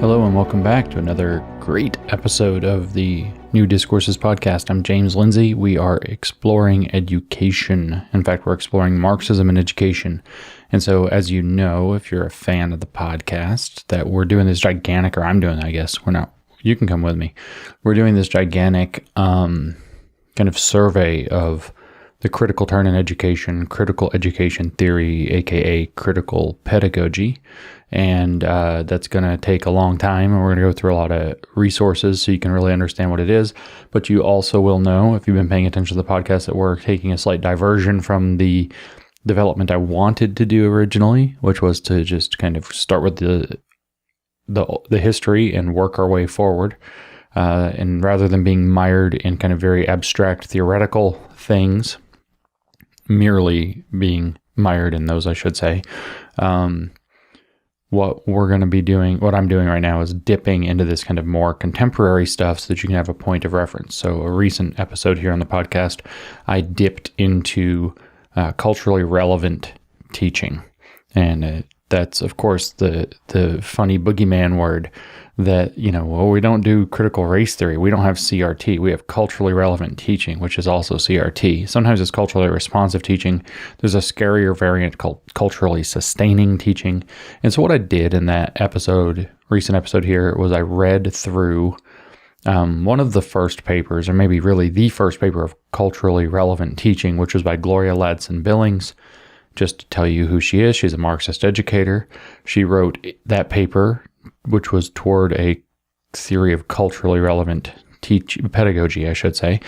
Hello and welcome back to another great episode of the New Discourses podcast. I'm James Lindsay. We are exploring education. In fact, we're exploring Marxism and education. And so, as you know, if you're a fan of the podcast, that we're doing this gigantic, or I'm doing, I guess, we're not, you can come with me. We're doing this gigantic kind of survey of the critical turn in education, critical education theory, aka critical pedagogy. And that's going to take a long time, and we're going to go through a lot of resources so you can really understand what it is. But you also will know, if you've been paying attention to the podcast, that we're taking a slight diversion from the development I wanted to do originally, which was to just kind of start with the history and work our way forward. And rather than being mired in kind of very abstract theoretical things, merely being mired in those, I should say, what we're going to be doing, what I'm doing right now is dipping into this kind of more contemporary stuff so that you can have a point of reference. So a recent episode here on the podcast, I dipped into culturally relevant teaching. And that's, of course, the funny boogeyman word that, we don't do critical race theory. We don't have CRT. We have culturally relevant teaching, which is also CRT. Sometimes it's culturally responsive teaching. There's a scarier variant called culturally sustaining teaching. And so what I did in that recent episode here, was I read through one of the first papers, or maybe really the first paper of culturally relevant teaching, which was by Gloria Ladson-Billings. Just to tell you who she is, she's a Marxist educator. She wrote that paper, which was toward a theory of culturally relevant pedagogy, I should say,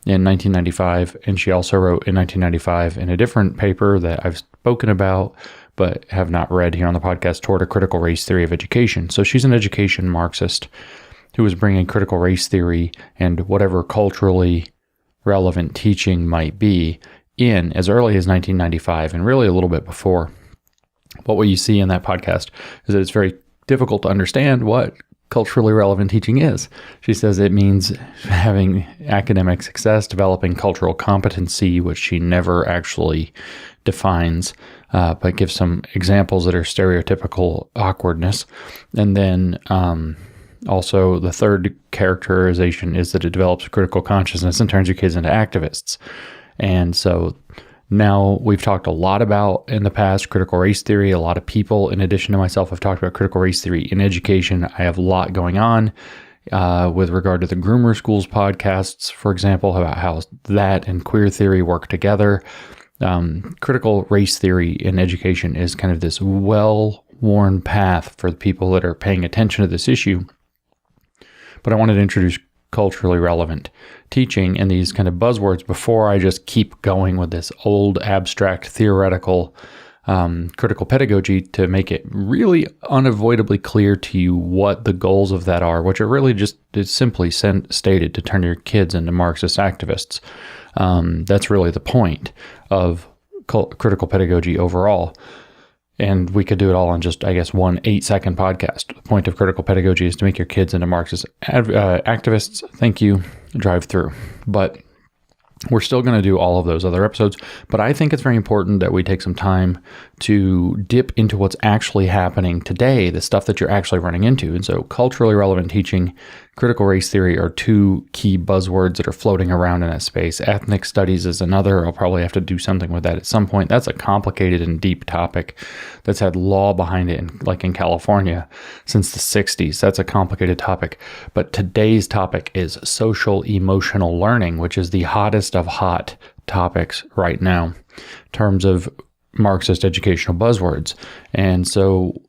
in 1995. And she also wrote in 1995 in a different paper that I've spoken about, but have not read here on the podcast, toward a critical race theory of education. So she's an education Marxist who was bringing critical race theory and whatever culturally relevant teaching might be in as early as 1995, and really a little bit before. But what you see in that podcast is that it's very difficult to understand what culturally relevant teaching is. She says it means having academic success, developing cultural competency, which she never actually defines, but gives some examples that are stereotypical awkwardness. And then also the third characterization is that it develops critical consciousness and turns your kids into activists. And so now we've talked a lot about, in the past, critical race theory. A lot of people, in addition to myself, have talked about critical race theory in education. I have a lot going on with regard to the Groomer Schools podcasts, for example, about how that and queer theory work together. Critical race theory in education is kind of this well-worn path for the people that are paying attention to this issue. But I wanted to introduce culturally relevant teaching and these kind of buzzwords before I just keep going with this old abstract theoretical critical pedagogy, to make it really unavoidably clear to you what the goals of that are, which are really just simply stated to turn your kids into Marxist activists. That's really the point of critical pedagogy overall. And we could do it all in just, I guess, 1 8-second podcast. The point of critical pedagogy is to make your kids into Marxist activists. Thank you. Drive through. But we're still going to do all of those other episodes. But I think it's very important that we take some time to dip into what's actually happening today, the stuff that you're actually running into. And so culturally relevant teaching, critical race theory are two key buzzwords that are floating around in that space. Ethnic studies is another. I'll probably have to do something with that at some point. That's a complicated and deep topic that's had law behind it, like in California, since the 60s. That's a complicated topic. But today's topic is social emotional learning, which is the hottest of hot topics right now in terms of Marxist educational buzzwords. And so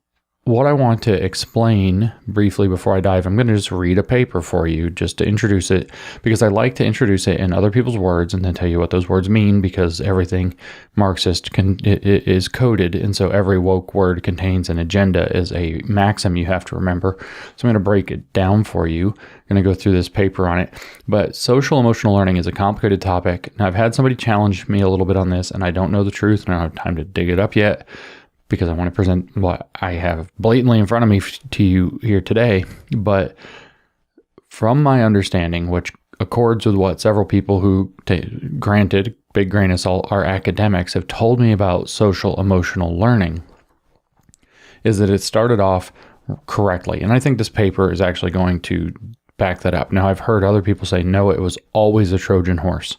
what I want to explain briefly before I dive, I'm going to just read a paper for you just to introduce it, because I like to introduce it in other people's words and then tell you what those words mean, because everything Marxist is coded, and so every woke word contains an agenda is a maxim you have to remember. So I'm going to break it down for you. I'm going to go through this paper on it. But social emotional learning is a complicated topic. Now, I've had somebody challenge me a little bit on this, and I don't know the truth, and I don't have time to dig it up yet, because I want to present what I have blatantly in front of me to you here today. But from my understanding, which accords with what several people who, granted, big grain of salt, are academics, have told me about social emotional learning, is that it started off correctly. And I think this paper is actually going to back that up. Now, I've heard other people say, no, it was always a Trojan horse.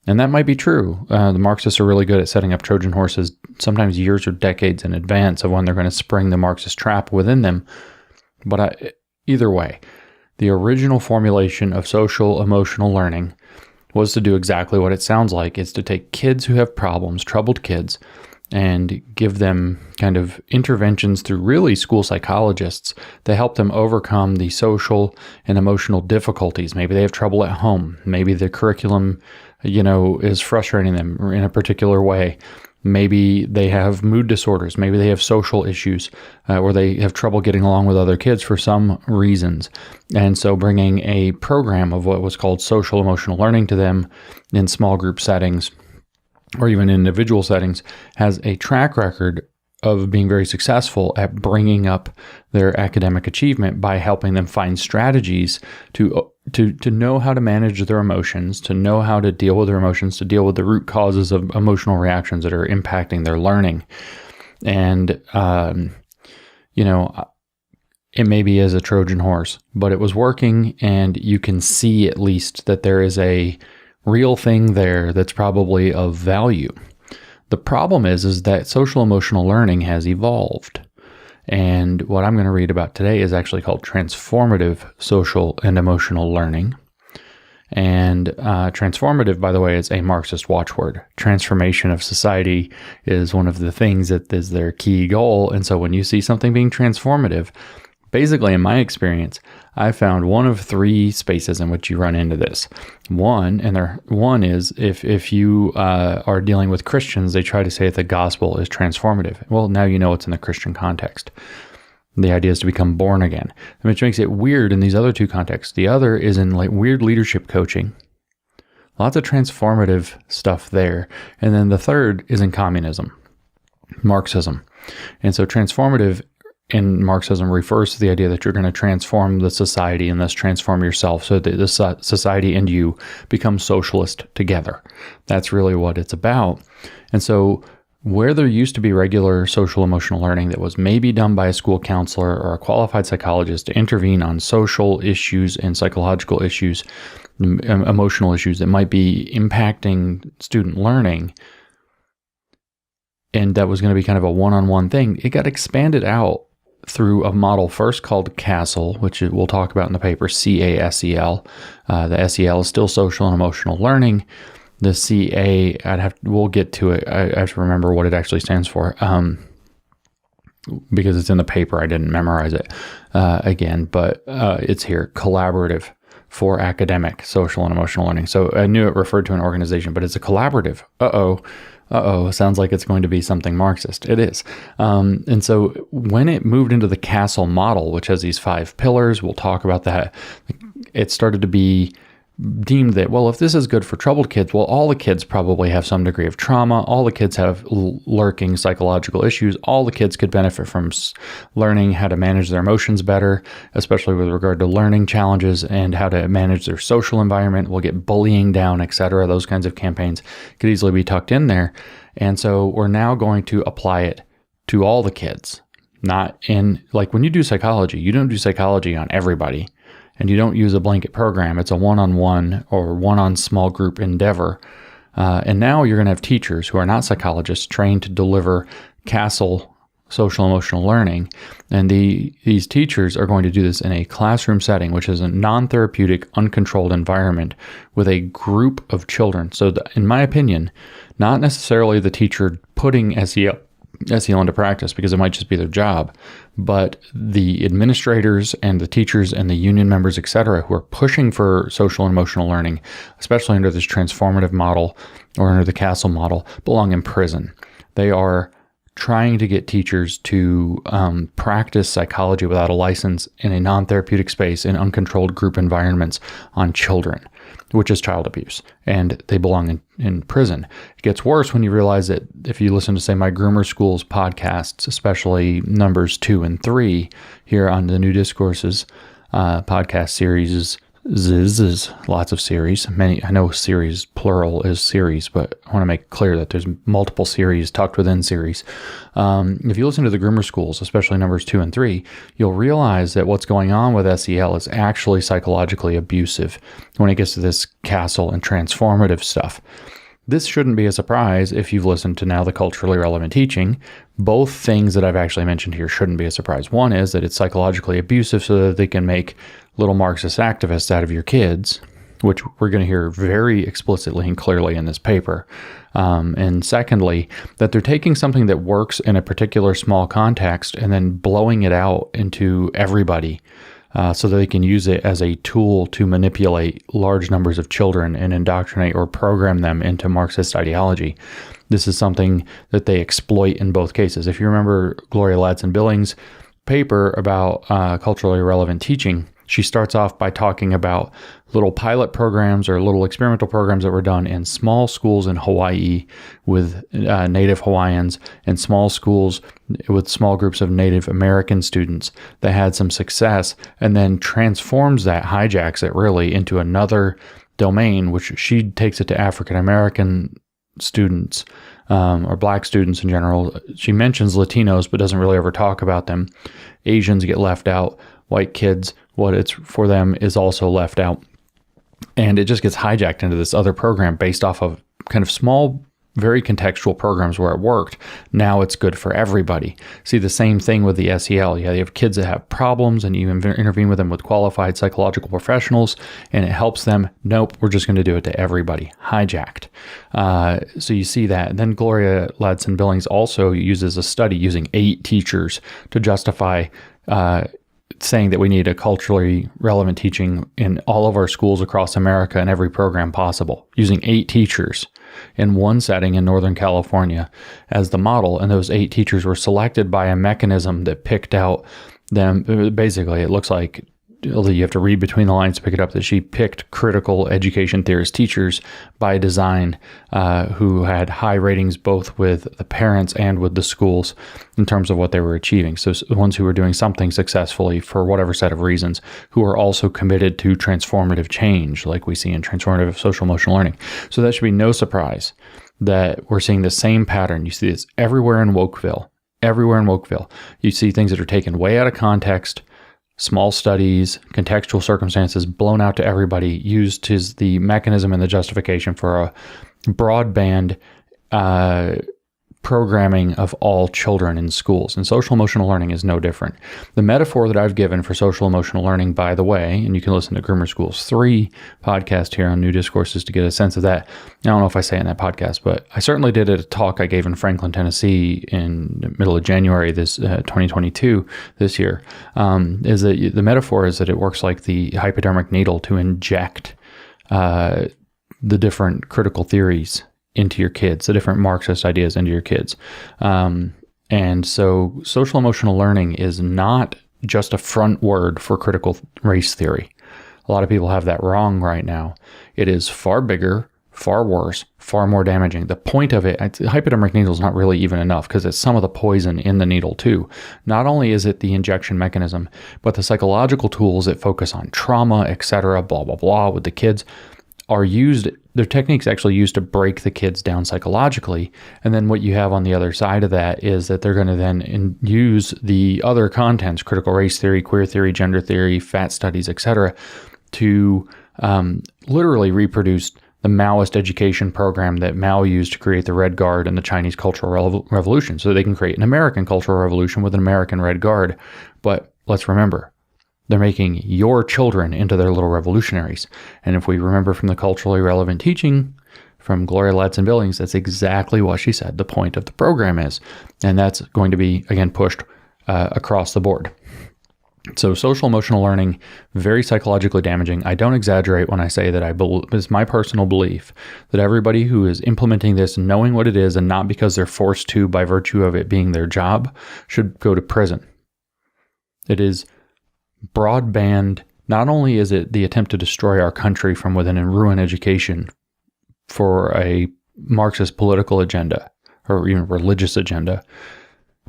And that might be true. The Marxists are really good at setting up Trojan horses, sometimes years or decades in advance of when they're going to spring the Marxist trap within them. But either way, the original formulation of social emotional learning was to do exactly what it sounds like. It's to take kids who have problems, troubled kids, and give them kind of interventions through really school psychologists to help them overcome the social and emotional difficulties. Maybe they have trouble at home. Maybe the curriculum, is frustrating them in a particular way. Maybe they have mood disorders. Maybe they have social issues or they have trouble getting along with other kids for some reasons. And so bringing a program of what was called social emotional learning to them in small group settings or even individual settings has a track record of being very successful at bringing up their academic achievement by helping them find strategies to know how to manage their emotions, to know how to deal with their emotions, to deal with the root causes of emotional reactions that are impacting their learning. And, it maybe is a Trojan horse, but it was working, and you can see at least that there is a real thing there that's probably of value. The problem is that social emotional learning has evolved. And what I'm going to read about today is actually called Transformative Social and Emotional Learning. And transformative, by the way, is a Marxist watchword. Transformation of society is one of the things that is their key goal. And so when you see something being transformative, basically, in my experience, I found one of three spaces in which you run into this. One is if you are dealing with Christians, they try to say that the gospel is transformative. Well, now you know it's in the Christian context. The idea is to become born again, which makes it weird in these other two contexts. The other is in like weird leadership coaching. Lots of transformative stuff there. And then the third is in communism, Marxism. And so transformative in Marxism refers to the idea that you're going to transform the society and thus transform yourself so that the society and you become socialist together. That's really what it's about. And so where there used to be regular social emotional learning that was maybe done by a school counselor or a qualified psychologist to intervene on social issues and psychological issues, emotional issues that might be impacting student learning, and that was going to be kind of a one-on-one thing, it got expanded out through a model first called CASEL, which we'll talk about in the paper, CASEL. The SEL is still social and emotional learning. The CA, we'll get to it. I have to remember what it actually stands for because it's in the paper. I didn't memorize it again, but it's here, Collaborative for Academic Social and Emotional Learning. So I knew it referred to an organization, but it's a collaborative. Sounds like it's going to be something Marxist. It is. And so when it moved into the CASEL model, which has these 5 pillars, we'll talk about that, it started to be deemed that, well, if this is good for troubled kids, well, all the kids probably have some degree of trauma. All the kids have lurking psychological issues. All the kids could benefit from learning how to manage their emotions better, especially with regard to learning challenges and how to manage their social environment. We'll get bullying down, etc. Those kinds of campaigns could easily be tucked in there. And so we're now going to apply it to all the kids, not in, like when you do psychology, you don't do psychology on everybody. And you don't use a blanket program. It's a one-on-one or one-on small group endeavor. And now you're going to have teachers who are not psychologists trained to deliver CASEL, social emotional learning. And these teachers are going to do this in a classroom setting, which is a non-therapeutic, uncontrolled environment with a group of children. So in my opinion, not necessarily the teacher putting SEL into practice because it might just be their job, but the administrators and the teachers and the union members, etc., who are pushing for social and emotional learning, especially under this transformative model or under the CASEL model, belong in prison. They are trying to get teachers to practice psychology without a license in a non-therapeutic space in uncontrolled group environments on children, which is child abuse, and they belong in prison. It gets worse when you realize that if you listen to, say, my Groomer School's podcasts, especially numbers 2 and 3 here on the New Discourses podcast series, lots of series. Many, I know series plural is series, but I want to make clear that there's multiple series tucked within series. If you listen to the groomer schools, especially numbers 2 and 3, you'll realize that what's going on with SEL is actually psychologically abusive when it gets to this castle and transformative stuff. This shouldn't be a surprise if you've listened to now the culturally relevant teaching. Both things that I've actually mentioned here shouldn't be a surprise. One is that it's psychologically abusive so that they can make little Marxist activists out of your kids, which we're going to hear very explicitly and clearly in this paper. And secondly, that they're taking something that works in a particular small context and then blowing it out into everybody. So that they can use it as a tool to manipulate large numbers of children and indoctrinate or program them into Marxist ideology. This is something that they exploit in both cases. If you remember Gloria Ladson-Billings' paper about culturally relevant teaching, she starts off by talking about little pilot programs or little experimental programs that were done in small schools in Hawaii with Native Hawaiians and small schools with small groups of Native American students that had some success, and then transforms that, hijacks it really into another domain, which she takes it to African American students or Black students in general. She mentions Latinos, but doesn't really ever talk about them. Asians get left out. White kids, what it's for them is also left out. And it just gets hijacked into this other program based off of kind of small, very contextual programs where it worked. Now it's good for everybody. See, the same thing with the SEL. Yeah, you have kids that have problems and you intervene with them with qualified psychological professionals and it helps them. Nope, we're just going to do it to everybody. Hijacked. So you see that. And then Gloria Ladson-Billings also uses a study using 8 teachers to justify saying that we need a culturally relevant teaching in all of our schools across America and every program possible, using 8 teachers in one setting in Northern California as the model. And those 8 teachers were selected by a mechanism that picked out them. Basically, it looks like you have to read between the lines to pick it up, that she picked critical education theorist teachers by design who had high ratings both with the parents and with the schools in terms of what they were achieving. So the ones who were doing something successfully for whatever set of reasons, who are also committed to transformative change, like we see in transformative social emotional learning. So that should be no surprise that we're seeing the same pattern. You see this everywhere in Wokeville. You see things that are taken way out of context, small studies, contextual circumstances blown out to everybody, used as the mechanism and the justification for a broadband programming of all children in schools. And social emotional learning is no different. The metaphor that I've given for social emotional learning, by the way, and you can listen to Groomer School's 3 podcast here on New Discourses to get a sense of that. I don't know if I say it in that podcast, but I certainly did at a talk I gave in Franklin, Tennessee in the middle of January, this 2022, this year, is that the metaphor is that it works like the hypodermic needle to inject the different critical theories into your kids, the different Marxist ideas into your kids. And so social emotional learning is not just a front word for critical race theory. A lot of people have that wrong right now. It is far bigger, far worse, far more damaging. The point of it, hypodermic needle is not really even enough because it's some of the poison in the needle too. Not only is it the injection mechanism, but the psychological tools that focus on trauma, etc., blah, blah, blah, with the kids are used. Their techniques actually used to break the kids down psychologically. And then what you have on the other side of that is that they're going to then use the other contents, critical race theory, queer theory, gender theory, fat studies, etc., to literally reproduce the Maoist education program that Mao used to create the Red Guard and the Chinese Cultural Revolution. So they can create an American Cultural Revolution with an American Red Guard. But let's remember, they're making your children into their little revolutionaries. And if we remember from the culturally relevant teaching from Gloria Ladson-Billings, that's exactly what she said the point of the program is. And that's going to be, again, pushed across the board. So social emotional learning, very psychologically damaging. I don't exaggerate when I say that it's my personal belief that everybody who is implementing this, knowing what it is and not because they're forced to by virtue of it being their job, should go to prison. It is broadband. Not only is it the attempt to destroy our country from within and ruin education for a Marxist political agenda or even religious agenda,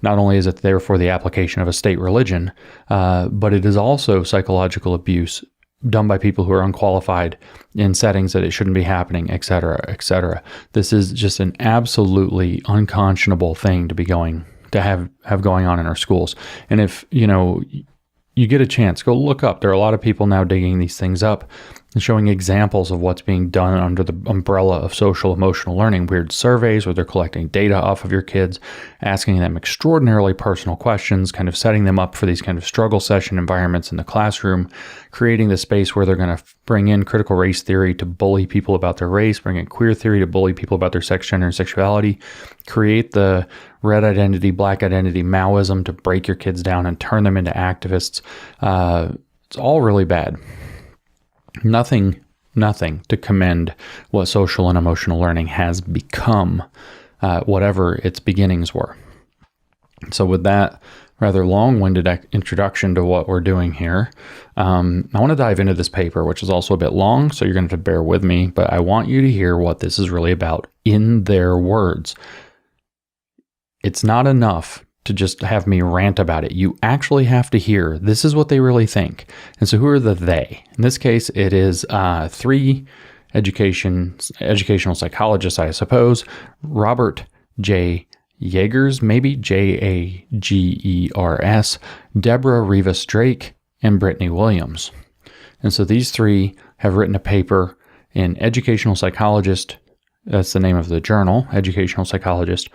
not only is it therefore the application of a state religion, but it is also psychological abuse done by people who are unqualified in settings that it shouldn't be happening, et cetera, et cetera. This is just an absolutely unconscionable thing to have going on in our schools. And if, you get a chance, go look up. There are a lot of people now digging these things up and showing examples of what's being done under the umbrella of social emotional learning, weird surveys where they're collecting data off of your kids, asking them extraordinarily personal questions, kind of setting them up for these kind of struggle session environments in the classroom, creating the space where they're going to bring in critical race theory to bully people about their race, bring in queer theory to bully people about their sex, gender, and sexuality, create the red identity, black identity, Maoism to break your kids down and turn them into activists. It's all really bad. Nothing to commend what social and emotional learning has become, whatever its beginnings were. So with that rather long-winded introduction to what we're doing here, I want to dive into this paper, which is also a bit long, so you're going to have to bear with me, but I want you to hear what this is really about in their words. It's not enough to just have me rant about it. You actually have to hear, this is what they really think. And so who are the they? In this case, it is 3 educational psychologists, I suppose. Robert J. Yagers, maybe Jagers, Deborah Rivas Drake, and Brittany Williams. And so these 3 have written a paper in Educational Psychologist, that's the name of the journal, Educational Psychologist,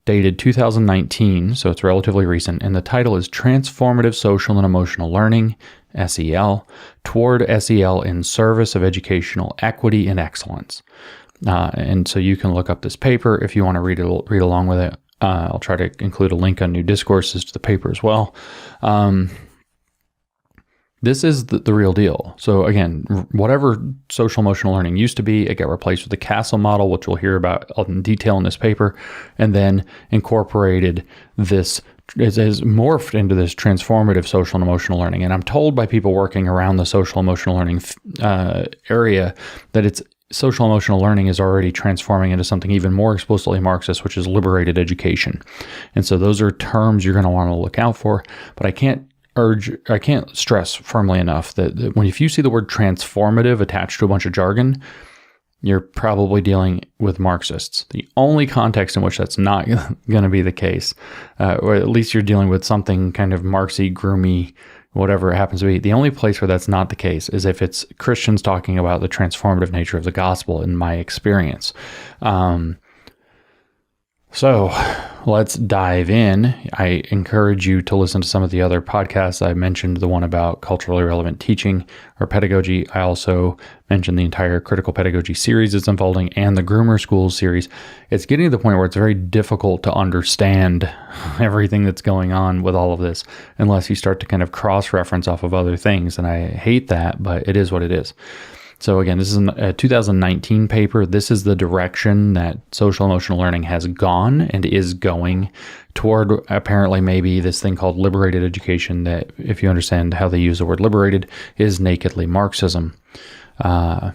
dated 2019, so it's relatively recent, and the title is Transformative Social and Emotional Learning, SEL, Toward SEL in Service of Educational Equity and Excellence. And so you can look up this paper if you want to read along with it. I'll try to include a link on New Discourses to the paper as well. This is the real deal. So again, whatever social emotional learning used to be, it got replaced with the Castle model, which we'll hear about in detail in this paper, and then incorporated this, it has morphed into this transformative social and emotional learning. And I'm told by people working around the social emotional learning area that it's social emotional learning is already transforming into something even more explicitly Marxist, which is liberated education. And so those are terms you're going to want to look out for, but I can't stress firmly enough that if you see the word transformative attached to a bunch of jargon, you're probably dealing with Marxists. The only context in which that's not going to be the case, or at least you're dealing with something kind of Marxy, groomy, whatever it happens to be. The only place where that's not the case is if it's Christians talking about the transformative nature of the gospel, in my experience. So let's dive in. I encourage you to listen to some of the other podcasts. I mentioned the one about culturally relevant teaching or pedagogy. I also mentioned the entire critical pedagogy series that's unfolding and the groomer schools series. It's getting to the point where it's very difficult to understand everything that's going on with all of this unless you start to kind of cross-reference off of other things. And I hate that, but it is what it is. So again, this is a 2019 paper. This is the direction that social emotional learning has gone and is going toward, apparently maybe this thing called liberated education that, if you understand how they use the word liberated, is nakedly Marxism. And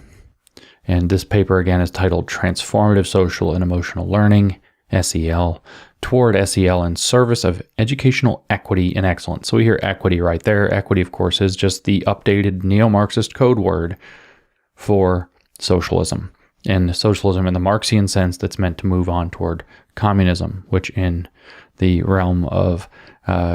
this paper again is titled Transformative Social and Emotional Learning, SEL, Toward SEL in Service of Educational Equity and Excellence. So we hear equity right there. Equity, of course, is just the updated neo-Marxist code word for socialism, and socialism in the Marxian sense that's meant to move on toward communism, which in the realm of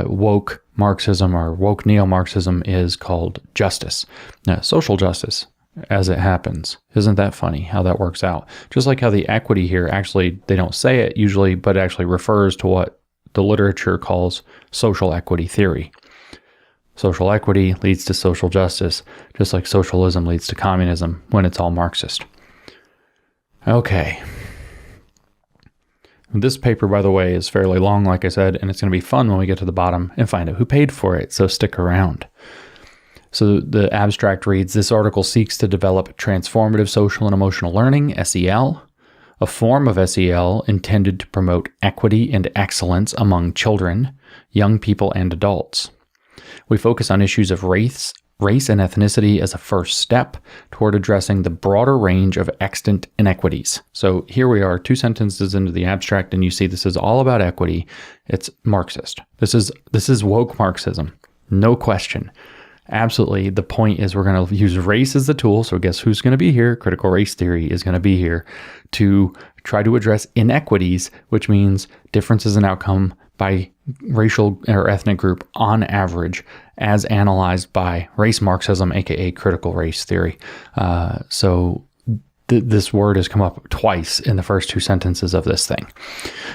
woke Marxism or woke neo-Marxism is called justice. Now, social justice, as it happens. Isn't that funny how that works out? Just like how the equity here, actually, they don't say it usually, but it actually refers to what the literature calls social equity theory. Social equity leads to social justice, just like socialism leads to communism when it's all Marxist. Okay. This paper, by the way, is fairly long, like I said, and it's going to be fun when we get to the bottom and find out who paid for it, so stick around. So the abstract reads, this article seeks to develop transformative social and emotional learning, SEL, a form of SEL intended to promote equity and excellence among children, young people, and adults. We focus on issues of race and ethnicity as a first step toward addressing the broader range of extant inequities. So here we are, 2 sentences into the abstract, and you see this is all about equity. It's Marxist. This is woke Marxism, no question. absolutely. The point is we're going to use race as the tool. So guess who's going to be here? Critical race theory is going to be here to try to address inequities, which means differences in outcome by racial or ethnic group on average, as analyzed by race Marxism, aka critical race theory. This word has come up twice in the first two sentences of this thing.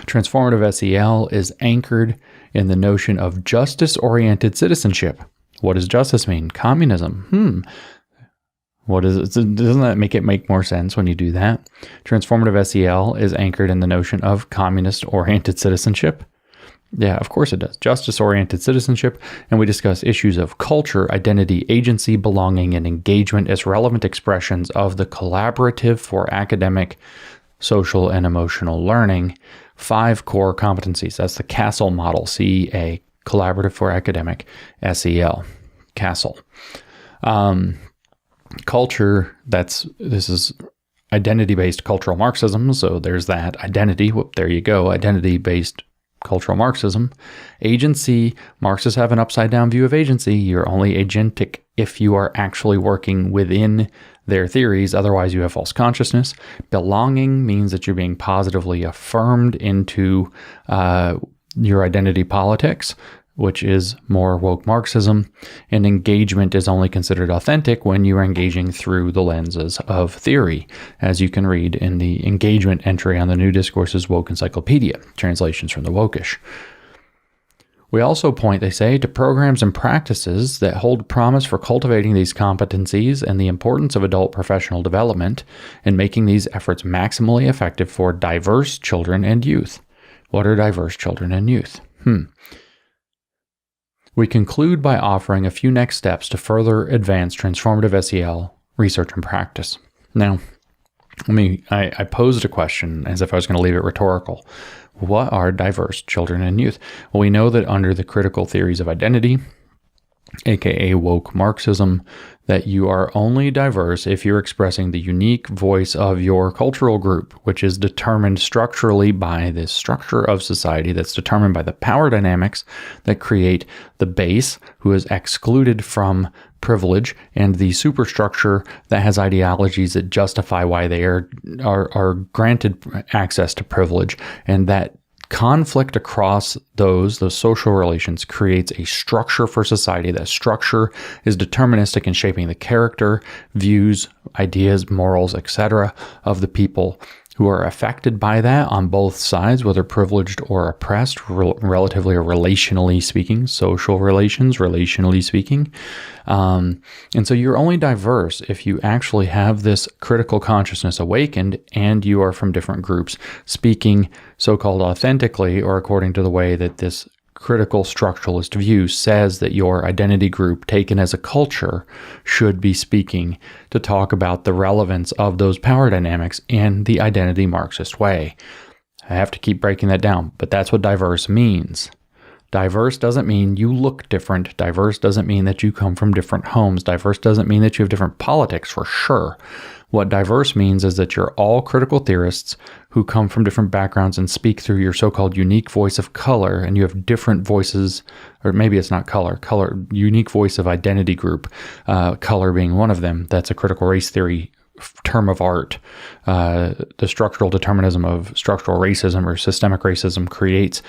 Transformative SEL is anchored in the notion of justice-oriented citizenship. What does justice mean? Communism. What is it? Doesn't that make more sense when you do that? Transformative SEL is anchored in the notion of communist-oriented citizenship. Yeah, of course it does. Justice-oriented citizenship, and we discuss issues of culture, identity, agency, belonging, and engagement as relevant expressions of the collaborative for academic, social, and emotional learning. 5 core competencies. That's the CASEL model, CEA, Collaborative for Academic, SEL, CASEL. Culture, this is identity-based cultural Marxism, so there's that. Identity, there you go, identity-based cultural Marxism. Agency, Marxists have an upside-down view of agency. You're only agentic if you are actually working within their theories, otherwise you have false consciousness. Belonging means that you're being positively affirmed into your identity politics, which is more woke Marxism. And engagement is only considered authentic when you are engaging through the lenses of theory, as you can read in the engagement entry on the New Discourses Woke Encyclopedia, translations from the Wokish. We also point, they say, to programs and practices that hold promise for cultivating these competencies and the importance of adult professional development and making these efforts maximally effective for diverse children and youth. What are diverse children and youth? We conclude by offering a few next steps to further advance transformative SEL research and practice. Now, I posed a question as if I was going to leave it rhetorical. What are diverse children and youth? Well, we know that under the critical theories of identity, aka woke Marxism, that you are only diverse if you're expressing the unique voice of your cultural group, which is determined structurally by this structure of society that's determined by the power dynamics that create the base, who is excluded from privilege, and the superstructure that has ideologies that justify why they are granted access to privilege, and that conflict across those social relations creates a structure for society. That structure is deterministic in shaping the character, views, ideas, morals, etc. of the people who are affected by that on both sides, whether privileged or oppressed, relatively or relationally speaking, social relations, relationally speaking. And so you're only diverse if you actually have this critical consciousness awakened and you are from different groups speaking so-called authentically, or according to the way that this critical structuralist view says that your identity group taken as a culture should be speaking to talk about the relevance of those power dynamics in the identity Marxist way. I have to keep breaking that down, but that's what diverse means. Diverse doesn't mean you look different. Diverse doesn't mean that you come from different homes. Diverse doesn't mean that you have different politics, for sure. What diverse means is that you're all critical theorists who come from different backgrounds and speak through your so-called unique voice of color, and you have different voices, or maybe it's not color, unique voice of identity group, color being one of them. That's a critical race theory term of art. The structural determinism of structural racism or systemic racism creates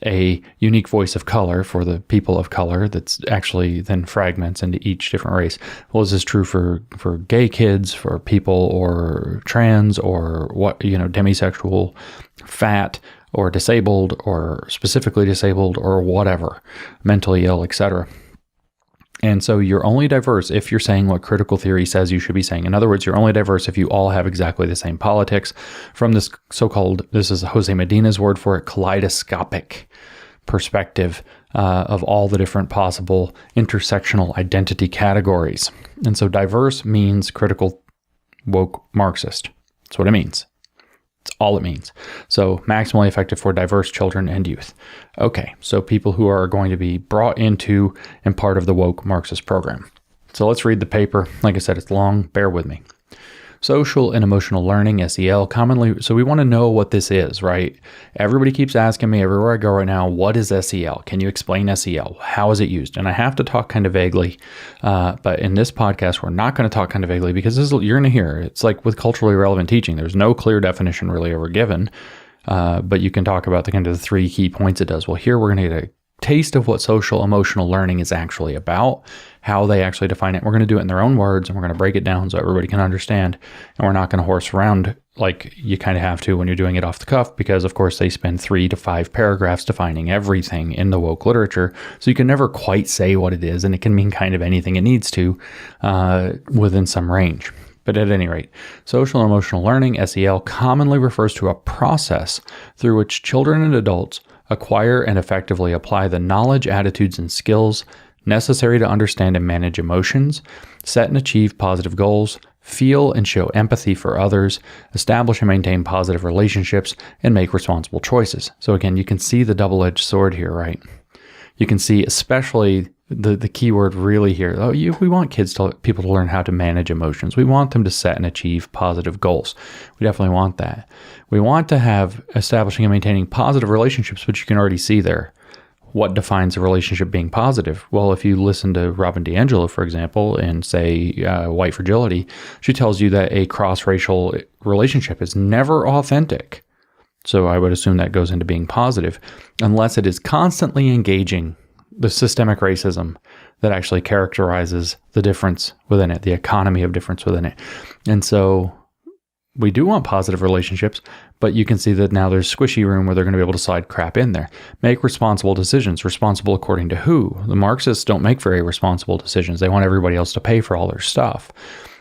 a unique voice of color for the people of color that's actually then fragments into each different race. Well, is this true for gay kids, for people or trans or demisexual, fat or disabled or specifically disabled or whatever, mentally ill, etc.? And so you're only diverse if you're saying what critical theory says you should be saying. In other words, you're only diverse if you all have exactly the same politics from this so-called, this is Jose Medina's word for it, kaleidoscopic perspective of all the different possible intersectional identity categories. And so diverse means critical woke Marxist. That's what it means. That's all it means. So maximally effective for diverse children and youth. Okay, so people who are going to be brought into and part of the woke Marxist program. So let's read the paper. Like I said, it's long. Bear with me. Social and emotional learning, SEL, commonly, so we want to know what this is, right? Everybody keeps asking me everywhere I go right now, what is SEL? Can you explain SEL? How is it used? And I have to talk kind of vaguely, but in this podcast, we're not going to talk kind of vaguely because you're going to hear, it's like with culturally relevant teaching, there's no clear definition really ever given, but you can talk about the kind of the 3 key points it does. Well, here we're going to get a taste of what social emotional learning is actually about, how they actually define it. We're going to do it in their own words, and we're going to break it down so everybody can understand. And we're not going to horse around like you kind of have to when you're doing it off the cuff, because of course they spend 3 to 5 paragraphs defining everything in the woke literature. So you can never quite say what it is, and it can mean kind of anything it needs to within some range. But at any rate, social and emotional learning, SEL, commonly refers to a process through which children and adults acquire and effectively apply the knowledge, attitudes, and skills necessary to understand and manage emotions, set and achieve positive goals, feel and show empathy for others, establish and maintain positive relationships, and make responsible choices. So again, you can see the double-edged sword here, right? You can see especially the key word really here. We want people to learn how to manage emotions. We want them to set and achieve positive goals. We definitely want that. We want to have establishing and maintaining positive relationships, which you can already see there. What defines a relationship being positive? Well, if you listen to Robin DiAngelo, for example, and say White Fragility, she tells you that a cross-racial relationship is never authentic. So I would assume that goes into being positive, unless it is constantly engaging the systemic racism that actually characterizes the difference within it, the economy of difference within it. And so we do want positive relationships, but you can see that now there's squishy room where they're going to be able to slide crap in there. Make responsible decisions. Responsible according to who? The Marxists don't make very responsible decisions. They want everybody else to pay for all their stuff.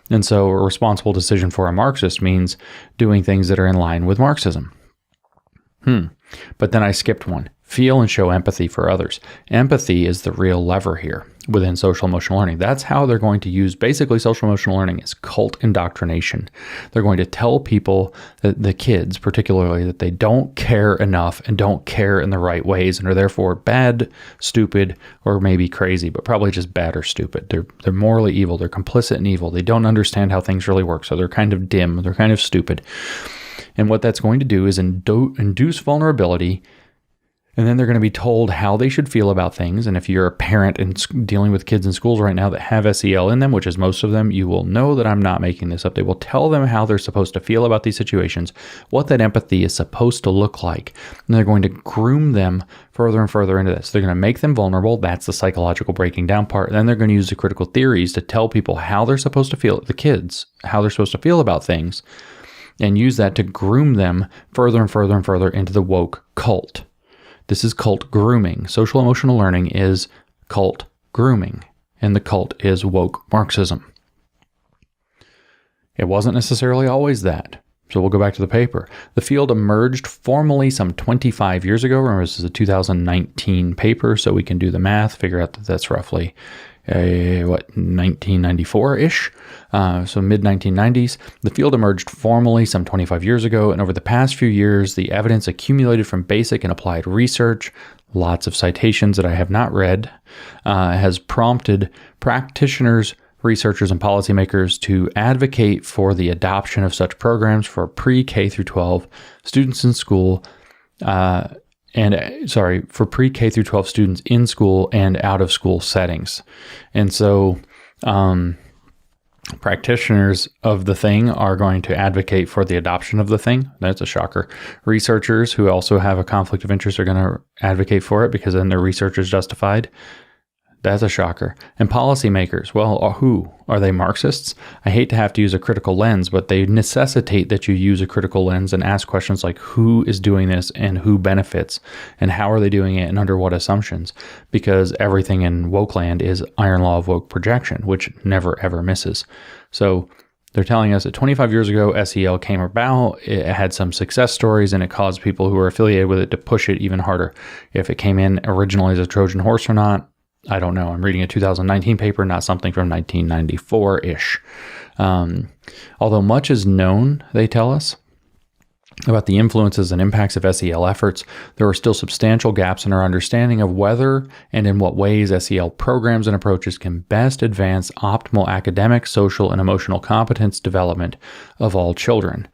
And so a responsible decision for a Marxist means doing things that are in line with Marxism. But then I skipped one. Feel and show empathy for others. Empathy is the real lever here within social emotional learning. That's how they're going to use basically social emotional learning is cult indoctrination. They're going to tell people, that the kids particularly, that they don't care enough and don't care in the right ways and are therefore bad, stupid, or maybe crazy, but probably just bad or stupid. They're morally evil. They're complicit in evil. They don't understand how things really work. So they're kind of dim. They're kind of stupid. And what that's going to do is induce vulnerability. And then they're going to be told how they should feel about things. And if you're a parent and dealing with kids in schools right now that have SEL in them, which is most of them, you will know that I'm not making this up. They will tell them how they're supposed to feel about these situations, what that empathy is supposed to look like. And they're going to groom them further and further into this. They're going to make them vulnerable. That's the psychological breaking down part. And then they're going to use the critical theories to tell people how they're supposed to feel, the kids, how they're supposed to feel about things, and use that to groom them further and further and further into the woke cult. This is cult grooming. Social emotional learning is cult grooming, and the cult is woke Marxism. It wasn't necessarily always that. So we'll go back to the paper. The field emerged formally some 25 years ago. Remember, this is a 2019 paper, so we can do the math, figure out that that's roughly 1994-ish, so mid-1990s. The field emerged formally some 25 years ago, and over the past few years, the evidence accumulated from basic and applied research, lots of citations that I have not read, has prompted practitioners, researchers, and policymakers to advocate for the adoption of such programs for pre-K through 12 students in school, for pre-K through 12 students in school and out of school settings. And so practitioners of the thing are going to advocate for the adoption of the thing. That's a shocker. Researchers who also have a conflict of interest are going to advocate for it because then their research is justified. That's a shocker. And policymakers, well, who? Are they Marxists? I hate to have to use a critical lens, but they necessitate that you use a critical lens and ask questions like who is doing this and who benefits and how are they doing it and under what assumptions? Because everything in woke land is iron law of woke projection, which never ever misses. So they're telling us that 25 years ago, SEL came about, it had some success stories, and it caused people who are affiliated with it to push it even harder. If it came in originally as a Trojan horse or not, I don't know. I'm reading a 2019 paper, not something from 1994-ish. Although much is known, they tell us, about the influences and impacts of SEL efforts, there are still substantial gaps in our understanding of whether and in what ways SEL programs and approaches can best advance optimal academic, social, and emotional competence development of all children.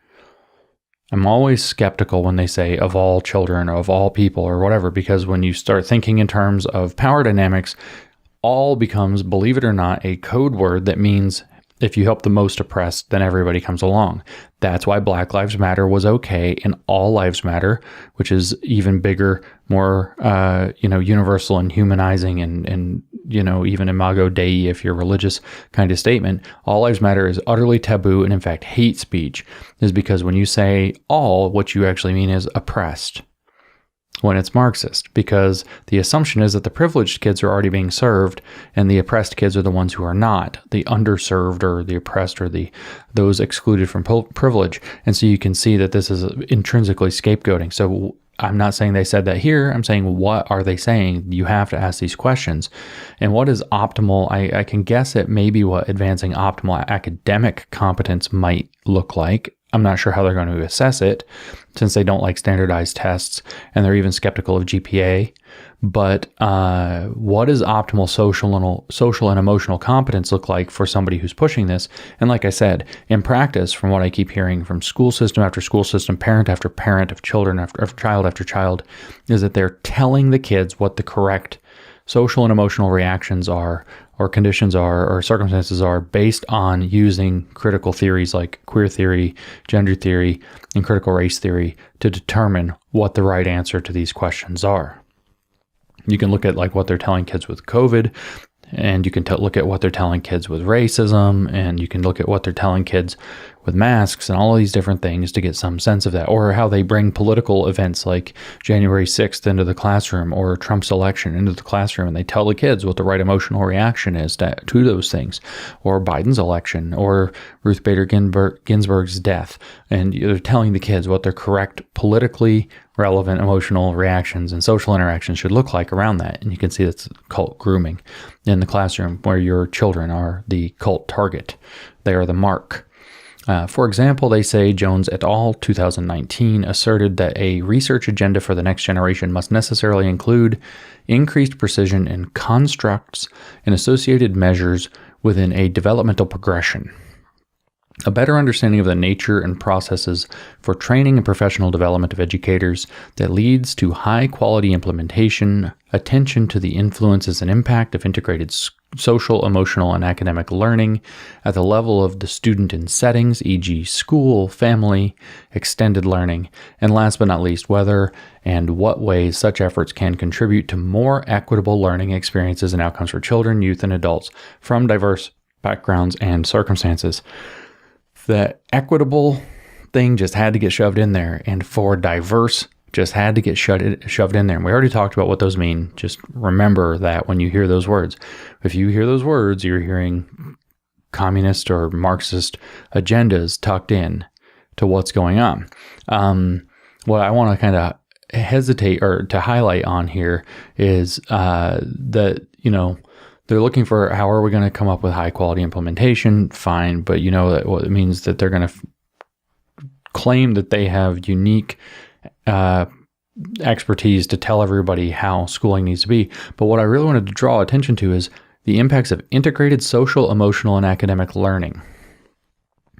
I'm always skeptical when they say of all children, or of all people, or whatever, because when you start thinking in terms of power dynamics, all becomes, believe it or not, a code word that means if you help the most oppressed, then everybody comes along. That's why Black Lives Matter was okay and All Lives Matter, which is even bigger, more, universal and humanizing and even Imago Dei, if you're religious kind of statement. All Lives Matter is utterly taboo, and in fact, hate speech is because when you say all, what you actually mean is oppressed, when it's Marxist, because the assumption is that the privileged kids are already being served and the oppressed kids are the ones who are not, the underserved or the oppressed or those excluded from privilege. And so you can see that this is intrinsically scapegoating. So I'm not saying they said that here. I'm saying, what are they saying? You have to ask these questions. And what is optimal? I can guess at maybe what advancing optimal academic competence might look like. I'm not sure how they're going to assess it, since they don't like standardized tests and they're even skeptical of GPA. But what does optimal social and emotional competence look like for somebody who's pushing this? And like I said, in practice, from what I keep hearing from school system after school system, parent after parent, of children after child, is that they're telling the kids what the correct social and emotional reactions are, or conditions are, or circumstances are, based on using critical theories like queer theory, gender theory, and critical race theory to determine what the right answer to these questions are. You can look at like what they're telling kids with COVID, and you can look at what they're telling kids with racism, and you can look at what they're telling kids with masks and all of these different things to get some sense of that, or how they bring political events like January 6th into the classroom, or Trump's election into the classroom, and they tell the kids what the right emotional reaction is to those things, or Biden's election, or Ruth Bader Ginsburg's death, and they're telling the kids what their correct politically relevant emotional reactions and social interactions should look like around that. And you can see that's cult grooming in the classroom, where your children are the cult target. They are the mark. For example, they say Jones et al. 2019 asserted that a research agenda for the next generation must necessarily include increased precision in constructs and associated measures within a developmental progression. A better understanding of the nature and processes for training and professional development of educators that leads to high-quality implementation, attention to the influences and impact of integrated social, emotional, and academic learning at the level of the student in settings, e.g. school, family, extended learning, and last but not least, whether and what ways such efforts can contribute to more equitable learning experiences and outcomes for children, youth, and adults from diverse backgrounds and circumstances. The equitable thing just had to get shoved in there, and for diverse just had to get shoved in there. And we already talked about what those mean. Just remember that when you hear those words. If you hear those words, you're hearing communist or Marxist agendas tucked in to what's going on. What I want to kind of hesitate or to highlight on here is that, they're looking for how are we going to come up with high quality implementation. Fine. But that what it means that they're going to claim that they have unique expertise to tell everybody how schooling needs to be. But what I really wanted to draw attention to is the impacts of integrated social, emotional, and academic learning.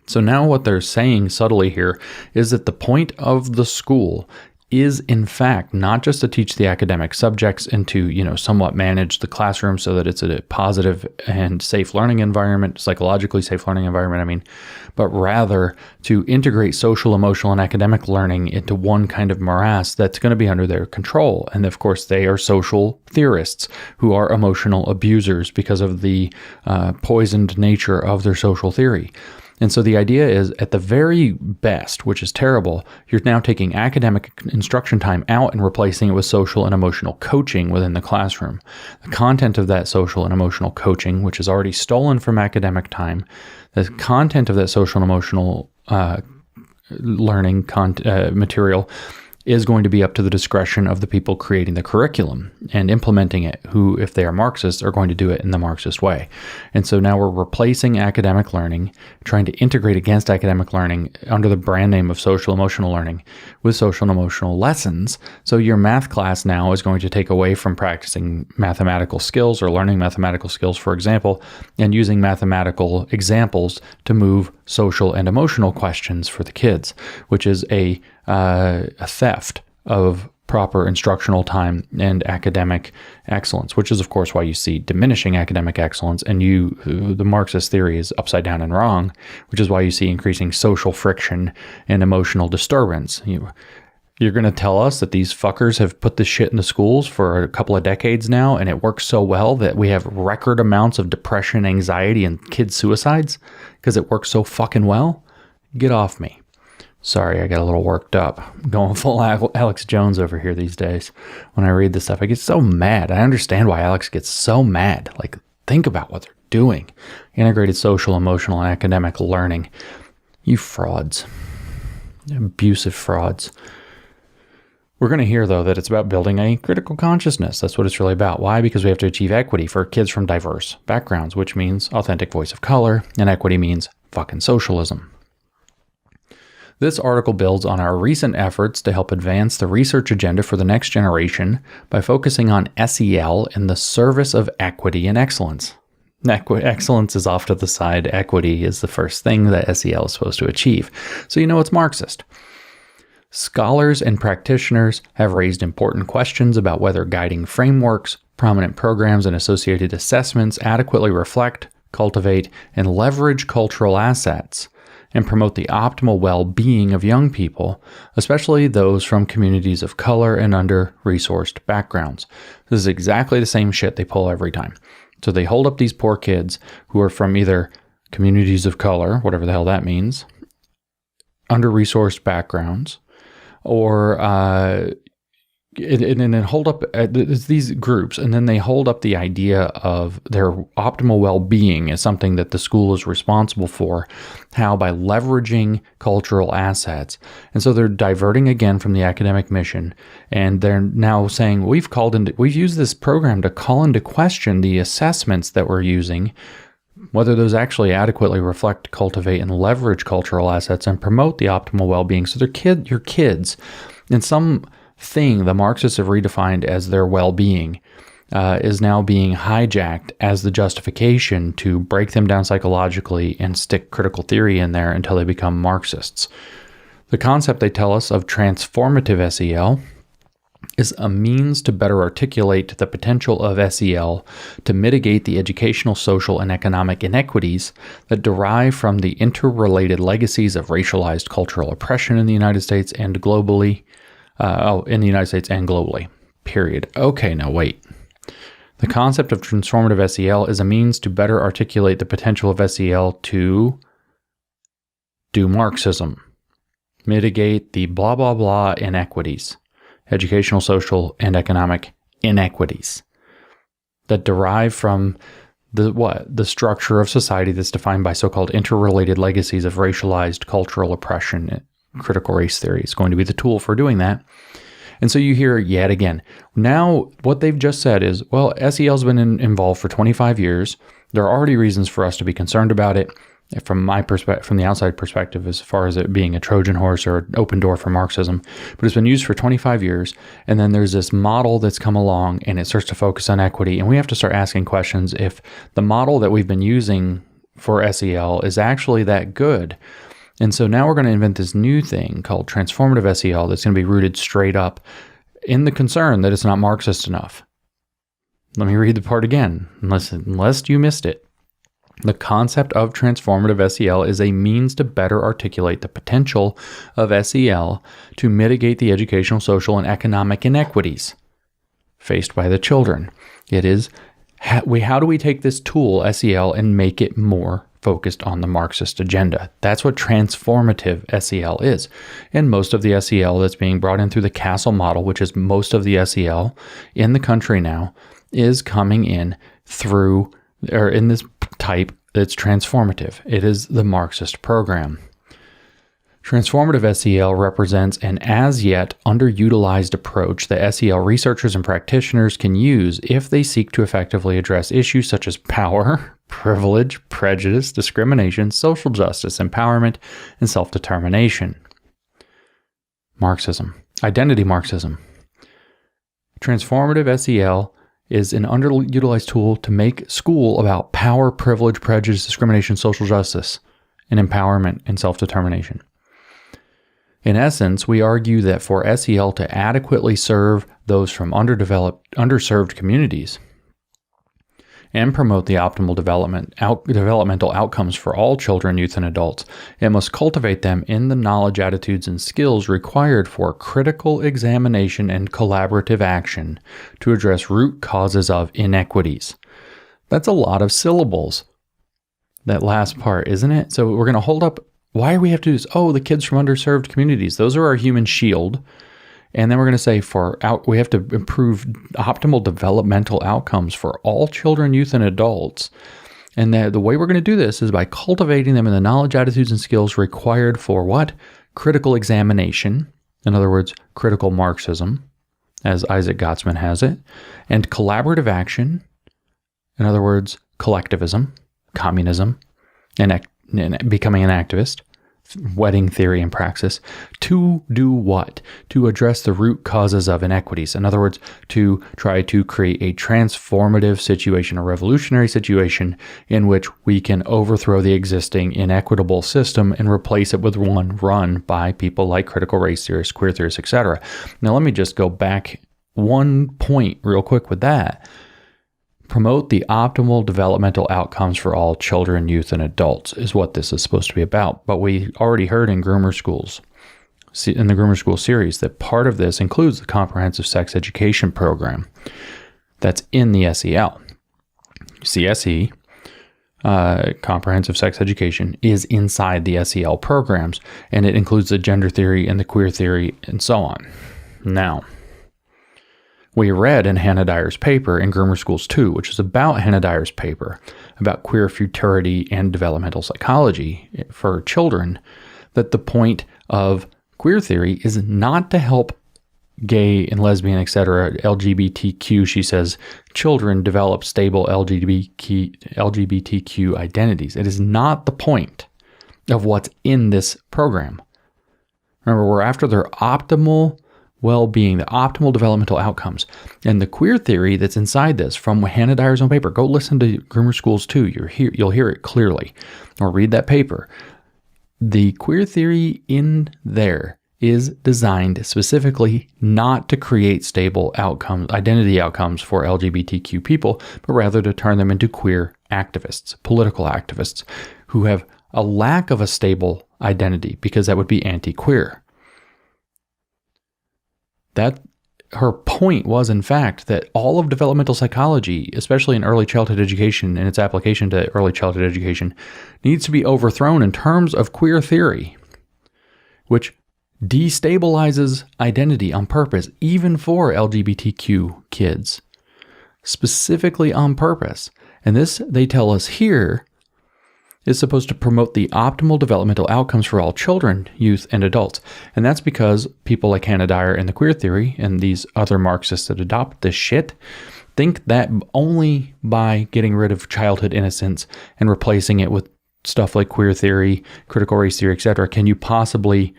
So now what they're saying subtly here is that the point of the school is in fact not just to teach the academic subjects and to, somewhat manage the classroom so that it's a positive and safe learning environment, psychologically safe learning environment, but rather to integrate social, emotional, and academic learning into one kind of morass that's going to be under their control. And of course, they are social theorists who are emotional abusers because of the poisoned nature of their social theory. And so the idea is, at the very best, which is terrible, you're now taking academic instruction time out and replacing it with social and emotional coaching within the classroom. The content of that social and emotional coaching, which is already stolen from academic time, the content of that social and emotional learning material is going to be up to the discretion of the people creating the curriculum and implementing it, who, if they are Marxists, are going to do it in the Marxist way. And so now we're replacing academic learning, trying to integrate against academic learning under the brand name of social emotional learning with social and emotional lessons. So your math class now is going to take away from practicing mathematical skills or learning mathematical skills, for example, and using mathematical examples to move social and emotional questions for the kids, which is a theft of proper instructional time and academic excellence, which is, of course, why you see diminishing academic excellence. And the Marxist theory is upside down and wrong, which is why you see increasing social friction and emotional disturbance. You're going to tell us that these fuckers have put this shit in the schools for a couple of decades now, and it works so well that we have record amounts of depression, anxiety, and kid suicides because it works so fucking well? Get off me. Sorry, I got a little worked up. I'm going full Alex Jones over here these days. When I read this stuff, I get so mad. I understand why Alex gets so mad. Like, think about what they're doing. Integrated social, emotional, and academic learning. You frauds. Abusive frauds. We're going to hear, though, that it's about building a critical consciousness. That's what it's really about. Why? Because we have to achieve equity for kids from diverse backgrounds, which means authentic voice of color, and equity means fucking socialism. This article builds on our recent efforts to help advance the research agenda for the next generation by focusing on SEL in the service of equity and excellence. Excellence is off to the side. Equity is the first thing that SEL is supposed to achieve. So you know it's Marxist. Scholars and practitioners have raised important questions about whether guiding frameworks, prominent programs, and associated assessments adequately reflect, cultivate, and leverage cultural assets and promote the optimal well-being of young people, especially those from communities of color and under-resourced backgrounds. This is exactly the same shit they pull every time. So they hold up these poor kids who are from either communities of color, whatever the hell that means, under-resourced backgrounds, or and then hold up these groups, and then they hold up the idea of their optimal well-being as something that the school is responsible for. How? By leveraging cultural assets. And so they're diverting again from the academic mission, and they're now saying, we've used this program to call into question the assessments that we're using, whether those actually adequately reflect, cultivate, and leverage cultural assets and promote the optimal well-being. So your kids, in some thing the Marxists have redefined as their well-being, is now being hijacked as the justification to break them down psychologically and stick critical theory in there until they become Marxists. The concept they tell us of transformative SEL is a means to better articulate the potential of SEL to mitigate the educational, social, and economic inequities that derive from the interrelated legacies of racialized cultural oppression in the United States and globally. Period. Okay, now wait. The concept of transformative SEL is a means to better articulate the potential of SEL to do Marxism, mitigate the blah, blah, blah inequities, educational, social, and economic inequities that derive from the structure of society that's defined by so-called interrelated legacies of racialized cultural oppression. Critical race theory is going to be the tool for doing that. And so you hear yet again, now what they've just said is, well, SEL's been involved for 25 years. There are already reasons for us to be concerned about it from my perspective, from the outside perspective, as far as it being a Trojan horse or an open door for Marxism. But it's been used for 25 years. And then there's this model that's come along and it starts to focus on equity. And we have to start asking questions if the model that we've been using for SEL is actually that good. And so now we're going to invent this new thing called transformative SEL that's going to be rooted straight up in the concern that it's not Marxist enough. Let me read the part again, unless you missed it. The concept of transformative SEL is a means to better articulate the potential of SEL to mitigate the educational, social, and economic inequities faced by the children. It is, how do we take this tool, SEL, and make it more focused on the Marxist agenda? That's what transformative SEL is. And most of the SEL that's being brought in through the Castle model, which is most of the SEL in the country now, is coming in through, or in this type that's transformative. It is the Marxist program. Transformative SEL represents an as-yet underutilized approach that SEL researchers and practitioners can use if they seek to effectively address issues such as power, privilege, prejudice, discrimination, social justice, empowerment, and self-determination. Marxism. Identity Marxism. Transformative SEL is an underutilized tool to make school about power, privilege, prejudice, discrimination, social justice, and empowerment and self-determination. In essence, we argue that for SEL to adequately serve those from underserved communities and promote the optimal developmental outcomes for all children, youth, and adults, it must cultivate them in the knowledge, attitudes, and skills required for critical examination and collaborative action to address root causes of inequities. That's a lot of syllables, that last part, isn't it? So we're going to hold up, why do we have to do this? Oh, the kids from underserved communities, those are our human shield. And then we're going to say we have to improve optimal developmental outcomes for all children, youth, and adults. And the way we're going to do this is by cultivating them in the knowledge, attitudes, and skills required for what? Critical examination. In other words, critical Marxism, as Isaac Gottesman has it. And collaborative action. In other words, collectivism, communism, and becoming an activist. Wedding theory and praxis, to do what? To address the root causes of inequities. In other words, to try to create a transformative situation, a revolutionary situation in which we can overthrow the existing inequitable system and replace it with one run by people like critical race theorists, queer theorists, etc. Now, let me just go back one point real quick with that. Promote the optimal developmental outcomes for all children, youth, and adults is what this is supposed to be about. But we already heard in the Groomer School series that part of this includes the comprehensive sex education program that's in the SEL. CSE, comprehensive sex education, is inside the SEL programs, and it includes the gender theory and the queer theory and so on. Now, we read in Hannah Dyer's paper in Groomer Schools 2, which is about Hannah Dyer's paper about queer futurity and developmental psychology for children, that the point of queer theory is not to help gay and lesbian, etc., LGBTQ, she says, children develop stable LGBTQ identities. It is not the point of what's in this program. Remember, we're after their optimal well-being, the optimal developmental outcomes. And the queer theory that's inside this from Hannah Dyer's own paper, go listen to Groomer Schools 2. You'll hear it clearly, or read that paper. The queer theory in there is designed specifically not to create stable outcomes, identity outcomes for LGBTQ people, but rather to turn them into queer activists, political activists, who have a lack of a stable identity, because that would be anti-queer. That her point was, in fact, that all of developmental psychology, especially in early childhood education and its application to early childhood education, needs to be overthrown in terms of queer theory, which destabilizes identity on purpose, even for LGBTQ kids, specifically on purpose. And this, they tell us here, is supposed to promote the optimal developmental outcomes for all children, youth, and adults. And that's because people like Hannah Dyer and the queer theory and these other Marxists that adopt this shit think that only by getting rid of childhood innocence and replacing it with stuff like queer theory, critical race theory, etc., can you possibly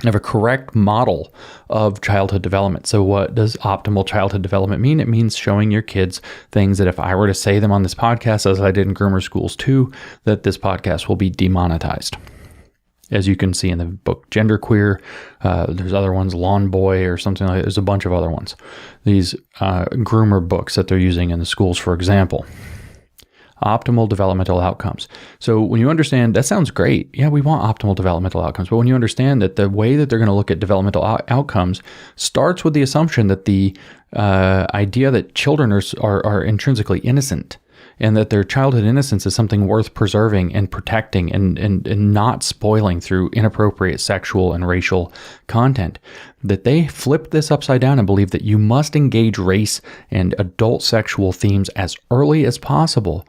have a correct model of childhood development. So what does optimal childhood development mean? It means showing your kids things that if I were to say them on this podcast, as I did in Groomer Schools 2, that this podcast will be demonetized. As you can see in the book Genderqueer, there's other ones, Lawn Boy or something like that. There's a bunch of other ones. These groomer books that they're using in the schools, for example. Optimal developmental outcomes. So when you understand, that sounds great. Yeah, we want optimal developmental outcomes. But when you understand that the way that they're going to look at developmental outcomes starts with the assumption that the idea that children are intrinsically innocent, and that their childhood innocence is something worth preserving and protecting and not spoiling through inappropriate sexual and racial content, that they flip this upside down and believe that you must engage race and adult sexual themes as early as possible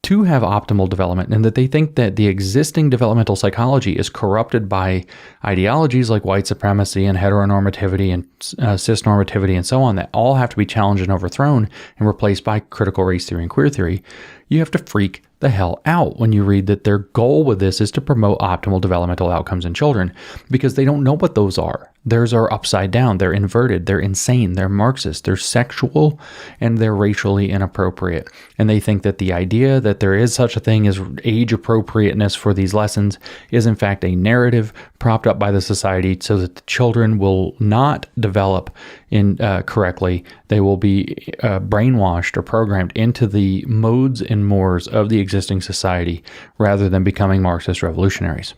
to have optimal development, and that they think that the existing developmental psychology is corrupted by ideologies like white supremacy and heteronormativity and cisnormativity and so on, that all have to be challenged and overthrown and replaced by critical race theory and queer theory, you have to freak the hell out when you read that their goal with this is to promote optimal developmental outcomes in children, because they don't know what those are. Theirs are upside down, they're inverted, they're insane, they're Marxist, they're sexual, and they're racially inappropriate. And they think that the idea that there is such a thing as age appropriateness for these lessons is in fact a narrative propped up by the society so that the children will not develop correctly. They will be brainwashed or programmed into the modes and mores of the existing society rather than becoming Marxist revolutionaries.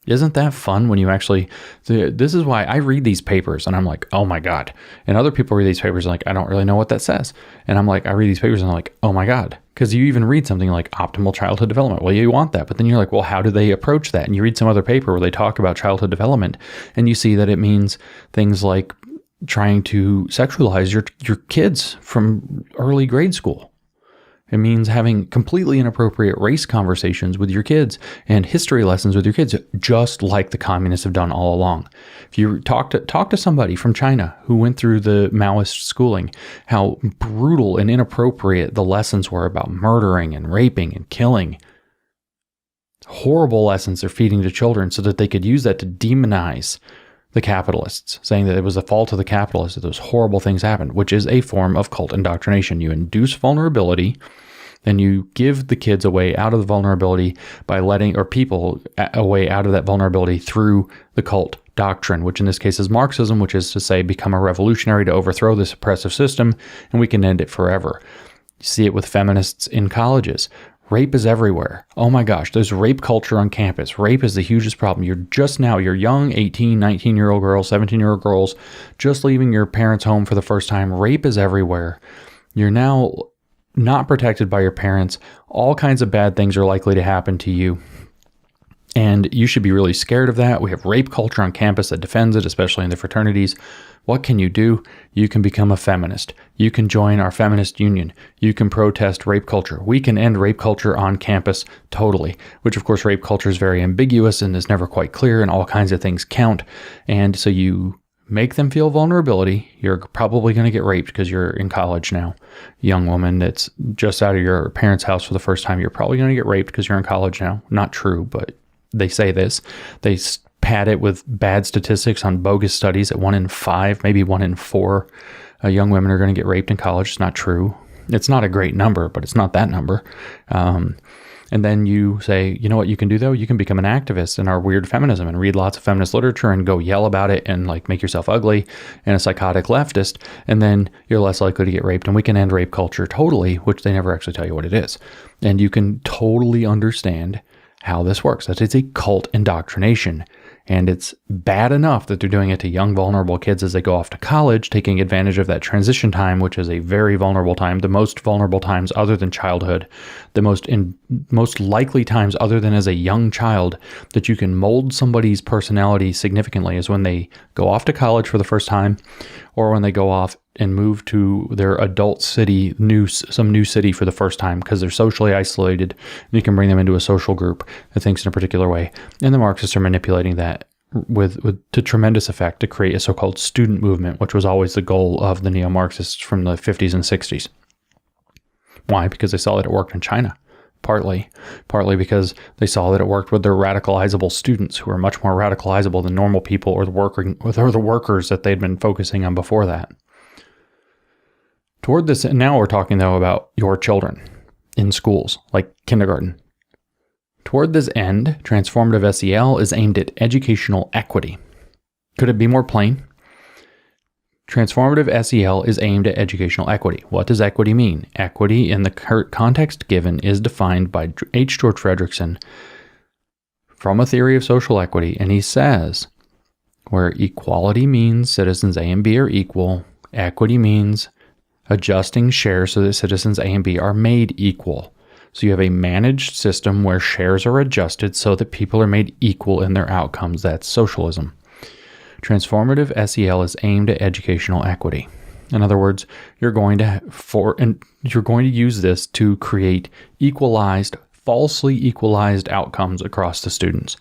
Isn't that fun when you actually, this is why I read these papers and I'm like, oh my God. And other people read these papers and like, I don't really know what that says. And I'm like, I read these papers and I'm like, oh my God. Because you even read something like optimal childhood development. Well, you want that. But then you're like, well, how do they approach that? And you read some other paper where they talk about childhood development and you see that it means things like trying to sexualize your kids from early grade school. It means having completely inappropriate race conversations with your kids and history lessons with your kids, just like the communists have done all along. If you talk to somebody from China who went through the Maoist schooling, how brutal and inappropriate the lessons were about murdering and raping and killing. Horrible lessons they're feeding to children so that they could use that to demonize the capitalists, saying that it was the fault of the capitalists that those horrible things happened, which is a form of cult indoctrination. You induce vulnerability, then you give the kids a way out of the vulnerability by letting, or people a way out of that vulnerability through the cult doctrine, which in this case is Marxism, which is to say become a revolutionary to overthrow this oppressive system, and we can end it forever. You see it with feminists in colleges. Rape is everywhere. Oh my gosh, there's rape culture on campus. Rape is the hugest problem. You're young 18, 19-year-old girls, 17-year-old girls, just leaving your parents' home for the first time. Rape is everywhere. You're now not protected by your parents. All kinds of bad things are likely to happen to you. And you should be really scared of that. We have rape culture on campus that defends it, especially in the fraternities. What can you do? You can become a feminist. You can join our feminist union. You can protest rape culture. We can end rape culture on campus totally, which of course rape culture is very ambiguous and is never quite clear and all kinds of things count. And so you make them feel vulnerability. You're probably going to get raped because you're in college now. Young woman that's just out of your parents' house for the first time, you're probably going to get raped because you're in college now. Not true, but they say this. They pad it with bad statistics on bogus studies that 1 in 5, maybe 1 in 4 young women are going to get raped in college. It's not true. It's not a great number, but it's not that number. And then you say, you know what you can do though? You can become an activist in our weird feminism and read lots of feminist literature and go yell about it and like make yourself ugly and a psychotic leftist. And then you're less likely to get raped, and we can end rape culture totally, which they never actually tell you what it is. And you can totally understand how this works. That it's a cult indoctrination. And it's bad enough that they're doing it to young, vulnerable kids as they go off to college, taking advantage of that transition time, which is a very vulnerable time, the most vulnerable times other than childhood, the most likely times other than as a young child that you can mold somebody's personality significantly is when they go off to college for the first time, or when they go off and move to their adult city, some new city for the first time, because they're socially isolated and you can bring them into a social group that thinks in a particular way. And the Marxists are manipulating that to tremendous effect to create a so-called student movement, which was always the goal of the neo-Marxists from the 50s and 60s. Why? Because they saw that it worked in China. Partly because they saw that it worked with their radicalizable students, who are much more radicalizable than normal people or the workers that they'd been focusing on before that. Toward this, now we're talking though about your children in schools, like kindergarten. Toward this end, Transformative SEL is aimed at educational equity. Could it be more plain? Transformative SEL is aimed at educational equity. What does equity mean? Equity in the context given is defined by H. George Fredrickson from a theory of social equity, and he says, where equality means citizens A and B are equal, equity means adjusting shares so that citizens A and B are made equal. So you have a managed system where shares are adjusted so that people are made equal in their outcomes. That's socialism. Transformative SEL is aimed at educational equity. In other words, you're going to use this to create falsely equalized outcomes across the students.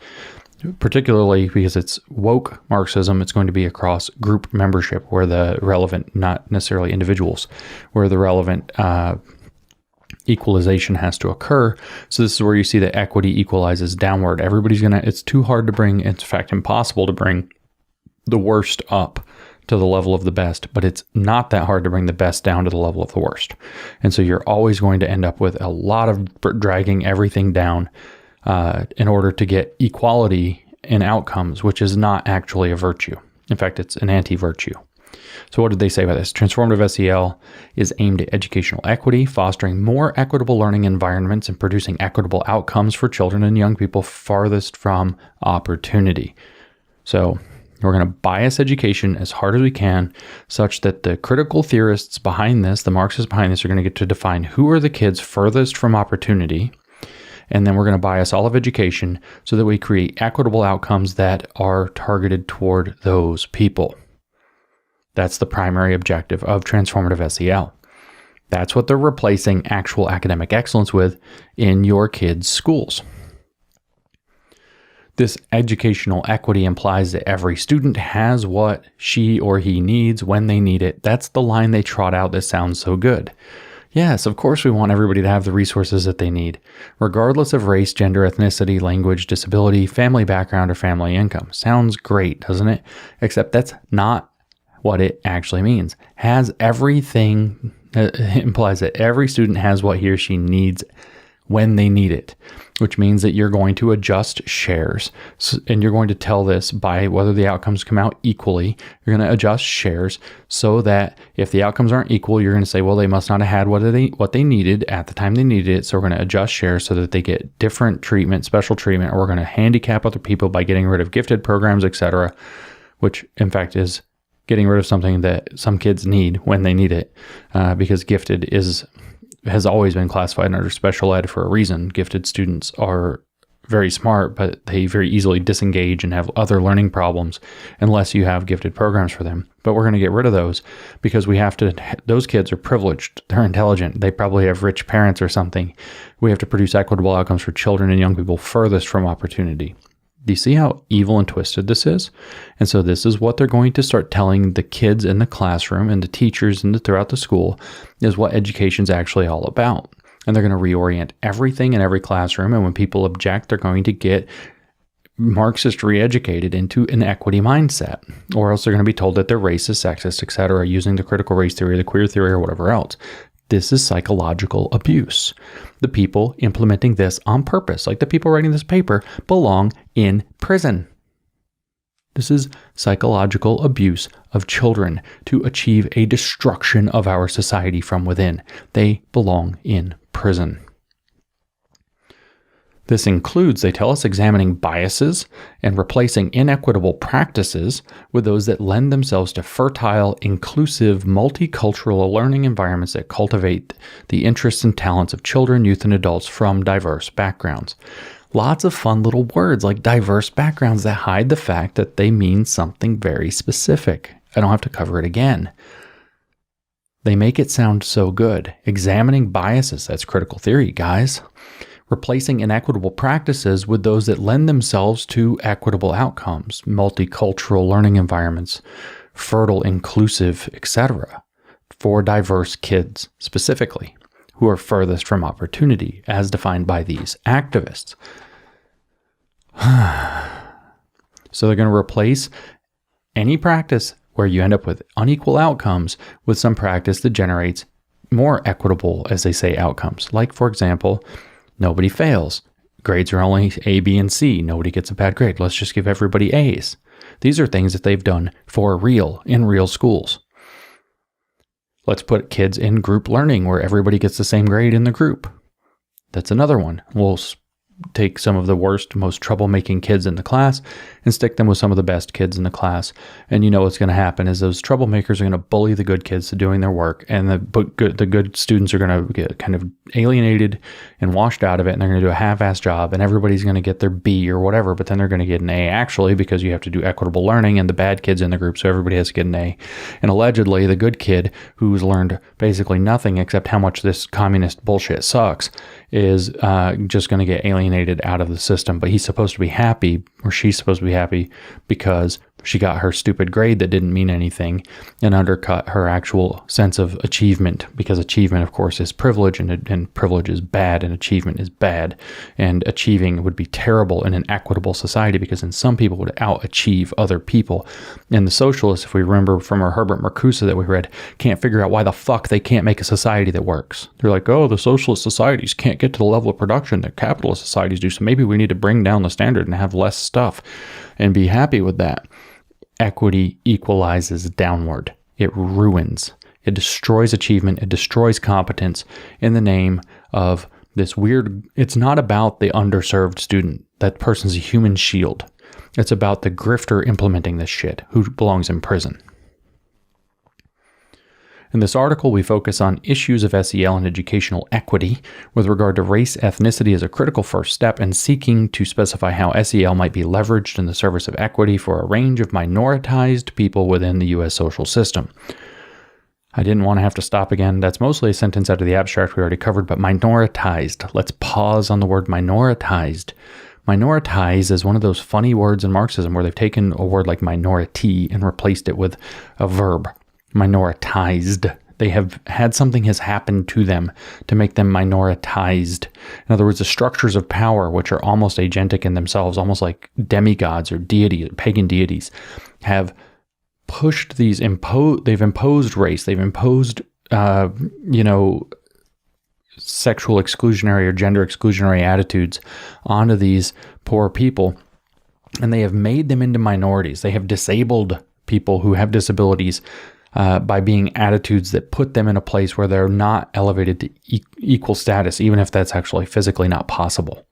Particularly because it's woke Marxism, it's going to be across group membership, where the relevant, not necessarily individuals, where the relevant equalization has to occur. So this is where you see that equity equalizes downward. It's too hard to bring, in fact impossible to bring the worst up to the level of the best, but it's not that hard to bring the best down to the level of the worst. And so you're always going to end up with a lot of dragging everything down in order to get equality in outcomes, which is not actually a virtue. In fact, it's an anti-virtue. So what did they say about this? Transformative SEL is aimed at educational equity, fostering more equitable learning environments and producing equitable outcomes for children and young people farthest from opportunity. So we're going to bias education as hard as we can, such that the critical theorists behind this, the Marxists behind this, are going to get to define who are the kids furthest from opportunity. And then we're going to bias all of education so that we create equitable outcomes that are targeted toward those people. That's the primary objective of Transformative SEL. That's what they're replacing actual academic excellence with in your kids' schools. This educational equity implies that every student has what she or he needs when they need it. That's the line they trot out that sounds so good. Yes, of course we want everybody to have the resources that they need, regardless of race, gender, ethnicity, language, disability, family background, or family income. Sounds great, doesn't it? Except that's not what it actually means. Has everything, implies that every student has what he or she needs when they need it, which means that you're going to adjust shares. And you're going to tell this by whether the outcomes come out equally. You're going to adjust shares so that if the outcomes aren't equal, you're going to say, well, they must not have had what they needed at the time they needed it. So we're going to adjust shares so that they get different treatment, special treatment, or we're going to handicap other people by getting rid of gifted programs, etc., which in fact is getting rid of something that some kids need when they need it, because gifted has always been classified under special ed for a reason. Gifted students are very smart, but they very easily disengage and have other learning problems unless you have gifted programs for them. But we're going to get rid of those because those kids are privileged. They're intelligent. They probably have rich parents or something. We have to produce equitable outcomes for children and young people furthest from opportunity. Do you see how evil and twisted this is? And so this is what they're going to start telling the kids in the classroom and the teachers throughout the school is what education's actually all about. And they're going to reorient everything in every classroom. And when people object, they're going to get Marxist re-educated into an equity mindset, or else they're going to be told that they're racist, sexist, etc., using the critical race theory, the queer theory, or whatever else. This is psychological abuse. The people implementing this on purpose, like the people writing this paper, belong in prison. This is psychological abuse of children to achieve a destruction of our society from within. They belong in prison. This includes, they tell us, examining biases and replacing inequitable practices with those that lend themselves to fertile, inclusive, multicultural learning environments that cultivate the interests and talents of children, youth, and adults from diverse backgrounds. Lots of fun little words like diverse backgrounds that hide the fact that they mean something very specific. I don't have to cover it again. They make it sound so good. Examining biases, that's critical theory, guys. Replacing inequitable practices with those that lend themselves to equitable outcomes, multicultural learning environments, fertile, inclusive, etc., for diverse kids specifically, who are furthest from opportunity, as defined by these activists. So they're going to replace any practice where you end up with unequal outcomes with some practice that generates more equitable, as they say, outcomes. Like, for example, nobody fails. Grades are only A, B, and C. Nobody gets a bad grade. Let's just give everybody A's. These are things that they've done for real in real schools. Let's put kids in group learning where everybody gets the same grade in the group. That's another one. We'll take some of the worst, most troublemaking kids in the class and stick them with some of the best kids in the class. And you know what's going to happen is those troublemakers are going to bully the good kids to doing their work, and the good students are going to get kind of alienated and washed out of it, and they're going to do a half-assed job, and everybody's going to get their B or whatever, but then they're going to get an A actually, because you have to do equitable learning, and the bad kids in the group, so everybody has to get an A. And allegedly, the good kid who's learned basically nothing except how much this communist bullshit sucks is just going to get alienated out of the system. But he's supposed to be happy, or she's supposed to be happy, because she got her stupid grade that didn't mean anything and undercut her actual sense of achievement, because achievement, of course, is privilege, and privilege is bad, and achievement is bad. And achieving would be terrible in an equitable society, because then some people would out-achieve other people. And the socialists, if we remember from our Herbert Marcuse that we read, can't figure out why the fuck they can't make a society that works. They're like, oh, the socialist societies can't get to the level of production that capitalist societies do, so maybe we need to bring down the standard and have less stuff and be happy with that. Equity equalizes downward. It ruins. It destroys achievement. It destroys competence in the name of this weird... It's not about the underserved student. That person's a human shield. It's about the grifter implementing this shit who belongs in prison. In this article, we focus on issues of SEL and educational equity with regard to race ethnicity as a critical first step, and seeking to specify how SEL might be leveraged in the service of equity for a range of minoritized people within the U.S. social system. I didn't want to have to stop again. That's mostly a sentence out of the abstract we already covered, but minoritized. Let's pause on the word minoritized. Minoritize is one of those funny words in Marxism where they've taken a word like minority and replaced it with a verb. Minoritized. They have had something has happened to them to make them minoritized. In other words, the structures of power, which are almost agentic in themselves, almost like demigods or deities, pagan deities, have pushed these, they've imposed race, they've imposed, sexual exclusionary or gender exclusionary attitudes onto these poor people, and they have made them into minorities. They have disabled people who have disabilities by being attitudes that put them in a place where they're not elevated to equal status, even if that's actually physically not possible.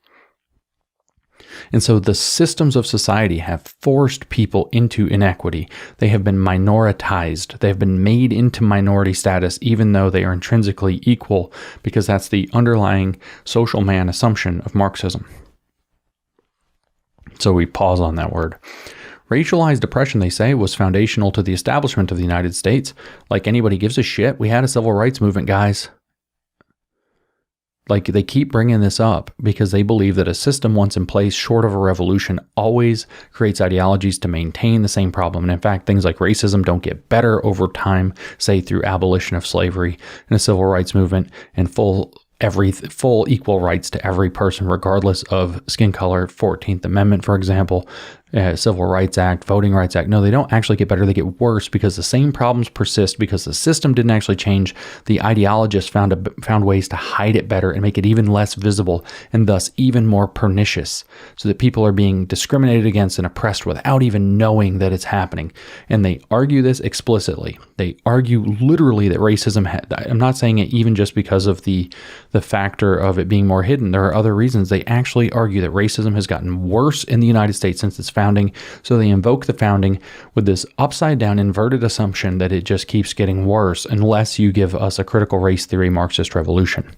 And so the systems of society have forced people into inequity. They have been minoritized. They have been made into minority status, even though they are intrinsically equal, because that's the underlying social man assumption of Marxism. So we pause on that word. Racialized oppression, they say, was foundational to the establishment of the United States. Like anybody gives a shit, we had a civil rights movement, guys. Like, they keep bringing this up because they believe that a system once in place, short of a revolution, always creates ideologies to maintain the same problem. And in fact, things like racism don't get better over time, say through abolition of slavery and a civil rights movement and full equal rights to every person, regardless of skin color. 14th Amendment, for example, Civil Rights Act, Voting Rights Act. No, they don't actually get better. They get worse because the same problems persist because the system didn't actually change. The ideologists found ways to hide it better and make it even less visible and thus even more pernicious, so that people are being discriminated against and oppressed without even knowing that it's happening. And they argue this explicitly. They argue literally that racism I'm not saying it even just because of the factor of it being more hidden. There are other reasons. They actually argue that racism has gotten worse in the United States since its founding. So they invoke the founding with this upside down inverted assumption that it just keeps getting worse unless you give us a critical race theory Marxist revolution.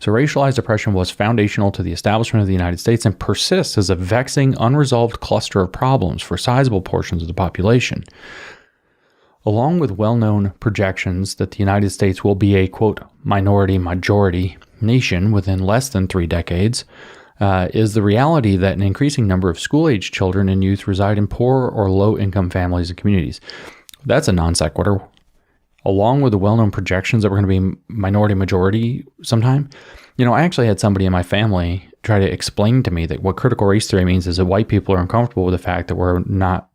So racialized oppression was foundational to the establishment of the United States and persists as a vexing, unresolved cluster of problems for sizable portions of the population. Along with well-known projections that the United States will be a, quote, minority-majority nation within less than 3 decades, is the reality that an increasing number of school-age children and youth reside in poor or low-income families and communities. That's a non sequitur. Along with the well-known projections that we're going to be minority-majority sometime, I actually had somebody in my family try to explain to me that what critical race theory means is that white people are uncomfortable with the fact that we're not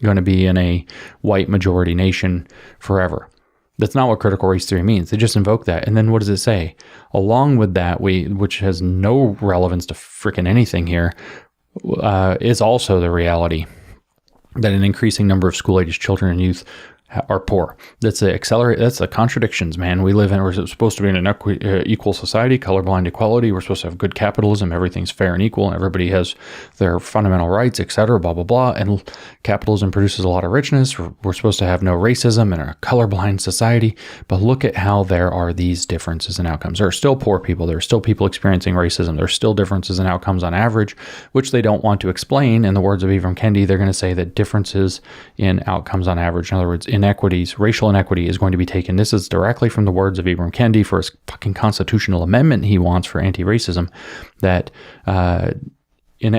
going to be in a white majority nation forever. That's not what critical race theory means. They just invoke that. And then what does it say? Along with that, which has no relevance to frickin' anything here, is also the reality that an increasing number of school-aged children and youth are poor. That's the contradictions, man. We're supposed to be in an equal society, colorblind equality. We're supposed to have good capitalism. Everything's fair and equal, and everybody has their fundamental rights, etc., blah, blah, blah. And capitalism produces a lot of richness. We're supposed to have no racism in a colorblind society. But look at how there are these differences in outcomes. There are still poor people. There are still people experiencing racism. There are still differences in outcomes on average, which they don't want to explain. In the words of Ibram Kendi, they're going to say that differences in outcomes on average, in other words, inequities, racial inequity, is going to be taken. This is directly from the words of Ibram Kendi for his fucking constitutional amendment he wants for anti-racism, that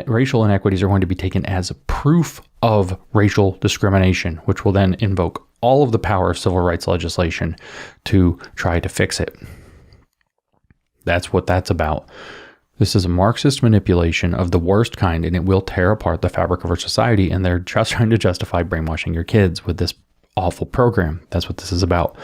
racial inequities are going to be taken as proof of racial discrimination, which will then invoke all of the power of civil rights legislation to try to fix it. That's what that's about. This is a Marxist manipulation of the worst kind, and it will tear apart the fabric of our society, and they're just trying to justify brainwashing your kids with this awful program. That's what this is about.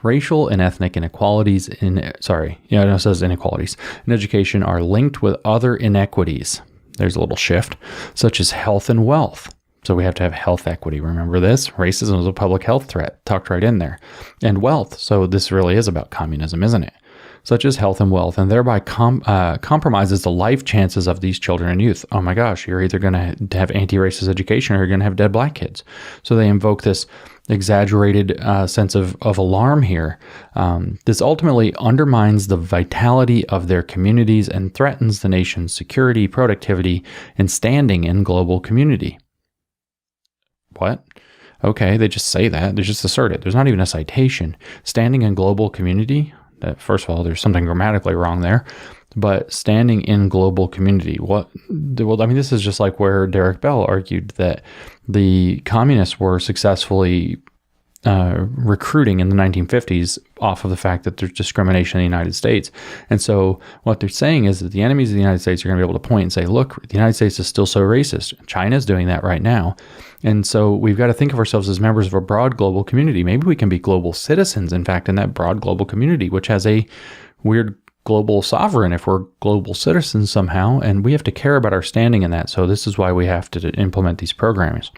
Racial and ethnic inequalities it says inequalities in education are linked with other inequities. There's a little shift, such as health and wealth. So we have to have health equity. Remember this? Racism is a public health threat, tucked right in there. And wealth. So this really is about communism, isn't it? Such as health and wealth, and thereby compromises the life chances of these children and youth. Oh my gosh, you're either going to have anti-racist education or you're going to have dead black kids. So they invoke this exaggerated sense of alarm here. This ultimately undermines the vitality of their communities and threatens the nation's security, productivity, and standing in global community. What? Okay, they just say that. They just assert it. There's not even a citation. Standing in global community? First of all, there's something grammatically wrong there, but standing in global community. Well, I mean, this is just like where Derek Bell argued that the communists were successfully recruiting in the 1950s off of the fact that there's discrimination in the United States. And so what they're saying is that the enemies of the United States are going to be able to point and say, look, the United States is still so racist. China's doing that right now. And so we've got to think of ourselves as members of a broad global community. Maybe we can be global citizens, in fact, in that broad global community, which has a weird global sovereign if we're global citizens somehow. And we have to care about our standing in that. So this is why we have to implement these programs.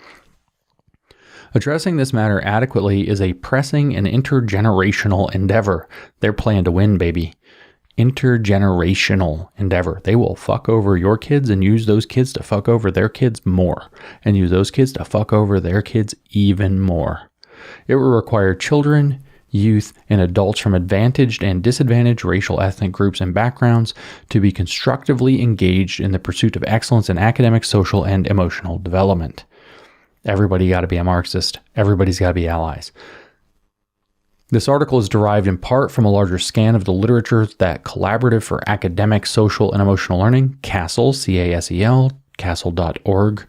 Addressing this matter adequately is a pressing and intergenerational endeavor. Their plan to win, baby. Intergenerational endeavor. They will fuck over your kids and use those kids to fuck over their kids more, and use those kids to fuck over their kids even more. It will require children, youth, and adults from advantaged and disadvantaged racial, ethnic groups and backgrounds to be constructively engaged in the pursuit of excellence in academic, social, and emotional development. Everybody got to be a Marxist. Everybody's got to be allies. This article is derived in part from a larger scan of the literature that Collaborative for Academic, Social, and Emotional Learning, CASEL, C-A-S-E-L, CASEL.org,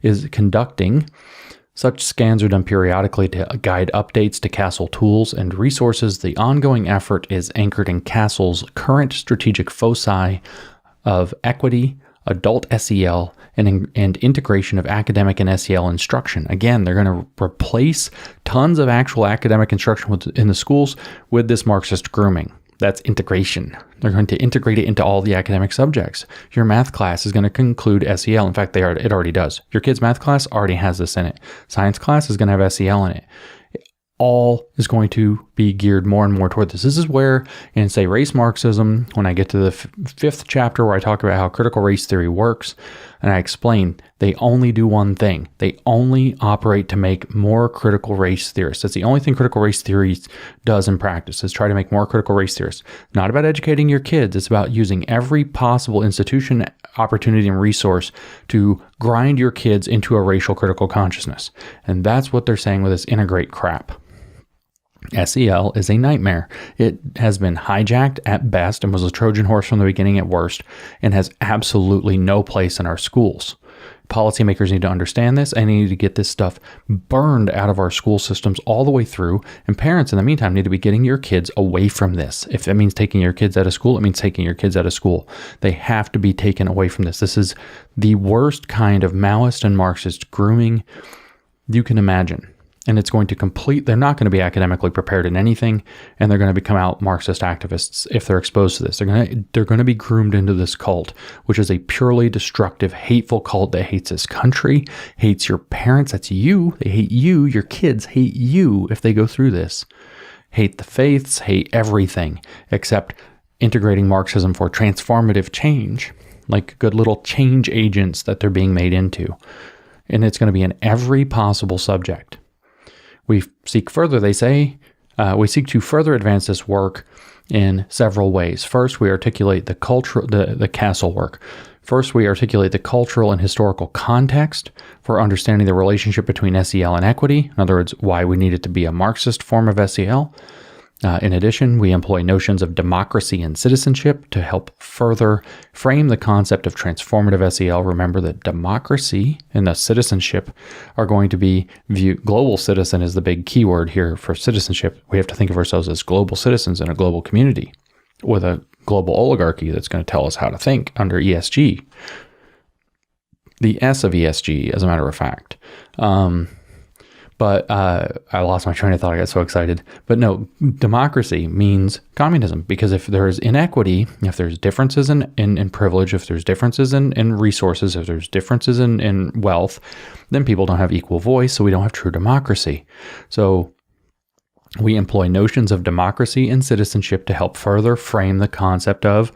is conducting. Such scans are done periodically to guide updates to CASEL tools and resources. The ongoing effort is anchored in CASEL's current strategic foci of equity, adult SEL, and integration of academic and SEL instruction. Again, they're going to replace tons of actual academic instruction in the schools with this Marxist grooming. That's integration. They're going to integrate it into all the academic subjects. Your math class is going to include SEL. In fact, it already does. Your kid's math class already has this in it. Science class is going to have SEL in it. All is going to be geared more and more toward this. This is where, in say race Marxism, when I get to the fifth chapter where I talk about how critical race theory works, and I explain they only do one thing. They only operate to make more critical race theorists. That's the only thing critical race theory does in practice, is try to make more critical race theorists. Not about educating your kids. It's about using every possible institution, opportunity, and resource to grind your kids into a racial critical consciousness. And that's what they're saying with this integrate crap. SEL is a nightmare. It has been hijacked at best and was a Trojan horse from the beginning at worst, and has absolutely no place in our schools. Policymakers need to understand this, and need to get this stuff burned out of our school systems all the way through. And parents, in the meantime, need to be getting your kids away from this. If it means taking your kids out of school, it means taking your kids out of school. They have to be taken away from this. This is the worst kind of Maoist and Marxist grooming you can imagine. And it's going to they're not going to be academically prepared in anything, and they're going to become out Marxist activists if they're exposed to this. They're going to be groomed into this cult, which is a purely destructive, hateful cult that hates this country, hates your parents. That's you. They hate you. Your kids hate you if they go through this. Hate the faiths, hate everything, except integrating Marxism for transformative change, like good little change agents that they're being made into. And it's going to be in every possible subject. We seek to further advance this work in several ways. First, we articulate the castle work. First, we articulate the cultural and historical context for understanding the relationship between SEL and equity. In other words, why we need it to be a Marxist form of SEL. In addition, we employ notions of democracy and citizenship to help further frame the concept of transformative SEL. Remember that democracy and the citizenship are going to be viewed. Global citizen is the big keyword here for citizenship. We have to think of ourselves as global citizens in a global community with a global oligarchy that's going to tell us how to think under ESG. The S of ESG, as a matter of fact. But I lost my train of thought. I got so excited. But no, democracy means communism, because if there's inequity, if there's differences in privilege, if there's differences in resources, if there's differences in wealth, then people don't have equal voice, so we don't have true democracy. So we employ notions of democracy and citizenship to help further frame the concept of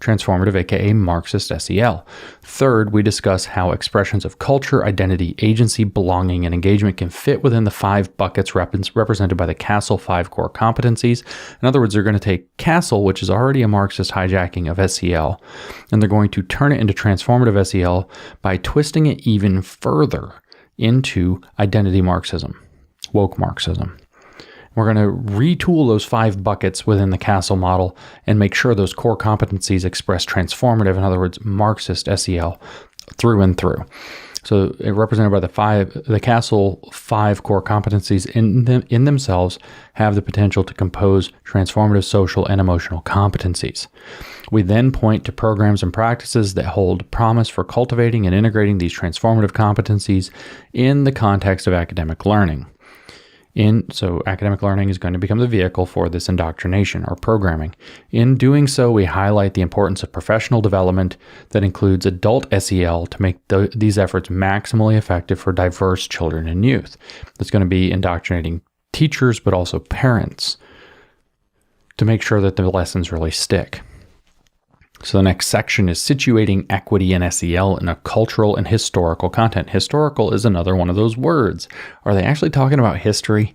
transformative, aka Marxist SEL. Third, we discuss how expressions of culture, identity, agency, belonging, and engagement can fit within the 5 buckets represented by the Castle 5 core competencies. In other words, they're going to take Castle, which is already a Marxist hijacking of SEL, and they're going to turn it into transformative SEL by twisting it even further into identity Marxism, woke Marxism. We're going to retool those 5 buckets within the Castle model and make sure those core competencies express transformative, in other words, Marxist SEL through and through. So represented by the Castle 5 core competencies in themselves have the potential to compose transformative social and emotional competencies. We then point to programs and practices that hold promise for cultivating and integrating these transformative competencies in the context of academic learning. So academic learning is going to become the vehicle for this indoctrination or programming. In doing so, we highlight the importance of professional development that includes adult SEL to make these efforts maximally effective for diverse children and youth. It's going to be indoctrinating teachers, but also parents to make sure that the lessons really stick. So the next section is situating equity and SEL in a cultural and historical content. Historical is another one of those words. Are they actually talking about history?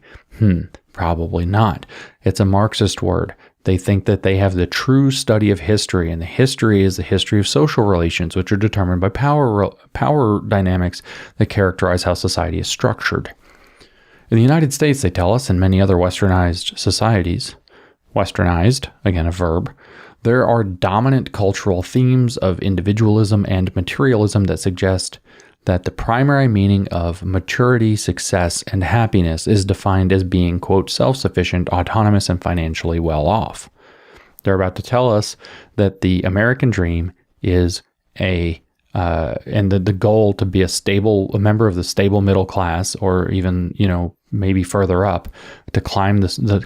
Probably not. It's a Marxist word. They think that they have the true study of history, and the history is the history of social relations, which are determined by power dynamics that characterize how society is structured. In the United States, they tell us, and many other westernized societies, westernized, again a verb, there are dominant cultural themes of individualism and materialism that suggest that the primary meaning of maturity, success, and happiness is defined as being, quote, self-sufficient, autonomous, and financially well off. They're about to tell us that the American dream is and the goal to be a member of the stable middle class, or even, maybe further up, to climb the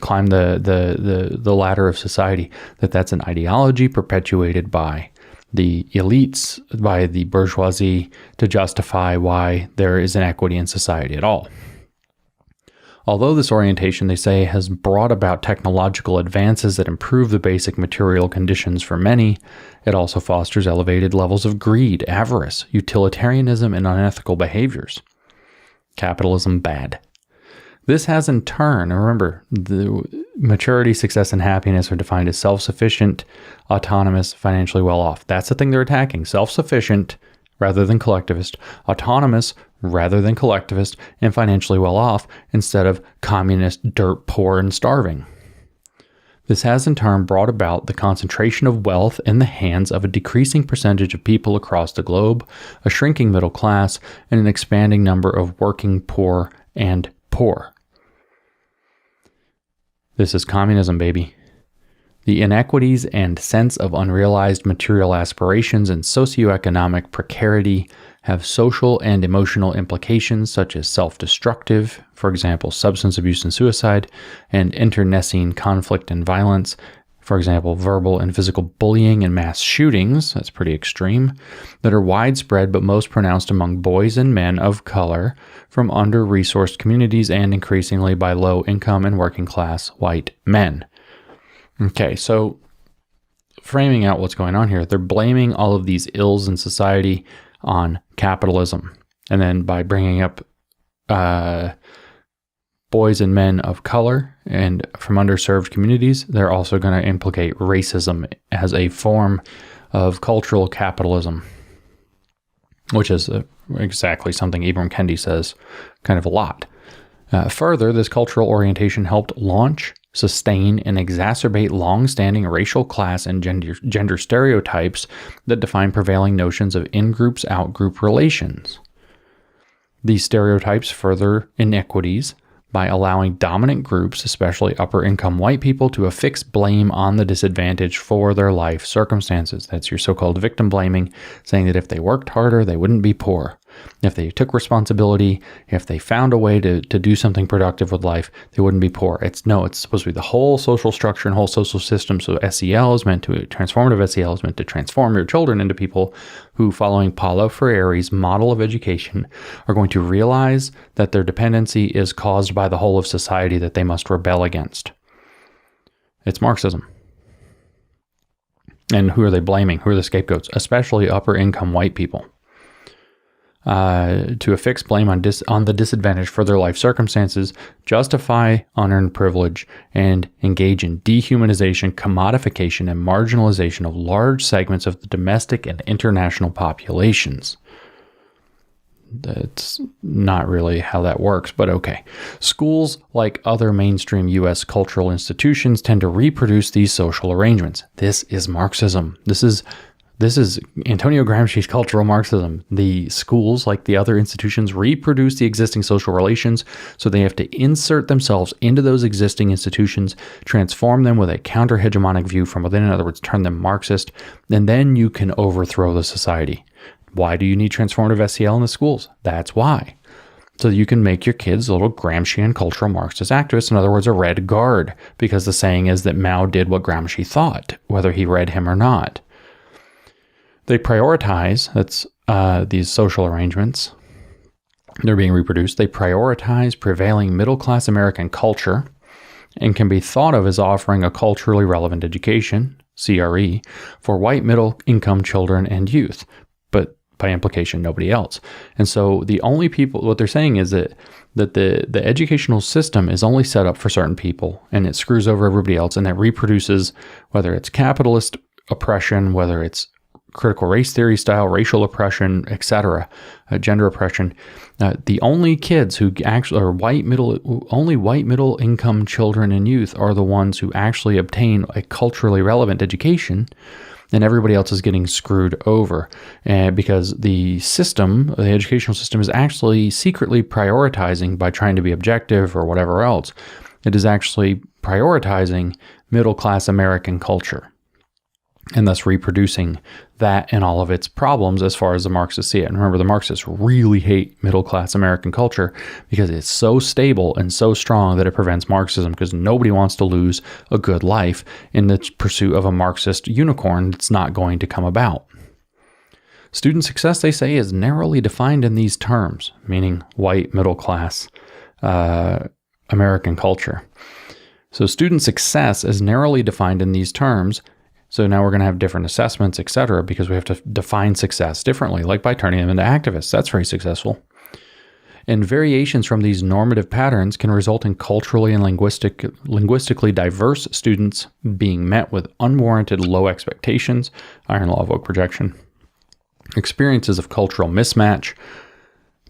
ladder of society, that's an ideology perpetuated by the elites, by the bourgeoisie, to justify why there is inequity in society at all. Although this orientation, they say, has brought about technological advances that improve the basic material conditions for many, it also fosters elevated levels of greed, avarice, utilitarianism, and unethical behaviors. Capitalism bad. This has in turn, remember, the maturity, success, and happiness are defined as self-sufficient, autonomous, financially well-off. That's the thing they're attacking. Self-sufficient rather than collectivist, autonomous rather than collectivist, and financially well-off instead of communist, dirt poor, and starving. This has in turn brought about the concentration of wealth in the hands of a decreasing percentage of people across the globe, a shrinking middle class, and an expanding number of working poor and poor. This is communism, baby. The inequities and sense of unrealized material aspirations and socioeconomic precarity have social and emotional implications such as self-destructive, for example, substance abuse and suicide, and internecine conflict and violence, for example, verbal and physical bullying and mass shootings, that's pretty extreme, that are widespread but most pronounced among boys and men of color from under-resourced communities and increasingly by low-income and working-class white men. Okay, so framing out what's going on here, they're blaming all of these ills in society on capitalism. And then by bringing up boys and men of color and from underserved communities, they're also going to implicate racism as a form of cultural capitalism, which is exactly something Ibram Kendi says kind of a lot. Further, this cultural orientation helped launch, sustain, and exacerbate long-standing racial, class, and gender stereotypes that define prevailing notions of in-groups, out-group relations. These stereotypes further inequities by allowing dominant groups, especially upper-income white people, to affix blame on the disadvantaged for their life circumstances. That's your so-called victim blaming, saying that if they worked harder, they wouldn't be poor. If they took responsibility, if they found a way to do something productive with life, they wouldn't be poor. It's supposed to be the whole social structure and whole social system. So transformative SEL is meant to transform your children into people who, following Paulo Freire's model of education, are going to realize that their dependency is caused by the whole of society that they must rebel against. It's Marxism. And who are they blaming? Who are the scapegoats? Especially upper income white people. To affix blame on the disadvantaged for their life circumstances, justify unearned privilege, and engage in dehumanization, commodification, and marginalization of large segments of the domestic and international populations. That's not really how that works, but okay. Schools, like other mainstream U.S. cultural institutions, tend to reproduce these social arrangements. This is Marxism. This is Antonio Gramsci's cultural Marxism. The schools, like the other institutions, reproduce the existing social relations, so they have to insert themselves into those existing institutions, transform them with a counter-hegemonic view from within, in other words, turn them Marxist, and then you can overthrow the society. Why do you need transformative SEL in the schools? That's why. So you can make your kids little Gramscian cultural Marxist activists, in other words, a red guard, because the saying is that Mao did what Gramsci thought, whether he read him or not. They prioritize, these social arrangements, they're being reproduced. They prioritize prevailing middle-class American culture and can be thought of as offering a culturally relevant education, CRE, for white middle-income children and youth, but by implication, nobody else. And so the only people, what they're saying is that the educational system is only set up for certain people, and it screws over everybody else, and that reproduces, whether it's capitalist oppression, whether it's critical race theory style, racial oppression, etc., gender oppression. The only kids who actually are white middle income children and youth are the ones who actually obtain a culturally relevant education, and everybody else is getting screwed over because the educational system is actually secretly prioritizing, by trying to be objective or whatever else, it is actually prioritizing middle-class American culture, and thus reproducing that and all of its problems as far as the Marxists see it. And remember, the Marxists really hate middle-class American culture because it's so stable and so strong that it prevents Marxism, because nobody wants to lose a good life in the pursuit of a Marxist unicorn that's not going to come about. Student success, they say, is narrowly defined in these terms, meaning white middle-class American culture. So student success is narrowly defined in these terms. So now we're going to have different assessments, etc., because we have to define success differently, like by turning them into activists. That's very successful. And variations from these normative patterns can result in culturally and linguistically diverse students being met with unwarranted low expectations, iron law of woke projection, experiences of cultural mismatch,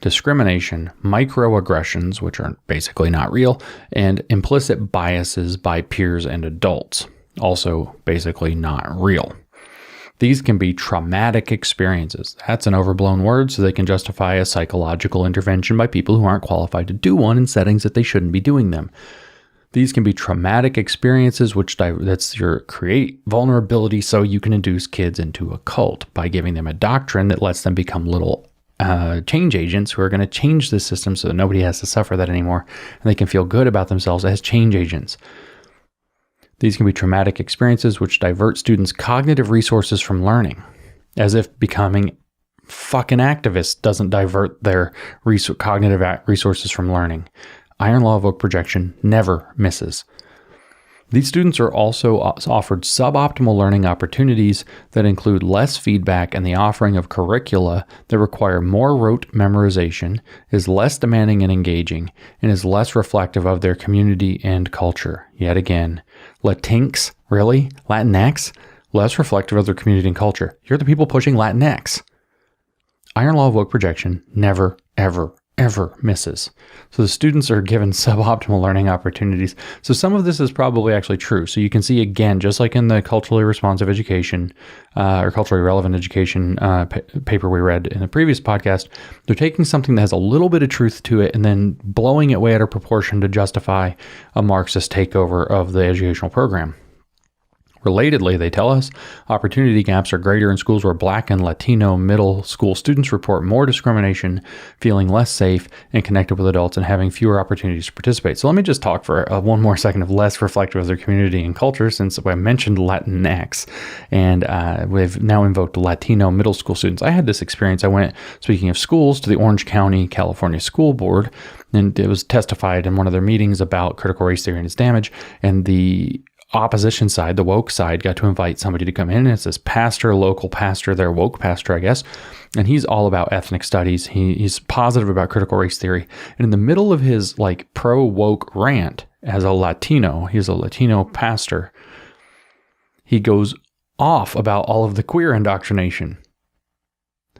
discrimination, microaggressions, which are basically not real, and implicit biases by peers and adults. Also basically not real. These can be traumatic experiences. That's an overblown word, so they can justify a psychological intervention by people who aren't qualified to do one in settings that they shouldn't be doing them. These can be traumatic experiences, which that's your create vulnerability so you can induce kids into a cult by giving them a doctrine that lets them become little change agents who are going to change the system so that nobody has to suffer that anymore, and they can feel good about themselves as change agents. These can be traumatic experiences which divert students' cognitive resources from learning, as if becoming fucking activists doesn't divert their cognitive resources from learning. Iron law of woke projection never misses. These students are also offered suboptimal learning opportunities that include less feedback and the offering of curricula that require more rote memorization, is less demanding and engaging, and is less reflective of their community and culture. Yet again, Latinx, really? Latinx? Less reflective of their community and culture. You're the people pushing Latinx. Iron law of woke projection never, ever misses. So the students are given suboptimal learning opportunities. So some of this is probably actually true. So you can see, again, just like in the culturally responsive education or culturally relevant education paper we read in the previous podcast, they're taking something that has a little bit of truth to it and then blowing it way out of proportion to justify a Marxist takeover of the educational program. Relatedly, they tell us opportunity gaps are greater in schools where Black and Latino middle school students report more discrimination, feeling less safe and connected with adults, and having fewer opportunities to participate. So let me just talk for one more second of less reflective of their community and culture, since I mentioned Latinx, and we've now invoked Latino middle school students. I had this experience. I went, speaking of schools, to the Orange County, California School Board, and it was testified in one of their meetings about critical race theory and its damage, and the opposition side, the woke side, got to invite somebody to come in. And it's this pastor, local pastor, their woke pastor, I guess. And he's all about ethnic studies. He's positive about critical race theory. And in the middle of his like pro-woke rant as a Latino, he's a Latino pastor, he goes off about all of the queer indoctrination.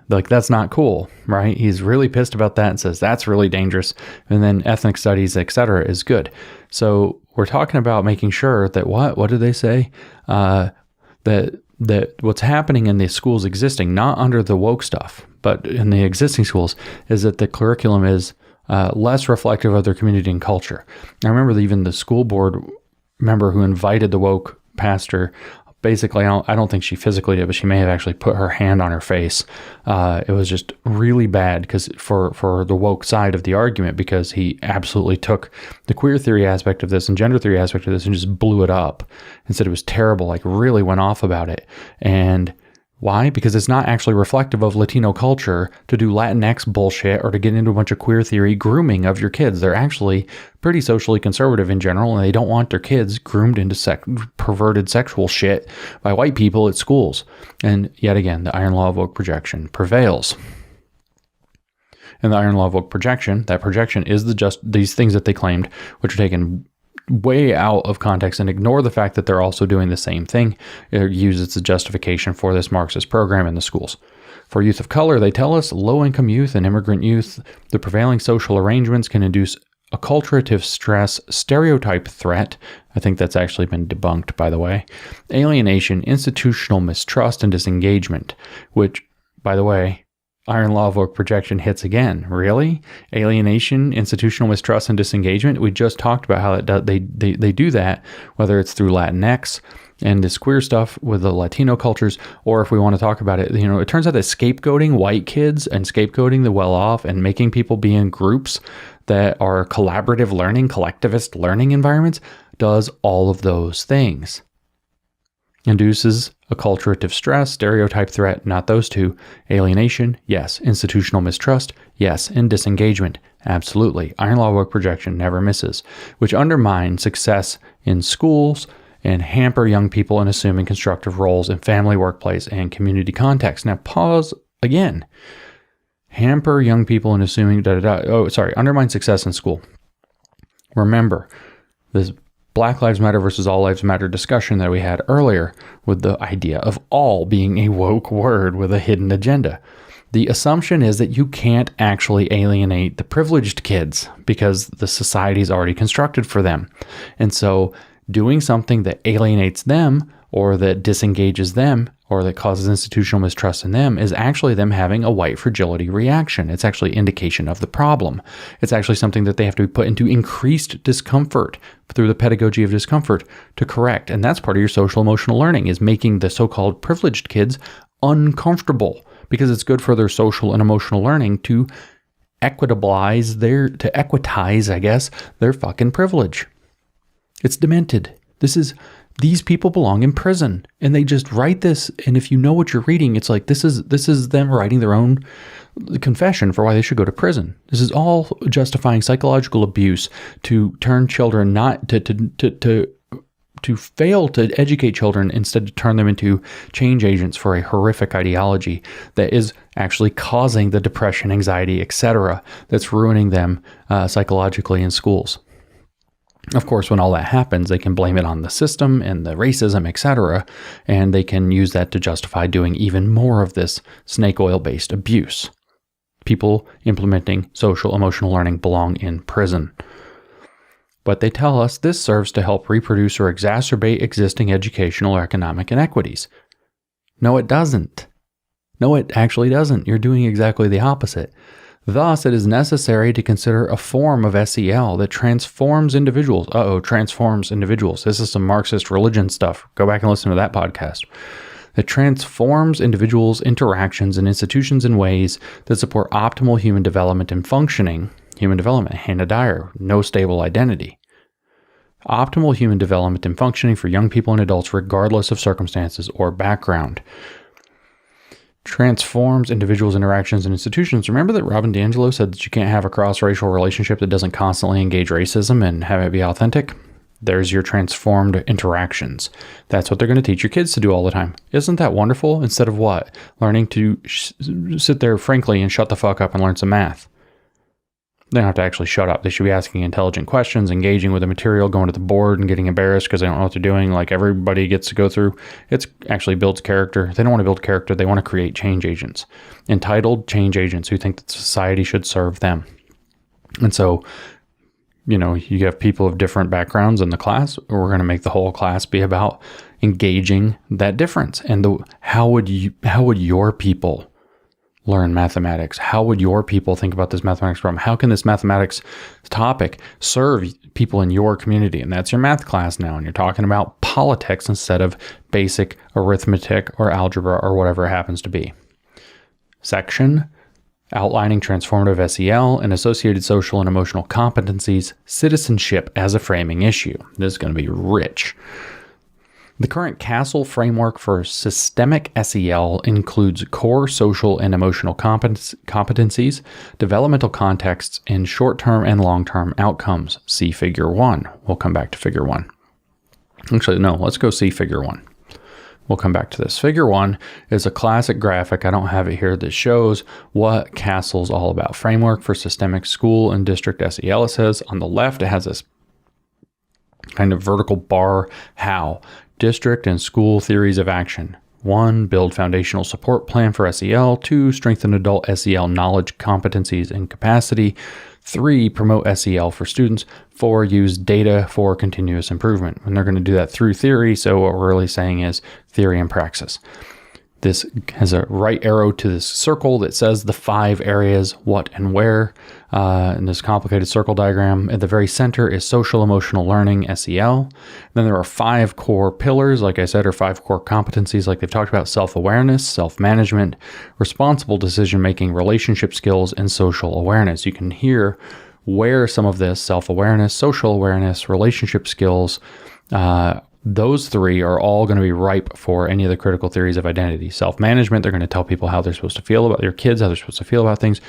Like, that's not cool, right? He's really pissed about that and says that's really dangerous. And then ethnic studies, etc., is good. So we're talking about making sure that what did they say? That what's happening in the schools existing, not under the woke stuff, but in the existing schools, is that the curriculum is less reflective of their community and culture. I remember even the school board member who invited the woke pastor, basically, I don't think she physically did, but she may have actually put her hand on her face. It was just really bad because for the woke side of the argument, because he absolutely took the queer theory aspect of this and gender theory aspect of this and just blew it up and said it was terrible, like really went off about it. And why? Because it's not actually reflective of Latino culture to do Latinx bullshit or to get into a bunch of queer theory grooming of your kids. They're actually pretty socially conservative in general, and they don't want their kids groomed into perverted sexual shit by white people at schools. And yet again, the iron law of woke projection prevails. And the iron law of woke projection, that projection is these things that they claimed, which are taken way out of context and ignore the fact that they're also doing the same thing. It uses as a justification for this Marxist program in the schools. For youth of color, they tell us low-income youth and immigrant youth, the prevailing social arrangements can induce acculturative stress, stereotype threat. I think that's actually been debunked, by the way. Alienation, institutional mistrust, and disengagement, which, by the way, iron law of woke projection hits again. Really? Alienation, institutional mistrust, and disengagement? We just talked about how they do that, whether it's through Latinx and this queer stuff with the Latino cultures, or if we want to talk about it, it turns out that scapegoating white kids and scapegoating the well-off and making people be in groups that are collaborative learning, collectivist learning environments does all of those things. Induces acculturative stress, stereotype threat, not those two. Alienation, yes. Institutional mistrust, yes. And disengagement, absolutely. Iron law of woke projection never misses, which undermine success in schools and hamper young people in assuming constructive roles in family, workplace, and community context. Now pause again. Hamper young people in assuming undermine success in school. Remember, this Black Lives Matter versus All Lives Matter discussion that we had earlier with the idea of all being a woke word with a hidden agenda. The assumption is that you can't actually alienate the privileged kids because the society is already constructed for them. And so doing something that alienates them or that disengages them or that causes institutional mistrust in them is actually them having a white fragility reaction. It's actually indication of the problem. It's actually something that they have to be put into increased discomfort through the pedagogy of discomfort to correct. And that's part of your social emotional learning, is making the so-called privileged kids uncomfortable, because it's good for their social and emotional learning to equitize, I guess, their fucking privilege. It's demented. These people belong in prison, and they just write this. And if you know what you're reading, it's like this is them writing their own confession for why they should go to prison. This is all justifying psychological abuse to turn children not to fail to educate children, instead to turn them into change agents for a horrific ideology that is actually causing the depression, anxiety, etc., that's ruining them psychologically in schools. Of course, when all that happens, they can blame it on the system and the racism, etc., and they can use that to justify doing even more of this snake oil-based abuse. People implementing social emotional learning belong in prison. But they tell us this serves to help reproduce or exacerbate existing educational or economic inequities. No, it doesn't. No, it actually doesn't. You're doing exactly the opposite. Thus, it is necessary to consider a form of SEL that transforms individuals. Transforms individuals. This is some Marxist religion stuff. Go back and listen to that podcast. That transforms individuals' interactions and institutions in ways that support optimal human development and functioning. Human development, Hannah Dyer, no stable identity. Optimal human development and functioning for young people and adults regardless of circumstances or background. Transforms individuals' interactions and institutions. Remember that Robin DiAngelo said that you can't have a cross-racial relationship that doesn't constantly engage racism and have it be authentic? There's your transformed interactions. That's what they're going to teach your kids to do all the time. Isn't that wonderful? Instead of what? Learning to sit there frankly and shut the fuck up and learn some math. They don't have to actually shut up. They should be asking intelligent questions, engaging with the material, going to the board and getting embarrassed because they don't know what they're doing, like everybody gets to go through. It actually builds character. They don't want to build character. They want to create change agents. Entitled change agents who think that society should serve them. And so, you have people of different backgrounds in the class. We're going to make the whole class be about engaging that difference. And how would your people learn mathematics? How would your people think about this mathematics problem? How can this mathematics topic serve people in your community? And that's your math class now. And you're talking about politics instead of basic arithmetic or algebra or whatever it happens to be. Section outlining transformative SEL and associated social and emotional competencies, citizenship as a framing issue. This is going to be rich. The current Castle framework for systemic SEL includes core social and emotional competencies, developmental contexts, and short-term and long-term outcomes. See Figure 1. We'll come back to Figure 1. Actually, no, let's go see Figure 1. We'll come back to this. Figure 1 is a classic graphic, I don't have it here, that shows what Castle's all about. Framework for systemic school and district SEL, it says. On the left, it has this kind of vertical bar, how. District and school theories of action. 1, build foundational support plan for SEL. 2, strengthen adult SEL knowledge, competencies, and capacity. 3, promote SEL for students. 4, use data for continuous improvement. And they're going to do that through theory. So what we're really saying is theory and praxis. This has a right arrow to this circle that says the 5 areas, what and where, in this complicated circle diagram. At the very center is social emotional learning, SEL. Then there are 5 core pillars, like I said, or 5 core competencies, like they've talked about: self-awareness, self-management, responsible decision-making, relationship skills, and social awareness. You can hear where some of this self-awareness, social awareness, relationship skills, those 3 are all going to be ripe for any of the critical theories of identity. Self-management, they're going to tell people how they're supposed to feel about their kids, how they're supposed to feel about things.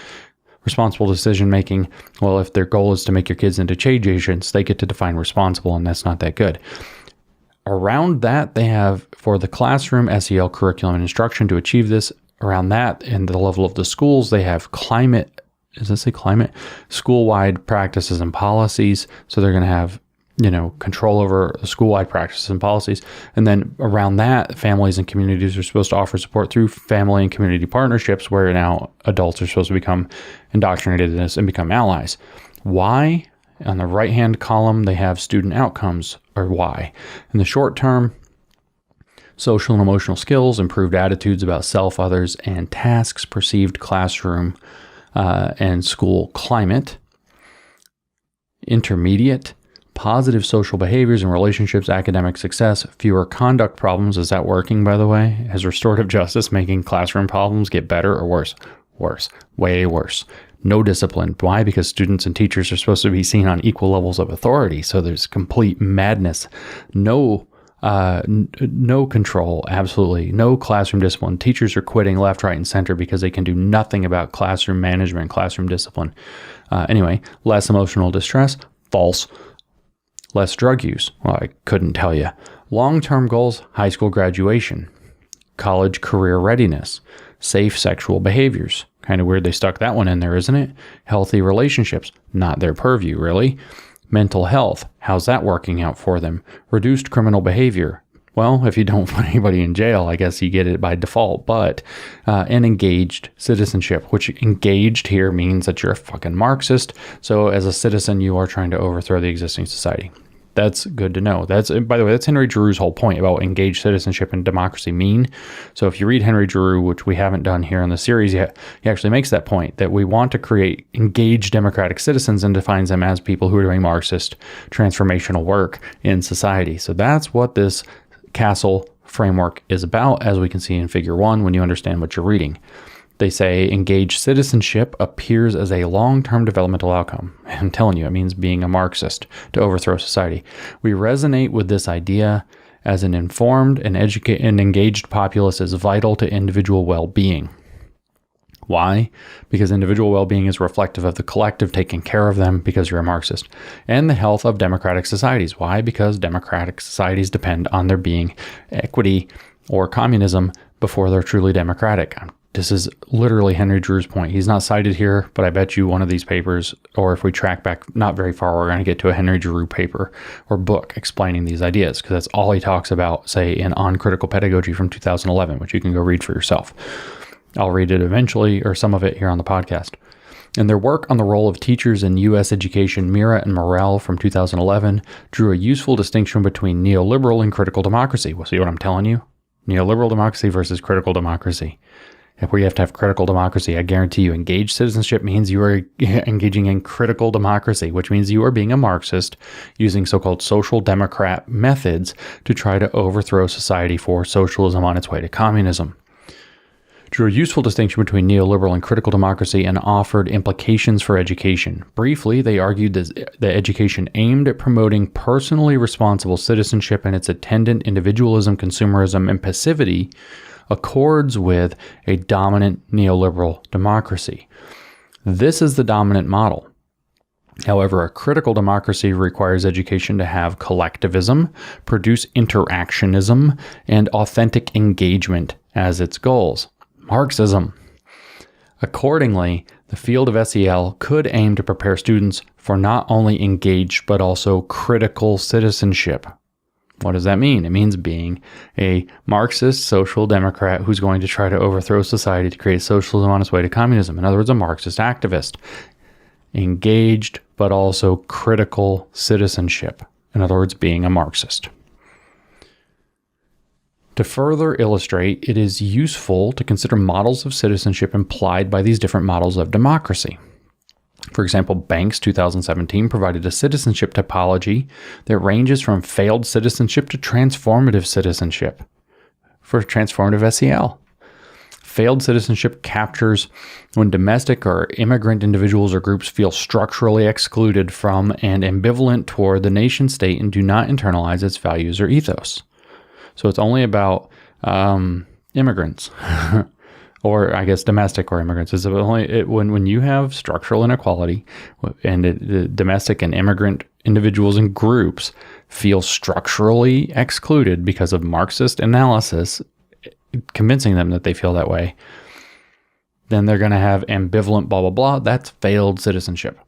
Responsible decision-making, well, if their goal is to make your kids into change agents, they get to define responsible, and that's not that good. Around that, they have, for the classroom, SEL curriculum and instruction to achieve this. Around that, and the level of the schools, they have climate, does it say climate? School-wide practices and policies. So they're going to have control over school-wide practices and policies. And then around that, families and communities are supposed to offer support through family and community partnerships, where now adults are supposed to become indoctrinated in this and become allies. Why? On the right-hand column, they have student outcomes, or why. In the short term, social and emotional skills, improved attitudes about self, others, and tasks, perceived classroom and school climate. Intermediate, positive social behaviors and relationships, academic success, fewer conduct problems. Is that working, by the way? Is restorative justice making classroom problems get better or worse? Worse, way worse. No discipline. Why? Because students and teachers are supposed to be seen on equal levels of authority. So there's complete madness. No control, absolutely. No classroom discipline. Teachers are quitting left, right, and center because they can do nothing about classroom management, classroom discipline. Anyway, less emotional distress, false. Less drug use. Well, I couldn't tell you. Long-term goals, high school graduation, college career readiness, safe sexual behaviors. Kind of weird they stuck that one in there, isn't it? Healthy relationships, not their purview, really. Mental health, how's that working out for them? Reduced criminal behavior. Well, if you don't put anybody in jail, I guess you get it by default. But and engaged citizenship, which engaged here means that you're a fucking Marxist. So as a citizen, you are trying to overthrow the existing society. That's good to know. That's, by the way, that's Henry Giroux's whole point about engaged citizenship and democracy mean. So if you read Henry Giroux, which we haven't done here in the series yet, he actually makes that point that we want to create engaged democratic citizens and defines them as people who are doing Marxist transformational work in society. So that's what this Castle framework is about, as we can see in Figure 1 when you understand what you're reading. They say engaged citizenship appears as a long-term developmental outcome. I'm telling you, it means being a Marxist to overthrow society. We resonate with this idea as an informed and engaged populace is vital to individual well-being. Why? Because individual well-being is reflective of the collective taking care of them, because you're a Marxist. And the health of democratic societies. Why? Because democratic societies depend on there being equity or communism before they're truly democratic. This is literally Henry Giroux's point. He's not cited here, but I bet you one of these papers, or if we track back not very far, we're going to get to a Henry Giroux paper or book explaining these ideas, because that's all he talks about, say, in On Critical Pedagogy from 2011, which you can go read for yourself. I'll read it eventually, or some of it here on the podcast. In their work on the role of teachers in U.S. education, Mira and Morell from 2011 drew a useful distinction between neoliberal and critical democracy. Well, see what I'm telling you? Neoliberal democracy versus critical democracy. If we have to have critical democracy, I guarantee you engaged citizenship means you are engaging in critical democracy, which means you are being a Marxist using so-called social democrat methods to try to overthrow society for socialism on its way to communism. Drew a useful distinction between neoliberal and critical democracy and offered implications for education. Briefly, they argued that education aimed at promoting personally responsible citizenship and its attendant individualism, consumerism, and passivity accords with a dominant neoliberal democracy. This is the dominant model. However, a critical democracy requires education to have collectivism, produce interactionism, and authentic engagement as its goals. Marxism. Accordingly, the field of SEL could aim to prepare students for not only engaged but also critical citizenship. What does that mean? It means being a Marxist social democrat who's going to try to overthrow society to create socialism on its way to communism. In other words, a Marxist activist. Engaged, but also critical citizenship. In other words, being a Marxist. To further illustrate, it is useful to consider models of citizenship implied by these different models of democracy. For example, Banks 2017 provided a citizenship typology that ranges from failed citizenship to transformative citizenship for transformative SEL. Failed citizenship captures when domestic or immigrant individuals or groups feel structurally excluded from and ambivalent toward the nation state and do not internalize its values or ethos. So it's only about immigrants. Or I guess domestic or immigrants. Is only when you have structural inequality and the domestic and immigrant individuals and groups feel structurally excluded because of Marxist analysis, convincing them that they feel that way, then they're going to have ambivalent blah, blah, blah. That's failed citizenship.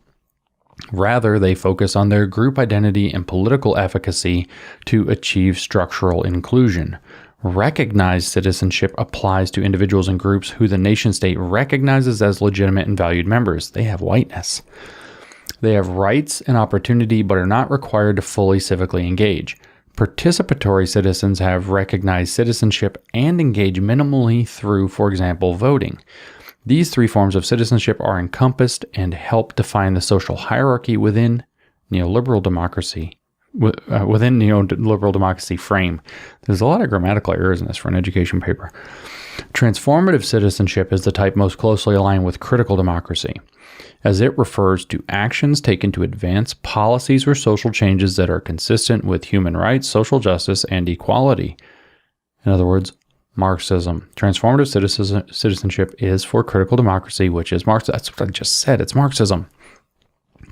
Rather, they focus on their group identity and political efficacy to achieve structural inclusion. Recognized citizenship applies to individuals and groups who the nation state recognizes as legitimate and valued members. They have whiteness. They have rights and opportunity, but are not required to fully civically engage. Participatory citizens have recognized citizenship and engage minimally through, for example, voting. These three forms of citizenship are encompassed and help define the social hierarchy within neoliberal democracy. Within neoliberal democracy frame. There's a lot of grammatical errors in this for an education paper. Transformative citizenship is the type most closely aligned with critical democracy, as it refers to actions taken to advance policies or social changes that are consistent with human rights, social justice, and equality. In other words, Marxism. Transformative citizenship is for critical democracy, which is Marxism. That's what I just said. It's Marxism.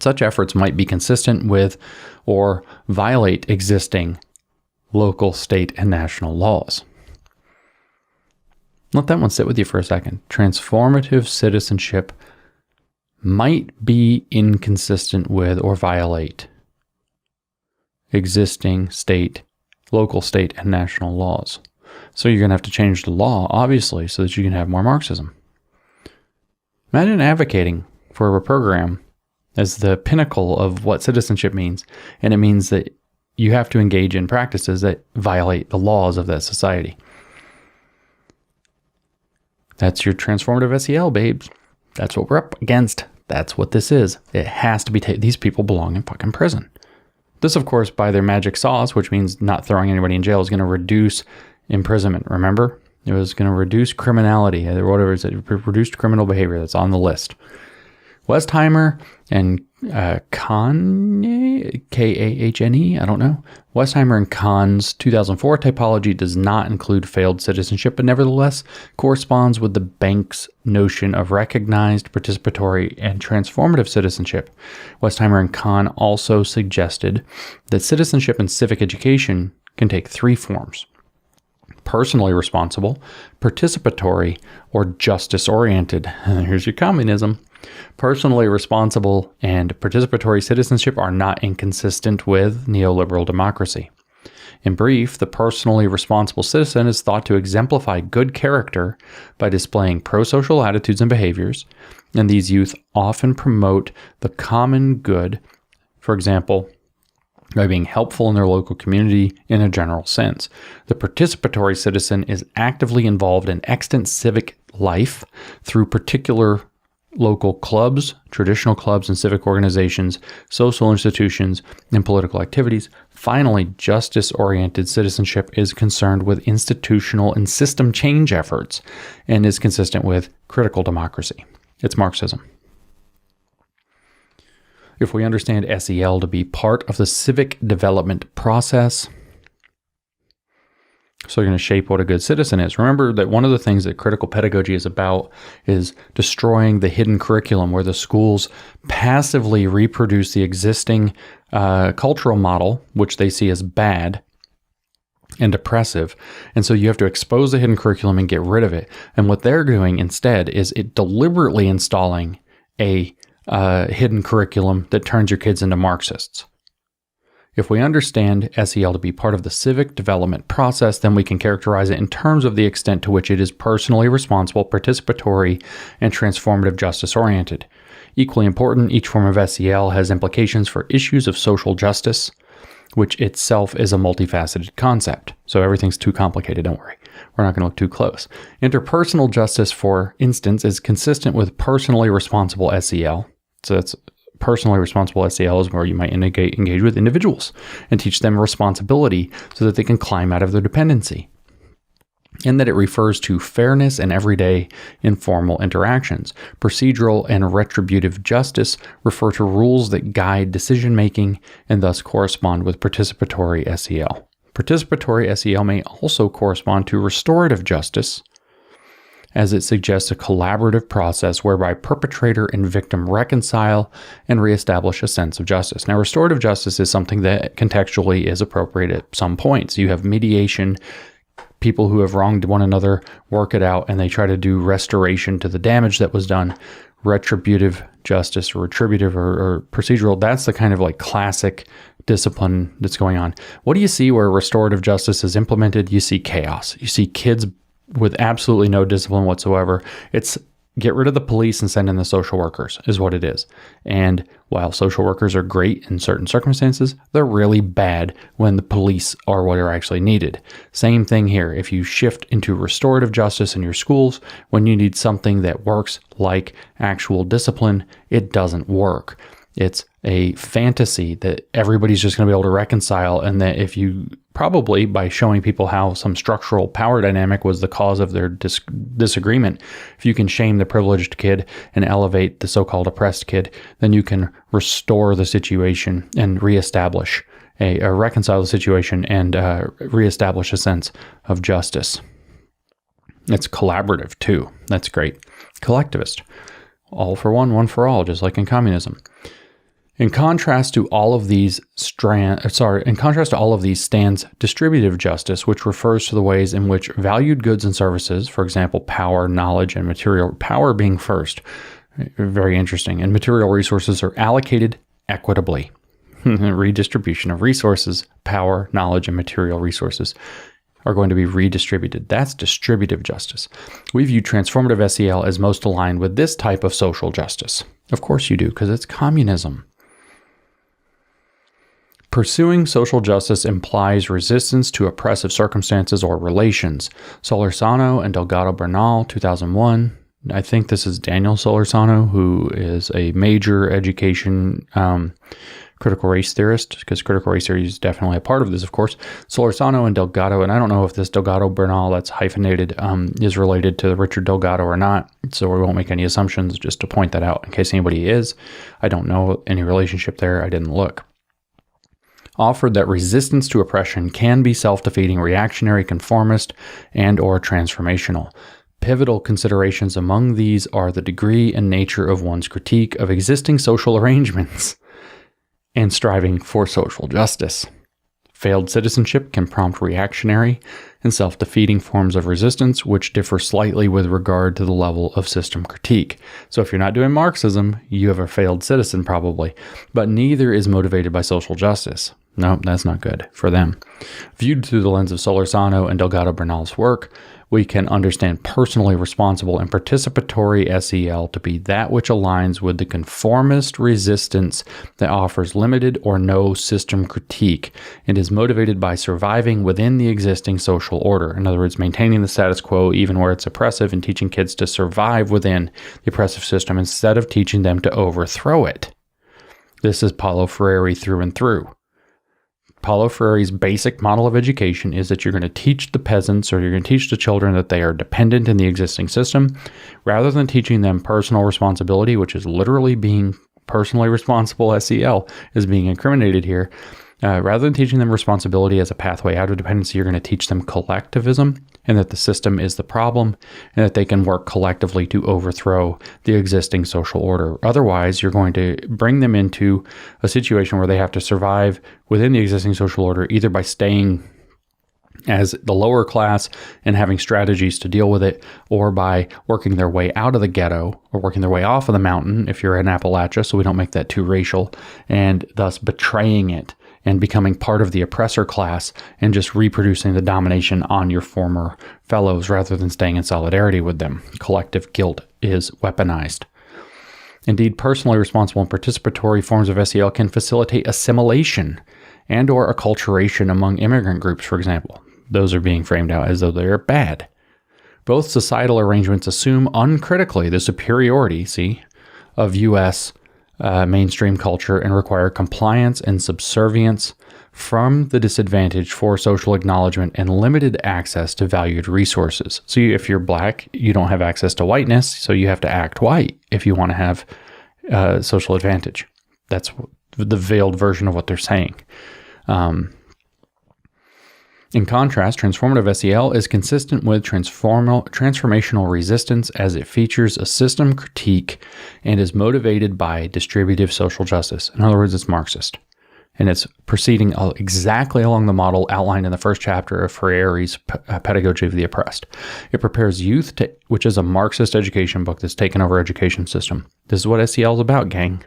Such efforts might be consistent with or violate existing local, state, and national laws. Let that one sit with you for a second. Transformative citizenship might be inconsistent with or violate existing state, local, state, and national laws. So you're going to have to change the law, obviously, so that you can have more Marxism. Imagine advocating for a program as the pinnacle of what citizenship means, and it means that you have to engage in practices that violate the laws of that society. That's your transformative SEL, babes. That's what we're up against. That's what this is. It has to be these people belong in fucking prison. This, of course, by their magic sauce, which means not throwing anybody in jail, is going to reduce imprisonment. Remember? It was going to reduce criminality, or whatever it is, reduced criminal behavior that's on the list. Westheimer and Kahne, Kahne, I don't know. Westheimer and Kahn's 2004 typology does not include failed citizenship, but nevertheless corresponds with the bank's notion of recognized, participatory, and transformative citizenship. Westheimer and Kahn also suggested that citizenship and civic education can take three forms: personally responsible, participatory, or justice-oriented. Here's your communism. Personally responsible and participatory citizenship are not inconsistent with neoliberal democracy. In brief, the personally responsible citizen is thought to exemplify good character by displaying pro-social attitudes and behaviors, and these youth often promote the common good, for example, by being helpful in their local community in a general sense. The participatory citizen is actively involved in extant civic life through particular local clubs, traditional clubs and civic organizations, social institutions, and political activities. Finally, justice-oriented citizenship is concerned with institutional and system change efforts and is consistent with critical democracy. It's Marxism. If we understand SEL to be part of the civic development process, so you're going to shape what a good citizen is. Remember that one of the things that critical pedagogy is about is destroying the hidden curriculum where the schools passively reproduce the existing cultural model, which they see as bad and oppressive. And so you have to expose the hidden curriculum and get rid of it. And what they're doing instead is it deliberately installing a hidden curriculum that turns your kids into Marxists. If we understand SEL to be part of the civic development process, then we can characterize it in terms of the extent to which it is personally responsible, participatory, and transformative justice-oriented. Equally important, each form of SEL has implications for issues of social justice, which itself is a multifaceted concept. So everything's too complicated, don't worry. We're not going to look too close. Interpersonal justice, for instance, is consistent with personally responsible SEL. So that's personally responsible SEL is where you might engage with individuals and teach them responsibility so that they can climb out of their dependency. And that it refers to fairness and everyday informal interactions. Procedural and retributive justice refer to rules that guide decision-making and thus correspond with participatory SEL. Participatory SEL may also correspond to restorative justice, as it suggests a collaborative process whereby perpetrator and victim reconcile and reestablish a sense of justice. Now, restorative justice is something that contextually is appropriate at some points. You have mediation, people who have wronged one another work it out, and they try to do restoration to the damage that was done. Retributive justice or retributive or procedural, that's the kind of like classic discipline that's going on. What do you see where restorative justice is implemented? You see chaos. You see kids with absolutely no discipline whatsoever. It's Get rid of the police and send in the social workers is what it is. And while social workers are great in certain circumstances, they're really bad when the police are what are actually needed. Same thing here. If you shift into restorative justice in your schools, when you need something that works like actual discipline, it doesn't work. It's a fantasy that everybody's just going to be able to reconcile, and that if you probably, by showing people how some structural power dynamic was the cause of their disagreement, if you can shame the privileged kid and elevate the so-called oppressed kid, then you can restore the situation and reestablish reconcile the situation and reestablish a sense of justice. It's collaborative too. That's great. Collectivist. All for one for all, just like in communism. In contrast to all of these stands distributive justice, which refers to the ways in which valued goods and services, for example, power, knowledge, and material power being first, very interesting, and material resources are allocated equitably. Redistribution of resources, power, knowledge, and material resources are going to be redistributed. That's distributive justice. We view transformative SEL as most aligned with this type of social justice. Of course you do, because it's communism. Pursuing social justice implies resistance to oppressive circumstances or relations. Solorzano and Delgado Bernal, 2001. I think this is Daniel Solorzano, who is a major education critical race theorist, because critical race theory is definitely a part of this, of course. Solorzano and Delgado, and I don't know if this Delgado Bernal that's hyphenated is related to Richard Delgado or not, so we won't make any assumptions, just to point that out in case anybody is. I don't know any relationship there. I didn't look. Offered that resistance to oppression can be self-defeating, reactionary, conformist, and or transformational. Pivotal considerations among these are the degree and nature of one's critique of existing social arrangements and striving for social justice. Failed citizenship can prompt reactionary and self-defeating forms of resistance, which differ slightly with regard to the level of system critique. So if you're not doing Marxism, you have a failed citizen probably, but neither is motivated by social justice. No, that's not good for them. Viewed through the lens of Solorzano and Delgado Bernal's work, we can understand personally responsible and participatory SEL to be that which aligns with the conformist resistance that offers limited or no system critique and is motivated by surviving within the existing social order. In other words, maintaining the status quo even where it's oppressive and teaching kids to survive within the oppressive system instead of teaching them to overthrow it. This is Paulo Freire through and through. Paulo Freire's basic model of education is that you're going to teach the peasants or you're going to teach the children that they are dependent in the existing system, rather than teaching them personal responsibility, which is literally being personally responsible. SEL is being incriminated here. Rather than teaching them responsibility as a pathway out of dependency, you're going to teach them collectivism and that the system is the problem and that they can work collectively to overthrow the existing social order. Otherwise, you're going to bring them into a situation where they have to survive within the existing social order, either by staying as the lower class and having strategies to deal with it, or by working their way out of the ghetto or working their way off of the mountain if you're in Appalachia, so we don't make that too racial, and thus betraying it and becoming part of the oppressor class and just reproducing the domination on your former fellows rather than staying in solidarity with them. Collective guilt is weaponized. Indeed, personally responsible and participatory forms of SEL can facilitate assimilation and or acculturation among immigrant groups, for example. Those are being framed out as though they are bad. Both societal arrangements assume uncritically the superiority, of U.S. Mainstream culture and require compliance and subservience from the disadvantage for social acknowledgement and limited access to valued resources. So if you're black, you don't have access to whiteness, so you have to act white if you want to have social advantage. That's the veiled version of what they're saying. In contrast, transformative SEL is consistent with transformational resistance as it features a system critique and is motivated by distributive social justice. In other words, it's Marxist. And it's proceeding exactly along the model outlined in the first chapter of Freire's Pedagogy of the Oppressed. It prepares youth, which is a Marxist education book that's taken over education system. This is what SEL is about, gang.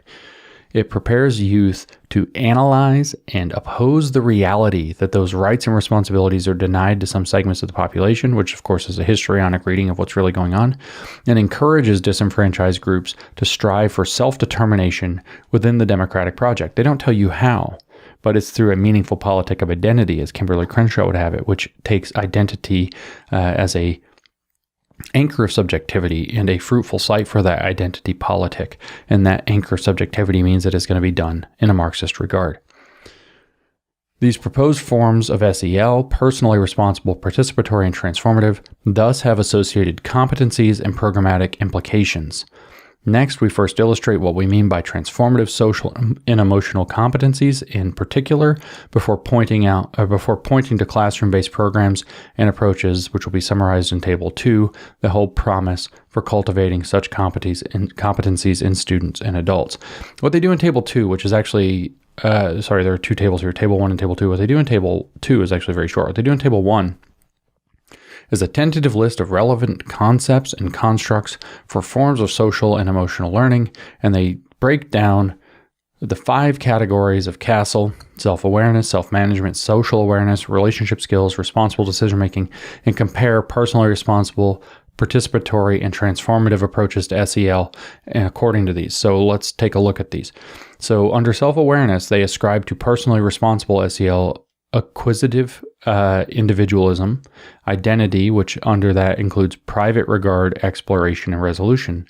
It prepares youth to analyze and oppose the reality that those rights and responsibilities are denied to some segments of the population, which of course is a histrionic reading of what's really going on, and encourages disenfranchised groups to strive for self-determination within the democratic project. They don't tell you how, but it's through a meaningful politic of identity, as Kimberly Crenshaw would have it, which takes identity as a anchor of subjectivity and a fruitful site for that identity politic. And that anchor of subjectivity means that it's going to be done in a Marxist regard. These proposed forms of SEL, personally responsible, participatory, and transformative, thus have associated competencies and programmatic implications. Next, we first illustrate what we mean by transformative social and emotional competencies in particular, before pointing to classroom-based programs and approaches, which will be summarized in Table 2, the whole promise for cultivating such competencies in students and adults. What they do in Table 2, which is actually, there are two tables here, Table 1 and Table 2. What they do in Table 2 is actually very short. What they do in Table 1 is a tentative list of relevant concepts and constructs for forms of social and emotional learning, and they break down the 5 categories of CASEL: self-awareness, self-management, social awareness, relationship skills, responsible decision-making, and compare personally responsible, participatory, and transformative approaches to SEL according to these. So let's take a look at these. So under self-awareness, they ascribe to personally responsible SEL acquisitive individualism, identity, which under that includes private regard, exploration, and resolution.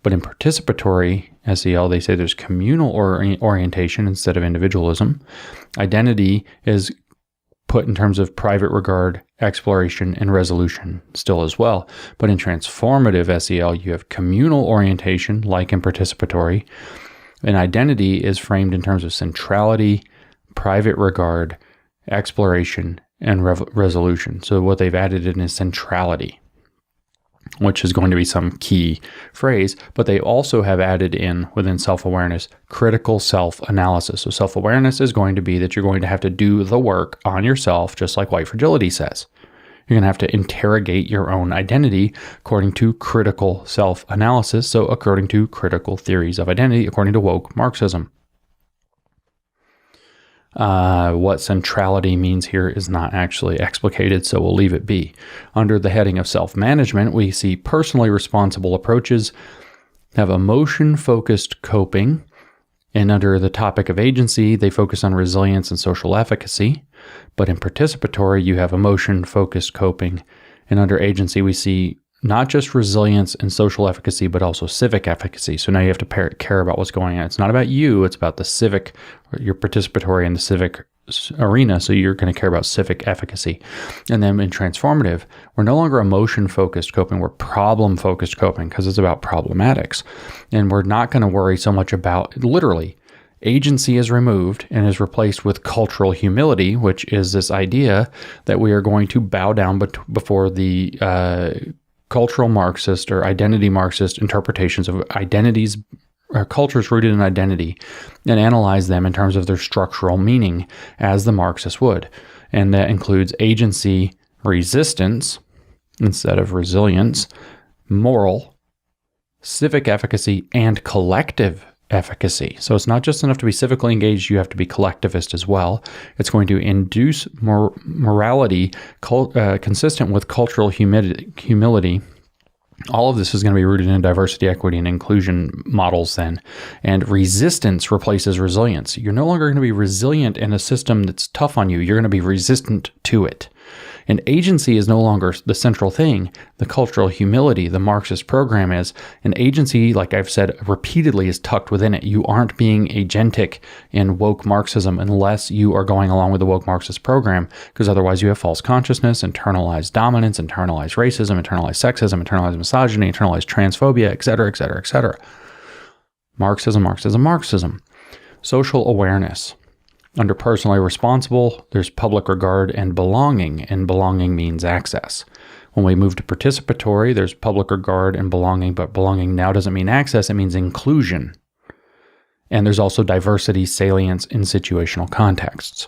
But in participatory SEL, they say there's communal orientation instead of individualism. Identity is put in terms of private regard, exploration, and resolution still as well. But in transformative SEL, you have communal orientation, like in participatory, and identity is framed in terms of centrality, private regard, exploration, and resolution. So what they've added in is centrality, which is going to be some key phrase, but they also have added in, within self-awareness, critical self-analysis. So self-awareness is going to be that you're going to have to do the work on yourself, just like white fragility says. You're going to have to interrogate your own identity according to critical self-analysis, so according to critical theories of identity, according to woke Marxism. What centrality means here is not actually explicated, so we'll leave it be. Under the heading of self-management, we see personally responsible approaches have emotion-focused coping, and under the topic of agency, they focus on resilience and social efficacy. But in participatory, you have emotion-focused coping, and under agency, we see not just resilience and social efficacy, but also civic efficacy. So now you have to care about what's going on. It's not about you, it's about the civic, your participatory in the civic arena, so you're going to care about civic efficacy. And then in transformative, we're no longer emotion-focused coping, we're problem-focused coping, because it's about problematics. And we're not going to worry so much about, literally, agency is removed and is replaced with cultural humility, which is this idea that we are going to bow down before the cultural Marxist or identity Marxist interpretations of identities or cultures rooted in identity and analyze them in terms of their structural meaning as the Marxists would. And that includes agency, resistance instead of resilience, moral, civic efficacy, and collective efficacy. So it's not just enough to be civically engaged, you have to be collectivist as well. It's going to induce morality consistent with cultural humility. All of this is going to be rooted in diversity, equity, and inclusion models then. And resistance replaces resilience. You're no longer going to be resilient in a system that's tough on you. You're going to be resistant to it. And agency is no longer the central thing. The cultural humility, the Marxist program is. And agency, like I've said repeatedly, is tucked within it. You aren't being agentic in woke Marxism unless you are going along with the woke Marxist program, because otherwise you have false consciousness, internalized dominance, internalized racism, internalized sexism, internalized misogyny, internalized transphobia, etc., etc., etc. Marxism, Marxism, Marxism. Social awareness. Under personally responsible, there's public regard and belonging means access. When we move to participatory, there's public regard and belonging, but belonging now doesn't mean access, it means inclusion. And there's also diversity, salience in situational contexts.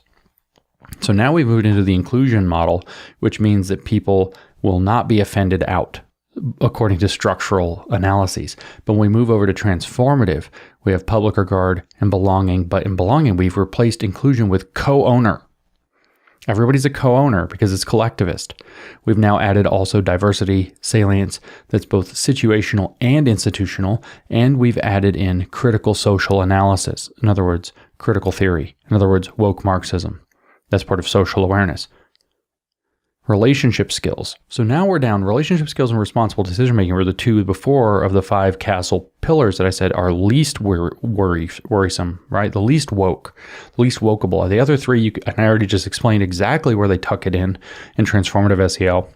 So now we've moved into the inclusion model, which means that people will not be offended out. according to structural analyses. But when we move over to transformative, we have public regard and belonging. But in belonging, we've replaced inclusion with co-owner. Everybody's a co-owner because it's collectivist. We've now added also diversity, salience, that's both situational and institutional, and we've added in critical social analysis. In other words, critical theory. In other words, woke Marxism. That's part of social awareness. Relationship skills. So now we're down. Relationship skills and responsible decision-making were the two before of the 5 castle pillars that I said are least worrisome, right? The least woke, the least wokeable. The other 3, and I already just explained exactly where they tuck it in transformative SEL,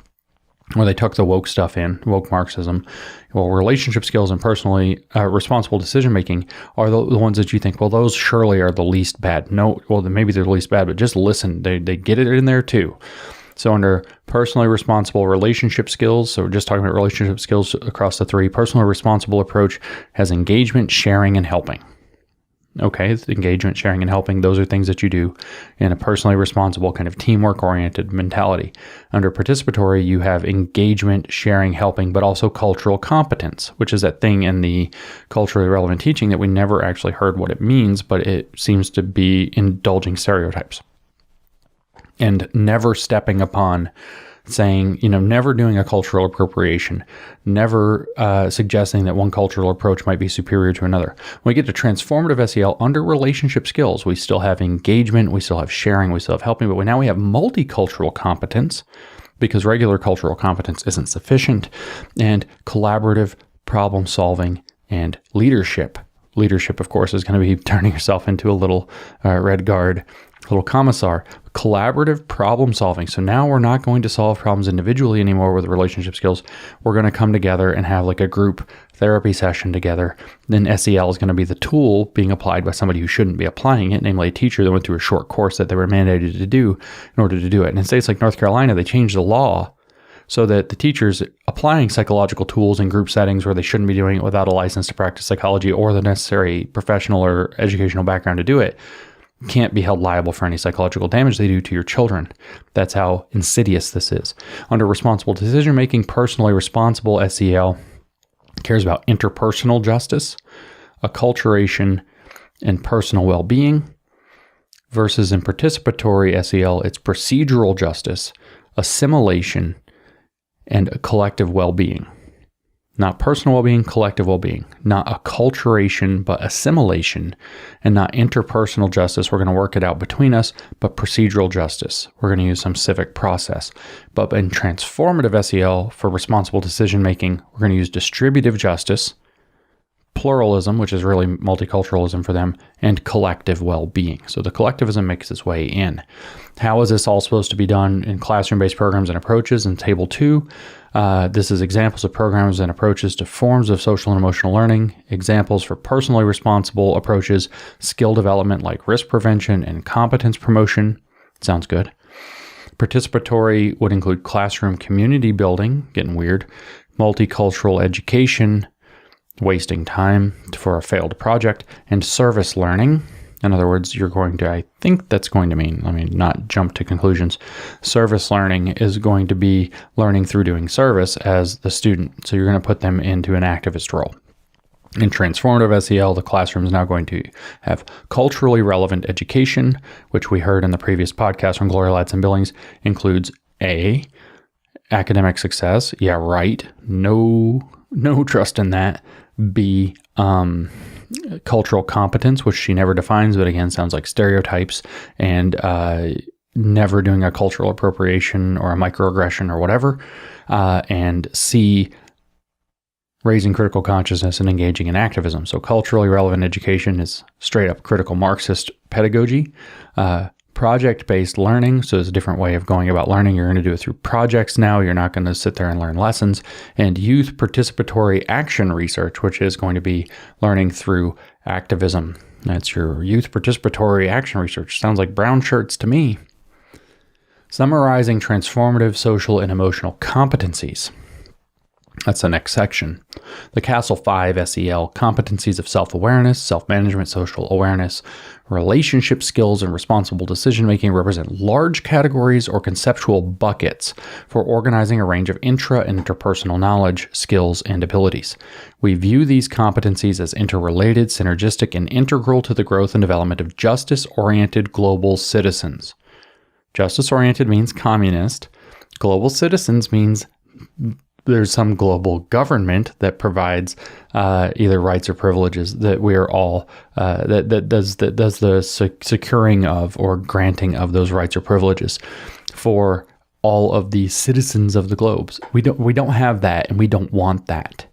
where they tuck the woke stuff in, woke Marxism. Well, relationship skills and personally responsible decision-making are the ones that you think, well, those surely are the least bad. No, well, maybe they're the least bad, but just listen. They get it in there too. So under personally responsible relationship skills, so we're just talking about relationship skills across the 3, personally responsible approach has engagement, sharing, and helping. Okay, it's engagement, sharing, and helping. Those are things that you do in a personally responsible kind of teamwork-oriented mentality. Under participatory, you have engagement, sharing, helping, but also cultural competence, which is that thing in the culturally relevant teaching that we never actually heard what it means, but it seems to be indulging stereotypes. And never stepping upon saying, never doing a cultural appropriation, never suggesting that one cultural approach might be superior to another. When we get to transformative SEL, under relationship skills, we still have engagement, we still have sharing, we still have helping, but now we have multicultural competence because regular cultural competence isn't sufficient, and collaborative problem solving and leadership. Leadership, of course, is going to be turning yourself into a little red guard, little commissar. Collaborative problem solving. So now we're not going to solve problems individually anymore with relationship skills. We're going to come together and have like a group therapy session together. Then SEL is going to be the tool being applied by somebody who shouldn't be applying it, namely a teacher that went through a short course that they were mandated to do in order to do it. And in states like North Carolina, they changed the law so that the teachers applying psychological tools in group settings where they shouldn't be doing it without a license to practice psychology or the necessary professional or educational background to do it can't be held liable for any psychological damage they do to your children. That's how insidious this is. Under responsible decision-making, personally responsible SEL cares about interpersonal justice, acculturation, and personal well-being, versus in participatory SEL, it's procedural justice, assimilation, and a collective well-being. Not personal well-being, collective well-being. Not acculturation, but assimilation. And not interpersonal justice. We're going to work it out between us, but procedural justice. We're going to use some civic process. But in transformative SEL, for responsible decision-making, we're going to use distributive justice, pluralism, which is really multiculturalism for them, and collective well-being. So the collectivism makes its way in. How is this all supposed to be done in classroom-based programs and approaches? In Table 2, this is examples of programs and approaches to forms of social and emotional learning, examples for personally responsible approaches, skill development like risk prevention and competence promotion. Sounds good. Participatory would include classroom community building, getting weird, multicultural education, wasting time for a failed project, and service learning. In other words, you're going to, I think that's going to mean, let me not jump to conclusions. Service learning is going to be learning through doing service as the student. So you're going to put them into an activist role. In transformative SEL, the classroom is now going to have culturally relevant education, which we heard in the previous podcast from Gloria Ladson Billings, includes A, academic success. Yeah, right. No trust in that. B, cultural competence, which she never defines, but again, sounds like stereotypes, and never doing a cultural appropriation or a microaggression or whatever. And C, raising critical consciousness and engaging in activism. So culturally relevant education is straight up critical Marxist pedagogy. Project-based learning, so it's a different way of going about learning. You're going to do it through projects now. You're not going to sit there and learn lessons. And youth participatory action research, which is going to be learning through activism. That's your youth participatory action research. Sounds like brown shirts to me. Summarizing transformative social and emotional competencies. That's the next section. The Castle 5 SEL competencies of self-awareness, self-management, social awareness, relationship skills, and responsible decision-making represent large categories or conceptual buckets for organizing a range of intra- and interpersonal knowledge, skills, and abilities. We view these competencies as interrelated, synergistic, and integral to the growth and development of justice-oriented global citizens. Justice-oriented means communist. Global citizens means there's some global government that provides either rights or privileges that we are all that does the securing of or granting of those rights or privileges for all of the citizens of the globes. We don't have that, and we don't want that.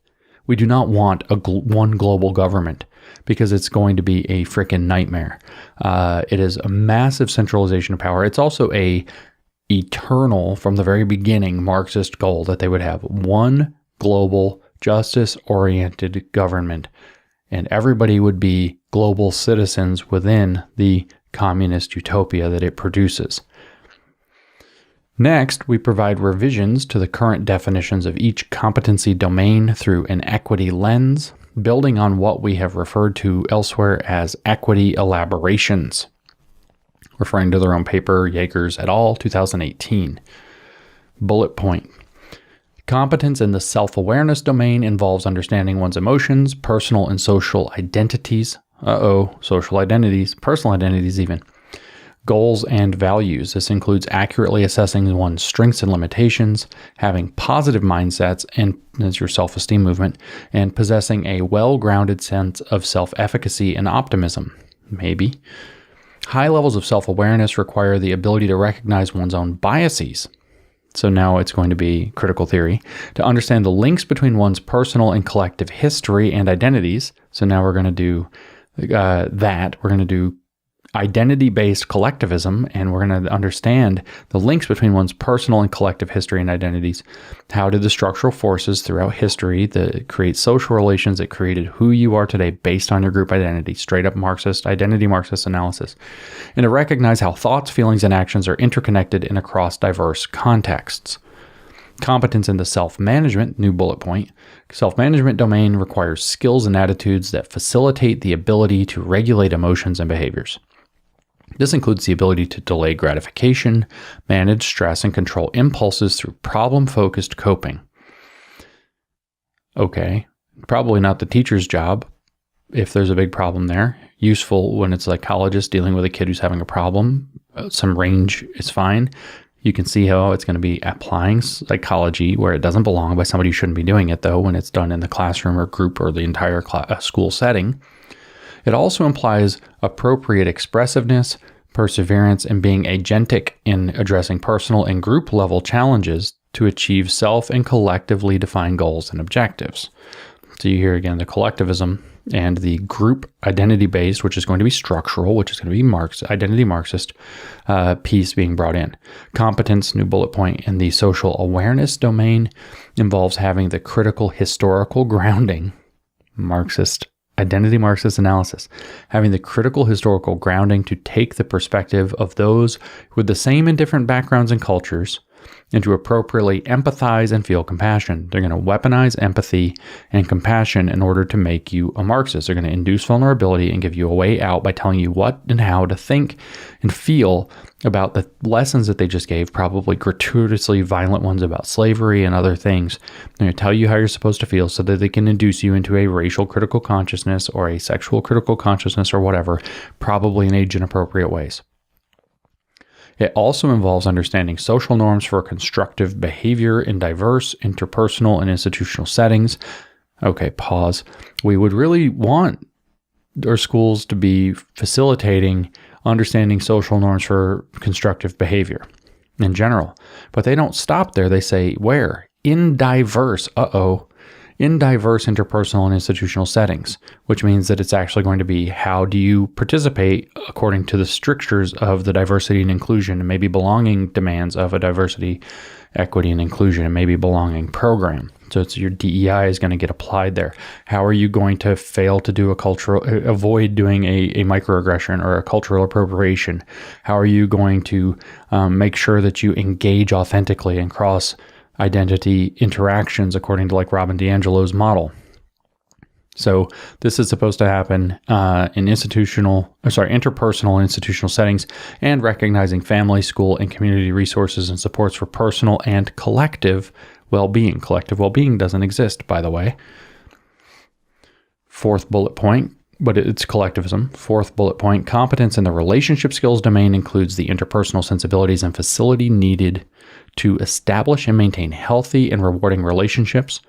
We do not want one global government, because it's going to be a freaking nightmare. It is a massive centralization of power. It's also a eternal, from the very beginning, Marxist goal that they would have one global justice-oriented government, and everybody would be global citizens within the communist utopia that it produces. Next, we provide revisions to the current definitions of each competency domain through an equity lens, building on what we have referred to elsewhere as equity elaborations, referring to their own paper, Yeagers et al., 2018. Bullet point. Competence in the self-awareness domain involves understanding one's emotions, personal and social identities, social identities, personal identities even, goals and values. This includes accurately assessing one's strengths and limitations, having positive mindsets, and as your self-esteem movement, and possessing a well-grounded sense of self-efficacy and optimism. Maybe. High levels of self-awareness require the ability to recognize one's own biases. So now it's going to be critical theory, to understand the links between one's personal and collective history and identities. So now we're going to do that. We're going to do identity-based collectivism, and we're going to understand the links between one's personal and collective history and identities. How did the structural forces throughout history that create social relations that created who you are today based on your group identity, straight up Marxist, identity Marxist analysis, and to recognize how thoughts, feelings, and actions are interconnected and across diverse contexts. Competence in the self-management, new bullet point, self-management domain requires skills and attitudes that facilitate the ability to regulate emotions and behaviors. This includes the ability to delay gratification, manage stress, and control impulses through problem-focused coping. Okay, probably not the teacher's job if there's a big problem there. Useful when it's a psychologist dealing with a kid who's having a problem. Some range is fine. You can see how it's going to be applying psychology where it doesn't belong by somebody who shouldn't be doing it, though, when it's done in the classroom or group or the entire school setting. It also implies appropriate expressiveness, perseverance, and being agentic in addressing personal and group level challenges to achieve self and collectively defined goals and objectives. So you hear again the collectivism and the group identity-based, which is going to be structural, which is going to be identity Marxist piece being brought in. Competence, new bullet point, in the social awareness domain involves having the critical historical grounding, Marxist identity Marxist analysis, having the critical historical grounding to take the perspective of those with the same and different backgrounds and cultures and to appropriately empathize and feel compassion. They're going to weaponize empathy and compassion in order to make you a Marxist. They're going to induce vulnerability and give you a way out by telling you what and how to think and feel about the lessons that they just gave, probably gratuitously violent ones about slavery and other things. They're going to tell you how you're supposed to feel so that they can induce you into a racial critical consciousness or a sexual critical consciousness or whatever, probably in age-inappropriate ways. It also involves understanding social norms for constructive behavior in diverse interpersonal and institutional settings. Okay, pause. We would really want our schools to be facilitating understanding social norms for constructive behavior in general. But they don't stop there. They say, where? In diverse interpersonal and institutional settings, which means that it's actually going to be how do you participate according to the strictures of the diversity and inclusion and maybe belonging demands of a diversity, equity, and inclusion and maybe belonging program. So it's your DEI is going to get applied there. How are you going to fail to avoid doing a microaggression or a cultural appropriation? How are you going to make sure that you engage authentically and cross identity interactions according to like Robin DiAngelo's model. So this is supposed to happen in interpersonal institutional settings, and recognizing family, school, and community resources and supports for personal and collective well-being. Collective well-being doesn't exist, by the way. Fourth bullet point, but it's collectivism. Fourth bullet point, competence in the relationship skills domain includes the interpersonal sensibilities and facility needed to establish and maintain healthy and rewarding relationships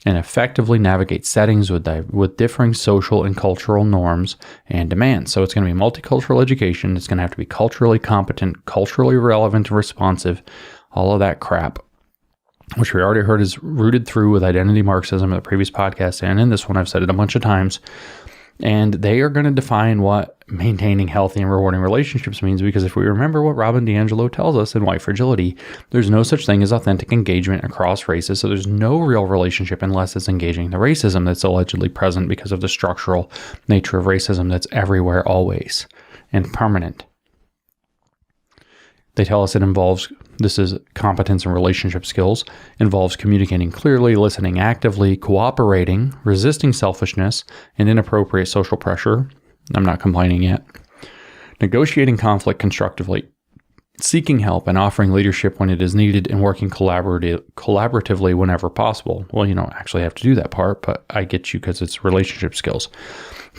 and effectively navigate settings with differing social and cultural norms and demands. So it's going to be multicultural education. It's going to have to be culturally competent, culturally relevant and responsive, all of that crap, which we already heard is rooted through with identity Marxism in the previous podcast. And in this one, I've said it a bunch of times. And they are going to define what maintaining healthy and rewarding relationships means, because if we remember what Robin DiAngelo tells us in White Fragility, there's no such thing as authentic engagement across races. So there's no real relationship unless it's engaging the racism that's allegedly present because of the structural nature of racism that's everywhere, always, and permanent. They tell us it involves, this is competence and relationship skills, involves communicating clearly, listening actively, cooperating, resisting selfishness and inappropriate social pressure. I'm not complaining yet. Negotiating conflict constructively, seeking help and offering leadership when it is needed, and working collaboratively whenever possible. Well, you don't actually have to do that part, but I get you because it's relationship skills.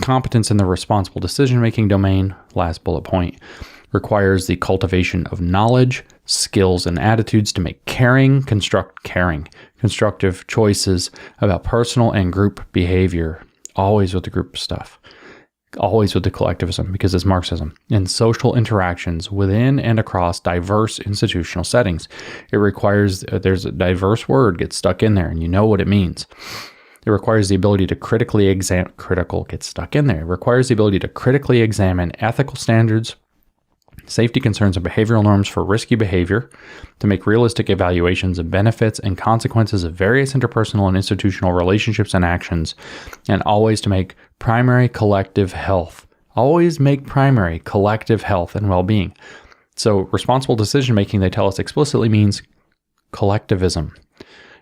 Competence in the responsible decision-making domain, last bullet point, requires the cultivation of knowledge, skills, and attitudes to make constructive choices about personal and group behavior, always with the group stuff, always with the collectivism, because it's Marxism, and social interactions within and across diverse institutional settings. It requires, there's a diverse word gets stuck in there, and you know what it means. It requires the ability to critically examine ethical standards, safety concerns, and behavioral norms for risky behavior, to make realistic evaluations of benefits and consequences of various interpersonal and institutional relationships and actions, and always to make primary collective health. Always make primary collective health and well-being. So responsible decision-making, they tell us explicitly, means collectivism.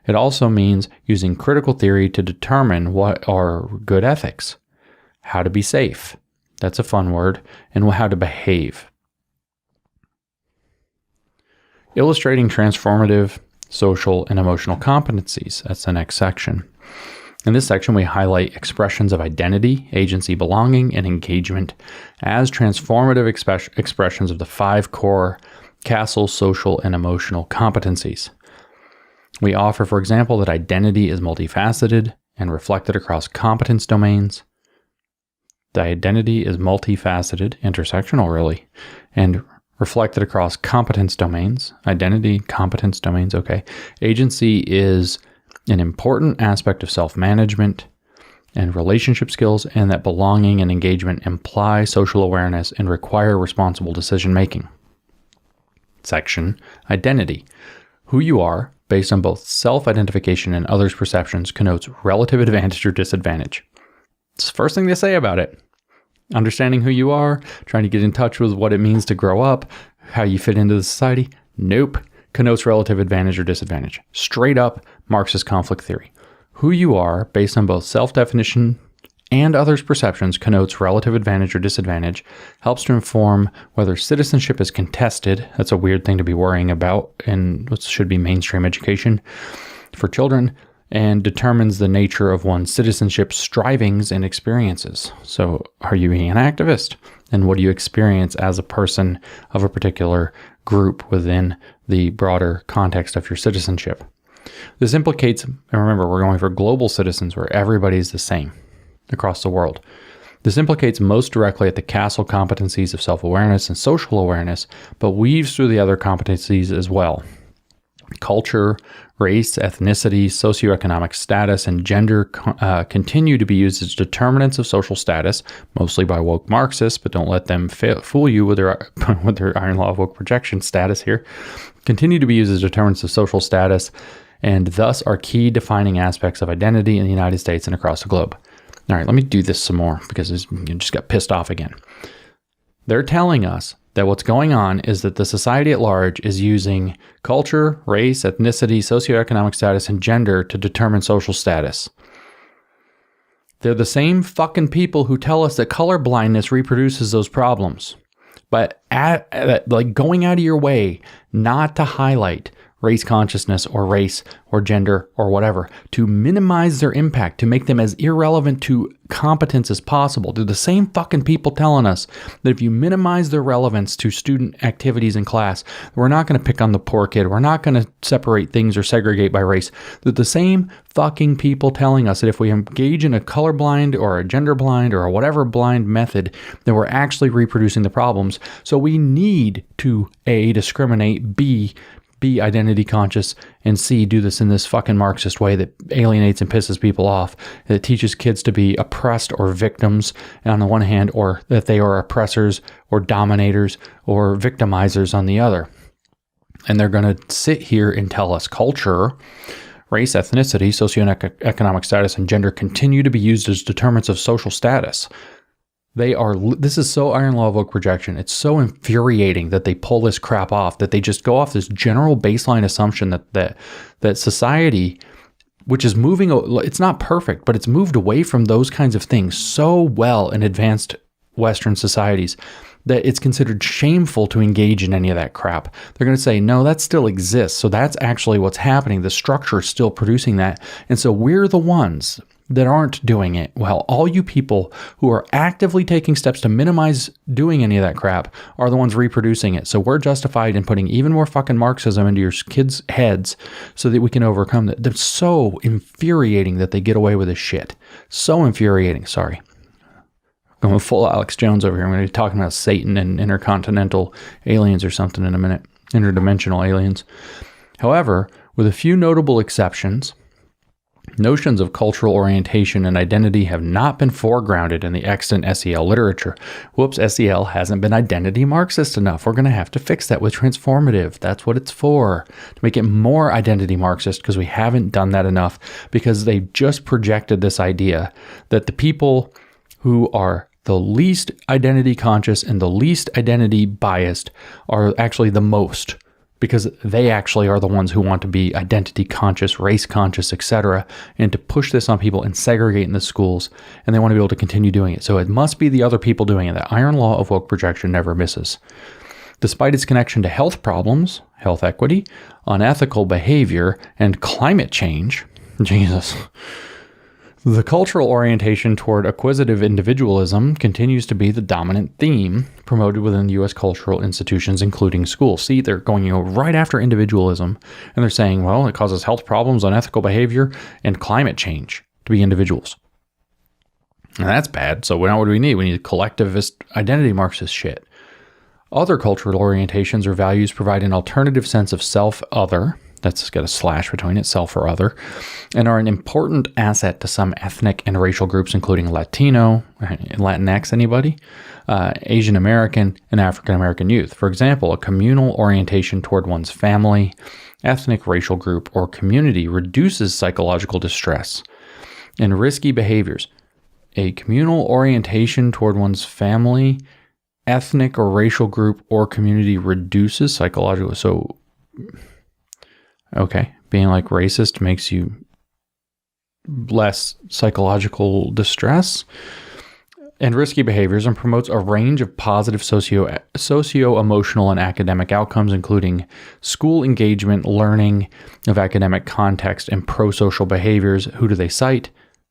It also means using critical theory to determine what are good ethics, how to be safe, that's a fun word, and how to behave. Illustrating transformative social and emotional competencies. That's the next section. In this section, we highlight expressions of identity, agency, belonging, and engagement as transformative expressions of the 5 core CASEL social and emotional competencies. We offer, for example, that identity is multifaceted and reflected across competence domains. The identity is multifaceted, intersectional really, and reflected across competence domains. Identity, competence domains, okay. Agency is an important aspect of self-management and relationship skills, and that belonging and engagement imply social awareness and require responsible decision-making. Section, identity. Who you are, based on both self-identification and others' perceptions, connotes relative advantage or disadvantage. It's the first thing they say about it. Understanding who you are, trying to get in touch with what it means to grow up, how you fit into the society. Nope. Connotes relative advantage or disadvantage. Straight up Marxist conflict theory. Who you are, based on both self-definition and others' perceptions, connotes relative advantage or disadvantage, helps to inform whether citizenship is contested. That's a weird thing to be worrying about in what should be mainstream education for children, and determines the nature of one's citizenship strivings and experiences. So are you being an activist? And what do you experience as a person of a particular group within the broader context of your citizenship? This implicates, and remember, we're going for global citizens where everybody's the same across the world. This implicates most directly at the CASEL competencies of self-awareness and social awareness, but weaves through the other competencies as well. Culture, race, ethnicity, socioeconomic status, and gender continue to be used as determinants of social status, mostly by woke Marxists, but don't let them fool you with their iron law of woke projection status here. Continue to be used as determinants of social status, and thus are key defining aspects of identity in the United States and across the globe. All right, let me do this some more because you just got pissed off again. They're telling us that what's going on is that the society at large is using culture, race, ethnicity, socioeconomic status, and gender to determine social status. They're the same fucking people who tell us that color blindness reproduces those problems. But going out of your way not to highlight race consciousness or race or gender or whatever, to minimize their impact, to make them as irrelevant to competence as possible. They're the same fucking people telling us that if you minimize their relevance to student activities in class, we're not going to pick on the poor kid. We're not going to separate things or segregate by race. They're the same fucking people telling us that if we engage in a colorblind or a gender blind or a whatever blind method, then we're actually reproducing the problems. So we need to A, discriminate, B, be identity conscious, and C, do this in this fucking Marxist way that alienates and pisses people off, that teaches kids to be oppressed or victims on the one hand, or that they are oppressors or dominators or victimizers on the other. And they're going to sit here and tell us culture, race, ethnicity, socioeconomic status, and gender continue to be used as determinants of social status. This is so iron law of woke projection. It's so infuriating that they pull this crap off, that they just go off this general baseline assumption that society, which is moving, it's not perfect, but it's moved away from those kinds of things so well in advanced Western societies that it's considered shameful to engage in any of that crap. They're going to say, no, that still exists. So that's actually what's happening. The structure is still producing that. And so we're the ones that aren't doing it. Well, all you people who are actively taking steps to minimize doing any of that crap are the ones reproducing it. So we're justified in putting even more fucking Marxism into your kids' heads so that we can overcome that. They're so infuriating that they get away with this shit. So infuriating. Sorry. Going full Alex Jones over here. I'm going to be talking about Satan and intercontinental aliens or something in a minute. Interdimensional aliens. However, with a few notable exceptions, notions of cultural orientation and identity have not been foregrounded in the extant SEL literature. Whoops, SEL hasn't been identity Marxist enough. We're going to have to fix that with Transformative. That's what it's for, to make it more identity Marxist, because we haven't done that enough, because they just projected this idea that the people who are the least identity conscious and the least identity biased are actually the most, because they actually are the ones who want to be identity conscious, race conscious, etc., and to push this on people and segregate in the schools, and they want to be able to continue doing it. So it must be the other people doing it. The iron law of woke projection never misses. Despite its connection to health problems, health equity, unethical behavior, and climate change, Jesus, the cultural orientation toward acquisitive individualism continues to be the dominant theme promoted within U.S. cultural institutions, including schools. See, they're going right after individualism, and they're saying, well, it causes health problems, unethical behavior, and climate change to be individuals. And that's bad. So now what do we need? We need collectivist identity Marxist shit. Other cultural orientations or values provide an alternative sense of self-other, that's got a slash between it, self or other, and are an important asset to some ethnic and racial groups, including Latino, Latinx, anybody, Asian American, and African American youth. For example, a communal orientation toward one's family, ethnic, racial group, or community reduces psychological distress and risky behaviors. A communal orientation toward one's family, ethnic, or racial group, or community reduces psychological. So, okay, being like racist makes you less psychological distress and risky behaviors, and promotes a range of positive socio-emotional and academic outcomes, including school engagement, learning of academic context, and pro-social behaviors. Who do they cite?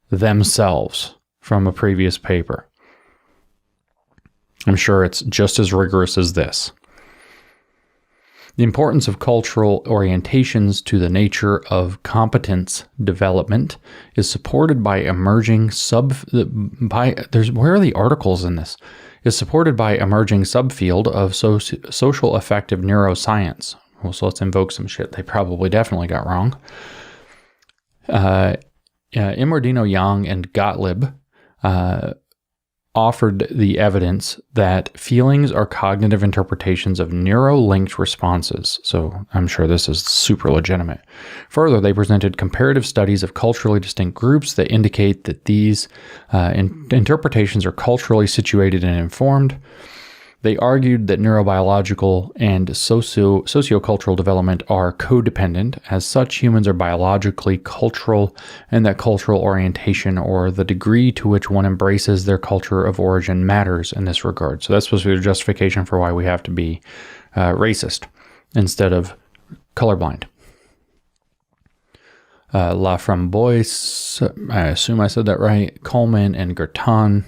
Themselves, from a previous paper. I'm sure it's just as rigorous as this. The importance of cultural orientations to the nature of competence development is supported by emerging where are the articles in this? Is supported by emerging subfield of social affective neuroscience. Well, so let's invoke some shit they probably definitely got wrong. Imordino, Yang, and Gottlieb offered the evidence that feelings are cognitive interpretations of neuro-linked responses. So I'm sure this is super legitimate. Further, they presented comparative studies of culturally distinct groups that indicate that these interpretations are culturally situated and informed. They argued that neurobiological and sociocultural development are codependent. As such, humans are biologically cultural, and that cultural orientation or the degree to which one embraces their culture of origin matters in this regard. So that's supposed to be the justification for why we have to be racist instead of colorblind. La Framboise, I assume I said that right, Coleman and Girton,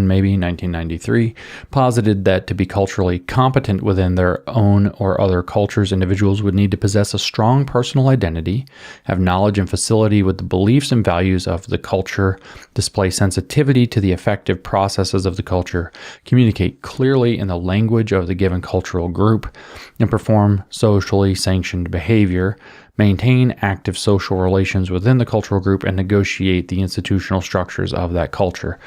maybe, 1993, posited that to be culturally competent within their own or other cultures, individuals would need to possess a strong personal identity, have knowledge and facility with the beliefs and values of the culture, display sensitivity to the effective processes of the culture, communicate clearly in the language of the given cultural group, and perform socially sanctioned behavior, maintain active social relations within the cultural group, and negotiate the institutional structures of that culture.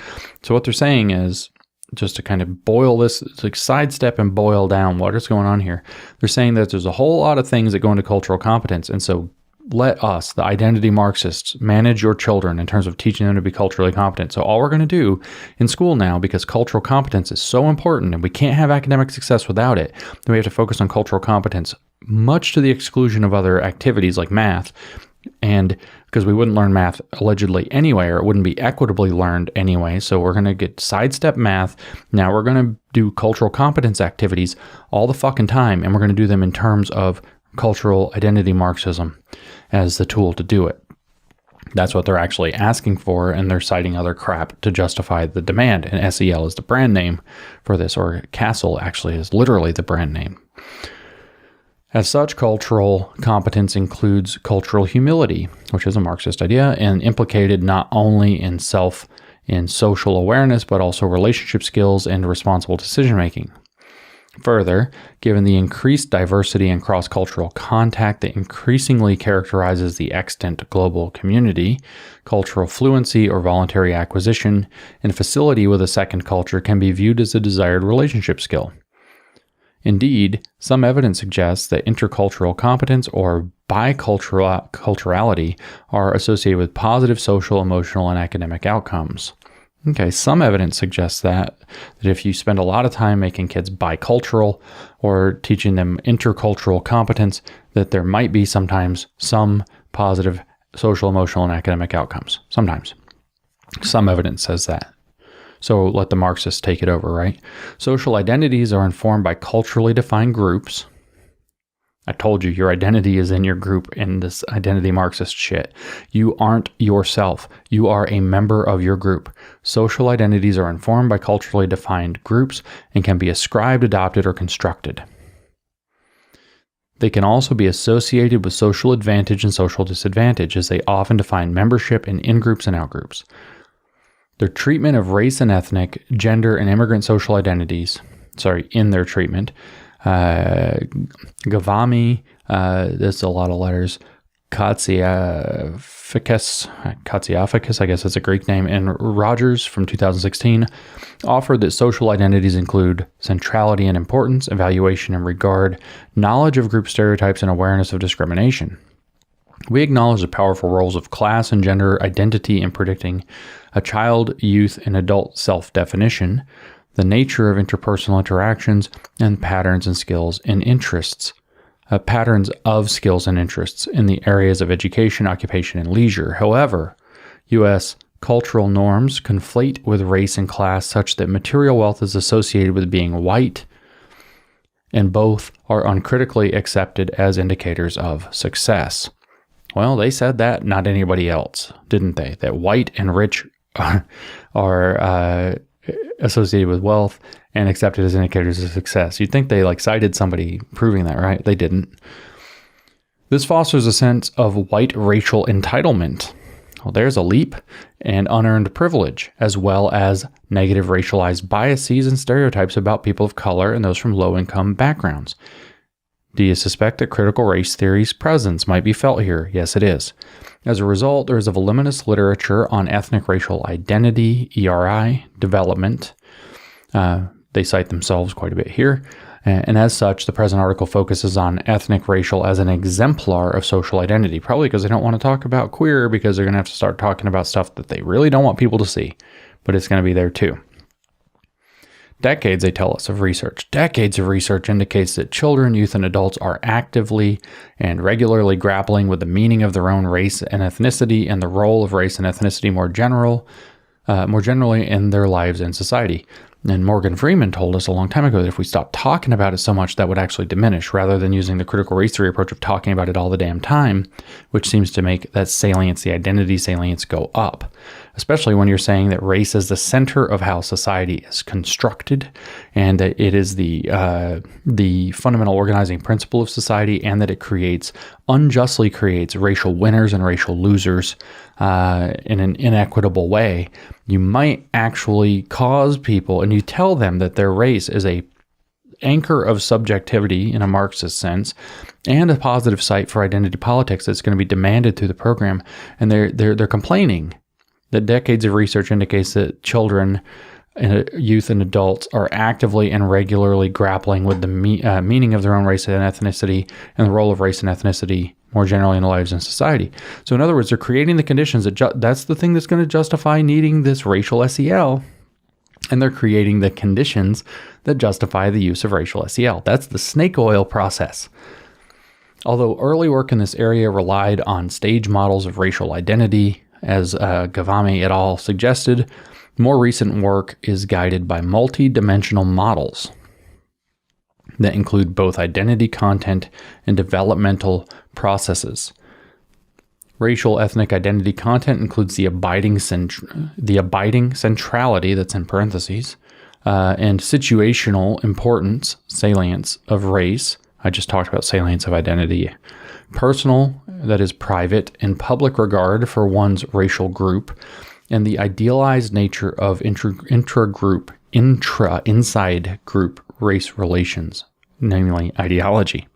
So what they're saying is, just to kind of boil this, like sidestep and boil down what is going on here, they're saying that there's a whole lot of things that go into cultural competence, and so let us, the identity Marxists, manage your children in terms of teaching them to be culturally competent. So all we're going to do in school now, because cultural competence is so important and we can't have academic success without it, then we have to focus on cultural competence, much to the exclusion of other activities like math. And because we wouldn't learn math allegedly anyway, or it wouldn't be equitably learned anyway. So we're going to get sidestep math. Now we're going to do cultural competence activities all the fucking time. And we're going to do them in terms of cultural identity Marxism as the tool to do it. That's what they're actually asking for, and they're citing other crap to justify the demand. And SEL is the brand name for this, or Castle actually is literally the brand name. As such, cultural competence includes cultural humility, which is a Marxist idea, and implicated not only in social awareness, but also relationship skills and responsible decision-making. Further, given the increased diversity and cross-cultural contact that increasingly characterizes the extant global community, cultural fluency or voluntary acquisition and facility with a second culture can be viewed as a desired relationship skill. Indeed, some evidence suggests that intercultural competence or biculturality are associated with positive social, emotional, and academic outcomes. Okay, some evidence suggests that if you spend a lot of time making kids bicultural or teaching them intercultural competence, that there might be sometimes some positive social, emotional, and academic outcomes. Sometimes. Some evidence says that. So let the Marxists take it over, right? Social identities are informed by culturally defined groups. I told you, your identity is in your group in this identity Marxist shit. You aren't yourself. You are a member of your group. Social identities are informed by culturally defined groups and can be ascribed, adopted, or constructed. They can also be associated with social advantage and social disadvantage, as they often define membership in in-groups and out-groups. Their treatment of race and ethnic, gender, and immigrant social identities, in their treatment, Gavami, there's a lot of letters, Katsiafikis, I guess that's a Greek name, and Rogers from 2016 offered that social identities include centrality and importance, evaluation and regard, knowledge of group stereotypes, and awareness of discrimination. We acknowledge the powerful roles of class and gender identity in predicting a child, youth, and adult self-definition, the nature of interpersonal interactions, and patterns of skills and interests in the areas of education, occupation, and leisure. However, U.S. cultural norms conflate with race and class such that material wealth is associated with being white, and both are uncritically accepted as indicators of success. Well, they said that, not anybody else, didn't they? That white and rich are associated with wealth and accepted as indicators of success. You'd think they cited somebody proving that, right? They didn't. This fosters a sense of white racial entitlement. Well, there's a leap, and unearned privilege, as well as negative racialized biases and stereotypes about people of color and those from low-income backgrounds. Do you suspect that critical race theory's presence might be felt here? Yes, it is. As a result, there is a voluminous literature on ethnic racial identity, ERI, development. They cite themselves quite a bit here. And as such, the present article focuses on ethnic racial as an exemplar of social identity, probably because they don't want to talk about queer, because they're going to have to start talking about stuff that they really don't want people to see, but it's going to be there too. Decades, they tell us, of research. Decades of research indicates that children, youth, and adults are actively and regularly grappling with the meaning of their own race and ethnicity and the role of race and ethnicity more generally in their lives and society. And Morgan Freeman told us a long time ago that if we stopped talking about it so much, that would actually diminish, rather than using the critical race theory approach of talking about it all the damn time, which seems to make that salience, the identity salience, go up. Especially when you're saying that race is the center of how society is constructed, and that it is the fundamental organizing principle of society, and that it unjustly creates racial winners and racial losers in an inequitable way. You might actually cause people, and you tell them that their race is a anchor of subjectivity in a Marxist sense, and a positive site for identity politics that's going to be demanded through the program, and they're complaining that decades of research indicates that children, youth, and adults are actively and regularly grappling with the meaning of their own race and ethnicity and the role of race and ethnicity more generally in their lives and society. So in other words, they're creating the conditions that's the thing that's going to justify needing this racial SEL, and they're creating the conditions that justify the use of racial SEL. That's the snake oil process. Although early work in this area relied on stage models of racial identity, as Gavami et al. Suggested, more recent work is guided by multi-dimensional models that include both identity content and developmental processes. Racial ethnic identity content includes the abiding centrality, that's in parentheses, and situational importance, salience of race. I just talked about salience of identity. Personal, that is private, and public regard for one's racial group, and the idealized nature of inside group race relations, namely ideology.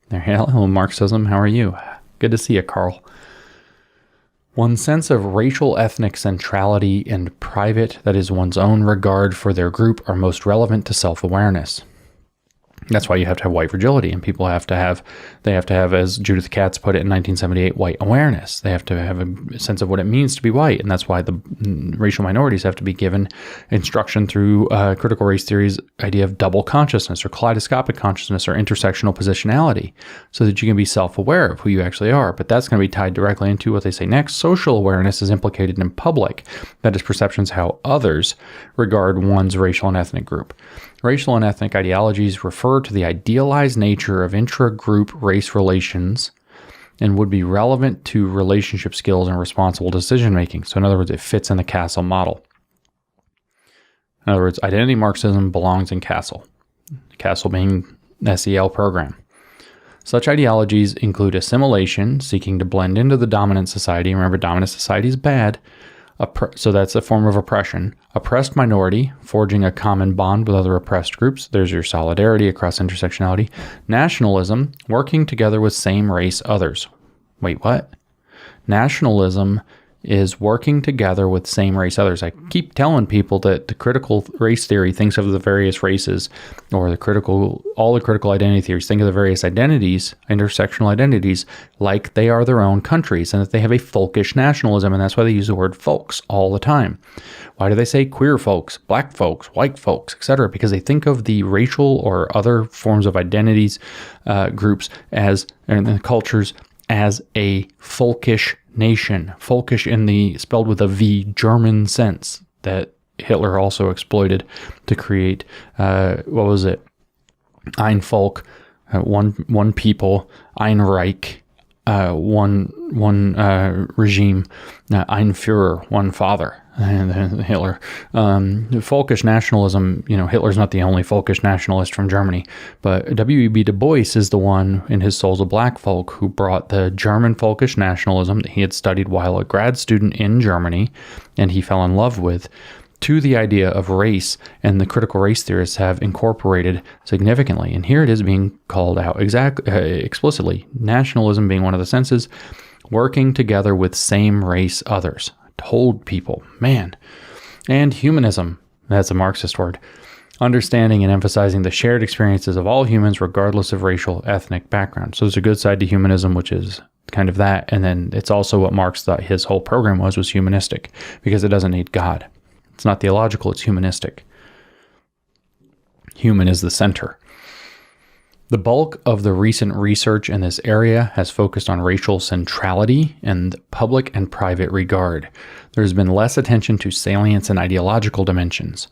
Hello, Marxism, how are you? Good to see you, Carl. One's sense of racial ethnic centrality and private, that is one's own regard for their group, are most relevant to self-awareness. That's why you have to have white fragility, and people have to have, as Judith Katz put it in 1978, white awareness. They have to have a sense of what it means to be white, and that's why the racial minorities have to be given instruction through critical race theory's idea of double consciousness or kaleidoscopic consciousness or intersectional positionality, so that you can be self-aware of who you actually are. But that's going to be tied directly into what they say next. Social awareness is implicated in public, that is perceptions how others regard one's racial and ethnic group. Racial and ethnic ideologies refer to the idealized nature of intra-group race relations and would be relevant to relationship skills and responsible decision-making. So in other words, it fits in the Castle model. In other words, identity Marxism belongs in Castle. Castle being the SEL program. Such ideologies include assimilation, seeking to blend into the dominant society. Remember, dominant society is bad. So that's a form of oppression. Oppressed minority, forging a common bond with other oppressed groups. There's your solidarity across intersectionality. Nationalism, working together with same race others. Wait, what? Nationalism is working together with same race others. I keep telling people that the critical race theory thinks of the various races, or all the critical identity theories think of the various identities, intersectional identities, like they are their own countries, and that they have a folkish nationalism, and that's why they use the word folks all the time. Why do they say queer folks, black folks, white folks, etc.? Because they think of the racial or other forms of identities, groups and cultures as a folkish nation. Folkish in the spelled with a V German sense that Hitler also exploited to create what was it? Ein Volk, one people, Ein Reich, one regime, Ein Führer, one father. And Hitler, folkish nationalism, Hitler's not the only folkish nationalist from Germany, but W.E.B. Du Bois is the one in his Souls of Black Folk who brought the German folkish nationalism that he had studied while a grad student in Germany and he fell in love with, to the idea of race, and the critical race theorists have incorporated significantly. And here it is being called out explicitly, nationalism being one of the senses, working together with same race others. Told people, man. And humanism, that's a Marxist word, understanding and emphasizing the shared experiences of all humans regardless of racial, ethnic background. So there's a good side to humanism, which is kind of that, and then it's also what Marx thought his whole program was humanistic, because it doesn't need God. It's not theological, it's humanistic. Human is the center. The bulk of the recent research in this area has focused on racial centrality and public and private regard. There has been less attention to salience and ideological dimensions.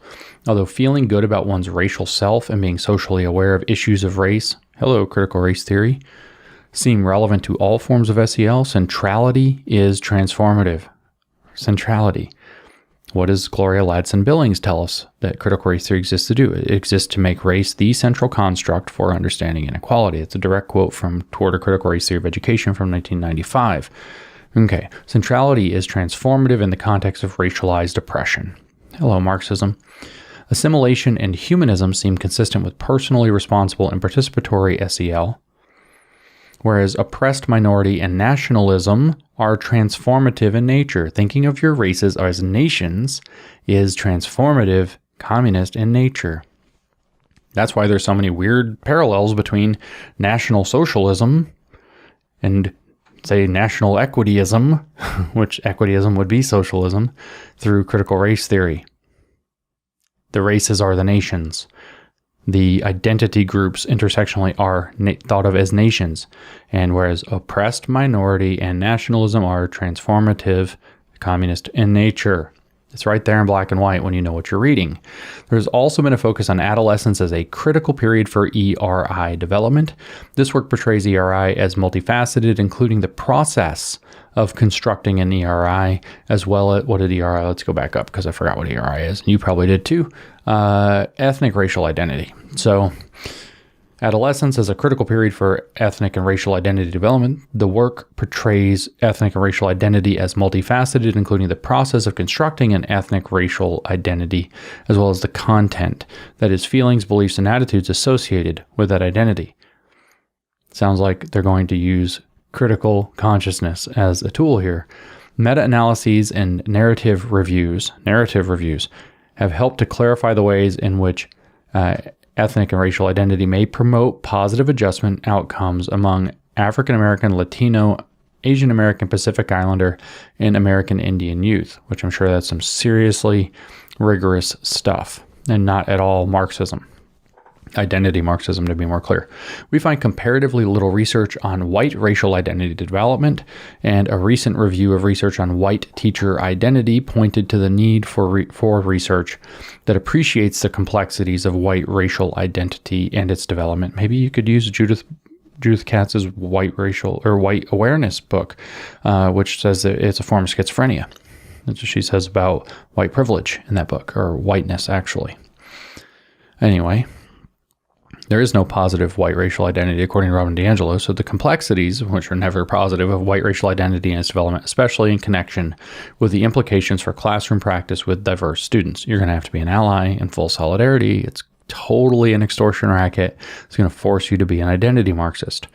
Although feeling good about one's racial self and being socially aware of issues of race, hello, critical race theory, seem relevant to all forms of SEL, centrality is transformative. Centrality. What does Gloria Ladson-Billings tell us that critical race theory exists to do? It exists to make race the central construct for understanding inequality. It's a direct quote from Toward a Critical Race Theory of Education from 1995. Okay, centrality is transformative in the context of racialized oppression. Hello, Marxism. Assimilation and humanism seem consistent with personally responsible and participatory SEL, whereas oppressed minority and nationalism are transformative in nature. Thinking of your races as nations is transformative, communist in nature. That's why there's so many weird parallels between National Socialism and, say, National Equityism, which equityism would be socialism, through critical race theory. The races are the nations. The identity groups intersectionally are thought of as nations, and whereas oppressed minority and nationalism are transformative, communist in nature. It's right there in black and white when you know what you're reading. There's also been a focus on adolescence as a critical period for ERI development. This work portrays ERI as multifaceted, including the process of constructing an ERI, as well as, what did ERI, let's go back up because I forgot what ERI is. You probably did too. Ethnic racial identity. So adolescence is a critical period for ethnic and racial identity development. The work portrays ethnic and racial identity as multifaceted, including the process of constructing an ethnic racial identity, as well as the content, that is, feelings, beliefs, and attitudes associated with that identity. Sounds like they're going to use critical consciousness as a tool here. Meta-analyses and narrative reviews have helped to clarify the ways in which ethnic and racial identity may promote positive adjustment outcomes among African American, Latino, Asian American, Pacific Islander, and American Indian youth, which I'm sure that's some seriously rigorous stuff and not at all Marxism. Identity Marxism, to be more clear. We find comparatively little research on white racial identity development, and a recent review of research on white teacher identity pointed to the need for research that appreciates the complexities of white racial identity and its development. Maybe you could use Judith Katz's white racial or white awareness book, which says that it's a form of schizophrenia. That's what she says about white privilege in that book, or whiteness, actually. Anyway, there is no positive white racial identity, according to Robin DiAngelo, so the complexities, which are never positive, of white racial identity and its development, especially in connection with the implications for classroom practice with diverse students. You're going to have to be an ally in full solidarity. It's totally an extortion racket. It's going to force you to be an identity Marxist.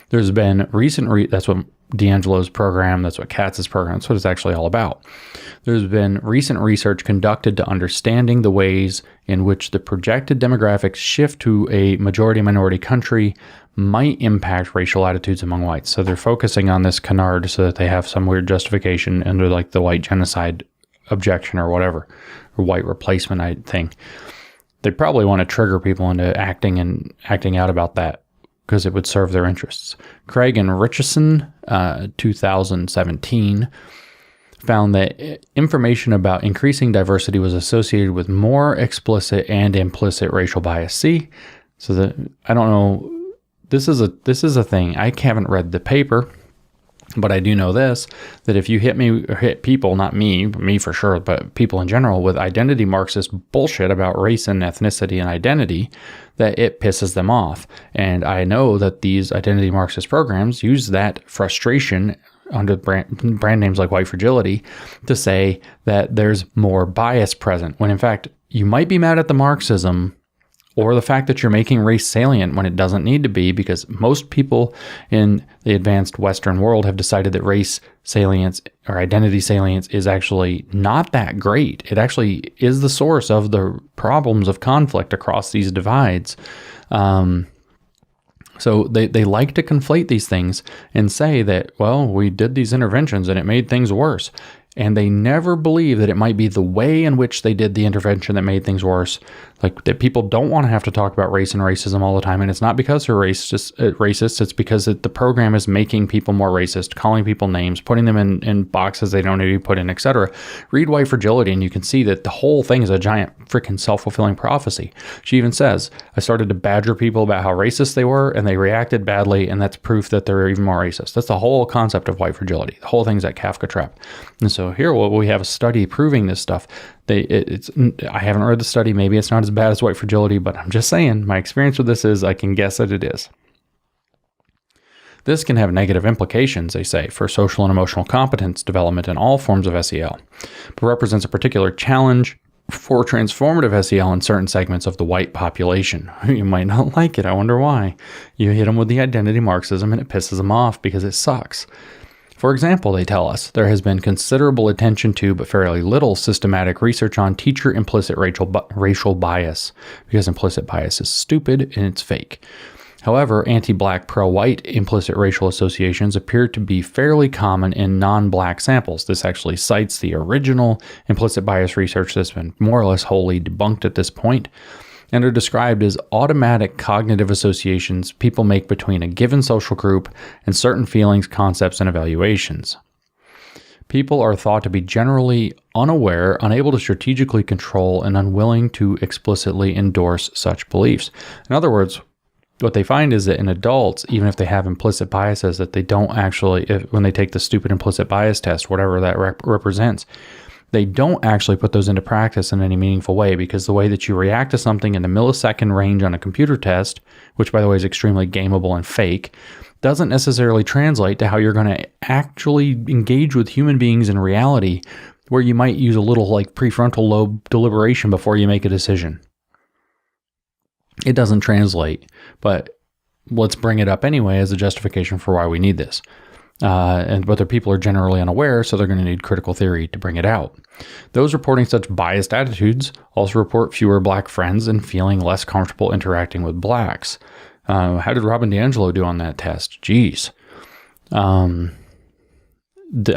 There's been recent, that's what DiAngelo's program, that's what Katz's program, that's what it's actually all about. There's been recent research conducted to understanding the ways in which the projected demographics shift to a majority-minority country might impact racial attitudes among whites. So they're focusing on this canard so that they have some weird justification under like the white genocide objection or whatever, or white replacement thing. They probably want to trigger people into acting out about that, because it would serve their interests. Craig and Richardson, 2017, found that information about increasing diversity was associated with more explicit and implicit racial bias. See, so that I don't know. This is a thing. I haven't read the paper, but I do know this: that if you hit people, not me for sure, but people in general, with identity Marxist bullshit about race and ethnicity and identity, that it pisses them off. And I know that these identity Marxist programs use that frustration under brand names like white fragility to say that there's more bias present, when in fact you might be mad at the Marxism or the fact that you're making race salient when it doesn't need to be, because most people in the advanced Western world have decided that race salience or identity salience is actually not that great. It actually is the source of the problems of conflict across these divides. So they like to conflate these things and say that, well, we did these interventions and it made things worse. And they never believe that it might be the way in which they did the intervention that made things worse. Like that people don't want to have to talk about race and racism all the time. And it's not because they're racist. It's because the program is making people more racist, calling people names, putting them in boxes they don't need to be put in, etc. Read White Fragility and you can see that the whole thing is a giant freaking self-fulfilling prophecy. She even says, I started to badger people about how racist they were and they reacted badly, and that's proof that they're even more racist. That's the whole concept of white fragility. The whole thing's that Kafka trap. And so here we have a study proving this stuff. I haven't read the study. Maybe it's not as bad as white fragility, but I'm just saying my experience with this is I can guess that it is. This can have negative implications, they say, for social and emotional competence development in all forms of SEL, but represents a particular challenge for transformative SEL in certain segments of the white population. You might not like it. I wonder why. You hit them with the identity Marxism and it pisses them off because it sucks. For example, they tell us, there has been considerable attention to, but fairly little systematic research on teacher implicit racial bias, because implicit bias is stupid and it's fake. However, anti-black, pro-white implicit racial associations appear to be fairly common in non-black samples. This actually cites the original implicit bias research that's been more or less wholly debunked at this point, and are described as automatic cognitive associations people make between a given social group and certain feelings, concepts, and evaluations. People are thought to be generally unaware, unable to strategically control, and unwilling to explicitly endorse such beliefs. In other words, what they find is that in adults, even if they have implicit biases, that they don't actually, when they take the stupid implicit bias test, whatever that represents, they don't actually put those into practice in any meaningful way, because the way that you react to something in the millisecond range on a computer test, which by the way is extremely gameable and fake, doesn't necessarily translate to how you're going to actually engage with human beings in reality, where you might use a little like prefrontal lobe deliberation before you make a decision. It doesn't translate, but let's bring it up anyway as a justification for why we need this. But the people are generally unaware, so they're going to need critical theory to bring it out. Those reporting such biased attitudes also report fewer black friends and feeling less comfortable interacting with blacks. How did Robin DiAngelo do on that test? Jeez. I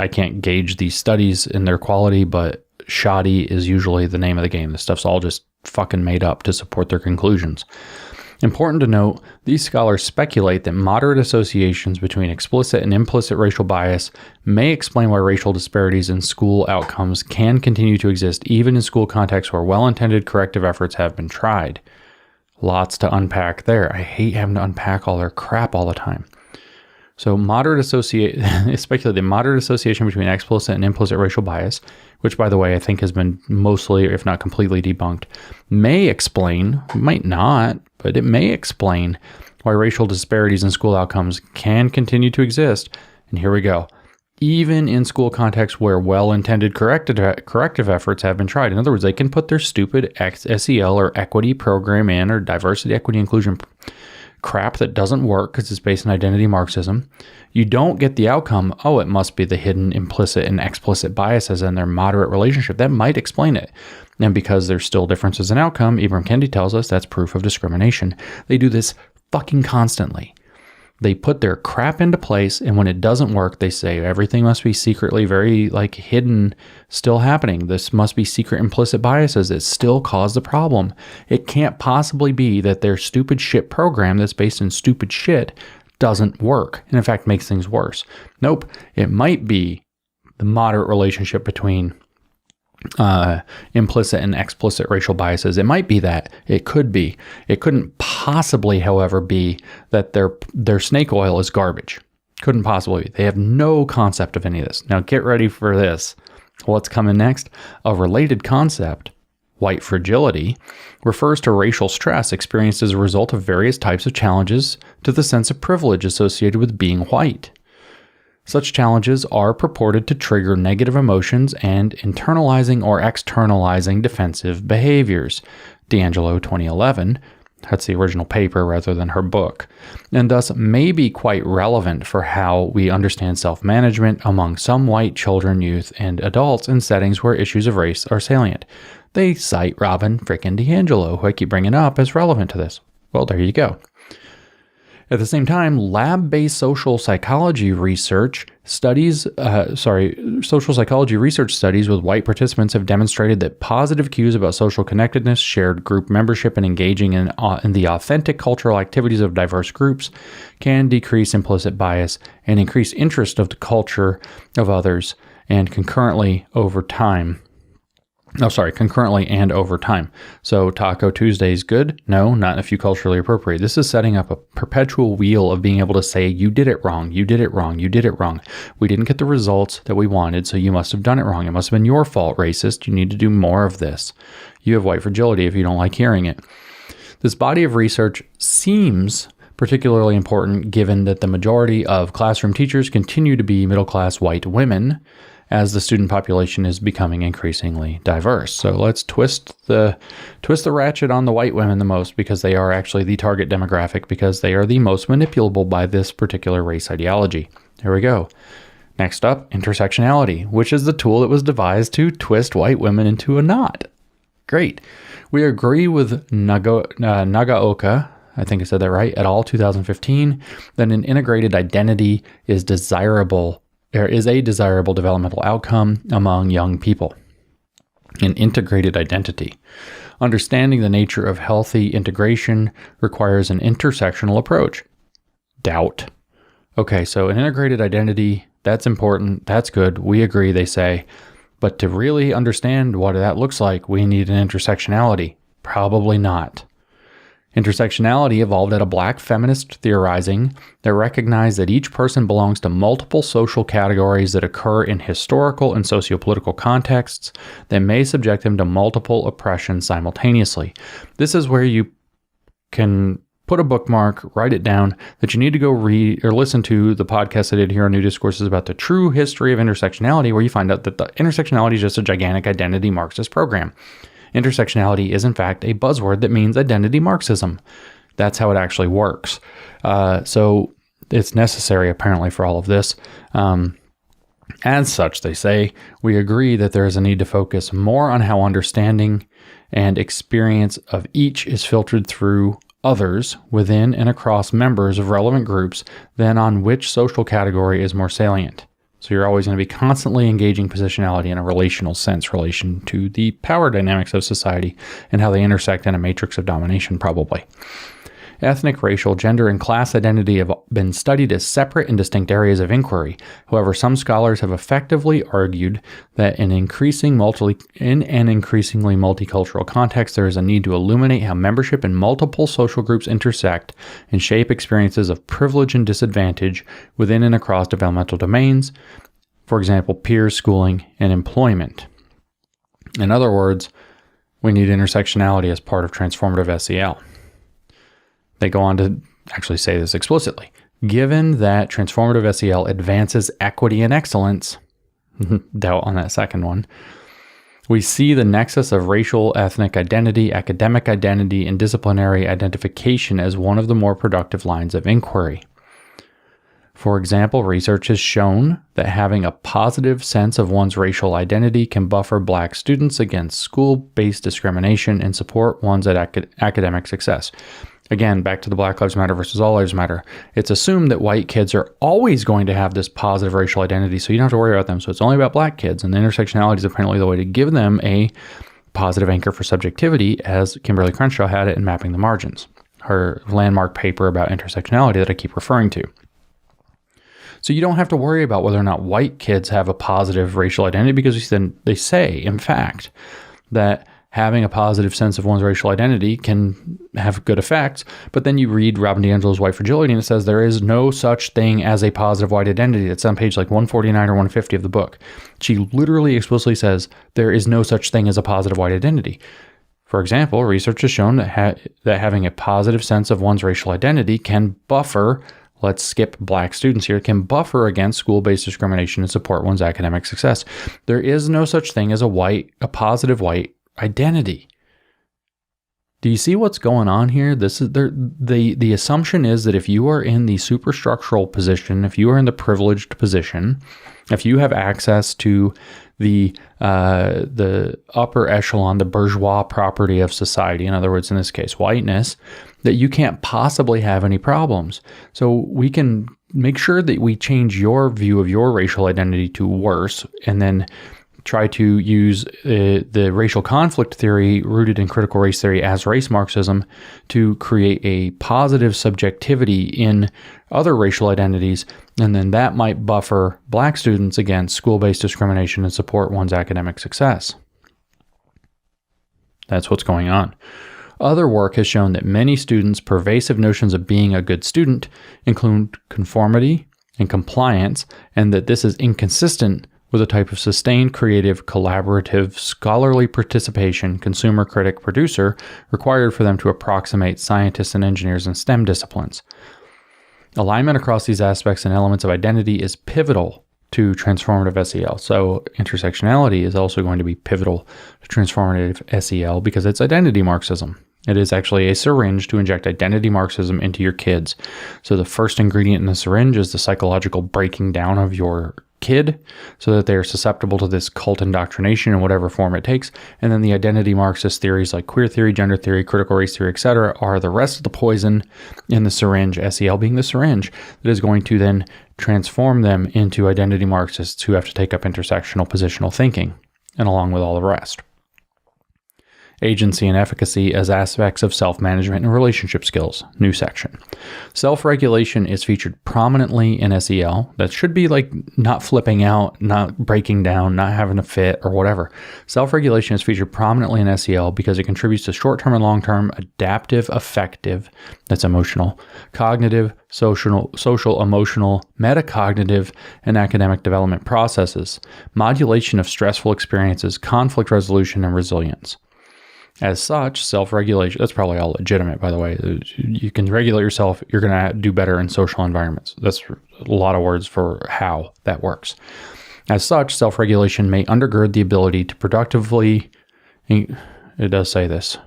can't gauge these studies in their quality, but shoddy is usually the name of the game. This stuff's all just fucking made up to support their conclusions. Important to note, these scholars speculate that moderate associations between explicit and implicit racial bias may explain why racial disparities in school outcomes can continue to exist even in school contexts where well-intended corrective efforts have been tried. Lots to unpack there. I hate having to unpack all their crap all the time. So speculate the moderate association between explicit and implicit racial bias, which by the way I think has been mostly, if not completely debunked, may explain, might not, but it may explain why racial disparities in school outcomes can continue to exist. And here we go. Even in school contexts where well-intended corrective efforts have been tried. In other words, they can put their stupid SEL or equity program in, or diversity, equity, inclusion crap that doesn't work because it's based on identity Marxism. You don't get the outcome, oh, it must be the hidden implicit and explicit biases in their moderate relationship. That might explain it. And because there's still differences in outcome, Ibram Kendi tells us that's proof of discrimination. They do this fucking constantly. They put their crap into place, and when it doesn't work, they say everything must be secretly very hidden, still happening. This must be secret implicit biases that still cause the problem. It can't possibly be that their stupid shit program that's based in stupid shit doesn't work, and in fact makes things worse. Nope, it might be the moderate relationship between implicit and explicit racial biases. It might be that. It could be. It couldn't possibly, however, be that their snake oil is garbage. Couldn't possibly be. They have no concept of any of this. Now get ready for this. What's coming next? A related concept, white fragility, refers to racial stress experienced as a result of various types of challenges to the sense of privilege associated with being white. Such challenges are purported to trigger negative emotions and internalizing or externalizing defensive behaviors. DiAngelo, 2011. That's the original paper rather than her book, and thus may be quite relevant for how we understand self-management among some white children, youth, and adults in settings where issues of race are salient. They cite Robin frickin' DiAngelo, who I keep bringing up as relevant to this. Well, there you go. At the same time, lab-based social psychology research Social psychology research studies with white participants have demonstrated that positive cues about social connectedness, shared group membership, and engaging in the authentic cultural activities of diverse groups can decrease implicit bias and increase interest of the culture of others, and concurrently and over time. So Taco Tuesday is good? No, not if you culturally appropriate. This is setting up a perpetual wheel of being able to say, you did it wrong, you did it wrong, you did it wrong. We didn't get the results that we wanted, so you must have done it wrong. It must have been your fault, racist. You need to do more of this. You have white fragility if you don't like hearing it. This body of research seems particularly important given that the majority of classroom teachers continue to be middle-class white women, as the student population is becoming increasingly diverse. So let's twist the ratchet on the white women the most, because they are actually the target demographic, because they are the most manipulable by this particular race ideology. Here we go. Next up, intersectionality, which is the tool that was devised to twist white women into a knot. Great. We agree with Nagaoka, I think I said that right, et al. 2015, that an integrated identity is desirable. There is a desirable developmental outcome among young people. An integrated identity. Understanding the nature of healthy integration requires an intersectional approach. Doubt. Okay, so an integrated identity, that's important, that's good, we agree, they say. But to really understand what that looks like, we need an intersectionality. Probably not. Intersectionality evolved out of Black feminist theorizing that recognized that each person belongs to multiple social categories that occur in historical and sociopolitical contexts that may subject them to multiple oppressions simultaneously. This is where you can put a bookmark, write it down, that you need to go read or listen to the podcast I did here on New Discourses about the true history of intersectionality, where you find out that the intersectionality is just a gigantic identity Marxist program. Intersectionality is, in fact, a buzzword that means identity Marxism. That's how it actually works. So it's necessary, apparently, for all of this. As such, they say, we agree that there is a need to focus more on how understanding and experience of each is filtered through others within and across members of relevant groups than on which social category is more salient. So you're always going to be constantly engaging positionality in a relational sense, relation to the power dynamics of society and how they intersect in a matrix of domination, probably. Ethnic, racial, gender, and class identity have been studied as separate and distinct areas of inquiry. However, some scholars have effectively argued that in an increasingly multicultural context, there is a need to illuminate how membership in multiple social groups intersect and shape experiences of privilege and disadvantage within and across developmental domains, for example, peers, schooling, and employment. In other words, we need intersectionality as part of transformative SEL. They go on to actually say this explicitly. Given that transformative SEL advances equity and excellence, doubt on that second one, we see the nexus of racial, ethnic identity, academic identity, and disciplinary identification as one of the more productive lines of inquiry. For example, research has shown that having a positive sense of one's racial identity can buffer Black students against school-based discrimination and support one's academic success. Again, back to the Black Lives Matter versus All Lives Matter. It's assumed that white kids are always going to have this positive racial identity, so you don't have to worry about them. So it's only about Black kids, and the intersectionality is apparently the way to give them a positive anchor for subjectivity, as Kimberly Crenshaw had it in Mapping the Margins, her landmark paper about intersectionality that I keep referring to. So you don't have to worry about whether or not white kids have a positive racial identity, because they say, in fact, that having a positive sense of one's racial identity can have good effects. But then you read Robin DiAngelo's White Fragility, and it says there is no such thing as a positive white identity. It's on page like 149 or 150 of the book. She literally explicitly says there is no such thing as a positive white identity. For example, research has shown that having a positive sense of one's racial identity can buffer, let's skip Black students here, can buffer against school-based discrimination and support one's academic success. There is no such thing as a positive white identity. Do you see what's going on here? This is the assumption is that if you are in the superstructural position, if you are in the privileged position, if you have access to the upper echelon, the bourgeois property of society, in other words, in this case, whiteness, that you can't possibly have any problems. So we can make sure that we change your view of your racial identity to worse, and then try to use the racial conflict theory rooted in critical race theory as race Marxism to create a positive subjectivity in other racial identities, and then that might buffer Black students against school-based discrimination and support one's academic success. That's what's going on. Other work has shown that many students' pervasive notions of being a good student include conformity and compliance, and that this is inconsistent with a type of sustained, creative, collaborative, scholarly participation, consumer, critic, producer required for them to approximate scientists and engineers in STEM disciplines. Alignment across these aspects and elements of identity is pivotal to transformative SEL. So intersectionality is also going to be pivotal to transformative SEL because it's identity Marxism. It is actually a syringe to inject identity Marxism into your kids. So the first ingredient in the syringe is the psychological breaking down of your kid so that they are susceptible to this cult indoctrination in whatever form it takes. And then the identity Marxist theories like queer theory, gender theory, critical race theory, etc. are the rest of the poison in the syringe, SEL being the syringe, that is going to then transform them into identity Marxists who have to take up intersectional positional thinking, and along with all the rest. Agency and efficacy as aspects of self-management and relationship skills. New section. Self-regulation is featured prominently in SEL. That should be like not flipping out, not breaking down, not having a fit or whatever. Self-regulation is featured prominently in SEL because it contributes to short-term and long-term adaptive, affective, that's emotional, cognitive, social, emotional, metacognitive, and academic development processes, modulation of stressful experiences, conflict resolution, and resilience. As such, self-regulation, that's probably all legitimate, by the way. You can regulate yourself, you're going to do better in social environments. That's a lot of words for how that works. As such, self-regulation may undergird the ability to productively, it does say this,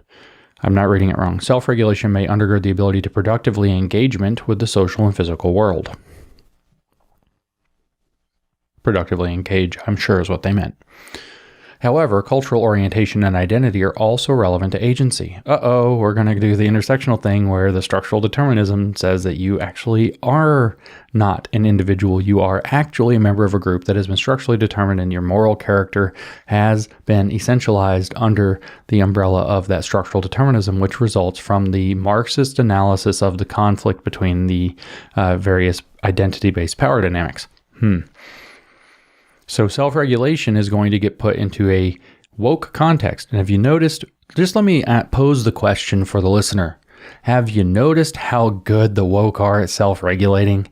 I'm not reading it wrong. Self-regulation may undergird the ability to productively engagement with the social and physical world. Productively engage, I'm sure is what they meant. However, cultural orientation and identity are also relevant to agency. We're going to do the intersectional thing where the structural determinism says that you actually are not an individual. You are actually a member of a group that has been structurally determined, and your moral character has been essentialized under the umbrella of that structural determinism, which results from the Marxist analysis of the conflict between the various identity-based power dynamics. So self-regulation is going to get put into a woke context. And have you noticed, just let me pose the question for the listener. Have you noticed how good the woke are at self-regulating?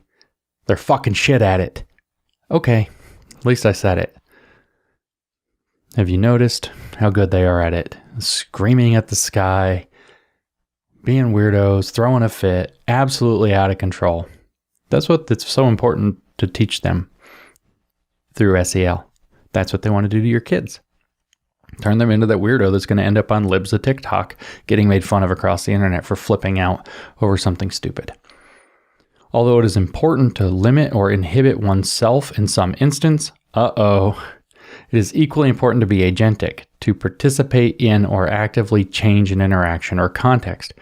They're fucking shit at it. Okay, at least I said it. Have you noticed how good they are at it? Screaming at the sky, being weirdos, throwing a fit, absolutely out of control. That's what's so important to teach them. Through SEL. That's what they want to do to your kids. Turn them into that weirdo that's going to end up on libs of TikTok getting made fun of across the internet for flipping out over something stupid. Although it is important to limit or inhibit oneself in some instance, it is equally important to be agentic, to participate in or actively change an interaction or context.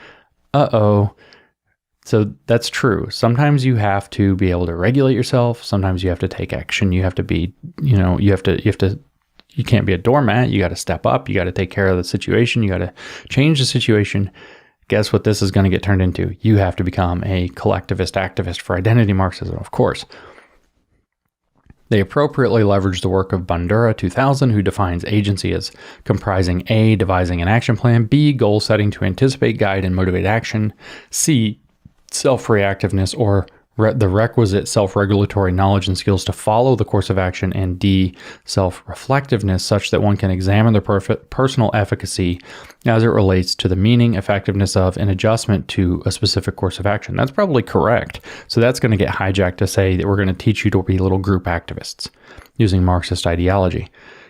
So that's true. Sometimes you have to be able to regulate yourself. Sometimes you have to take action. You have to be, you can't be a doormat. You got to step up. You got to take care of the situation. You got to change the situation. Guess what this is going to get turned into? You have to become a collectivist activist for identity Marxism, of course. They appropriately leverage the work of Bandura 2000, who defines agency as comprising A, devising an action plan, B, goal setting to anticipate, guide, and motivate action, C, self-reactiveness or the requisite self-regulatory knowledge and skills to follow the course of action, and D, self-reflectiveness such that one can examine their personal efficacy as it relates to the meaning, effectiveness of, and adjustment to a specific course of action. That's probably correct. So that's going to get hijacked to say that we're going to teach you to be little group activists using Marxist ideology.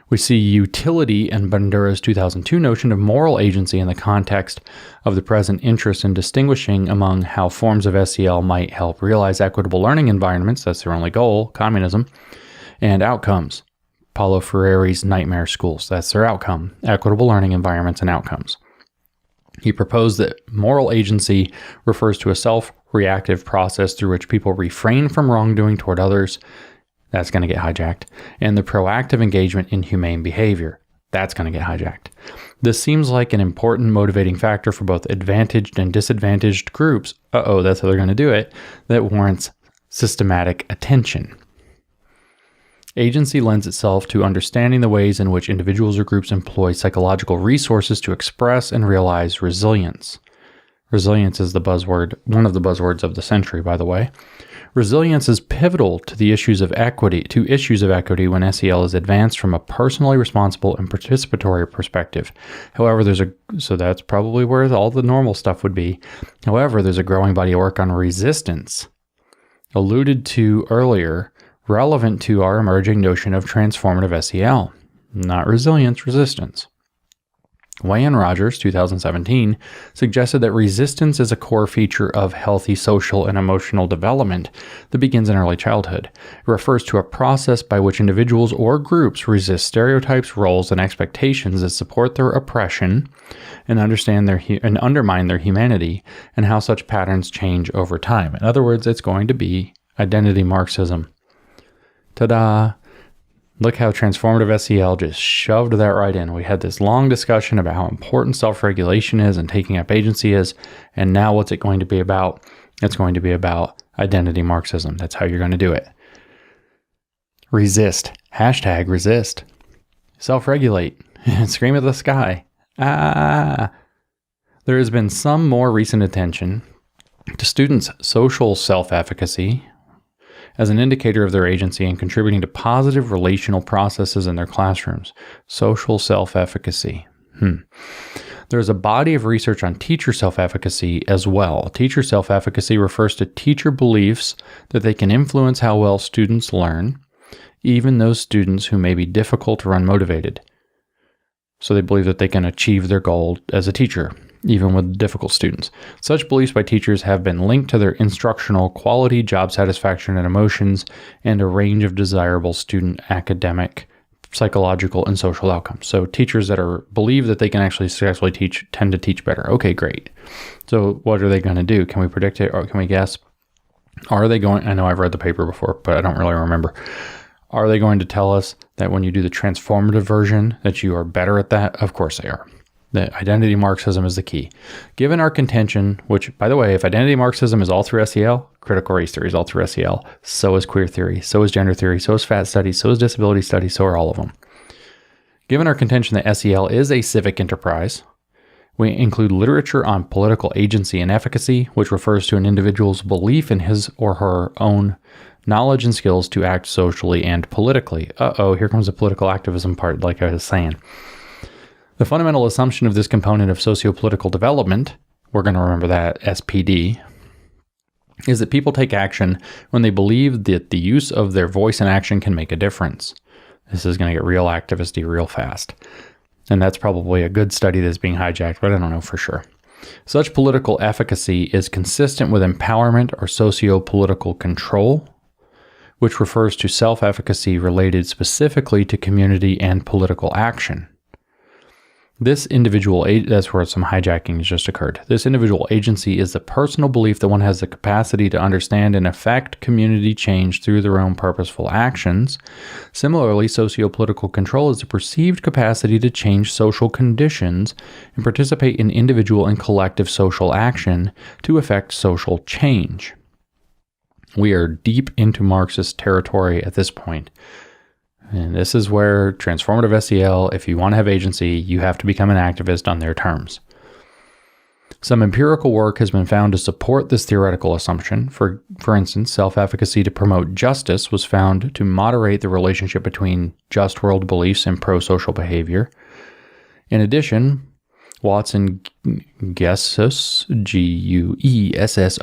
We see utility in Bandura's 2002 notion of moral agency in the context of the present interest in distinguishing among how forms of SEL might help realize equitable learning environments, that's their only goal, communism, and outcomes. Paulo Freire's nightmare schools, that's their outcome, equitable learning environments and outcomes. He proposed that moral agency refers to a self-reactive process through which people refrain from wrongdoing toward others. That's going to get hijacked. And the proactive engagement in humane behavior. That's going to get hijacked. This seems like an important motivating factor for both advantaged and disadvantaged groups. That's how they're going to do it. That warrants systematic attention. Agency lends itself to understanding the ways in which individuals or groups employ psychological resources to express and realize resilience. Resilience is the buzzword, one of the buzzwords of the century, by the way. Resilience is pivotal to issues of equity when SEL is advanced from a personally responsible and participatory perspective. However, so that's probably where all the normal stuff would be. However, there's a growing body of work on resistance, alluded to earlier, relevant to our emerging notion of transformative SEL, not resilience, resistance. Way and Rogers, 2017, suggested that resistance is a core feature of healthy social and emotional development that begins in early childhood. It refers to a process by which individuals or groups resist stereotypes, roles, and expectations that support their oppression and undermine their humanity, and how such patterns change over time. In other words, it's going to be identity Marxism. Ta-da! Look how transformative SEL just shoved that right in. We had this long discussion about how important self-regulation is and taking up agency is, and now what's it going to be about? It's going to be about identity Marxism. That's how you're going to do it. Resist. Hashtag resist. Self-regulate. Scream at the sky. There has been some more recent attention to students' social self-efficacy as an indicator of their agency and contributing to positive relational processes in their classrooms. Social self-efficacy. There's a body of research on teacher self-efficacy as well. Teacher self-efficacy refers to teacher beliefs that they can influence how well students learn, even those students who may be difficult or unmotivated. So they believe that they can achieve their goal as a teacher, even with difficult students. Such beliefs by teachers have been linked to their instructional quality, job satisfaction and emotions, and a range of desirable student academic, psychological, and social outcomes. So teachers that believe that they can actually successfully teach tend to teach better. Okay, great. So what are they going to do? Can we predict it, or can we guess? I know I've read the paper before, but I don't really remember. Are they going to tell us that when you do the transformative version that you are better at that? Of course they are. That identity Marxism is the key. Given our contention, which, by the way, if identity Marxism is all through SEL, critical race theory is all through SEL, so is queer theory, so is gender theory, so is fat studies, so is disability studies, so are all of them. Given our contention that SEL is a civic enterprise, we include literature on political agency and efficacy, which refers to an individual's belief in his or her own knowledge and skills to act socially and politically. Here comes the political activism part, like I was saying. The fundamental assumption of this component of socio-political development, we're going to remember that, SPD, is that people take action when they believe that the use of their voice and action can make a difference. This is going to get real activisty real fast. And that's probably a good study that's being hijacked, but I don't know for sure. Such political efficacy is consistent with empowerment or socio-political control, which refers to self-efficacy related specifically to community and political action. That's where some hijacking has just occurred. This individual agency is the personal belief that one has the capacity to understand and affect community change through their own purposeful actions. Similarly, socio-political control is the perceived capacity to change social conditions and participate in individual and collective social action to affect social change. We are deep into Marxist territory at this point. And this is where transformative SEL, if you want to have agency, you have to become an activist on their terms. Some empirical work has been found to support this theoretical assumption. For instance, self-efficacy to promote justice was found to moderate the relationship between just world beliefs and pro-social behavior. In addition, Watson Gessus, Guessous,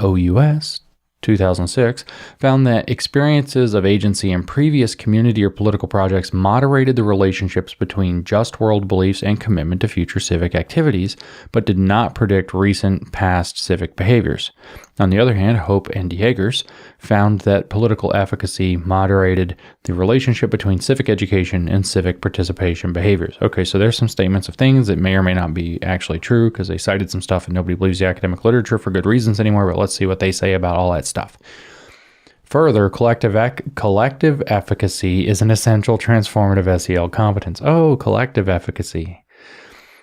2006, found that experiences of agency in previous community or political projects moderated the relationships between just world beliefs and commitment to future civic activities, but did not predict recent past civic behaviors. On the other hand, Hope and Diegers found that political efficacy moderated the relationship between civic education and civic participation behaviors. Okay, so there's some statements of things that may or may not be actually true because they cited some stuff and nobody believes the academic literature for good reasons anymore, but let's see what they say about all that stuff. Further, collective efficacy is an essential transformative SEL competence. Oh, collective efficacy.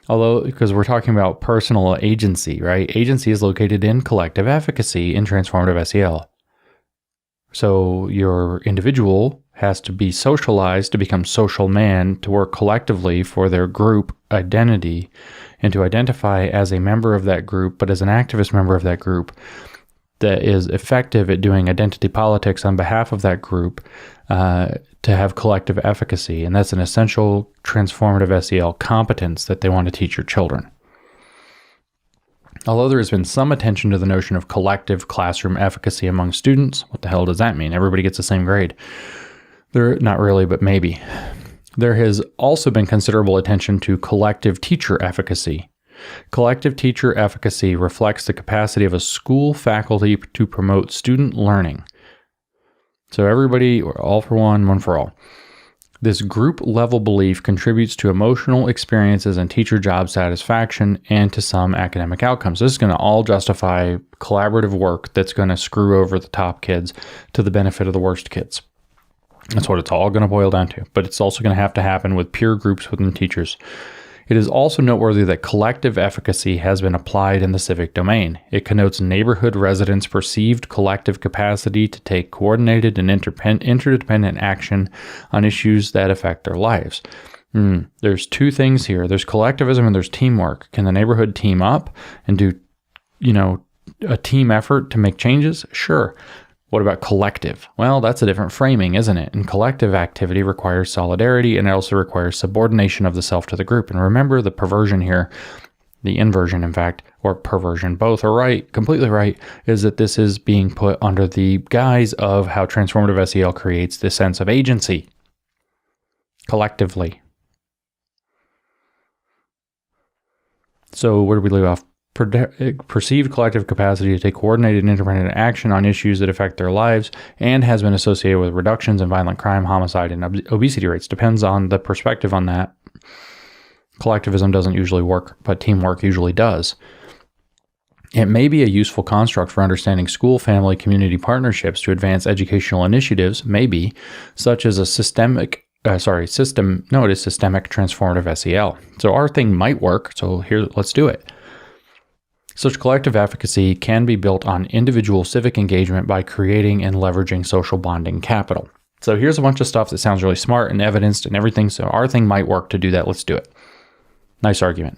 Although, because we're talking about personal agency, right? Agency is located in collective efficacy in transformative SEL. So your individual has to be socialized to become social man, to work collectively for their group identity, and to identify as a member of that group, but as an activist member of that group that is effective at doing identity politics on behalf of that group, to have collective efficacy. And that's an essential transformative SEL competence that they want to teach your children. Although there has been some attention to the notion of collective classroom efficacy among students, what the hell does that mean? Everybody gets the same grade. Not really, but maybe. There has also been considerable attention to collective teacher efficacy. Collective teacher efficacy reflects the capacity of a school faculty to promote student learning. So everybody, all for one, one for all. This group-level belief contributes to emotional experiences and teacher job satisfaction and to some academic outcomes. This is going to all justify collaborative work that's going to screw over the top kids to the benefit of the worst kids. That's what it's all going to boil down to. But it's also going to have to happen with peer groups within teachers. It is also noteworthy that collective efficacy has been applied in the civic domain. It connotes neighborhood residents' perceived collective capacity to take coordinated and interdependent action on issues that affect their lives. There's two things here. There's collectivism and there's teamwork. Can the neighborhood team up and do, a team effort to make changes? Sure. What about collective? Well, that's a different framing, isn't it? And collective activity requires solidarity, and it also requires subordination of the self to the group. And remember the perversion here, the inversion, in fact, or perversion, both are right, completely right, is that this is being put under the guise of how transformative SEL creates this sense of agency collectively. So where do we leave off? Perceived collective capacity to take coordinated and independent action on issues that affect their lives and has been associated with reductions in violent crime, homicide, and obesity rates. Depends on the perspective on that. Collectivism doesn't usually work, but teamwork usually does. It may be a useful construct for understanding school, family, community partnerships to advance educational initiatives, maybe, such as a systemic transformative SEL. So our thing might work, so here, let's do it. Such collective efficacy can be built on individual civic engagement by creating and leveraging social bonding capital. So here's a bunch of stuff that sounds really smart and evidenced and everything, so our thing might work to do that. Let's do it. Nice argument.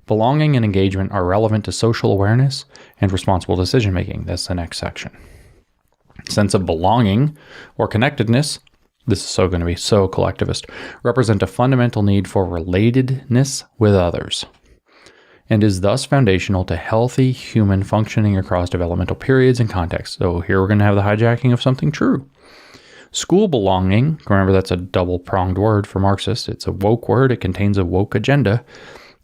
Belonging and engagement are relevant to social awareness and responsible decision-making. That's the next section. Sense of belonging or connectedness, this is going to be so collectivist, represent a fundamental need for relatedness with others, and is thus foundational to healthy human functioning across developmental periods and contexts. So here we're going to have the hijacking of something true. School belonging, remember that's a double-pronged word for Marxists. It's a woke word. It contains a woke agenda.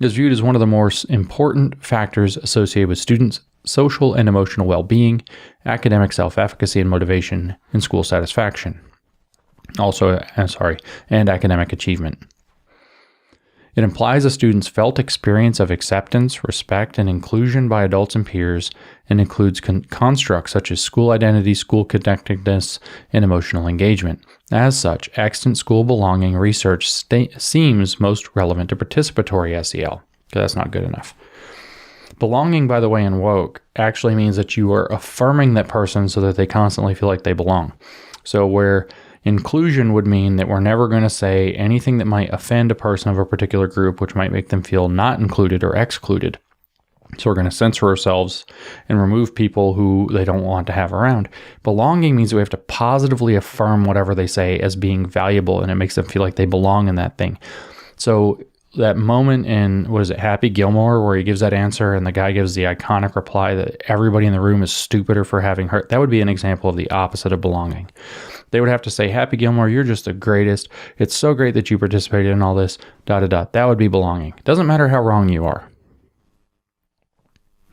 Is viewed as one of the more important factors associated with students' social and emotional well-being, academic self-efficacy and motivation, and school satisfaction. And academic achievement. It implies a student's felt experience of acceptance, respect, and inclusion by adults and peers, and includes constructs such as school identity, school connectedness, and emotional engagement. As such, extant school belonging research seems most relevant to participatory SEL, because that's not good enough. Belonging, by the way, in woke actually means that you are affirming that person so that they constantly feel like they belong. So where inclusion would mean that we're never going to say anything that might offend a person of a particular group, which might make them feel not included or excluded. So we're going to censor ourselves and remove people who they don't want to have around. Belonging means we have to positively affirm whatever they say as being valuable, and it makes them feel like they belong in that thing. So that moment in, what is it, Happy Gilmore, where he gives that answer and the guy gives the iconic reply that everybody in the room is stupider for having heard. That would be an example of the opposite of belonging. They would have to say, Happy Gilmore, you're just the greatest. It's so great that you participated in all this, ... That would be belonging. Doesn't matter how wrong you are.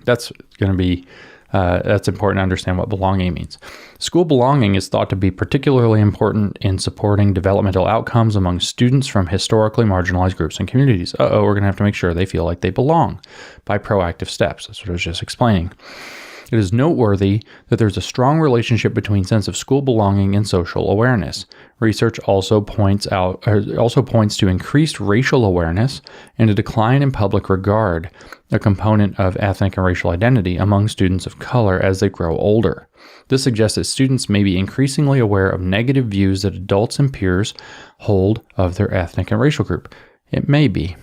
That's going to be, that's important to understand what belonging means. School belonging is thought to be particularly important in supporting developmental outcomes among students from historically marginalized groups and communities. We're going to have to make sure they feel like they belong by proactive steps. That's what I was just explaining. It is noteworthy that there's a strong relationship between sense of school belonging and social awareness. Research also points to increased racial awareness and a decline in public regard, a component of ethnic and racial identity among students of color as they grow older. This suggests that students may be increasingly aware of negative views that adults and peers hold of their ethnic and racial group. It may be.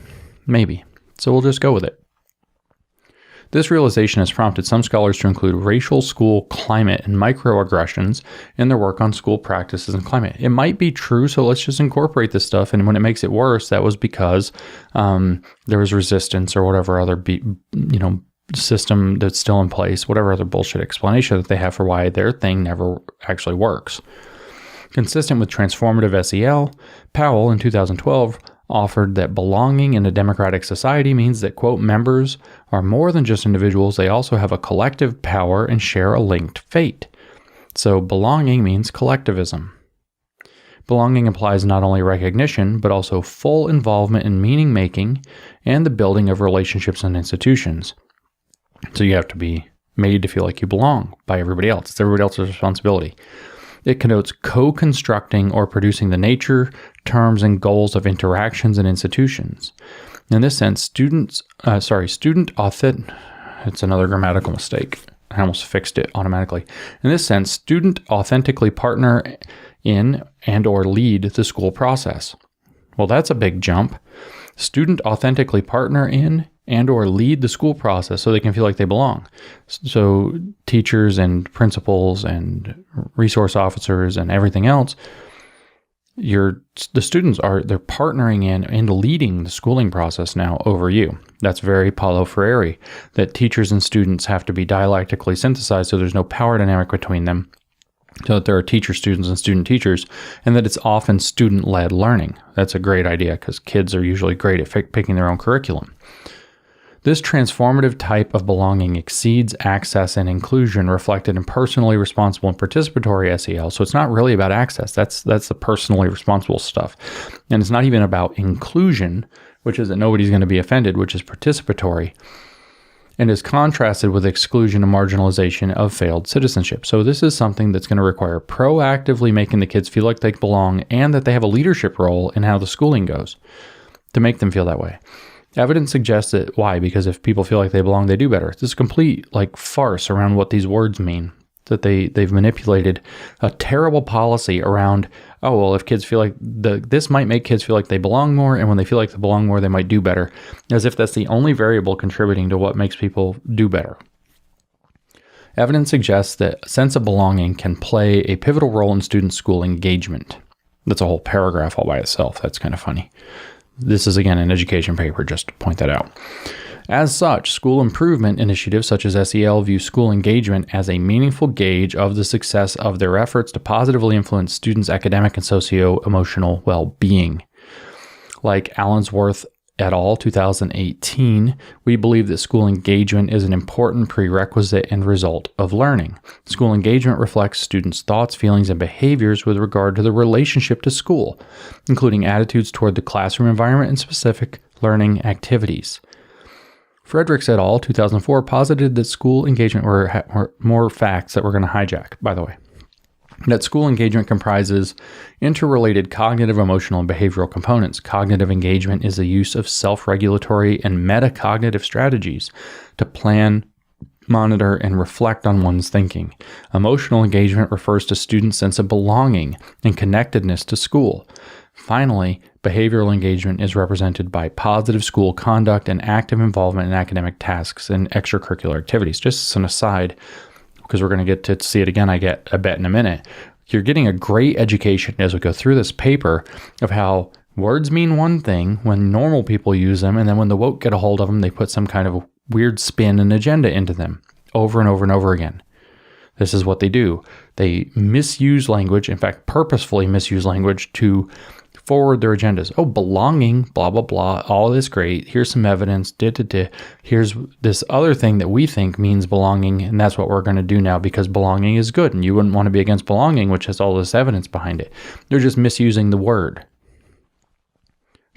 Maybe. So we'll just go with it. This realization has prompted some scholars to include racial school climate and microaggressions in their work on school practices and climate. It might be true, so let's just incorporate this stuff. And when it makes it worse, that was because there was resistance or whatever other system that's still in place, whatever other bullshit explanation that they have for why their thing never actually works. Consistent with Transformative SEL, Powell in 2012 offered that belonging in a democratic society means that, quote, members are more than just individuals, they also have a collective power and share a linked fate. So belonging means collectivism. Belonging implies not only recognition, but also full involvement in meaning making and the building of relationships and institutions. So you have to be made to feel like you belong by everybody else. It's everybody else's responsibility. It connotes co-constructing or producing the nature, terms, and goals of interactions and institutions. In this sense, it's another grammatical mistake. I almost fixed it automatically. In this sense, student authentically partner in and or lead the school process. Well, that's a big jump. Student authentically partner in and or lead the school process so they can feel like they belong. So teachers and principals and resource officers and everything else, the students they're partnering in and leading the schooling process now over you. That's very Paulo Freire, that teachers and students have to be dialectically synthesized so there's no power dynamic between them, so that there are teacher students and student teachers, and that it's often student-led learning. That's a great idea because kids are usually great at picking their own curriculum. This transformative type of belonging exceeds access and inclusion reflected in personally responsible and participatory SEL. So it's not really about access. That's the personally responsible stuff. And it's not even about inclusion, which is that nobody's going to be offended, which is participatory, and is contrasted with exclusion and marginalization of failed citizenship. So this is something that's going to require proactively making the kids feel like they belong and that they have a leadership role in how the schooling goes to make them feel that way. Evidence suggests that why? Because if people feel like they belong, they do better. This is a complete farce around what these words mean. That they've manipulated a terrible policy around, if kids feel like this might make kids feel like they belong more, and when they feel like they belong more, they might do better, as if that's the only variable contributing to what makes people do better. Evidence suggests that a sense of belonging can play a pivotal role in student school engagement. That's a whole paragraph all by itself. That's kind of funny. This is, again, an education paper, just to point that out. As such, school improvement initiatives such as SEL view school engagement as a meaningful gauge of the success of their efforts to positively influence students' academic and socio-emotional well-being. Like Allensworth et al., 2018, we believe that school engagement is an important prerequisite and result of learning. School engagement reflects students' thoughts, feelings, and behaviors with regard to the relationship to school, including attitudes toward the classroom environment and specific learning activities. Fredericks et al., 2004, posited that school engagement were more facts that we're going to hijack, by the way. That school engagement comprises interrelated cognitive, emotional, and behavioral components. Cognitive engagement is the use of self-regulatory and metacognitive strategies to plan, monitor, and reflect on one's thinking. Emotional engagement refers to students' sense of belonging and connectedness to school. Finally, behavioral engagement is represented by positive school conduct and active involvement in academic tasks and extracurricular activities. Just as an aside, because we're going to get to see it again, I bet in a minute. You're getting a great education as we go through this paper of how Words mean one thing when normal people use them, and then when the woke get a hold of them, they put some kind of weird spin and agenda into them over and over and over again. This is what they do. They misuse language, in fact, purposefully misuse language to forward their agendas. Oh, belonging, blah, blah, blah, all this great. Here's some evidence, Here's this other thing that we think means belonging, and that's what we're going to do now because belonging is good, and you wouldn't want to be against belonging, which has all this evidence behind it. They're just misusing the word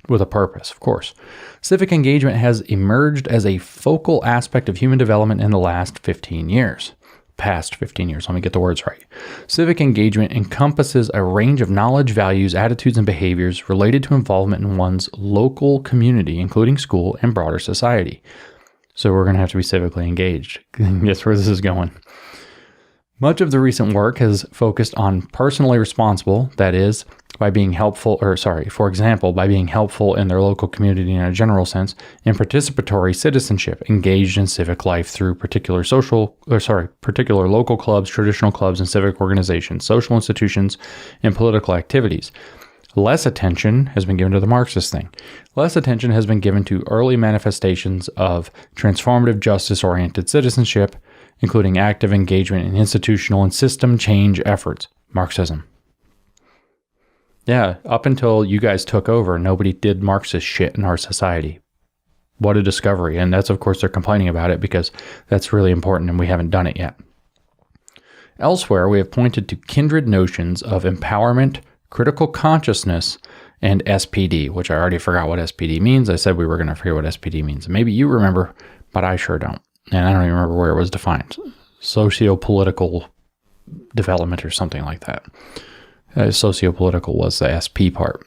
with a purpose, of course. Civic engagement has emerged as a focal aspect of human development in the last 15 years. Past 15 years, let me get the words right. Civic engagement encompasses a range of knowledge, values, attitudes, and behaviors related to involvement in one's local community, including school and broader society. So we're going to have to be civically engaged. Guess where this is going. Much of the recent work has focused on personally responsible, that is, by being helpful, for example, by being helpful in their local community in a general sense, and participatory citizenship, engaged in civic life through particular local clubs, traditional clubs, and civic organizations, social institutions, and political activities. Less attention has been given to the Marxist thing. Less attention has been given to early manifestations of transformative justice-oriented citizenship, including active engagement in institutional and system change efforts. Marxism. Yeah, up until you guys took over, nobody did Marxist shit in our society. What a discovery. And that's, of course, they're complaining about it because that's really important and we haven't done it yet. Elsewhere, we have pointed to kindred notions of empowerment, critical consciousness, and SPD, which I already forgot what SPD means. I said we were going to forget what SPD means. Maybe you remember, but I sure don't. And I don't even remember where it was defined. Socio-political development or something like that. Sociopolitical was the SP part.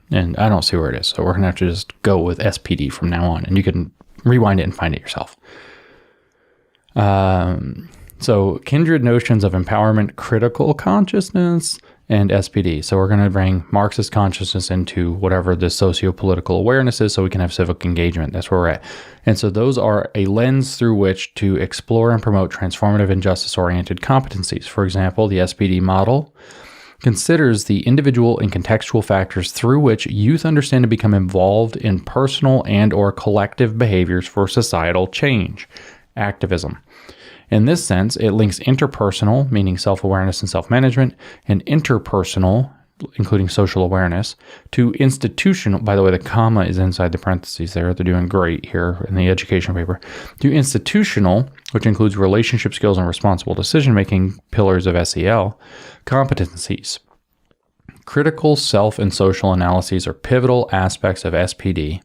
And I don't see where it is. So we're going to have to just go with SPD from now on. And you can rewind it and find it yourself. So kindred notions of empowerment, critical consciousness, and SPD. So we're going to bring Marxist consciousness into whatever the socio-political awareness is so we can have civic engagement. That's where we're at. And so those are a lens through which to explore and promote transformative and justice-oriented competencies. For example, the SPD model considers the individual and contextual factors through which youth understand to become involved in personal and or collective behaviors for societal change, activism. In this sense, it links interpersonal, meaning self-awareness and self-management, and interpersonal, including social awareness, to institutional. By the way, the comma is inside the parentheses there. They're doing great here in the education paper. To institutional, which includes relationship skills and responsible decision-making, pillars of SEL, competencies. Critical self and social analyses are pivotal aspects of SPD.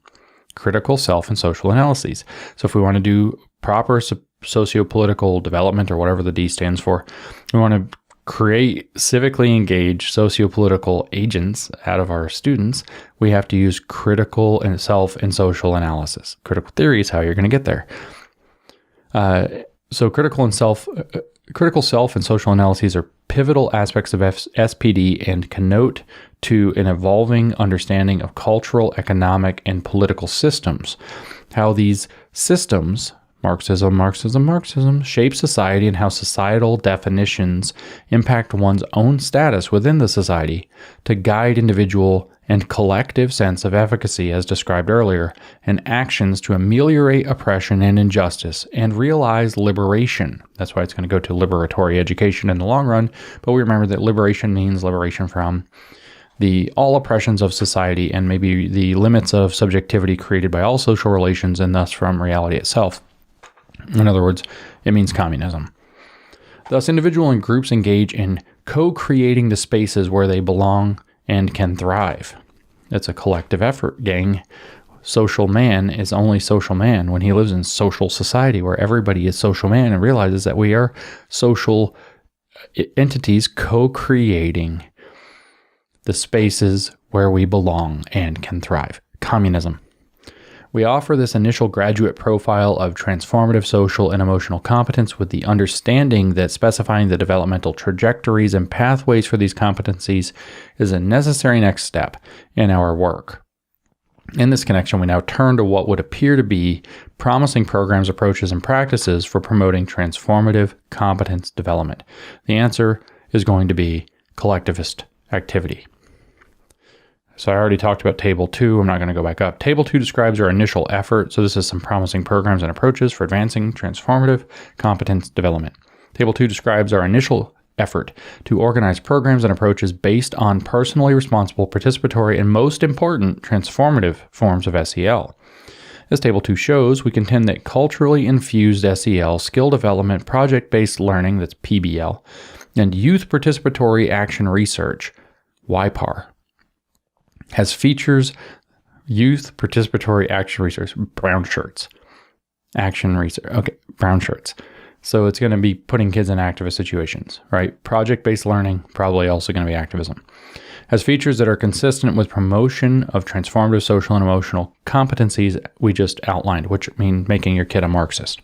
Critical self and social analyses. So if we want to do proper socio-political development, or whatever the D stands for, we want to create civically engaged socio-political agents out of our students, we have to use critical and self and social analysis. Critical theory is how you're going to get there. So critical self and social analyses are pivotal aspects of SPD and connote to an evolving understanding of cultural, economic, and political systems. How these systems, Marxism, shape society, and how societal definitions impact one's own status within the society to guide individual and collective sense of efficacy, as described earlier, and actions to ameliorate oppression and injustice and realize liberation. That's why it's going to go to liberatory education in the long run, but we remember that liberation means liberation from all oppressions of society and maybe the limits of subjectivity created by all social relations and thus from reality itself. In other words, it means communism. Thus, individual and groups engage in co-creating the spaces where they belong and can thrive. It's a collective effort, gang. Social man is only social man when he lives in social society where everybody is social man and realizes that we are social entities co-creating the spaces where we belong and can thrive. Communism. We offer this initial graduate profile of transformative social and emotional competence with the understanding that specifying the developmental trajectories and pathways for these competencies is a necessary next step in our work. In this connection, we now turn to what would appear to be promising programs, approaches, and practices for promoting transformative competence development. The answer is going to be collectivist activity. So I already talked about Table 2. I'm not going to go back up. Table 2 describes our initial effort. So this is some promising programs and approaches for advancing transformative competence development. Table 2 describes our initial effort to organize programs and approaches based on personally responsible, participatory, and most important, transformative forms of SEL. As Table 2 shows, we contend that culturally infused SEL, skill development, project-based learning, that's PBL, and youth participatory action research, YPAR, has features youth participatory action research, brown shirts, action research, okay, brown shirts. So it's going to be putting kids in activist situations, right? Project-based learning, probably also going to be activism. Has features that are consistent with promotion of transformative social and emotional competencies we just outlined, which mean making your kid a Marxist.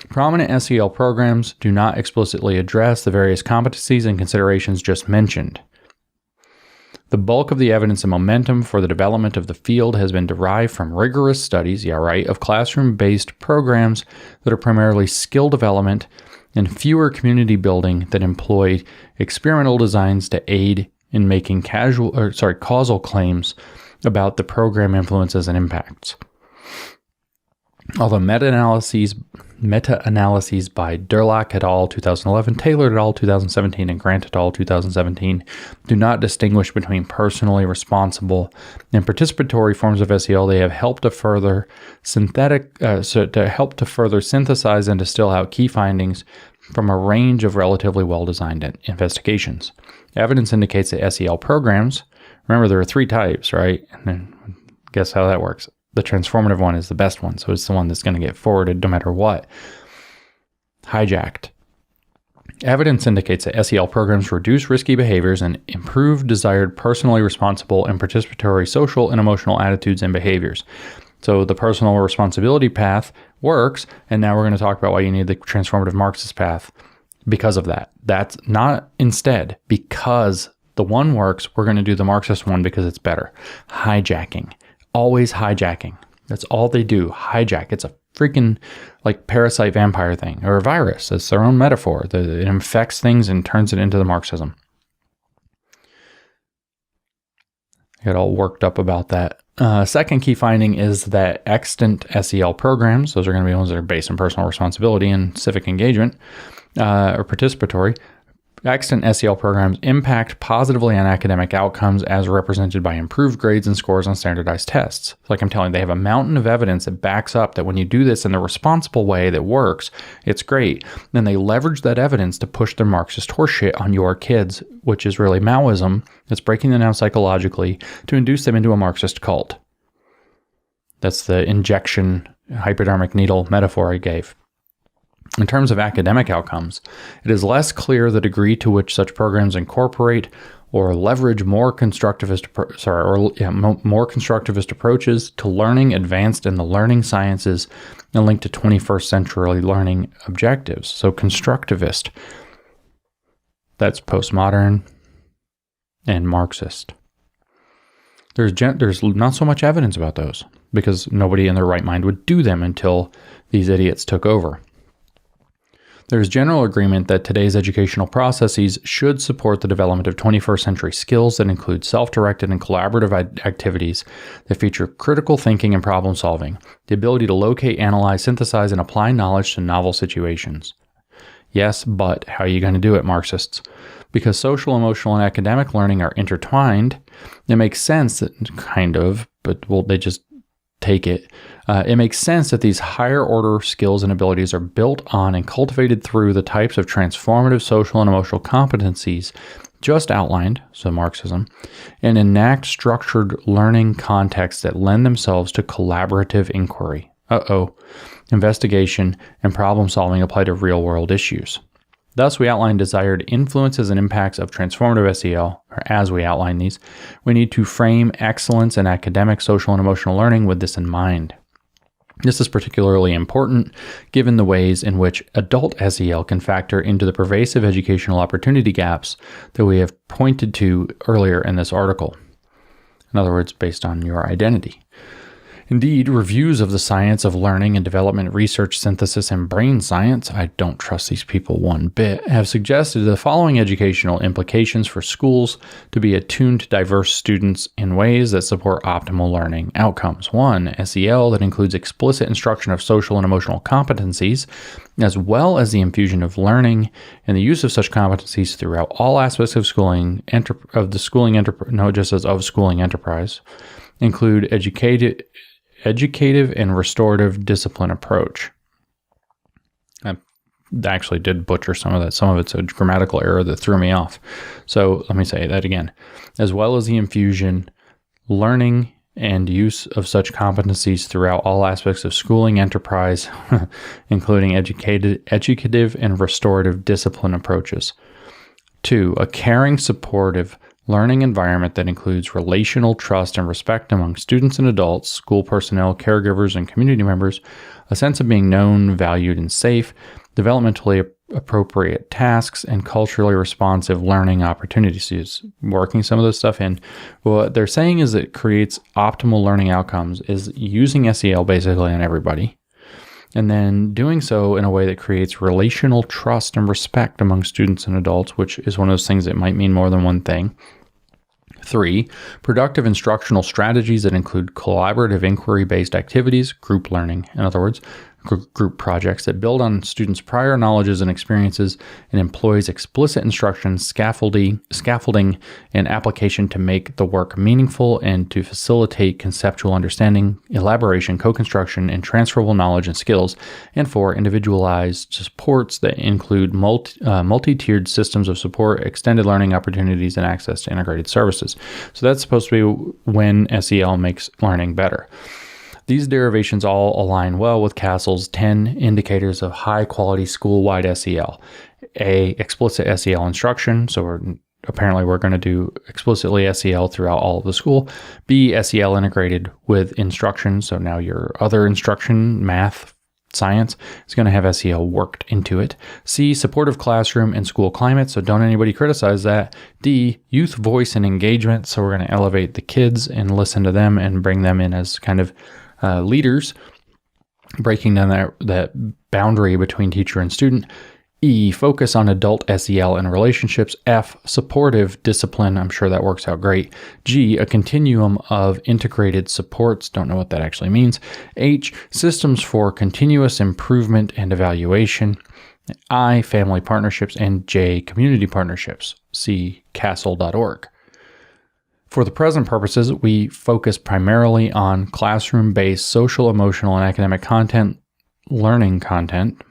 Prominent SEL programs do not explicitly address the various competencies and considerations just mentioned. The bulk of the evidence and momentum for the development of the field has been derived from rigorous studies, of classroom-based programs that are primarily skill development and fewer community building that employ experimental designs to aid in making causal claims about the program influences and impacts. Although meta-analyses by Durlach et al. 2011, Taylor et al. 2017, and Grant et al. 2017 do not distinguish between personally responsible and participatory forms of SEL, they have helped to further synthesize and distill out key findings from a range of relatively well-designed investigations. Evidence indicates that SEL programs, remember there are 3 types, right? And then guess how that works. The transformative one is the best one, so it's the one that's going to get forwarded no matter what. Hijacked. Evidence indicates that SEL programs reduce risky behaviors and improve desired personally responsible and participatory social and emotional attitudes and behaviors. So the personal responsibility path works, and now we're going to talk about why you need the transformative Marxist path because of that. That's not instead, because the one works, we're going to do the Marxist one because it's better. Hijacking. Always hijacking. That's all they do. Hijack. It's a freaking like parasite vampire thing or a virus. It's their own metaphor. It infects things and turns it into the Marxism. I got all worked up about that. Second key finding is that extant SEL programs, those are going to be ones that are based on personal responsibility and civic engagement or participatory, extant SEL programs impact positively on academic outcomes as represented by improved grades and scores on standardized tests. Like I'm telling you, they have a mountain of evidence that backs up that when you do this in the responsible way that works, it's great. Then they leverage that evidence to push their Marxist horseshit on your kids, which is really Maoism. It's breaking them down psychologically to induce them into a Marxist cult. That's the injection hypodermic needle metaphor I gave. In terms of academic outcomes, it is less clear the degree to which such programs incorporate or leverage more constructivist approaches to learning advanced in the learning sciences and linked to 21st century learning objectives. So constructivist, that's postmodern and Marxist. There's not so much evidence about those because nobody in their right mind would do them until these idiots took over. There is general agreement that today's educational processes should support the development of 21st century skills that include self-directed and collaborative activities that feature critical thinking and problem solving, the ability to locate, analyze, synthesize, and apply knowledge to novel situations. Yes, but how are you going to do it, Marxists? Because social, emotional, and academic learning are intertwined, it makes sense that they just take it. It makes sense that these higher order skills and abilities are built on and cultivated through the types of transformative social and emotional competencies just outlined, so Marxism, and enact structured learning contexts that lend themselves to collaborative inquiry. Investigation and problem solving apply to real world issues. Thus, we outline desired influences and impacts of transformative SEL, or as we outline these, we need to frame excellence in academic, social, and emotional learning with this in mind. This is particularly important given the ways in which adult SEL can factor into the pervasive educational opportunity gaps that we have pointed to earlier in this article. In other words, based on your identity. Indeed, reviews of the science of learning and development, research, synthesis, and brain science, I don't trust these people one bit, have suggested the following educational implications for schools to be attuned to diverse students in ways that support optimal learning outcomes. 1. SEL that includes explicit instruction of social and emotional competencies, as well as the infusion of learning and the use of such competencies throughout all aspects of schooling, schooling enterprise, include educative and restorative discipline approach. I actually did butcher some of that. Some of it's a grammatical error that threw me off. So let me say that again. As well as the infusion, learning, and use of such competencies throughout all aspects of schooling enterprise, including educative and restorative discipline approaches. 2. A caring, supportive learning environment that includes relational trust and respect among students and adults, school personnel, caregivers, and community members, a sense of being known, valued, and safe, developmentally appropriate tasks, and culturally responsive learning opportunities. Working some of this stuff in. What they're saying is it creates optimal learning outcomes is using SEL basically on everybody, and then doing so in a way that creates relational trust and respect among students and adults, which is one of those things that might mean more than one thing. 3. Productive instructional strategies that include collaborative inquiry-based activities, group learning, in other words, group projects that build on students' prior knowledges and experiences and employs explicit instruction, scaffolding, and application to make the work meaningful and to facilitate conceptual understanding, elaboration, co-construction, and transferable knowledge and skills. And 4. Individualized supports that include multi-tiered systems of support, extended learning opportunities, and access to integrated services. So that's supposed to be when SEL makes learning better. These derivations all align well with Castle's 10 indicators of high-quality school-wide SEL. A. Explicit SEL instruction, so we're going to do explicitly SEL throughout all of the school. B. SEL integrated with instruction, so now your other instruction, math, science, is going to have SEL worked into it. C. Supportive classroom and school climate, so don't anybody criticize that. D. Youth voice and engagement, so we're going to elevate the kids and listen to them and bring them in as kind of leaders, breaking down that boundary between teacher and student. E. Focus on adult SEL and relationships. F. Supportive discipline. I'm sure that works out great. G. A continuum of integrated supports. Don't know what that actually means. H. Systems for continuous improvement and evaluation. I. Family partnerships. And J. Community partnerships. See castle.org. For the present purposes, we focus primarily on classroom-based social, emotional, and academic content, learning content,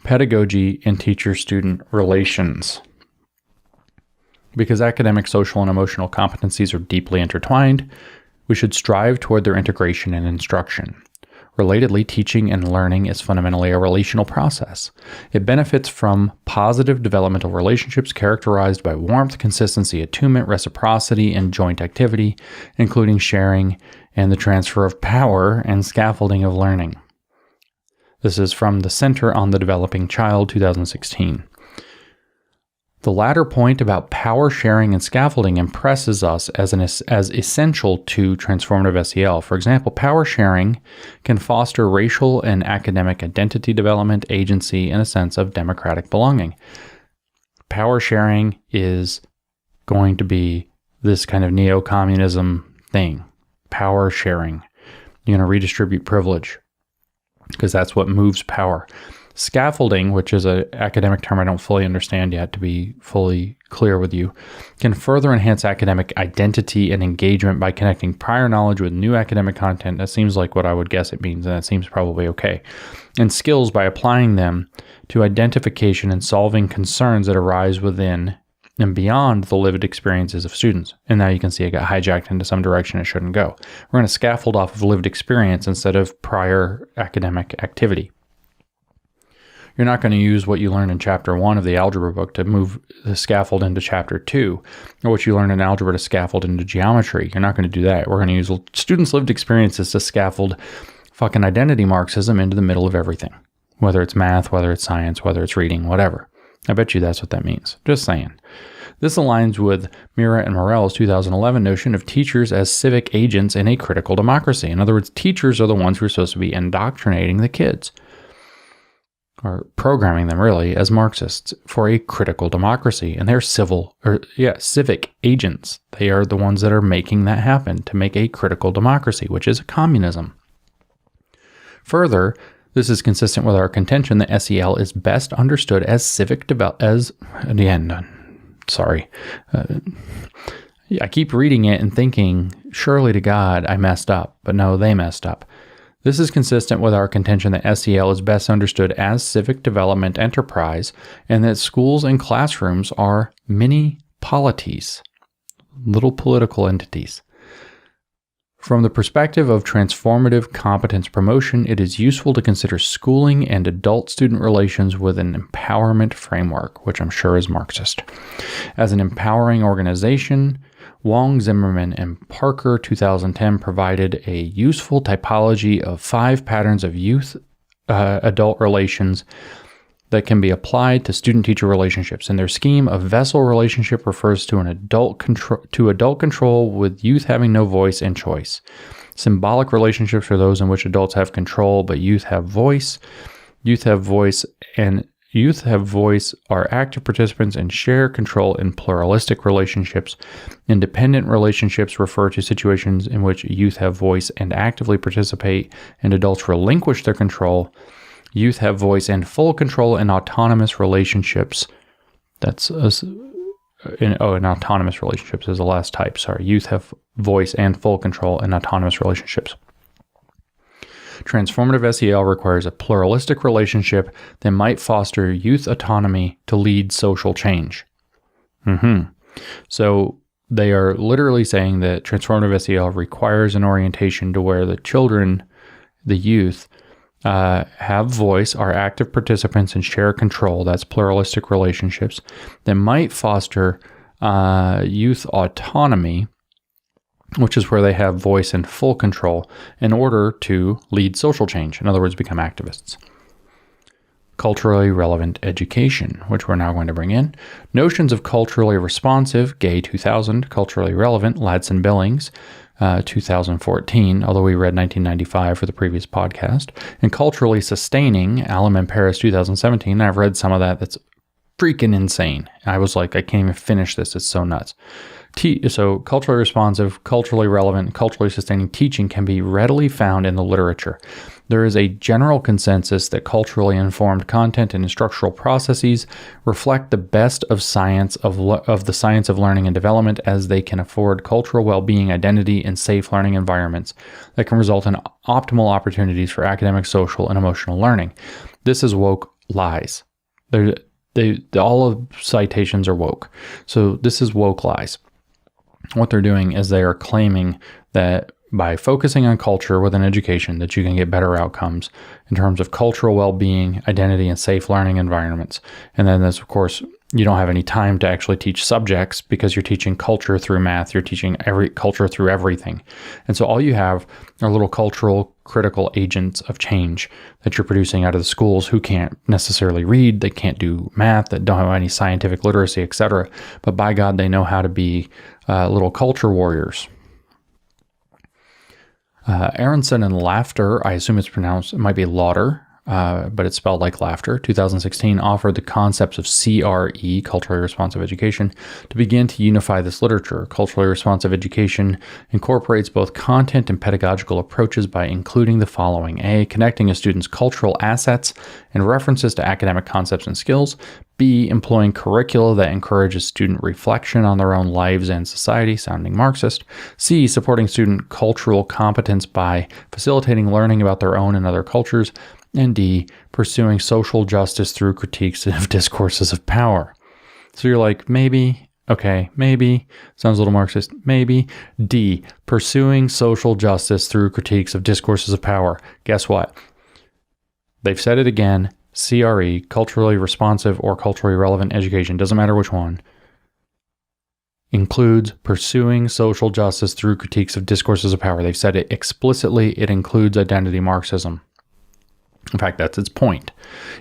pedagogy, and teacher-student relations. Because academic, social, and emotional competencies are deeply intertwined, we should strive toward their integration in instruction. Relatedly, teaching and learning is fundamentally a relational process. It benefits from positive developmental relationships characterized by warmth, consistency, attunement, reciprocity, and joint activity, including sharing and the transfer of power and scaffolding of learning. This is from the Center on the Developing Child, 2016. The latter point about power sharing and scaffolding impresses us as essential to transformative SEL. For example, power sharing can foster racial and academic identity development, agency, and a sense of democratic belonging. Power sharing is going to be this kind of neo-communism thing. Power sharing. You're going to redistribute privilege because that's what moves power. Scaffolding, which is an academic term I don't fully understand yet, to be fully clear with you, can further enhance academic identity and engagement by connecting prior knowledge with new academic content. That seems like what I would guess it means, and that seems probably okay. And skills by applying them to identification and solving concerns that arise within and beyond the lived experiences of students. And now you can see it got hijacked into some direction it shouldn't go. We're going to scaffold off of lived experience instead of prior academic activity. You're not going to use what you learned in chapter 1 of the algebra book to move the scaffold into chapter 2, or what you learned in algebra to scaffold into geometry. You're not going to do that. We're going to use students' lived experiences to scaffold fucking identity Marxism into the middle of everything, whether it's math, whether it's science, whether it's reading, whatever. I bet you that's what that means. Just saying. This aligns with Mira and Morell's 2011 notion of teachers as civic agents in a critical democracy. In other words, teachers are the ones who are supposed to be indoctrinating the kids, or programming them really, as Marxists for a critical democracy. And they're civic agents. They are the ones that are making that happen to make a critical democracy, which is communism. Further, this is consistent with our contention that SEL is best understood as I keep reading it and thinking, surely to God, I messed up. But no, they messed up. This is consistent with our contention that SEL is best understood as civic development enterprise, and that schools and classrooms are mini polities, little political entities. From the perspective of transformative competence promotion, it is useful to consider schooling and adult-student relations with an empowerment framework, which I'm sure is Marxist. As an empowering organization, Wong, Zimmerman, and Parker 2010 provided a useful typology of 5 patterns of youth-adult relations that can be applied to student-teacher relationships. In their scheme, a vessel relationship refers to adult control with youth having no voice and choice. Symbolic relationships are those in which adults have control but youth have voice. Youth have voice are active participants and share control in pluralistic relationships. Independent relationships refer to situations in which youth have voice and actively participate, and adults relinquish their control. Youth have voice and full control in autonomous relationships. In autonomous relationships is the last type. Sorry. Youth have voice and full control in autonomous relationships. Transformative SEL requires a pluralistic relationship that might foster youth autonomy to lead social change. So they are literally saying that transformative SEL requires an orientation to where the children, the youth, have voice, are active participants, and share control. That's pluralistic relationships that might foster youth autonomy, which is where they have voice and full control in order to lead social change. In other words, become activists. Culturally relevant education, which we're now going to bring in. Notions of culturally responsive, Gay 2000, culturally relevant, Ladson Billings, 2014, although we read 1995 for the previous podcast, and culturally sustaining, Allen and Paris 2017. I've read some of that. That's freaking insane. I was like, I can't even finish this. It's so nuts. So culturally responsive, culturally relevant, culturally sustaining teaching can be readily found in the literature. There is a general consensus that culturally informed content and instructional processes reflect the best of science of the science of learning and development, as they can afford cultural well-being, identity, and safe learning environments that can result in optimal opportunities for academic, social, and emotional learning. This is woke lies. All of citations are woke. So this is woke lies. What they're doing is they are claiming that by focusing on culture within education, that you can get better outcomes in terms of cultural well-being, identity, and safe learning environments. And then there's, of course, you don't have any time to actually teach subjects because you're teaching culture through math. You're teaching culture through everything. And so all you have are little cultural critical agents of change that you're producing out of the schools who can't necessarily read, they can't do math, that don't have any scientific literacy, etc. But by God, they know how to be little culture warriors. Aronson and Laughter, I assume it might be Lauder, but it's spelled like laughter, 2016, offered the concepts of CRE, culturally responsive education, to begin to unify this literature. Culturally responsive education incorporates both content and pedagogical approaches by including the following: A, connecting a student's cultural assets and references to academic concepts and skills; B, employing curricula that encourages student reflection on their own lives and society, sounding Marxist; C, supporting student cultural competence by facilitating learning about their own and other cultures; and D, pursuing social justice through critiques of discourses of power. So you're like, maybe, okay, maybe, sounds a little Marxist, maybe. D, pursuing social justice through critiques of discourses of power. Guess what? They've said it again. CRE, culturally responsive or culturally relevant education, doesn't matter which one, includes pursuing social justice through critiques of discourses of power. They've said it explicitly. It includes identity Marxism. In fact, that's its point.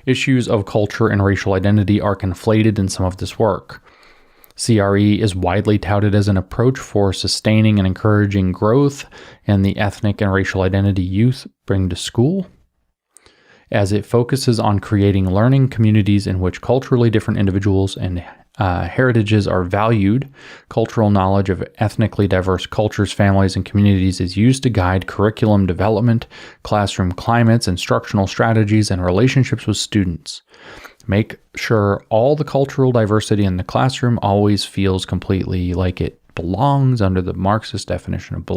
Issues of culture and racial identity are conflated in some of this work. CRE is widely touted as an approach for sustaining and encouraging growth in the ethnic and racial identity youth bring to school, as it focuses on creating learning communities in which culturally different individuals and heritages are valued. Cultural knowledge of ethnically diverse cultures, families, and communities is used to guide curriculum development, classroom climates, instructional strategies, and relationships with students. Make sure all the cultural diversity in the classroom always feels completely like it belongs under the Marxist definition of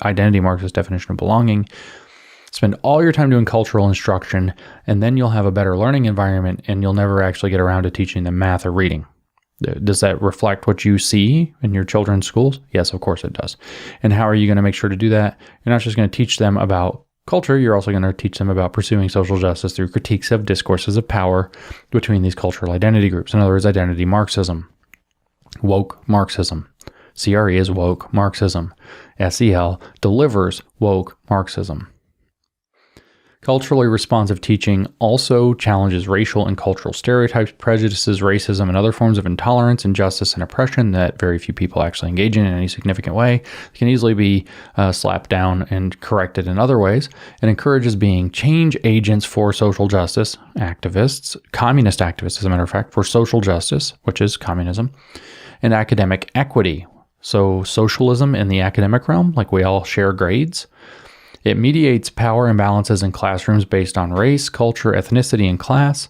identity Marxist definition of belonging. Spend all your time doing cultural instruction, and then you'll have a better learning environment, and you'll never actually get around to teaching them math or reading. Does that reflect what you see in your children's schools? Yes, of course it does. And how are you going to make sure to do that? You're not just going to teach them about culture, you're also going to teach them about pursuing social justice through critiques of discourses of power between these cultural identity groups. In other words, identity Marxism, woke Marxism. CRE is woke Marxism. SEL delivers woke Marxism. Culturally responsive teaching also challenges racial and cultural stereotypes, prejudices, racism, and other forms of intolerance, injustice, and oppression that very few people actually engage in any significant way. It can easily be slapped down and corrected in other ways. It encourages being change agents for social justice, activists, communist activists, as a matter of fact, for social justice, which is communism, and academic equity. So socialism in the academic realm, like we all share grades. It mediates power imbalances in classrooms based on race, culture, ethnicity, and class,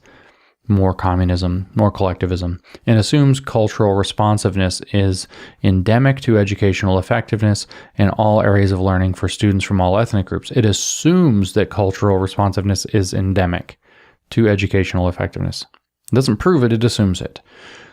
more communism, more collectivism, and assumes cultural responsiveness is endemic to educational effectiveness in all areas of learning for students from all ethnic groups. It assumes that cultural responsiveness is endemic to educational effectiveness. It doesn't prove it, it assumes it.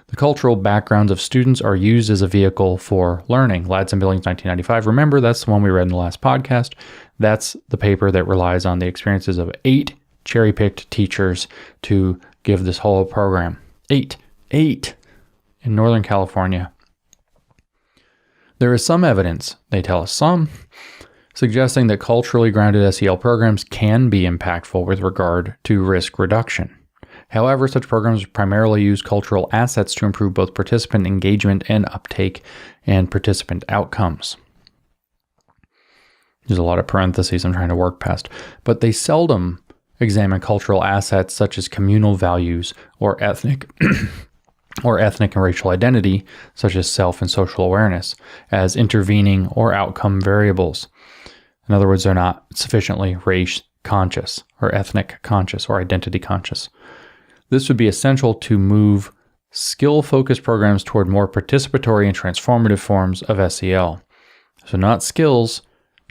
The cultural backgrounds of students are used as a vehicle for learning. Ladson Billings, 1995. Remember, that's the one we read in the last podcast. That's the paper that relies on the experiences of 8 cherry-picked teachers to give this whole program. 8 in Northern California. There is some evidence, they tell us some, suggesting that culturally grounded SEL programs can be impactful with regard to risk reduction. However, such programs primarily use cultural assets to improve both participant engagement and uptake and participant outcomes. There's a lot of parentheses I'm trying to work past, but they seldom examine cultural assets such as communal values or ethnic and racial identity, such as self and social awareness, as intervening or outcome variables. In other words, they're not sufficiently race conscious or ethnic conscious or identity conscious. This would be essential to move skill-focused programs toward more participatory and transformative forms of SEL. So not skills,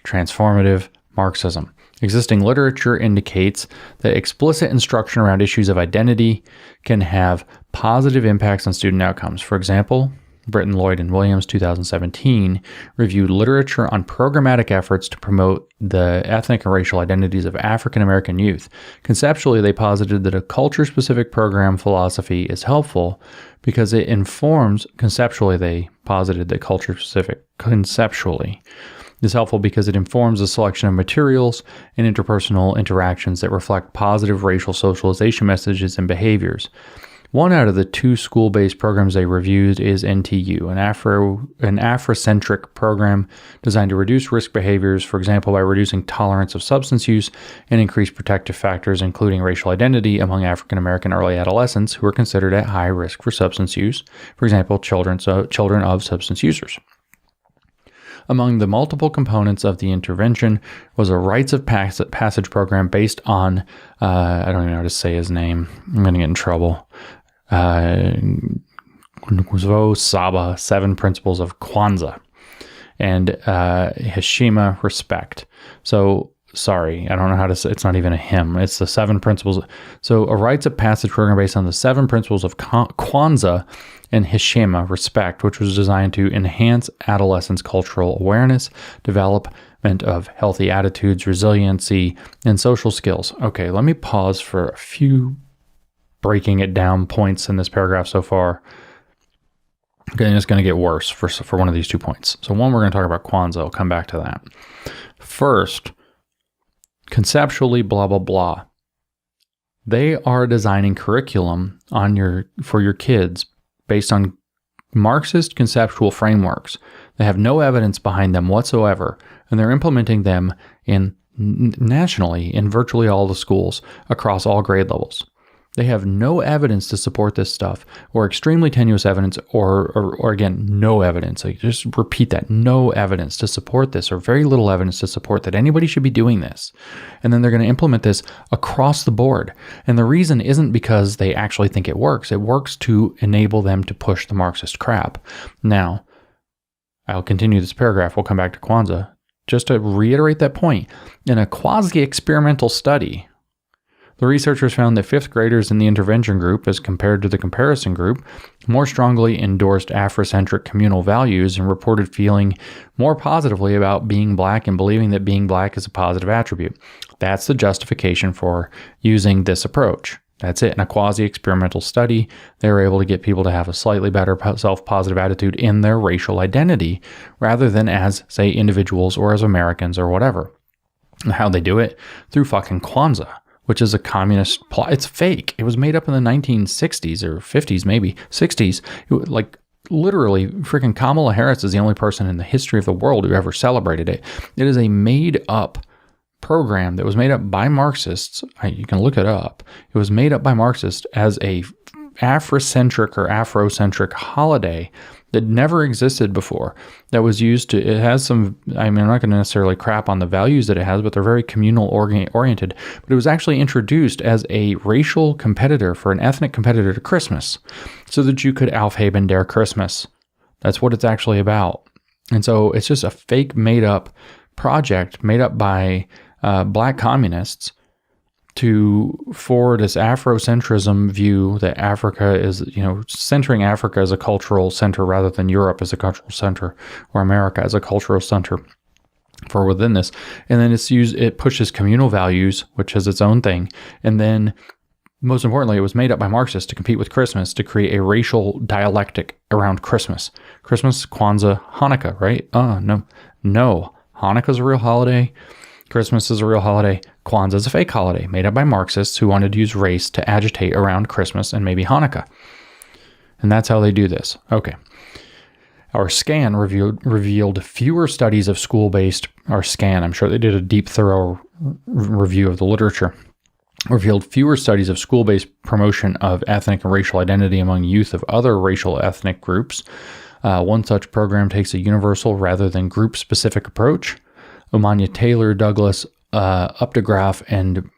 transformative Marxism. Existing literature indicates that explicit instruction around issues of identity can have positive impacts on student outcomes. For example, Britton, Lloyd, and Williams, 2017, reviewed literature on programmatic efforts to promote the ethnic and racial identities of African American youth. Conceptually, they posited that a culture-specific program philosophy is helpful because it informs, conceptually, they posited that culture-specific conceptually is helpful because it informs the selection of materials and interpersonal interactions that reflect positive racial socialization messages and behaviors. One out of the 2 school-based programs they reviewed is NTU, an Afrocentric program designed to reduce risk behaviors, for example, by reducing tolerance of substance use and increase protective factors, including racial identity, among African American early adolescents who are considered at high risk for substance use, for example, children of substance users. Among the multiple components of the intervention was a rites of passage program based on, I don't even know how to say his name, I'm going to get in trouble, Saba, 7 Principles of Kwanzaa, and Heshima, respect. So, sorry, I don't know how to say, it's not even a hymn, it's the 7 principles. So, a rites of passage program based on the 7 principles of Kwanzaa and Heshima, respect, which was designed to enhance adolescents' cultural awareness, development of healthy attitudes, resiliency, and social skills. Okay, let me pause for a few breaking it down points in this paragraph so far. Okay, and it's going to get worse for one of these 2 points. So one, we're going to talk about Kwanzaa. I'll come back to that. First, conceptually, blah, blah, blah. They are designing curriculum for your kids based on Marxist conceptual frameworks. They have no evidence behind them whatsoever, and they're implementing them nationally in virtually all the schools across all grade levels. They have no evidence to support this stuff, or extremely tenuous evidence, or again, no evidence. I just repeat that, no evidence to support this, or very little evidence to support that anybody should be doing this. And then they're going to implement this across the board. And the reason isn't because they actually think it works. It works to enable them to push the Marxist crap. Now, I'll continue this paragraph. We'll come back to Kwanzaa. Just to reiterate that point, in a quasi-experimental study, the researchers found that fifth graders in the intervention group, as compared to the comparison group, more strongly endorsed Afrocentric communal values and reported feeling more positively about being Black and believing that being Black is a positive attribute. That's the justification for using this approach. That's it. In a quasi-experimental study, they were able to get people to have a slightly better self-positive attitude in their racial identity, rather than as, say, individuals or as Americans or whatever. And how they do it? Through fucking Kwanzaa, which is a communist plot. It's fake. It was made up in the 1960s or 50s, maybe 60s. Like literally, freaking Kamala Harris is the only person in the history of the world who ever celebrated it. It is a made-up program that was made up by Marxists. You can look it up. It was made up by Marxists as a Afrocentric holiday that never existed before, that was used to, it has some, I'm not going to necessarily crap on the values that it has, but they're very communal oriented, but it was actually introduced as a racial competitor for an ethnic competitor to Christmas, so that you could Aufheben der Christmas. That's what it's actually about. And so it's just a fake made up project made up by Black communists for this Afrocentrism view that Africa is, centering Africa as a cultural center rather than Europe as a cultural center or America as a cultural center for within this. And then it pushes communal values, which is its own thing. And then most importantly, it was made up by Marxists to compete with Christmas, to create a racial dialectic around Christmas. Christmas, Kwanzaa, Hanukkah, right? No. Hanukkah's a real holiday. Christmas is a real holiday. Kwanzaa is a fake holiday made up by Marxists who wanted to use race to agitate around Christmas and maybe Hanukkah. And that's how they do this. Okay. Our scan revealed fewer studies of school-based, I'm sure they did a deep, thorough review of the literature, revealed fewer studies of school-based promotion of ethnic and racial identity among youth of other racial ethnic groups. One such program takes a universal rather than group-specific approach. Umanya Taylor, Douglas, Updegraff, and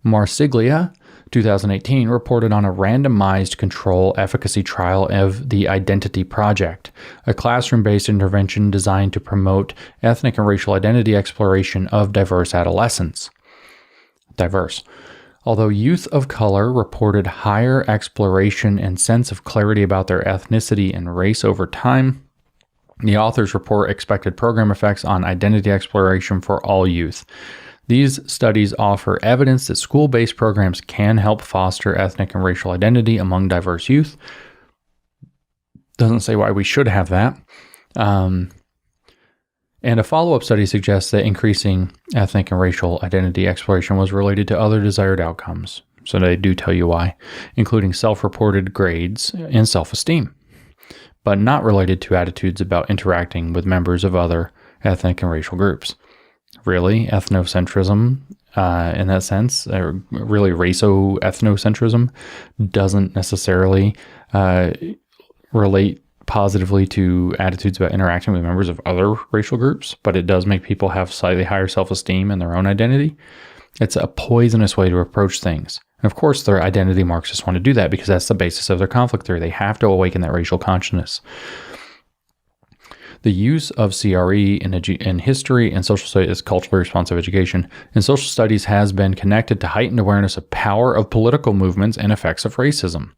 Marsiglia, 2018, reported on a randomized control efficacy trial of the Identity Project, a classroom-based intervention designed to promote ethnic and racial identity exploration of diverse adolescents. Although youth of color reported higher exploration and sense of clarity about their ethnicity and race over time, the authors report expected program effects on identity exploration for all youth. These studies offer evidence that school-based programs can help foster ethnic and racial identity among diverse youth. Doesn't say why we should have that. And a follow-up study suggests that increasing ethnic and racial identity exploration was related to other desired outcomes. So they do tell you why, including self-reported grades and self-esteem, but not related to attitudes about interacting with members of other ethnic and racial groups. Really, ethnocentrism, in that sense, really raco-ethnocentrism, doesn't necessarily relate positively to attitudes about interacting with members of other racial groups, but it does make people have slightly higher self-esteem in their own identity. It's a poisonous way to approach things. And of course, their identity Marxists want to do that because that's the basis of their conflict theory. They have to awaken that racial consciousness. The use of CRE in history and social studies as culturally responsive education in social studies has been connected to heightened awareness of power of political movements and effects of racism.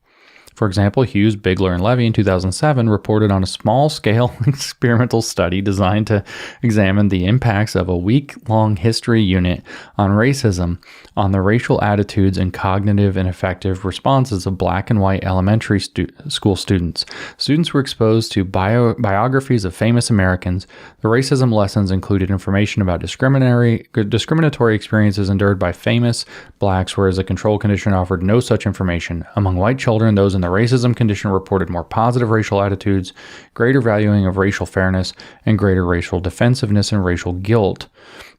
For example, Hughes, Bigler, and Levy in 2007 reported on a small-scale experimental study designed to examine the impacts of a week-long history unit on racism on the racial attitudes and cognitive and affective responses of Black and white elementary school students. Students were exposed to biographies of famous Americans. The racism lessons included information about discriminatory experiences endured by famous Blacks, whereas a control condition offered no such information. Among white children, those in their the racism condition reported more positive racial attitudes, greater valuing of racial fairness, and greater racial defensiveness and racial guilt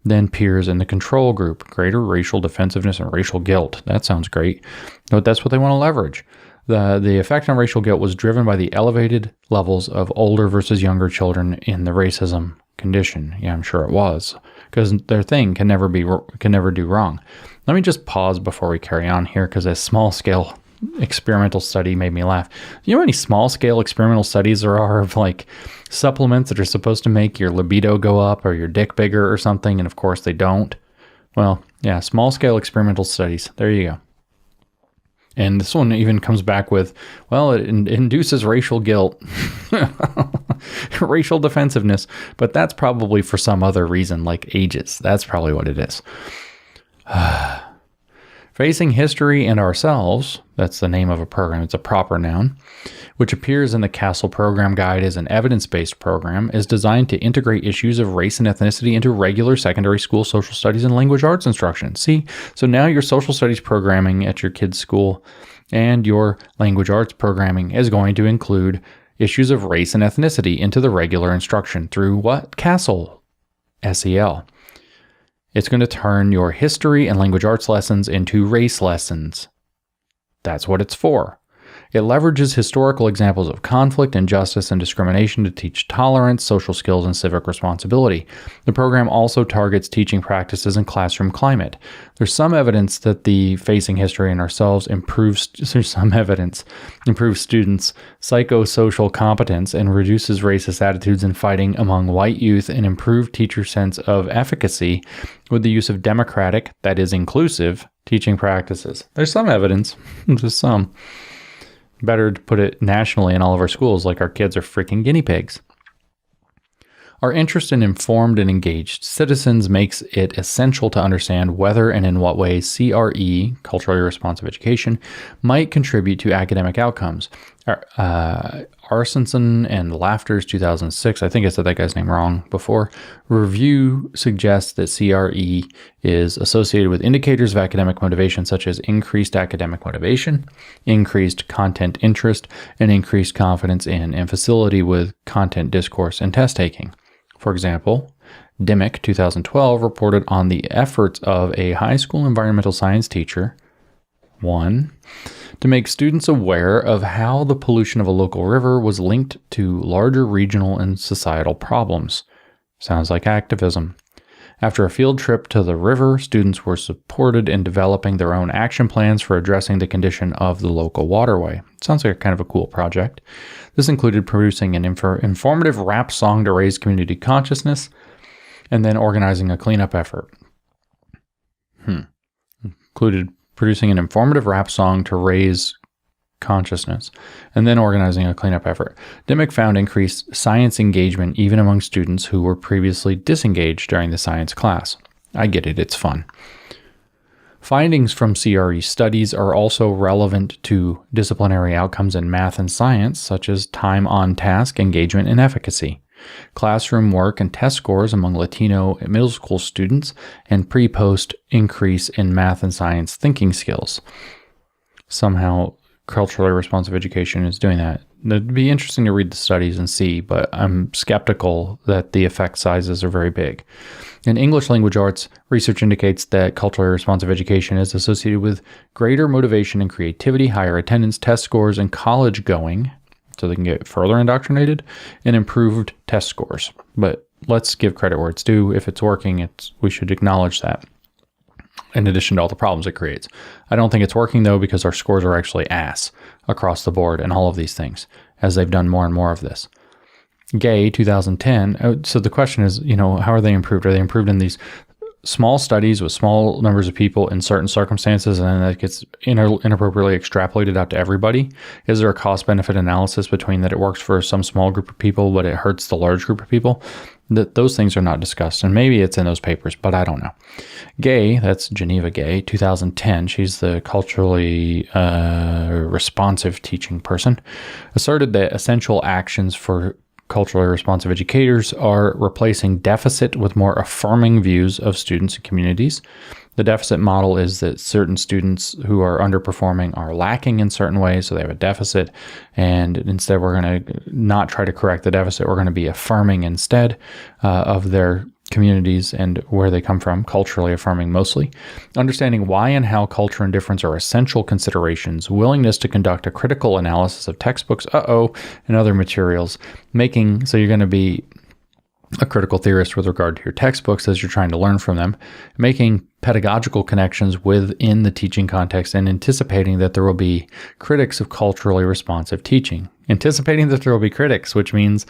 than peers in the control group. Greater racial defensiveness and racial guilt. That sounds great. But that's what they want to leverage. The effect on racial guilt was driven by the elevated levels of older versus younger children in the racism condition. Yeah, I'm sure it was, because their thing can never do wrong. Let me just pause before we carry on here, because a small-scale experimental study made me laugh. You know how many small-scale experimental studies there are of like supplements that are supposed to make your libido go up or your dick bigger or something, and of course they don't? Well, yeah, small-scale experimental studies. There you go. And this one even comes back with, well, it induces racial guilt, racial defensiveness, but that's probably for some other reason, like ages. That's probably what it is. Facing History and Ourselves, that's the name of a program, it's a proper noun, which appears in the Castle Program Guide as an evidence-based program, is designed to integrate issues of race and ethnicity into regular secondary school social studies and language arts instruction. See, so now your social studies programming at your kid's school and your language arts programming is going to include issues of race and ethnicity into the regular instruction through what? Castle, SEL. It's going to turn your history and language arts lessons into race lessons. That's what it's for. It leverages historical examples of conflict, injustice, and discrimination to teach tolerance, social skills, and civic responsibility. The program also targets teaching practices and classroom climate. There's some evidence that the Facing History and Ourselves improves students' psychosocial competence and reduces racist attitudes and fighting among white youth and improved teacher sense of efficacy with the use of democratic, that is inclusive, teaching practices. There's some evidence, just some. Better to put it nationally in all of our schools, like our kids are freaking guinea pigs. Our interest in informed and engaged citizens makes it essential to understand whether and in what ways CRE, culturally responsive education, might contribute to academic outcomes. Arsonson and Laughter's 2006, I think I said that guy's name wrong before, review suggests that CRE is associated with indicators of academic motivation such as increased academic motivation, increased content interest, and increased confidence in and facility with content discourse and test taking. For example, Dimmick 2012 reported on the efforts of a high school environmental science teacher, 1, to make students aware of how the pollution of a local river was linked to larger regional and societal problems. Sounds like activism. After a field trip to the river, students were supported in developing their own action plans for addressing the condition of the local waterway. Sounds like kind of a cool project. This included producing an informative rap song to raise community consciousness and then organizing a cleanup effort. Included producing an informative rap song to raise consciousness, and then organizing a cleanup effort. Dimmick found increased science engagement even among students who were previously disengaged during the science class. I get it, it's fun. Findings from CRE studies are also relevant to disciplinary outcomes in math and science, such as time on task, engagement, and efficacy. Classroom work and test scores among Latino middle school students, and pre-post increase in math and science thinking skills. Somehow, culturally responsive education is doing that. It'd be interesting to read the studies and see, but I'm skeptical that the effect sizes are very big. In English language arts, research indicates that culturally responsive education is associated with greater motivation and creativity, higher attendance, test scores, and college going, so they can get further indoctrinated, and improved test scores. But let's give credit where it's due. If it's working, we should acknowledge that, in addition to all the problems it creates. I don't think it's working, though, because our scores are actually ass across the board and all of these things, as they've done more and more of this. Gay, 2010. So the question is, how are they improved? Are they improved in these small studies with small numbers of people in certain circumstances, and then that gets inappropriately extrapolated out to everybody? Is there a cost-benefit analysis between that it works for some small group of people, but it hurts the large group of people? Those things are not discussed, and maybe it's in those papers, but I don't know. Gay, that's Geneva Gay, 2010. She's the culturally responsive teaching person, asserted that essential actions for culturally responsive educators are replacing deficit with more affirming views of students and communities. The deficit model is that certain students who are underperforming are lacking in certain ways, so they have a deficit, and instead we're going to not try to correct the deficit. We're going to be affirming instead of their communities and where they come from, culturally affirming mostly. Understanding why and how culture and difference are essential considerations, willingness to conduct a critical analysis of textbooks, and other materials, so you're going to be a critical theorist with regard to your textbooks as you're trying to learn from them, making pedagogical connections within the teaching context, and anticipating that there will be critics of culturally responsive teaching. Anticipating that there will be critics, which means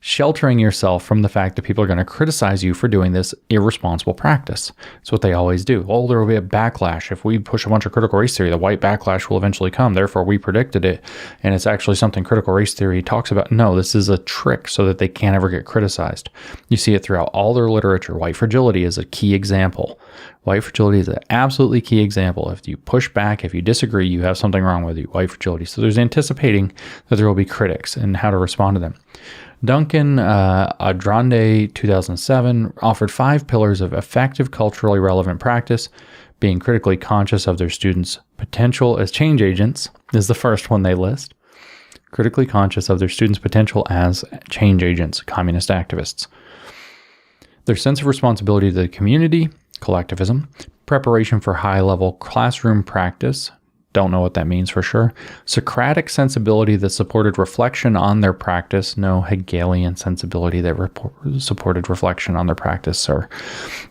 sheltering yourself from the fact that people are going to criticize you for doing this irresponsible practice. It's what they always do. Oh, there will be a backlash. If we push a bunch of critical race theory, the white backlash will eventually come. Therefore, we predicted it, and it's actually something critical race theory talks about. No, this is a trick so that they can't ever get criticized. You see it throughout all their literature. White fragility is a key example. White fragility is an absolutely key example. If you push back, if you disagree, you have something wrong with you. White fragility. So there's anticipating that there will be critics and how to respond to them. Duncan Adrande, 2007, offered 5 pillars of effective culturally relevant practice. Being critically conscious of their students' potential as change agents is the first one they list. Critically conscious of their students' potential as change agents, communist activists. Their sense of responsibility to the community, collectivism. Preparation for high-level classroom practice. Don't know what that means for sure. Socratic sensibility that supported reflection on their practice. No Hegelian sensibility that supported reflection on their practice, sir.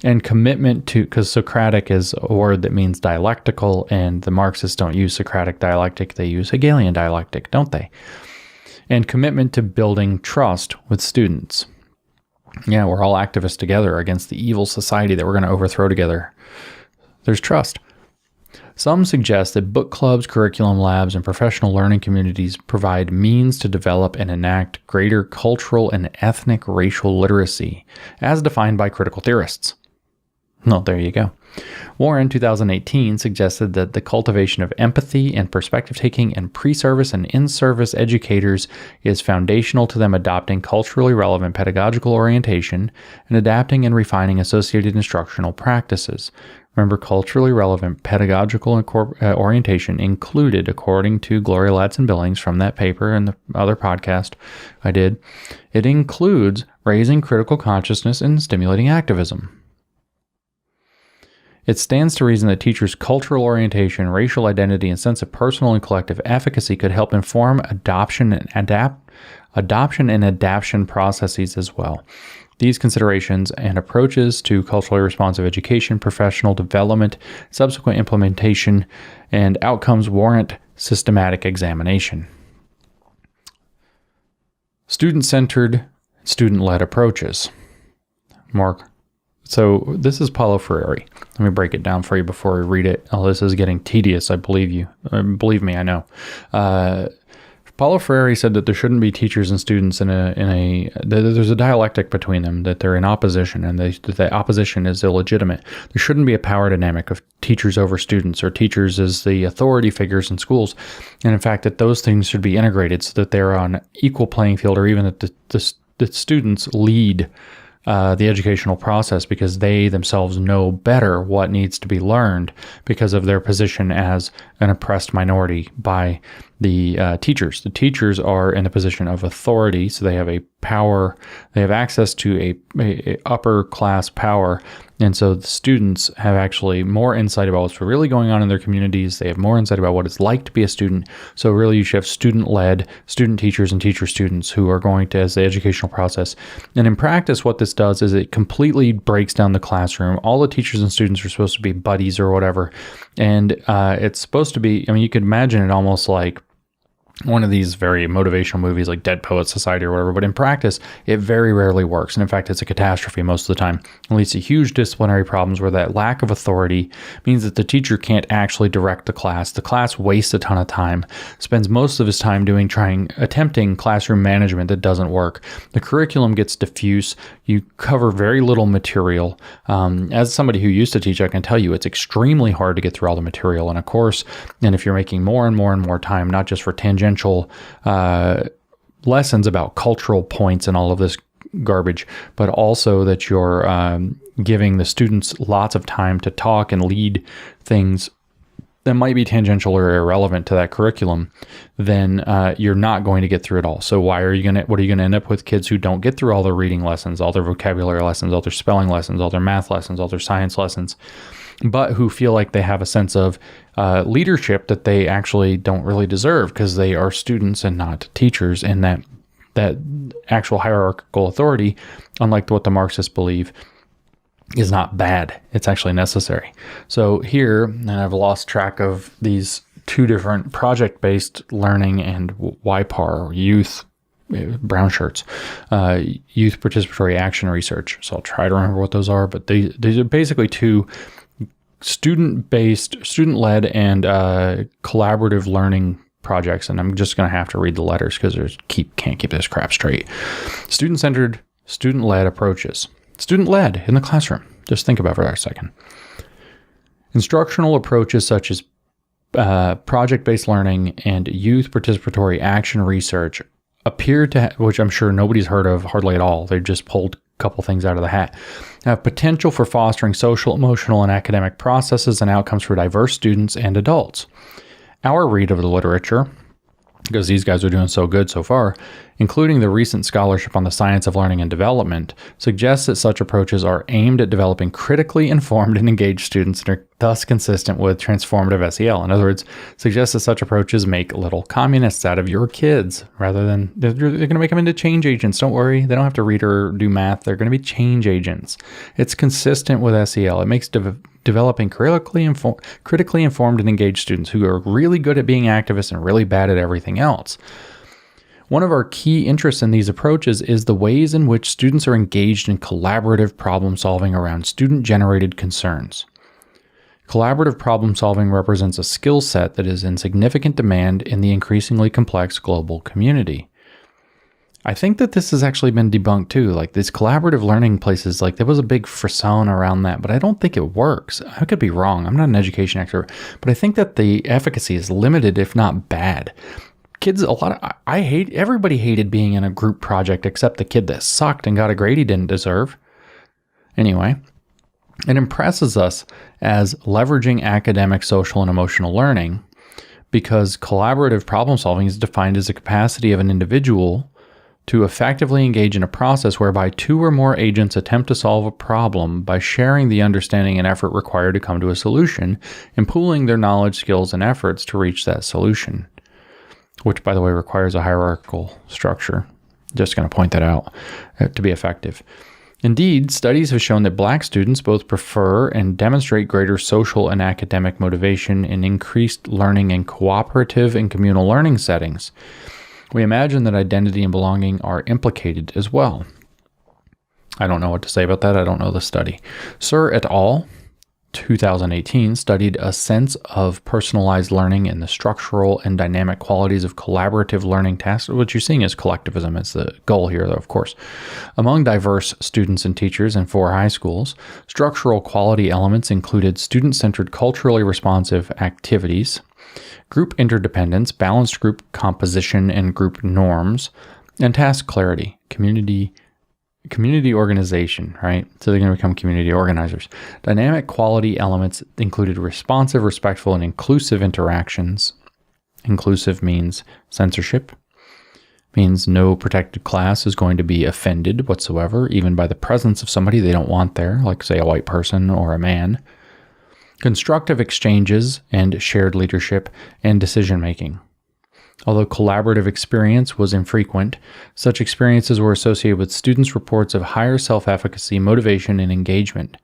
And commitment to, because Socratic is a word that means dialectical, and the Marxists don't use Socratic dialectic, they use Hegelian dialectic, don't they? And commitment to building trust with students. Yeah, we're all activists together against the evil society that we're going to overthrow together. There's trust. Some suggest that book clubs, curriculum labs, and professional learning communities provide means to develop and enact greater cultural and ethnic racial literacy, as defined by critical theorists. No, there you go. Warren, 2018, suggested that the cultivation of empathy and perspective-taking and pre-service and in-service educators is foundational to them adopting culturally relevant pedagogical orientation and adapting and refining associated instructional practices. Remember, culturally relevant pedagogical orientation included, according to Gloria Ladson-Billings from that paper and the other podcast I did, it includes raising critical consciousness and stimulating activism. It stands to reason that teachers' cultural orientation, racial identity, and sense of personal and collective efficacy could help inform adoption and adaptation processes as well. These considerations and approaches to culturally responsive education, professional development, subsequent implementation, and outcomes warrant systematic examination. Student-centered, student-led approaches. So this is Paulo Freire. Let me break it down for you before we read it. Oh, this is getting tedious, I believe you. Believe me, I know. Paulo Freire said that there shouldn't be teachers and students there's a dialectic between them, that they're in opposition, and that the opposition is illegitimate. There shouldn't be a power dynamic of teachers over students, or teachers as the authority figures in schools. And in fact, that those things should be integrated so that they're on equal playing field, or even that the students lead the educational process because they themselves know better what needs to be learned because of their position as an oppressed minority by the teachers. The teachers are in a position of authority, so they have a power, they have access to a upper class power, and so the students have actually more insight about what's really going on in their communities. They have more insight about what it's like to be a student. So really you should have student-led, student teachers and teacher students who are going to, as the educational process. And in practice, what this does is it completely breaks down the classroom. All the teachers and students are supposed to be buddies or whatever. And it's supposed to be, I mean, you could imagine it almost like one of these very motivational movies like Dead Poets Society or whatever, but in practice, it very rarely works. And in fact, it's a catastrophe most of the time. It leads to huge disciplinary problems where that lack of authority means that the teacher can't actually direct the class. The class wastes a ton of time, spends most of his time attempting classroom management that doesn't work. The curriculum gets diffuse. You cover very little material. As somebody who used to teach, I can tell you it's extremely hard to get through all the material in a course. And if you're making more and more and more time, not just for tangential lessons about cultural points and all of this garbage, but also that you're giving the students lots of time to talk and lead things that might be tangential or irrelevant to that curriculum, then you're not going to get through it all. So what are you going to end up with? Kids who don't get through all their reading lessons, all their vocabulary lessons, all their spelling lessons, all their math lessons, all their science lessons, but who feel like they have a sense of leadership that they actually don't really deserve because they are students and not teachers, and that actual hierarchical authority, unlike what the Marxists believe, is not bad. It's actually necessary. So here, and I've lost track of these two different project-based learning and YPAR, or youth, brown shirts, youth participatory action research. So I'll try to remember what those are, but these are basically two student-based, student-led, and collaborative learning projects. And I'm just going to have to read the letters because can't keep this crap straight. Student-centered, student-led approaches. Student-led in the classroom. Just think about it for a second. Instructional approaches such as project-based learning and youth participatory action research appear to, which I'm sure nobody's heard of hardly at all. They just pulled a couple things out of the hat. Have potential for fostering social, emotional, and academic processes and outcomes for diverse students and adults. Our read of the literature, because these guys are doing so good so far, including the recent scholarship on the science of learning and development, suggests that such approaches are aimed at developing critically informed and engaged students and are thus consistent with transformative SEL. In other words, suggests that such approaches make little communists out of your kids, rather than they're going to make them into change agents. Don't worry, they don't have to read or do math. They're going to be change agents. It's consistent with SEL. It makes developing critically informed and engaged students who are really good at being activists and really bad at everything else. One of our key interests in these approaches is the ways in which students are engaged in collaborative problem solving around student-generated concerns. Collaborative problem solving represents a skill set that is in significant demand in the increasingly complex global community. I think that this has actually been debunked too. Like these collaborative learning places, like there was a big frisson around that, but I don't think it works. I could be wrong. I'm not an education expert, but I think that the efficacy is limited, if not bad. Kids, everybody hated being in a group project except the kid that sucked and got a grade he didn't deserve. Anyway, it impresses us as leveraging academic, social, and emotional learning because collaborative problem solving is defined as the capacity of an individual to effectively engage in a process whereby two or more agents attempt to solve a problem by sharing the understanding and effort required to come to a solution and pooling their knowledge, skills, and efforts to reach that solution, which, by the way, requires a hierarchical structure. Just going to point that out to be effective. Indeed, studies have shown that Black students both prefer and demonstrate greater social and academic motivation in increased learning in cooperative and communal learning settings. We imagine that identity and belonging are implicated as well. I don't know what to say about that. I don't know the study. Sir et al., 2018, studied a sense of personalized learning and the structural and dynamic qualities of collaborative learning tasks. What you're seeing is collectivism as the goal here, though, of course. Among diverse students and teachers in 4 high schools, structural quality elements included student-centered, culturally responsive activities, group interdependence, balanced group composition and group norms, and task clarity, community organization, right? So they're going to become community organizers. Dynamic quality elements included responsive, respectful, and inclusive interactions. Inclusive means censorship, means no protected class is going to be offended whatsoever, even by the presence of somebody they don't want there, like, say, a white person or a man. Constructive exchanges and shared leadership and decision-making. Although collaborative experience was infrequent, such experiences were associated with students' reports of higher self-efficacy, motivation, and engagement.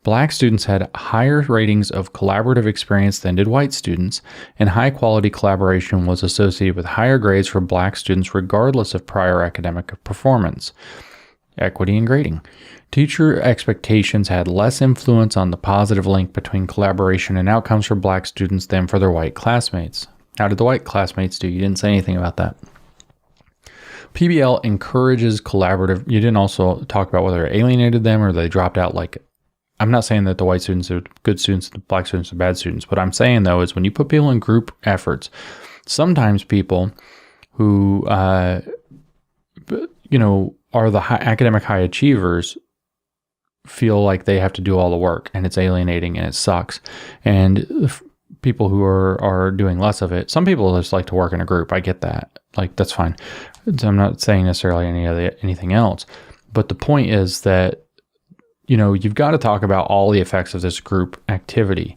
Black students had higher ratings of collaborative experience than did white students, and high-quality collaboration was associated with higher grades for Black students regardless of prior academic performance. Equity and grading. Teacher expectations had less influence on the positive link between collaboration and outcomes for Black students than for their white classmates. How did the white classmates do? You didn't say anything about that. PBL encourages collaborative. You didn't also talk about whether it alienated them or they dropped out. Like, I'm not saying that the white students are good students, the Black students are bad students. What I'm saying, though, is when you put people in group efforts, sometimes people who, are the academic high achievers feel like they have to do all the work, and it's alienating and it sucks. And people who are doing less of it, some people just like to work in a group. I get that. Like, that's fine. So I'm not saying necessarily anything else, but the point is that, you've got to talk about all the effects of this group activity,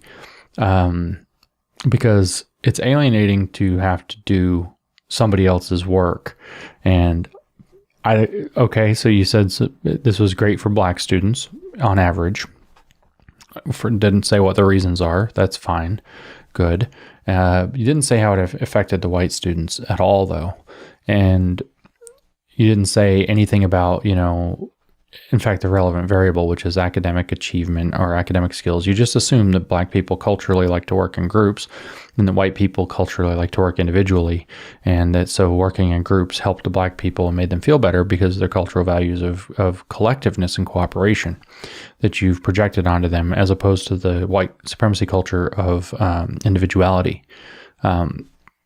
because it's alienating to have to do somebody else's work. And so you said this was great for Black students on average. Didn't say what the reasons are. That's fine. Good. You didn't say how it affected the white students at all, though. And you didn't say anything about, in fact, the relevant variable, which is academic achievement or academic skills. You just assume that Black people culturally like to work in groups and that white people culturally like to work individually. And that so working in groups helped the Black people and made them feel better because of their cultural values of collectiveness and cooperation that you've projected onto them, as opposed to the white supremacy culture of individuality.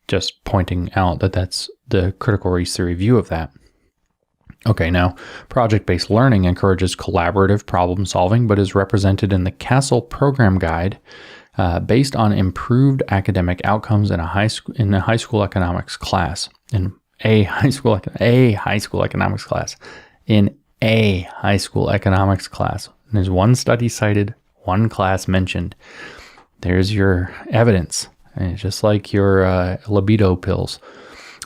Just pointing out that that's the critical race theory view of that. Okay, now, project-based learning encourages collaborative problem solving, but is represented in the Castle Program Guide based on improved academic outcomes in a high school economics class. In a high school economics class. There's one study cited, one class mentioned. There's your evidence. And it's just like your libido pills.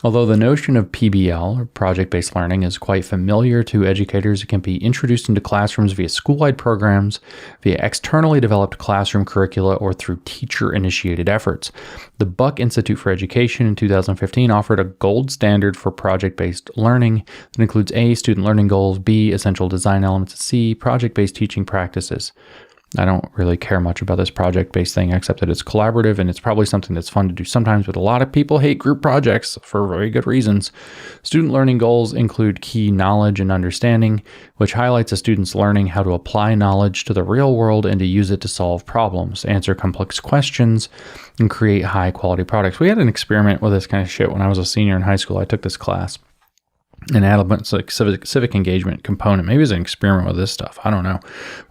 Although the notion of PBL, or project-based learning, is quite familiar to educators, it can be introduced into classrooms via school-wide programs, via externally developed classroom curricula, or through teacher-initiated efforts. The Buck Institute for Education in 2015 offered a gold standard for project-based learning that includes A, student learning goals, B, essential design elements, C, project-based teaching practices. I don't really care much about this project-based thing, except that it's collaborative and it's probably something that's fun to do sometimes, but a lot of people hate group projects for very good reasons. Student learning goals include key knowledge and understanding, which highlights a student's learning how to apply knowledge to the real world and to use it to solve problems, answer complex questions, and create high-quality products. We had an experiment with this kind of shit when I was a senior in high school. I took this class. An element, like civic engagement component. Maybe it's an experiment with this stuff. I don't know.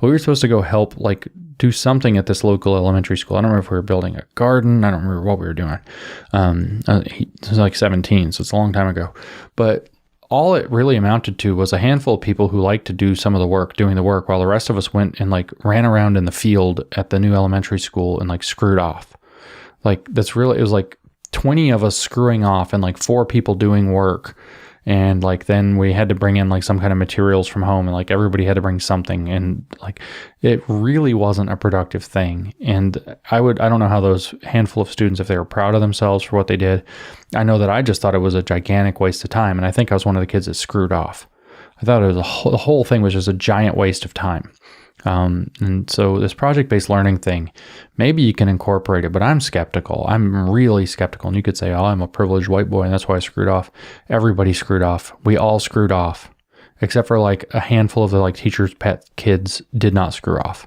But we were supposed to go help, do something at this local elementary school. I don't remember if we were building a garden. I don't remember what we were doing. It was like 17, so it's a long time ago. But all it really amounted to was a handful of people who liked to do some of the work, doing the work, while the rest of us went and ran around in the field at the new elementary school and screwed off. It was 20 of us screwing off and 4 people doing work. And then we had to bring in some kind of materials from home, and everybody had to bring something, and it really wasn't a productive thing. And I don't know how those handful of students, if they were proud of themselves for what they did. I know that I just thought it was a gigantic waste of time, and I think I was one of the kids that screwed off. I thought the whole thing was just a giant waste of time. And so this project-based learning thing, maybe you can incorporate it, but I'm skeptical. I'm really skeptical. And you could say, oh, I'm a privileged white boy and that's why I screwed off. Everybody screwed off. We all screwed off, except for a handful of the teachers' pet kids did not screw off.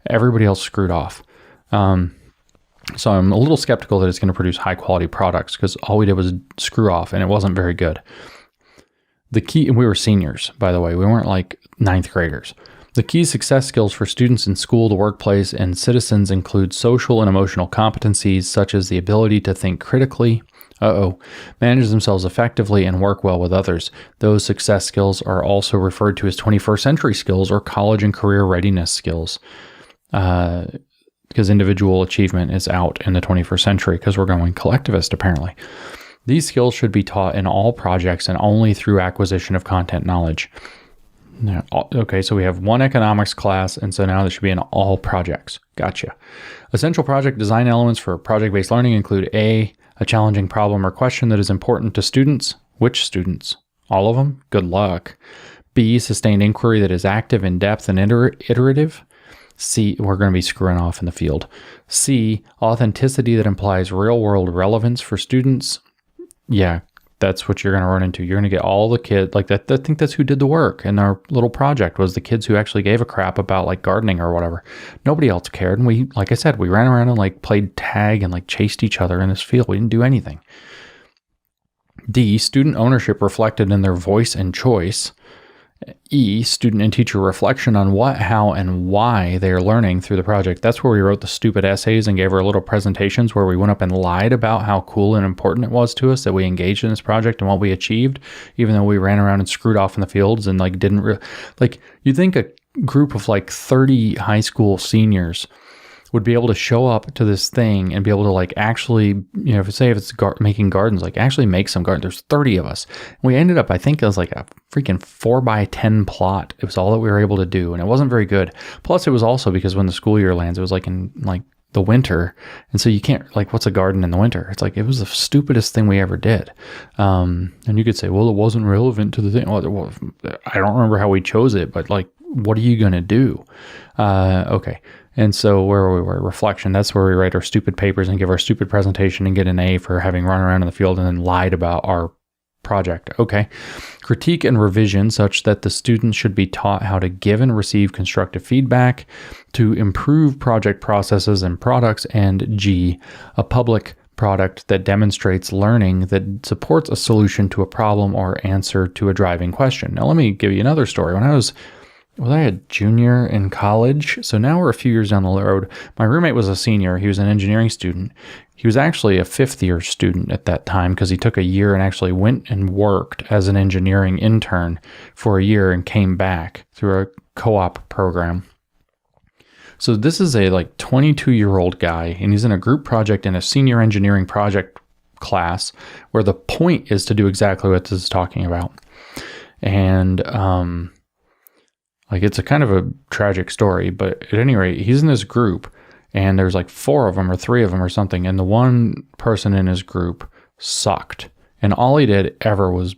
Everybody else screwed off. So I'm a little skeptical that it's going to produce high quality products, because all we did was screw off and it wasn't very good. The key, and we were seniors, by the way, we weren't ninth graders. The key success skills for students in school, the workplace, and citizens include social and emotional competencies such as the ability to think critically, manage themselves effectively, and work well with others. Those success skills are also referred to as 21st century skills or college and career readiness skills, because individual achievement is out in the 21st century because we're going collectivist, apparently. These skills should be taught in all projects and only through acquisition of content knowledge. Okay, so we have one economics class, and so now this should be in all projects. Gotcha. Essential project design elements for project-based learning include A, a challenging problem or question that is important to students. Which students? All of them? Good luck. B, sustained inquiry that is active, in-depth, and iterative. C, we're going to be screwing off in the field. C, authenticity that implies real-world relevance for students. Yeah, that's what you're going to run into. You're going to get all the kids that. I think that's who did the work in our little project, was the kids who actually gave a crap about gardening or whatever. Nobody else cared. And we, like I said, we ran around and played tag and chased each other in this field. We didn't do anything. D, student ownership reflected in their voice and choice. E, student and teacher reflection on what, how, and why they are learning through the project. That's where we wrote the stupid essays and gave our little presentations where we went up and lied about how cool and important it was to us that we engaged in this project and what we achieved, even though we ran around and screwed off in the fields and you'd think a group of 30 high school seniors would be able to show up to this thing and be able to actually, if it's making gardens, actually make some gardens. There's 30 of us. We ended up, I think it was a freaking 4x10 plot. It was all that we were able to do. And it wasn't very good. Plus it was also because when the school year lands, it was in the winter. And so you can't, what's a garden in the winter? It's it was the stupidest thing we ever did. And you could say, well, it wasn't relevant to the thing. Well, I don't remember how we chose it, but what are you going to do? Okay. And so where we were, reflection, that's where we write our stupid papers and give our stupid presentation and get an A for having run around in the field and then lied about our project. Okay. Critique and revision such that the students should be taught how to give and receive constructive feedback to improve project processes and products. And G, a public product that demonstrates learning that supports a solution to a problem or answer to a driving question. Now, let me give you another story. When I was a junior in college? So now we're a few years down the road. My roommate was a senior. He was an engineering student. He was actually a fifth-year student at that time because he took a year and actually went and worked as an engineering intern for a year and came back through a co-op program. So this is a 22-year-old guy, and he's in a group project in a senior engineering project class where the point is to do exactly what this is talking about. And it's a kind of a tragic story, but at any rate, he's in this group and there's 4 of them or 3 of them or something. And the one person in his group sucked. And all he did ever was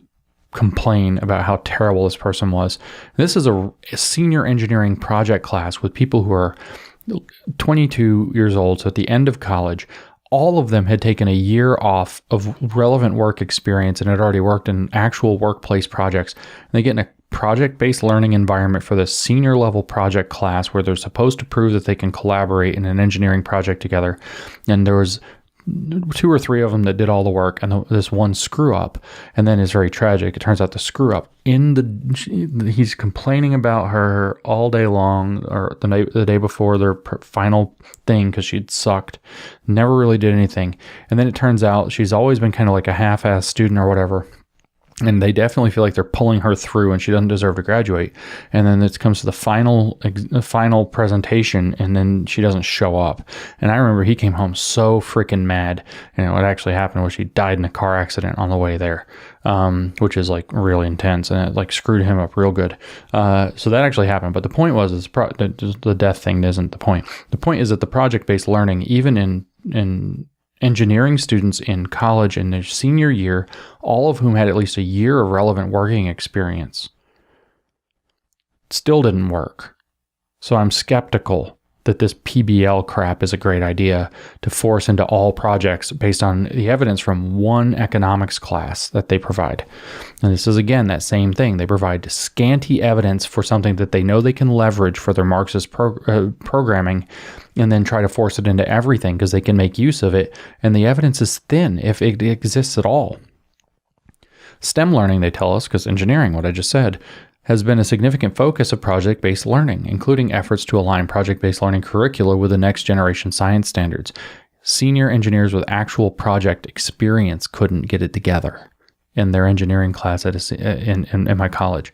complain about how terrible this person was. This is a senior engineering project class with people who are 22 years old. So at the end of college, all of them had taken a year off of relevant work experience and had already worked in actual workplace projects. And they get in a project-based learning environment for the senior level project class where they're supposed to prove that they can collaborate in an engineering project together. And there was 2 or 3 of them that did all the work, and this one screw up, and then it's very tragic. It turns out the screw up he's complaining about her all day long, or the day before their final thing because she'd sucked, never really did anything. And then it turns out she's always been kind of a half-ass student or whatever. And they definitely feel like they're pulling her through and she doesn't deserve to graduate. And then it comes to the final presentation and then she doesn't show up. And I remember he came home so freaking mad. And what actually happened was she died in a car accident on the way there, which is really intense. And it screwed him up real good. So that actually happened. But the point was, the death thing isn't the point. The point is that the project-based learning, even in engineering students in college in their senior year, all of whom had at least a year of relevant working experience, still didn't work. So I'm skeptical that this PBL crap is a great idea to force into all projects based on the evidence from one economics class that they provide. And this is, again, that same thing. They provide scanty evidence for something that they know they can leverage for their Marxist programming, and then try to force it into everything because they can make use of it. And the evidence is thin, if it exists at all. STEM learning, they tell us, because engineering, what I just said, has been a significant focus of project-based learning, including efforts to align project-based learning curricula with the next generation science standards. Senior engineers with actual project experience couldn't get it together in their engineering class in my college.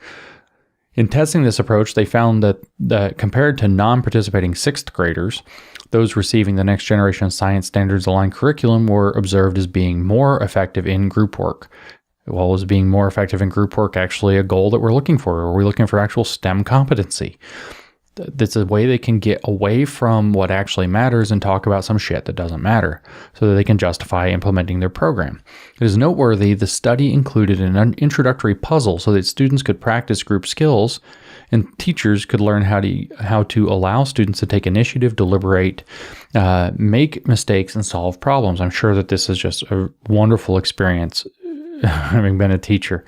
In testing this approach, they found that compared to non-participating 6th graders, those receiving the next generation science standards aligned curriculum were observed as being more effective in group work. Well, was being more effective in group work actually a goal that we're looking for? Or are we looking for actual STEM competency? That's a way they can get away from what actually matters and talk about some shit that doesn't matter so that they can justify implementing their program. It is noteworthy the study included an introductory puzzle so that students could practice group skills and teachers could learn how to allow students to take initiative, deliberate, make mistakes, and solve problems. I'm sure that this is just a wonderful experience having been a teacher.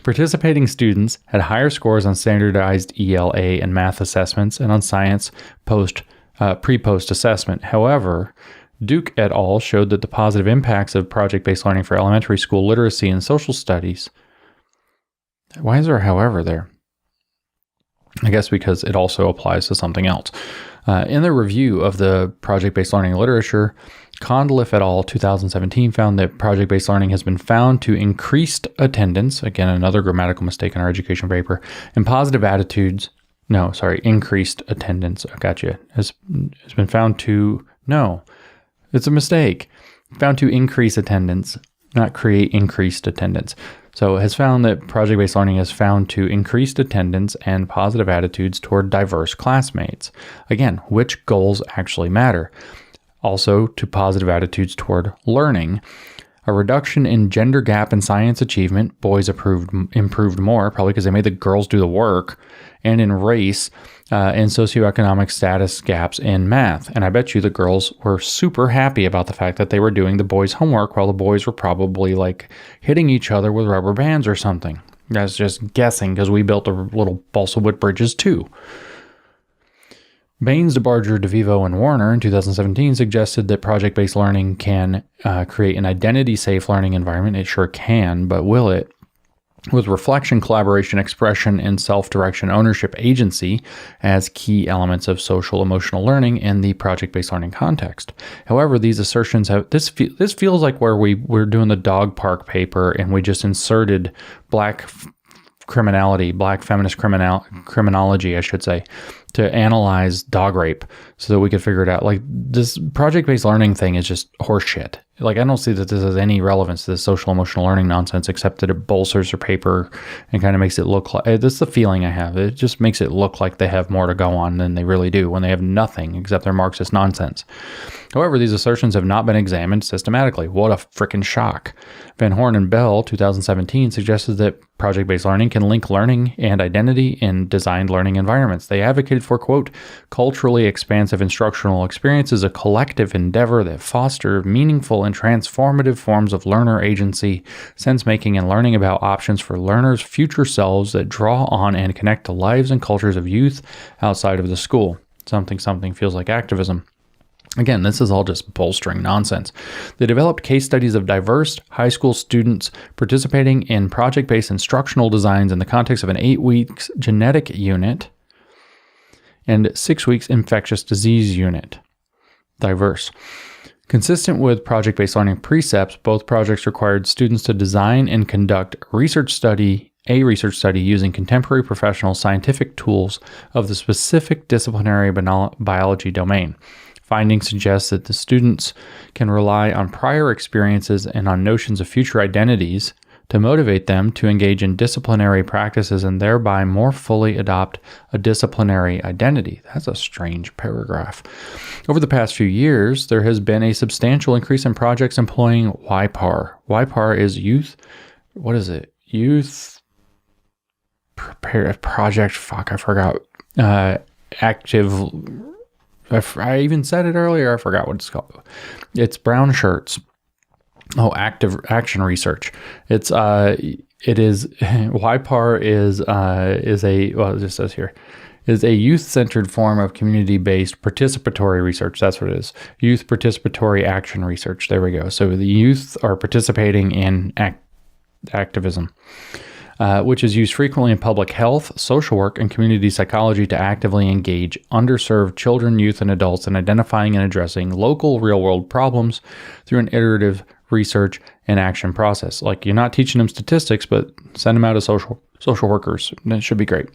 Participating students had higher scores on standardized ELA and math assessments and on science pre-post assessment. However, Duke et al. Showed that the positive impacts of project-based learning for elementary school literacy and social studies. Why is there a however there? I guess because it also applies to something else. In the review of the project-based learning literature, Condliffe et al. 2017 found that project-based learning has been found to increased attendance, again, another grammatical mistake in our education paper, and positive attitudes. No, sorry, increased attendance. I got you. Has been found to, no, it's a mistake. Found to increase attendance, not create increased attendance. So it has found that project-based learning has found to increased attendance and positive attitudes toward diverse classmates. Again, which goals actually matter? Also to positive attitudes toward learning. A reduction in gender gap in science achievement, boys improved more, probably because they made the girls do the work, and in race, and socioeconomic status gaps in math. And I bet you the girls were super happy about the fact that they were doing the boys' homework while the boys were probably like hitting each other with rubber bands or something. That's just guessing because we built the little balsa wood bridges too. Baines, DeBarger, DeVivo, and Warner in 2017 suggested that project-based learning can create an identity-safe learning environment. It sure can, but will it? With reflection, collaboration, expression, and self-direction, ownership, agency as key elements of social emotional learning in the project-based learning context. However, these assertions have this feels like where we're doing the dog park paper and we just inserted black feminist criminology, I should say, to analyze dog rape so that we could figure it out. Like, this project-based learning thing is just horseshit. Like, I don't see that this has any relevance to this social emotional learning nonsense, except that it bolsters their paper and kind of makes it look like, that's the feeling I have. It just makes it look like they have more to go on than they really do when they have nothing except their Marxist nonsense. However, these assertions have not been examined systematically. What a freaking shock. Van Horn and Bell, 2017, suggested that project-based learning can link learning and identity in designed learning environments. They advocated for, quote, culturally expansive instructional experiences, a collective endeavor that foster meaningful and transformative forms of learner agency, sense-making, and learning about options for learners' future selves that draw on and connect to lives and cultures of youth outside of the school. Something feels like activism. Again, this is all just bolstering nonsense. They developed case studies of diverse high school students participating in project-based instructional designs in the context of an 8-week genetic unit and 6 weeks infectious disease unit. Diverse. Consistent with project-based learning precepts, both projects required students to design and conduct a research study using contemporary professional scientific tools of the specific disciplinary biology domain. Findings suggest that the students can rely on prior experiences and on notions of future identities to motivate them to engage in disciplinary practices and thereby more fully adopt a disciplinary identity. That's a strange paragraph. Over the past few years, there has been a substantial increase in projects employing YPAR. YPAR is youth. What is it? Youth project. Fuck, I forgot. Active. I even said it earlier. I forgot what it's called. It's brown shirts. Oh, active action research. It is YPAR is a, well, it just says here, is a youth-centered form of community-based participatory research. That's what it is. Youth participatory action research. There we go. So the youth are participating in activism. Which is used frequently in public health, social work, and community psychology to actively engage underserved children, youth, and adults in identifying and addressing local real-world problems through an iterative research and action process. Like, you're not teaching them statistics, but send them out as social workers. That should be great.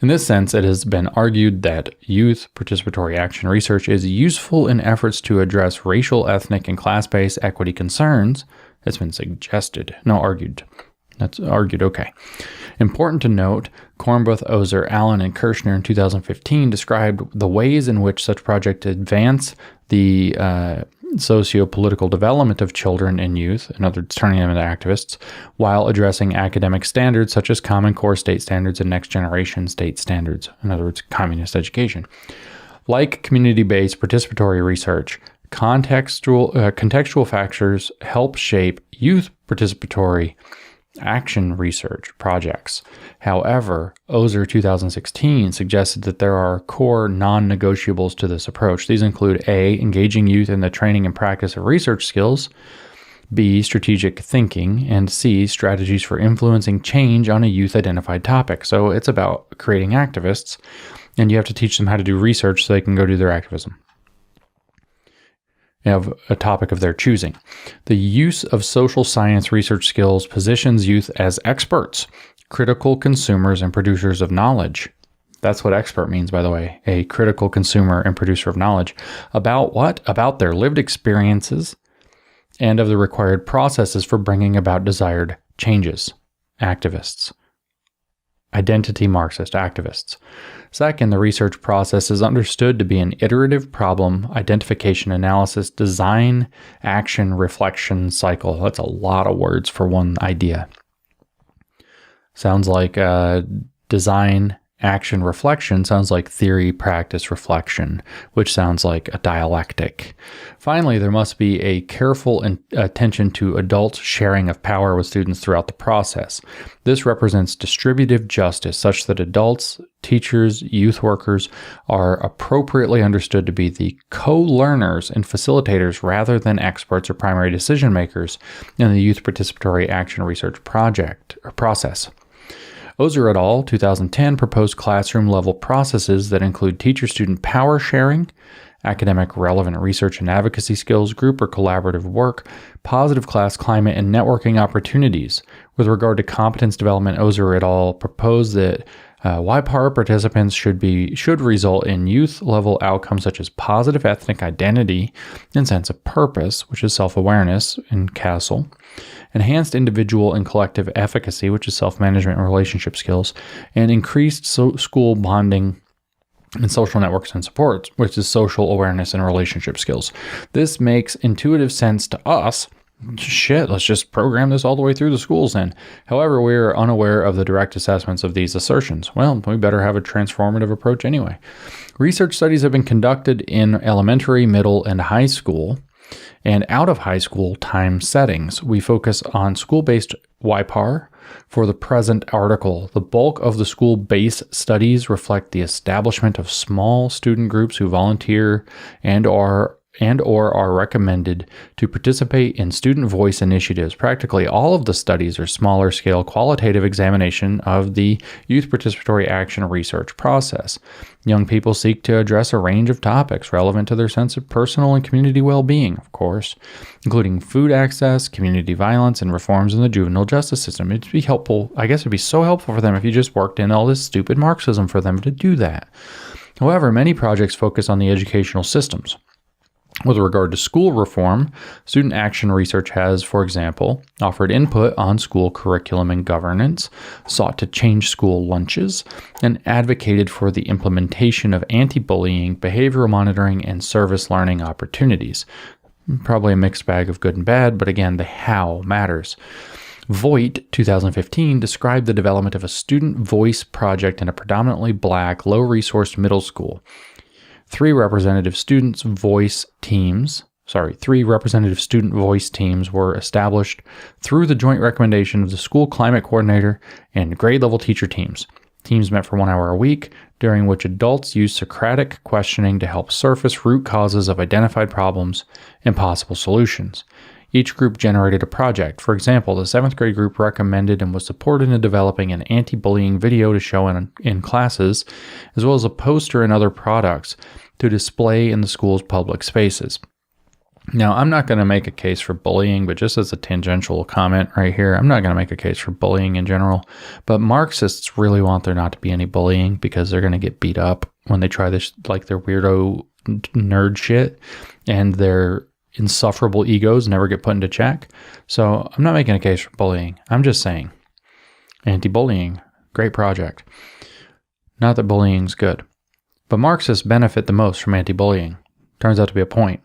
In this sense, it has been argued that youth participatory action research is useful in efforts to address racial, ethnic, and class-based equity concerns. It's been suggested, no argued. That's argued, okay. Important to note, Kornbluth, Ozer, Allen, and Kirshner in 2015 described the ways in which such projects advance the socio-political development of children and youth, in other words, turning them into activists, while addressing academic standards such as Common Core state standards and next generation state standards, in other words, communist education. Like community-based participatory research, contextual factors help shape youth participatory action research projects. However, Ozer 2016 suggested that there are core non-negotiables to this approach. These include A, engaging youth in the training and practice of research skills, B, strategic thinking, and C, strategies for influencing change on a youth-identified topic. So it's about creating activists, and you have to teach them how to do research so they can go do their activism. You have a topic of their choosing. The use of social science research skills positions youth as experts, critical consumers and producers of knowledge. That's what expert means, by the way, a critical consumer and producer of knowledge. About what? About their lived experiences and of the required processes for bringing about desired changes. Activists. Identity Marxist activists. Second, the research process is understood to be an iterative problem, identification, analysis, design, action, reflection cycle. That's a lot of words for one idea. Sounds like design, action, reflection. Sounds like theory, practice, reflection, which sounds like a dialectic. Finally, there must be a careful attention to adults' sharing of power with students throughout the process. This represents distributive justice, such that adults, teachers, youth workers are appropriately understood to be the co-learners and facilitators rather than experts or primary decision makers in the youth participatory action research project or process. Ozer et al. 2010 proposed classroom-level processes that include teacher-student power sharing, academic relevant research and advocacy skills, group or collaborative work, positive class climate, and networking opportunities. With regard to competence development, Ozer et al. Proposed that YPAR participants should result in youth-level outcomes such as positive ethnic identity and sense of purpose, which is self-awareness in CASTLE, enhanced individual and collective efficacy, which is self-management and relationship skills, and increased school bonding and social networks and supports, which is social awareness and relationship skills. This makes intuitive sense to us. Shit, let's just program this all the way through the schools then. However, we are unaware of the direct assessments of these assertions. Well, we better have a transformative approach anyway. Research studies have been conducted in elementary, middle, and high school and out of high school time settings. We focus on school-based YPAR for the present article. The bulk of the school-based studies reflect the establishment of small student groups who volunteer and/or are recommended to participate in student voice initiatives. Practically all of the studies are smaller scale qualitative examination of the youth participatory action research process. Young people seek to address a range of topics relevant to their sense of personal and community well-being, of course, including food access, community violence, and reforms in the juvenile justice system. It'd be helpful, I guess it'd be so helpful for them if you just worked in all this stupid Marxism for them to do that. However, many projects focus on the educational systems. With regard to school reform, student action research has, for example, offered input on school curriculum and governance, sought to change school lunches, and advocated for the implementation of anti-bullying, behavioral monitoring, and service learning opportunities. Probably a mixed bag of good and bad, but again, the how matters. Voigt, 2015, described the development of a student voice project in a predominantly black, low-resourced middle school. Three representative student voice teams were established through the joint recommendation of the school climate coordinator and grade level teacher teams. Teams met for 1 hour a week, during which adults used Socratic questioning to help surface root causes of identified problems and possible solutions. Each group generated a project. For example, the 7th grade group recommended and was supported in developing an anti-bullying video to show in classes, as well as a poster and other products to display in the school's public spaces. Now, I'm not going to make a case for bullying, but just as a tangential comment right here, I'm not going to make a case for bullying in general, but Marxists really want there not to be any bullying because they're going to get beat up when they try this, like their weirdo nerd shit, and their insufferable egos never get put into check. So I'm not making a case for bullying. I'm just saying anti-bullying, great project. Not that bullying's good, but Marxists benefit the most from anti-bullying. Turns out to be a point.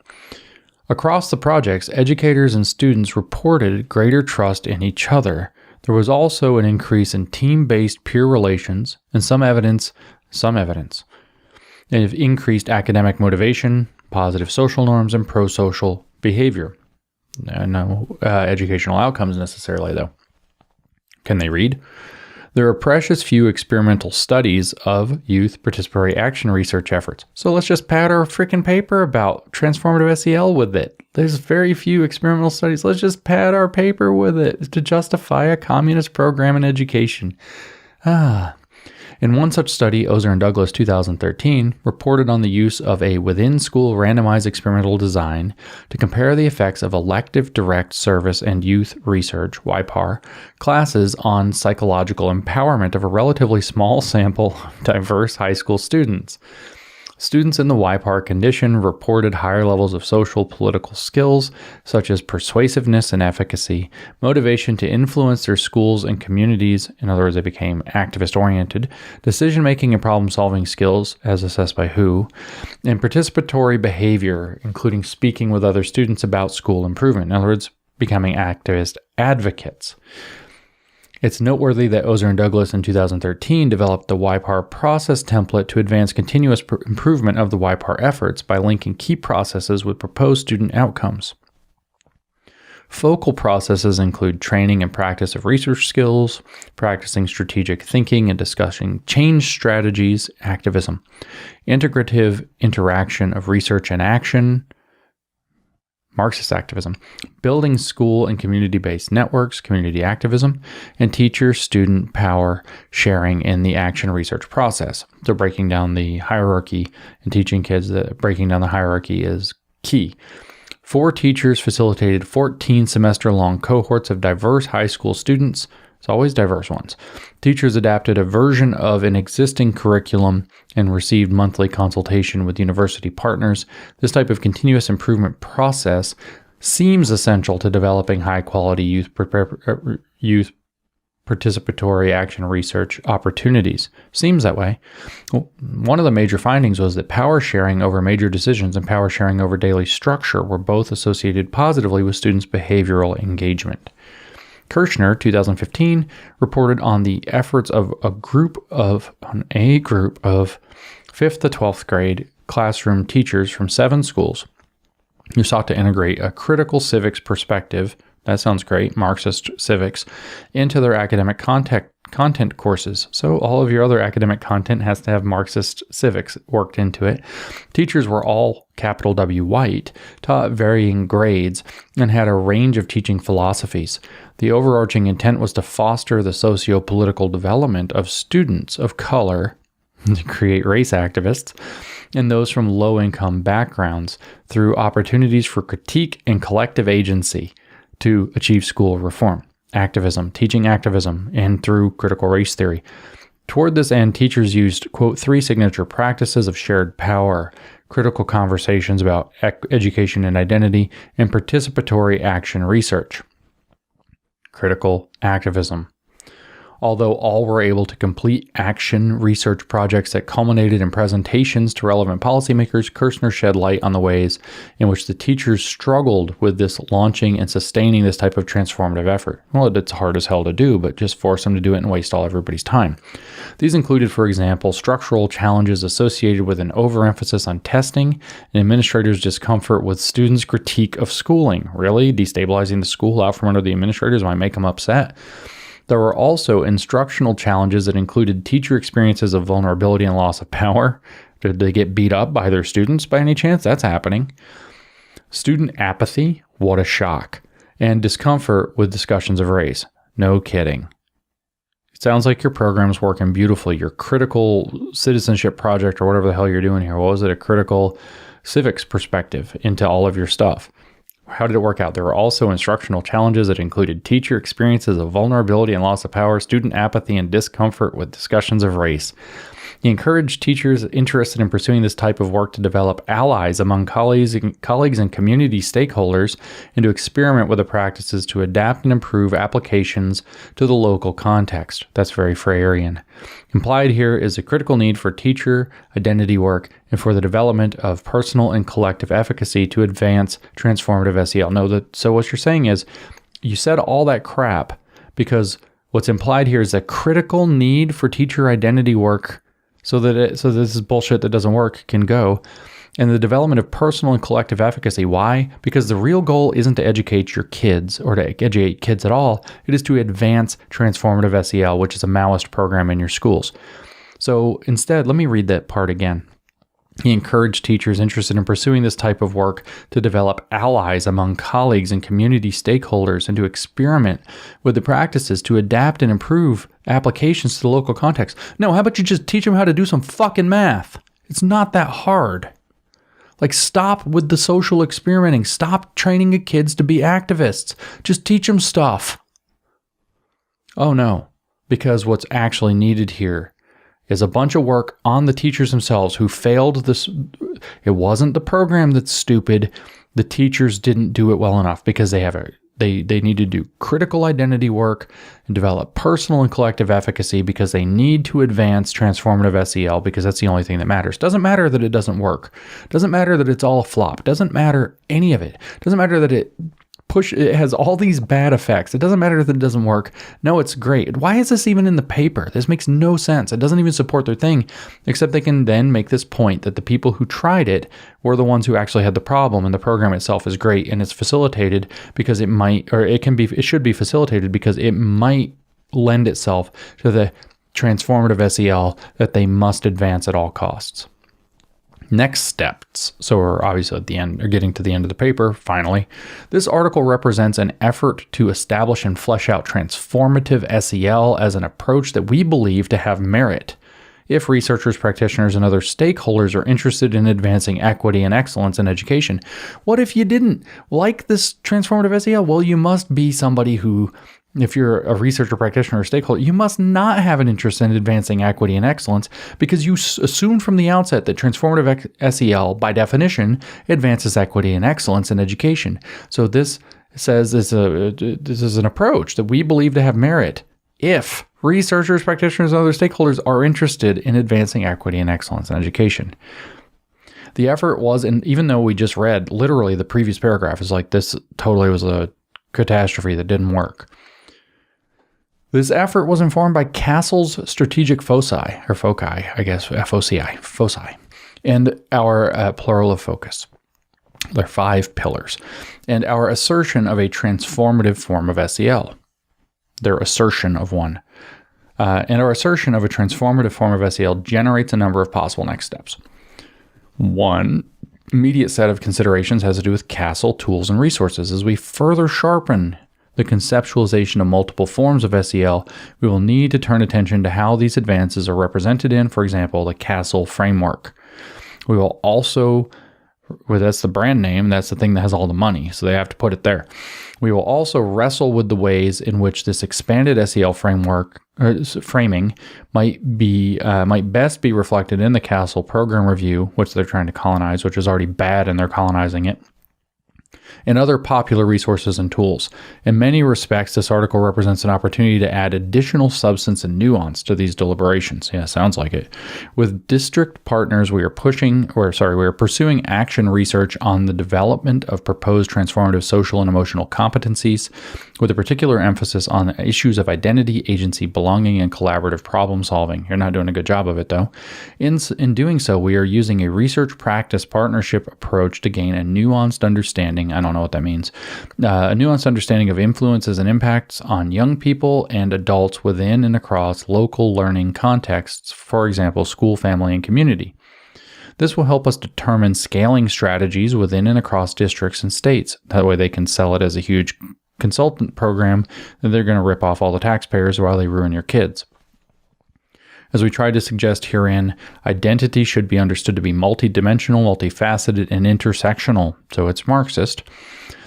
Across the projects, educators and students reported greater trust in each other. There was also an increase in team-based peer relations and some evidence of increased academic motivation, positive social norms, and pro-social behavior. No educational outcomes necessarily, though. Can they read? There are precious few experimental studies of youth participatory action research efforts. So let's just pad our freaking paper about transformative SEL with it. There's very few experimental studies. Let's just pad our paper with it to justify a communist program in education. In one such study, Ozer and Douglas, 2013, reported on the use of a within-school randomized experimental design to compare the effects of elective direct service and youth research, YPAR, classes on psychological empowerment of a relatively small sample of diverse high school students. Students in the YPAR condition reported higher levels of social political skills, such as persuasiveness and efficacy, motivation to influence their schools and communities, in other words, they became activist-oriented, decision-making and problem-solving skills, as assessed by WHO, and participatory behavior, including speaking with other students about school improvement, in other words, becoming activist advocates. It's noteworthy that Ozer and Douglas in 2013 developed the YPAR process template to advance continuous improvement of the YPAR efforts by linking key processes with proposed student outcomes. Focal processes include training and practice of research skills, practicing strategic thinking and discussing change strategies, activism, integrative interaction of research and action, Marxist activism, building school and community-based networks, community activism, and teacher-student power sharing in the action research process. So breaking down the hierarchy and teaching kids that breaking down the hierarchy is key. 4 teachers facilitated 14-semester-long cohorts of diverse high school students. It's always diverse ones. Teachers adapted a version of an existing curriculum and received monthly consultation with university partners. This type of continuous improvement process seems essential to developing high-quality youth participatory action research opportunities. Seems that way. One of the major findings was that power sharing over major decisions and power sharing over daily structure were both associated positively with students' behavioral engagement. Kirshner, 2015, reported on the efforts of a group of 5th to 12th grade classroom teachers from 7 schools who sought to integrate a critical civics perspective, that sounds great, Marxist civics, into their academic content courses. So all of your other academic content has to have Marxist civics worked into it. Teachers were all capital W white, taught varying grades, and had a range of teaching philosophies. The overarching intent was to foster the socio-political development of students of color, to create race activists, and those from low-income backgrounds through opportunities for critique and collective agency to achieve school reform, activism, teaching activism, and through critical race theory. Toward this end, teachers used, quote, 3 signature practices of shared power, critical conversations about education and identity, and participatory action research. Critical activism. Although all were able to complete action research projects that culminated in presentations to relevant policymakers, Kirshner shed light on the ways in which the teachers struggled with this launching and sustaining this type of transformative effort. Well, it's hard as hell to do, but just force them to do it and waste all everybody's time. These included, for example, structural challenges associated with an overemphasis on testing and administrators' discomfort with students' critique of schooling. Really? Destabilizing the school out from under the administrators might make them upset. There were also instructional challenges that included teacher experiences of vulnerability and loss of power. Did they get beat up by their students by any chance? That's happening. Student apathy, what a shock. And discomfort with discussions of race. No kidding. It sounds like your program's working beautifully. Your critical citizenship project or whatever the hell you're doing here. What was it? A critical civics perspective into all of your stuff. How did it work out? There were also instructional challenges that included teacher experiences of vulnerability and loss of power, student apathy, and discomfort with discussions of race. He encouraged teachers interested in pursuing this type of work to develop allies among colleagues and community stakeholders and to experiment with the practices to adapt and improve applications to the local context. That's very Freirean. Implied here is a critical need for teacher identity work and for the development of personal and collective efficacy to advance transformative SEL. So what you're saying is you said all that crap because what's implied here is a critical need for teacher identity work so this is bullshit that doesn't work can go. and the development of personal and collective efficacy. Why? Because the real goal isn't to educate your kids or to educate kids at all. It is to advance transformative SEL, which is a Maoist program in your schools. So instead, let me read that part again. He encouraged teachers interested in pursuing this type of work to develop allies among colleagues and community stakeholders and to experiment with the practices to adapt and improve applications to the local context. No, how about you just teach them how to do some fucking math? It's not that hard. Like, stop with the social experimenting. Stop training your kids to be activists. Just teach them stuff. Oh no, because what's actually needed here is a bunch of work on the teachers themselves who failed this. It wasn't the program that's stupid. The teachers didn't do it well enough because they need to do critical identity work and develop personal and collective efficacy because they need to advance transformative SEL because that's the only thing that matters. Doesn't matter that it doesn't work. Doesn't matter that it's all a flop. Doesn't matter any of it. Doesn't matter that it has all these bad effects. It doesn't matter that it doesn't work. No, it's great. Why is this even in the paper? This makes no sense. It doesn't even support their thing, except they can then make this point that the people who tried it were the ones who actually had the problem, and the program itself is great, and it's facilitated because it should be facilitated because it might lend itself to the transformative SEL that they must advance at all costs. Next steps. So we're obviously at the end, or getting to the end of the paper, finally. This article represents an effort to establish and flesh out transformative SEL as an approach that we believe to have merit if researchers, practitioners, and other stakeholders are interested in advancing equity and excellence in education. What if you didn't like this transformative SEL? Well, you must be somebody who, if you're a researcher, practitioner, or stakeholder, you must not have an interest in advancing equity and excellence because you assumed from the outset that transformative SEL, by definition, advances equity and excellence in education. So this says this is an approach that we believe to have merit if researchers, practitioners, and other stakeholders are interested in advancing equity and excellence in education. The effort was, and even though we just read literally the previous paragraph is like this totally was a catastrophe that didn't work. This effort was informed by Castle's strategic foci, I guess, foci, and our plural of focus. There are 5 pillars, and our assertion of a transformative form of SEL. Their assertion of one. And our assertion of a transformative form of SEL generates a number of possible next steps. One immediate set of considerations has to do with Castle, tools, and resources. As we further sharpen the conceptualization of multiple forms of SEL, we will need to turn attention to how these advances are represented in, for example, the Castle framework. We will also, that's the brand name, that's the thing that has all the money, so they have to put it there. We will also wrestle with the ways in which this expanded SEL framework framing might best be reflected in the Castle program review, which they're trying to colonize, which is already bad and they're colonizing it, and other popular resources and tools. In many respects, this article represents an opportunity to add additional substance and nuance to these deliberations. Yeah, sounds like it. With district partners, we are pursuing action research on the development of proposed transformative social and emotional competencies, with a particular emphasis on the issues of identity, agency, belonging, and collaborative problem solving. You're not doing a good job of it, though. In doing so, we are using a research practice partnership approach to gain a nuanced understanding. I don't know what that means. A nuanced understanding of influences and impacts on young people and adults within and across local learning contexts, for example, school, family, and community. This will help us determine scaling strategies within and across districts and states. That way they can sell it as a huge consultant program that they're going to rip off all the taxpayers while they ruin your kids. As we tried to suggest herein, identity should be understood to be multidimensional, multifaceted, and intersectional, so it's Marxist.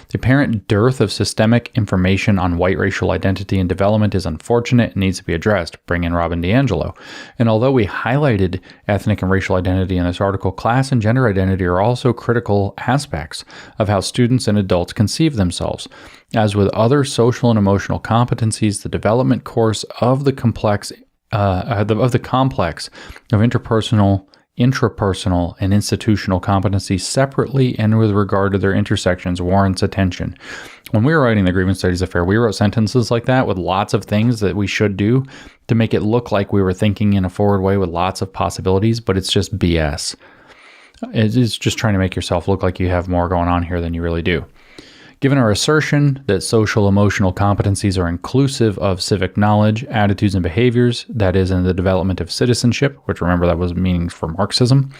The apparent dearth of systemic information on white racial identity and development is unfortunate and needs to be addressed. Bring in Robin DiAngelo. And although we highlighted ethnic and racial identity in this article, class and gender identity are also critical aspects of how students and adults conceive themselves. As with other social and emotional competencies, the development course of the complex of interpersonal, intrapersonal, and institutional competencies separately and with regard to their intersections warrants attention. When we were writing the Grievance Studies Affair, we wrote sentences like that with lots of things that we should do to make it look like we were thinking in a forward way with lots of possibilities, but it's just BS. It's just trying to make yourself look like you have more going on here than you really do. Given our assertion that social emotional competencies are inclusive of civic knowledge, attitudes, and behaviors, that is, in the development of citizenship, which remember that was meanings for Marxism,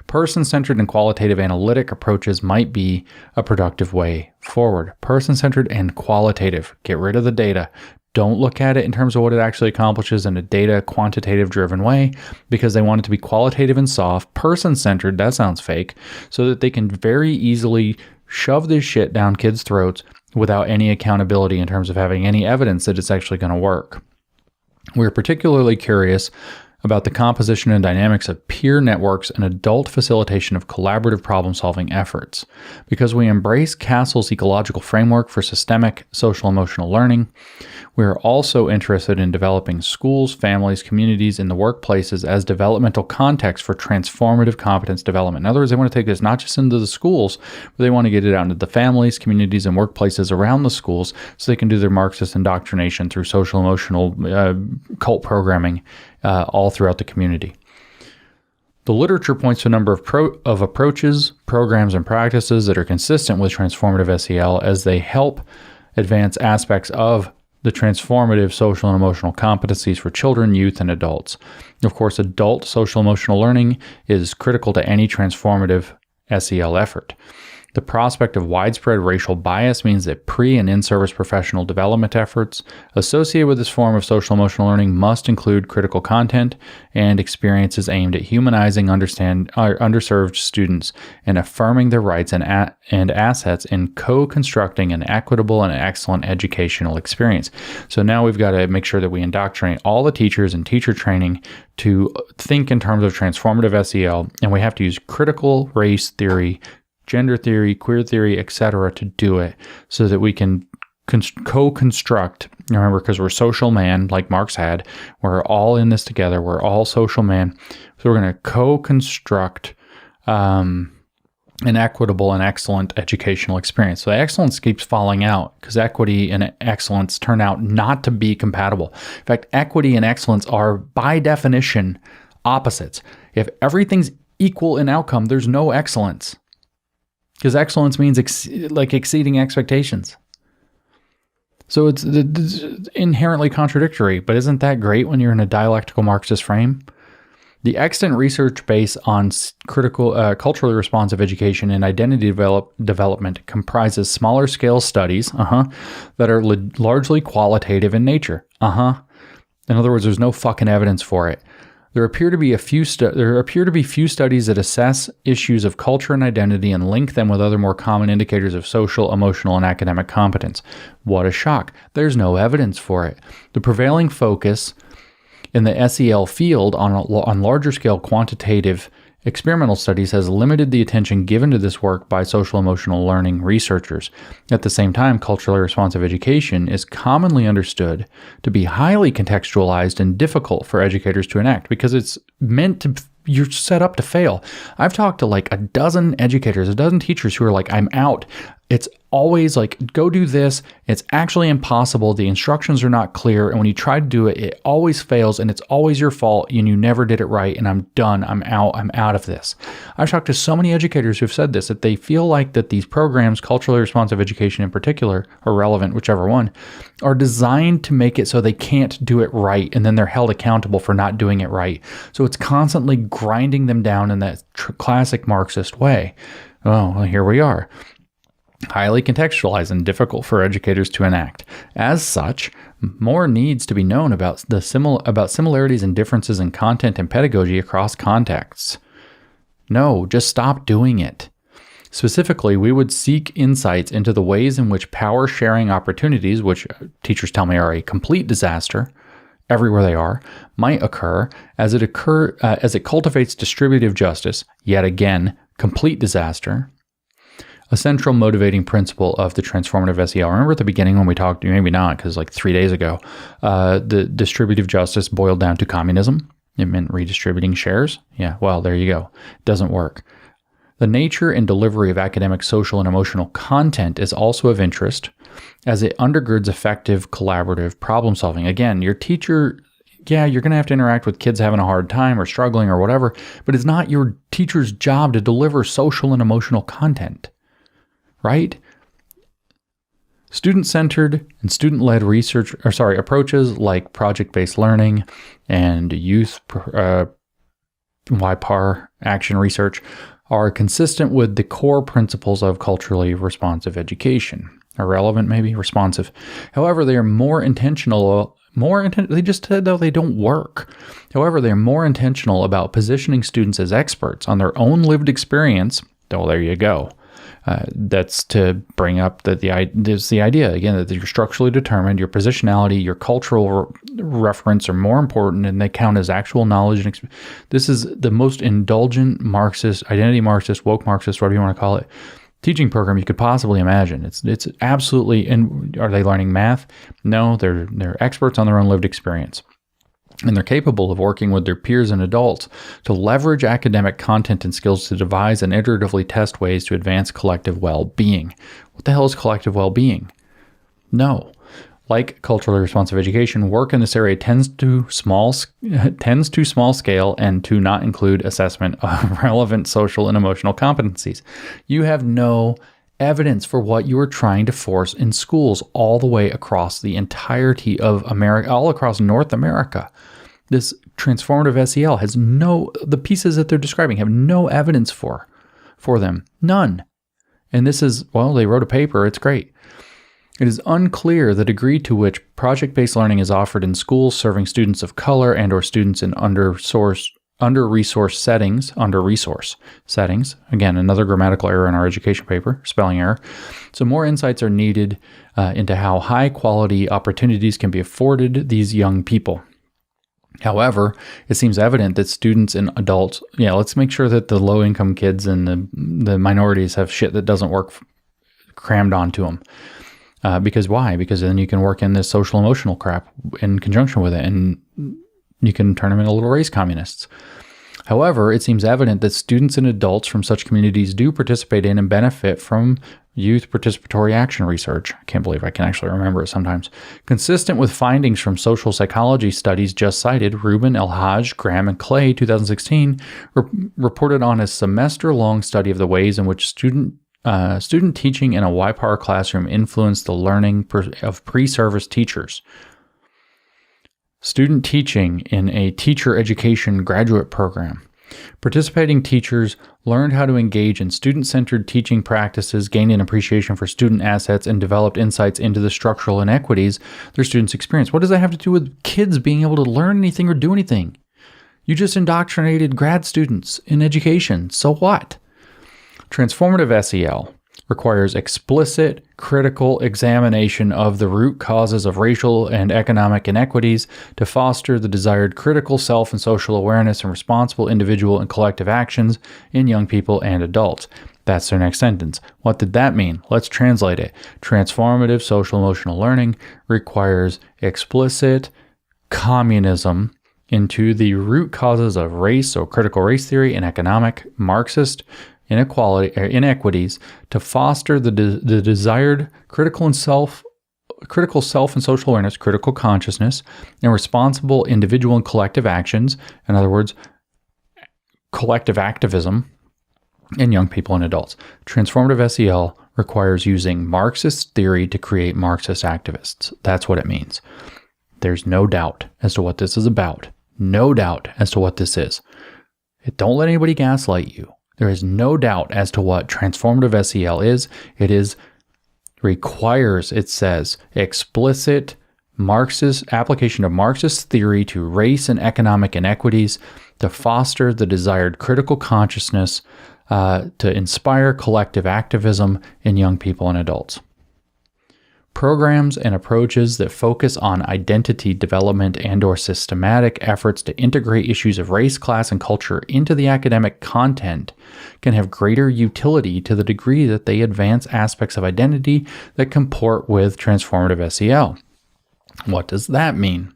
person-centered and qualitative analytic approaches might be a productive way forward. Person-centered and qualitative. Get rid of the data. Don't look at it in terms of what it actually accomplishes in a data quantitative-driven way, because they want it to be qualitative and soft. Person-centered, that sounds fake, so that they can very easily shove this shit down kids' throats without any accountability in terms of having any evidence that it's actually going to work. We're particularly curious about the composition and dynamics of peer networks and adult facilitation of collaborative problem-solving efforts. Because we embrace Castle's ecological framework for systemic social-emotional learning, we are also interested in developing schools, families, communities, and the workplaces as developmental context for transformative competence development. In other words, they want to take this not just into the schools, but they want to get it out into the families, communities, and workplaces around the schools so they can do their Marxist indoctrination through social-emotional cult programming all throughout the community. The literature points to a number of approaches, programs, and practices that are consistent with transformative SEL as they help advance aspects of the transformative social and emotional competencies for children, youth, and adults. Of course, adult social emotional learning is critical to any transformative SEL effort. The prospect of widespread racial bias means that pre- and in-service professional development efforts associated with this form of social-emotional learning must include critical content and experiences aimed at humanizing underserved students and affirming their rights and assets in co-constructing an equitable and excellent educational experience. So now we've got to make sure that we indoctrinate all the teachers and teacher training to think in terms of transformative SEL, and we have to use critical race theory, gender theory, queer theory, etc. to do it so that we can co-construct, remember, because we're social man, like Marx had, we're all in this together, we're all social man, so we're going to co-construct an equitable and excellent educational experience. So the excellence keeps falling out because equity and excellence turn out not to be compatible. In fact, equity and excellence are, by definition, opposites. If everything's equal in outcome, there's no excellence. Because excellence means exceeding expectations. So it's inherently contradictory, but isn't that great when you're in a dialectical Marxist frame? The extant research base on critical culturally responsive education and identity development comprises smaller scale studies that are largely qualitative in nature. In other words, there's no fucking evidence for it. There appear to be few studies that assess issues of culture and identity and link them with other more common indicators of social, emotional, and academic competence. What a shock. There's no evidence for it. The prevailing focus in the SEL field on larger scale quantitative experimental studies has limited the attention given to this work by social emotional learning researchers. At the same time, culturally responsive education is commonly understood to be highly contextualized and difficult for educators to enact because it's meant to, you're set up to fail. I've talked to like a dozen educators, a dozen teachers who are like, I'm out. It's always like, go do this. It's actually impossible. The instructions are not clear. And when you try to do it, it always fails and it's always your fault and you never did it right. And I'm done. I'm out of this. I've talked to so many educators who've said this, that they feel like that these programs, culturally responsive education in particular, or relevant, whichever one, are designed to make it so they can't do it right. And then they're held accountable for not doing it right. So it's constantly grinding them down in that classic Marxist way. Oh, well, here we are. Highly contextualized and difficult for educators to enact. As such, more needs to be known about similarities and differences in content and pedagogy across contexts. No, just stop doing it. Specifically, we would seek insights into the ways in which power sharing opportunities, which teachers tell me are a complete disaster everywhere they are, might occur as it cultivates distributive justice, yet again, complete disaster. A central motivating principle of the transformative SEL. Remember at the beginning when we talked, maybe not, because like 3 days ago, the distributive justice boiled down to communism. It meant redistributing shares. Yeah, well, there you go. It doesn't work. The nature and delivery of academic, social, and emotional content is also of interest as it undergirds effective collaborative problem solving. Again, your teacher yeah, you're going to have to interact with kids having a hard time or struggling or whatever, but it's not your teacher's job to deliver social and emotional content, right? Student-centered and student-led approaches like project-based learning and youth YPAR action research are consistent with the core principles of culturally responsive education. Irrelevant, maybe responsive. However, they are more intentional. They just said though they don't work. However, they are more intentional about positioning students as experts on their own lived experience. Oh, there you go. That's to bring up that the idea again that you're structurally determined, your positionality, your cultural reference are more important, and they count as actual knowledge. And this is the most indulgent Marxist, identity Marxist, woke Marxist, whatever you want to call it, teaching program you could possibly imagine. It's absolutely. And are they learning math? No, they're experts on their own lived experience. And they're capable of working with their peers and adults to leverage academic content and skills to devise and iteratively test ways to advance collective well-being. What the hell is collective well-being? No. Like culturally responsive education, work in this area tends to small scale and to not include assessment of relevant social and emotional competencies. You have no evidence for what you are trying to force in schools all the way across the entirety of America, all across North America. This transformative SEL has the pieces that they're describing have no evidence for them. None. And this is, they wrote a paper. It's great. It is unclear the degree to which project-based learning is offered in schools serving students of color and or students in under-resource settings. Again, another grammatical error in our education paper, spelling error. So more insights are needed into how high-quality opportunities can be afforded these young people. However, it seems evident that students and adults, let's make sure that the low-income kids and the minorities have shit that doesn't work crammed onto them. Because why? Because then you can work in this social emotional crap in conjunction with it, and you can turn them into little race communists. However, it seems evident that students and adults from such communities do participate in and benefit from youth participatory action research. I can't believe I can actually remember it sometimes. Consistent with findings from social psychology studies just cited, Rubin, El-Haj, Graham, and Clay, 2016, reported on a semester-long study of the ways in which student teaching in a YPAR classroom influenced the learning of pre-service teachers. Student teaching in a teacher education graduate program. Participating teachers learned how to engage in student-centered teaching practices, gained an appreciation for student assets, and developed insights into the structural inequities their students experience. What does that have to do with kids being able to learn anything or do anything? You just indoctrinated grad students in education. So what? Transformative SEL requires explicit, critical examination of the root causes of racial and economic inequities to foster the desired critical self and social awareness and responsible individual and collective actions in young people and adults. That's their next sentence. What did that mean? Let's translate it. Transformative social emotional learning requires explicit communism into the root causes of race, so critical race theory and economic Marxist inequities to foster the desired critical self and social awareness, critical consciousness, and responsible individual and collective actions. In other words, collective activism in young people and adults. Transformative SEL requires using Marxist theory to create Marxist activists. That's what it means. There's no doubt as to what this is about. No doubt as to what this is. Don't let anybody gaslight you. There is no doubt as to what transformative SEL is. It says, explicit Marxist application of Marxist theory to race and economic inequities to foster the desired critical consciousness, to inspire collective activism in young people and adults. Programs and approaches that focus on identity development and/or systematic efforts to integrate issues of race, class, and culture into the academic content can have greater utility to the degree that they advance aspects of identity that comport with transformative SEL. What does that mean?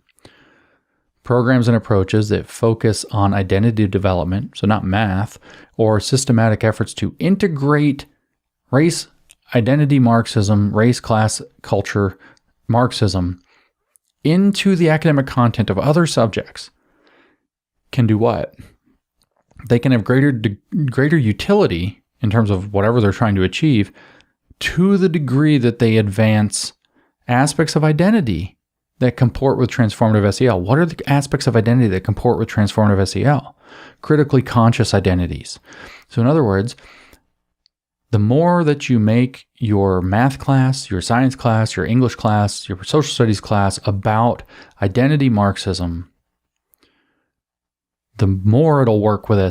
Programs and approaches that focus on identity development, so not math, or systematic efforts to integrate race, identity Marxism, race, class, culture, Marxism into the academic content of other subjects can do what? They can have greater utility in terms of whatever they're trying to achieve to the degree that they advance aspects of identity that comport with transformative SEL. What are the aspects of identity that comport with transformative SEL? Critically conscious identities. So in other words, the more that you make your math class, your science class, your English class, your social studies class about identity Marxism, the more it'll work with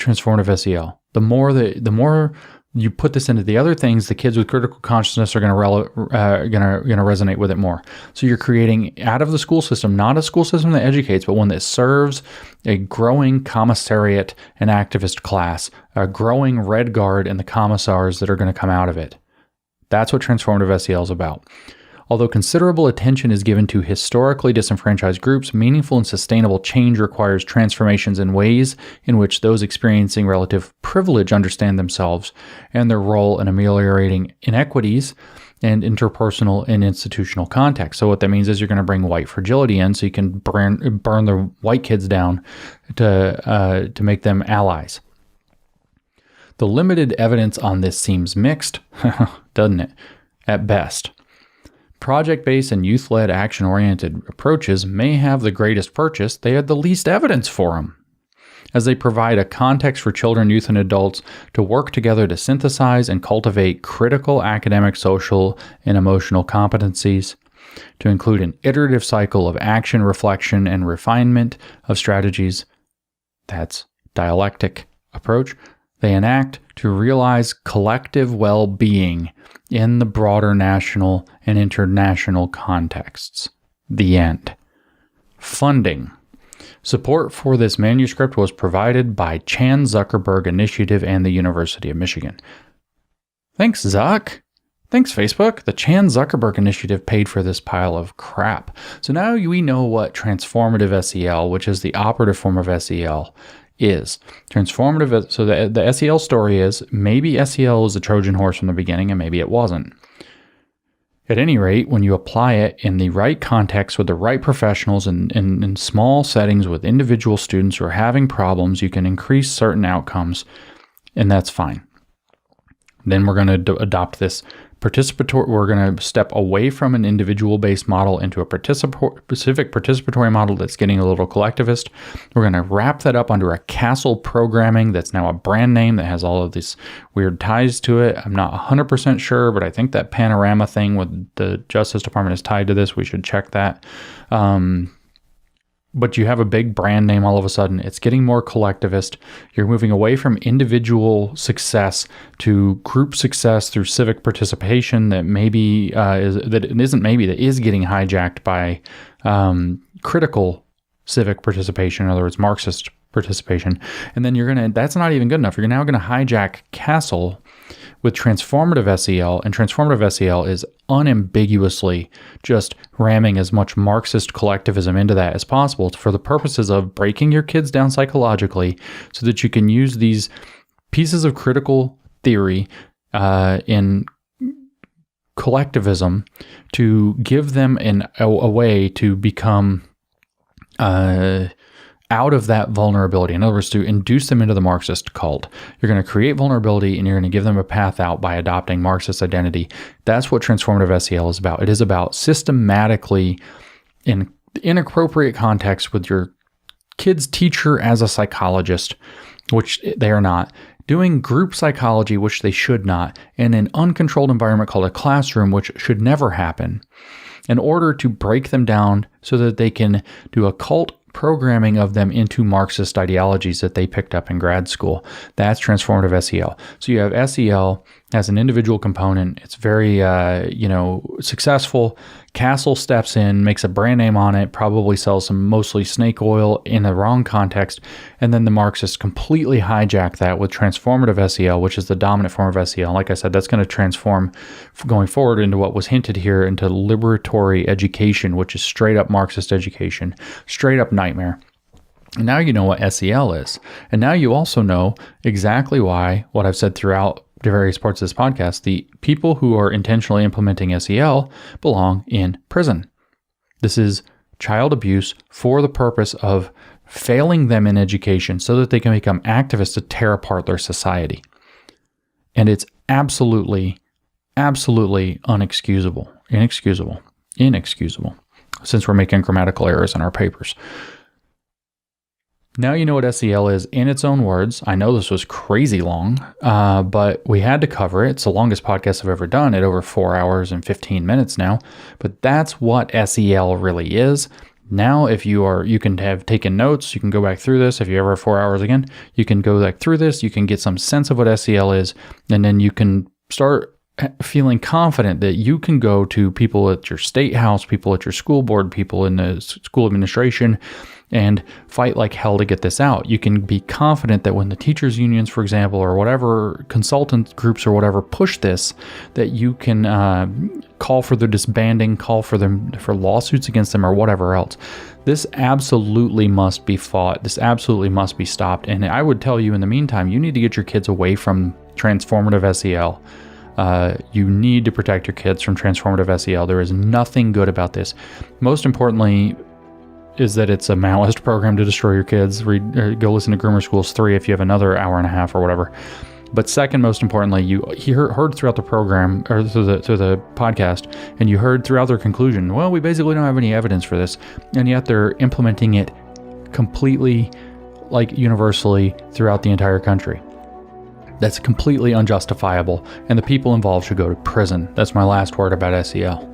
transformative SEL. The more you put this into the other things, the kids with critical consciousness are going to resonate with it more. So you're creating out of the school system, not a school system that educates, but one that serves a growing commissariat and activist class, a growing Red Guard and the commissars that are going to come out of it. That's what transformative SEL is about. Although considerable attention is given to historically disenfranchised groups, meaningful and sustainable change requires transformations in ways in which those experiencing relative privilege understand themselves and their role in ameliorating inequities and interpersonal and institutional context. So what that means is you're going to bring white fragility in so you can burn the white kids down to make them allies. The limited evidence on this seems mixed, doesn't it? At best. Project-based and youth-led action-oriented approaches may have the greatest purchase, they had the least evidence for them, as they provide a context for children, youth, and adults to work together to synthesize and cultivate critical academic, social, and emotional competencies, to include an iterative cycle of action, reflection, and refinement of strategies. That's dialectic approach. They enact to realize collective well-being in the broader national and international contexts. The end. Funding. Support for this manuscript was provided by Chan Zuckerberg Initiative and the University of Michigan. Thanks, Zuck. Thanks, Facebook. The Chan Zuckerberg Initiative paid for this pile of crap. So now we know what transformative SEL, which is the operative form of SEL, is. Transformative, so the SEL story is maybe SEL was a Trojan horse from the beginning and maybe it wasn't. At any rate, when you apply it in the right context with the right professionals and in small settings with individual students who are having problems, you can increase certain outcomes, and that's fine. Then we're going to adopt this participatory, we're going to step away from an individual-based model into a specific participatory model that's getting a little collectivist. We're going to wrap that up under a Castle programming that's now a brand name that has all of these weird ties to it. I'm not 100% sure, but I think that panorama thing with the Justice Department is tied to this. We should check that. But you have a big brand name all of a sudden. It's getting more collectivist. You're moving away from individual success to group success through civic participation that is getting hijacked by critical civic participation, in other words, Marxist participation. And then that's not even good enough. You're now going to hijack Castle with transformative SEL, and transformative SEL is unambiguously just ramming as much Marxist collectivism into that as possible for the purposes of breaking your kids down psychologically so that you can use these pieces of critical theory in collectivism to give them a way to become out of that vulnerability. In other words, to induce them into the Marxist cult. You're going to create vulnerability and you're going to give them a path out by adopting Marxist identity. That's what transformative SEL is about. It is about systematically, in inappropriate context with your kid's teacher as a psychologist, which they are not, doing group psychology, which they should not, in an uncontrolled environment called a classroom, which should never happen, in order to break them down so that they can do a cult programming of them into Marxist ideologies that they picked up in grad school. That's transformative SEL. So you have SEL as an individual component. It's very, successful. Castle steps in, makes a brand name on it, probably sells some mostly snake oil in the wrong context. And then the Marxists completely hijack that with transformative SEL, which is the dominant form of SEL. Like I said, that's going to transform going forward into what was hinted here into liberatory education, which is straight up Marxist education, straight up nightmare. And now you know what SEL is. And now you also know exactly why, what I've said throughout the various parts of this podcast, the people who are intentionally implementing SEL belong in prison. This is child abuse for the purpose of failing them in education so that they can become activists to tear apart their society. And it's absolutely, absolutely inexcusable, since we're making grammatical errors in our papers. Now you know what SEL is in its own words. I know this was crazy long, but we had to cover it. It's the longest podcast I've ever done at over 4 hours and 15 minutes now. But that's what SEL really is. Now, if you can have taken notes, you can go back through this. If you ever have 4 hours again, you can go back through this. You can get some sense of what SEL is, and then you can start feeling confident that you can go to people at your state house, people at your school board, people in the school administration, and fight like hell to get this out. You can be confident that when the teachers' unions, for example, or whatever consultant groups or whatever push this, that you can call for their disbanding, call for lawsuits against them or whatever else. This absolutely must be fought. This absolutely must be stopped. And I would tell you in the meantime, you need to get your kids away from transformative SEL. You need to protect your kids from transformative SEL. There is nothing good about this. Most importantly is that it's a Maoist program to destroy your kids. Go listen to Groomer Schools 3 if you have another hour and a half or whatever. But second, most importantly, you heard throughout the program, or through the podcast, and you heard throughout their conclusion, well, we basically don't have any evidence for this, and yet they're implementing it completely, like universally throughout the entire country. That's completely unjustifiable, and the people involved should go to prison. That's my last word about SEL.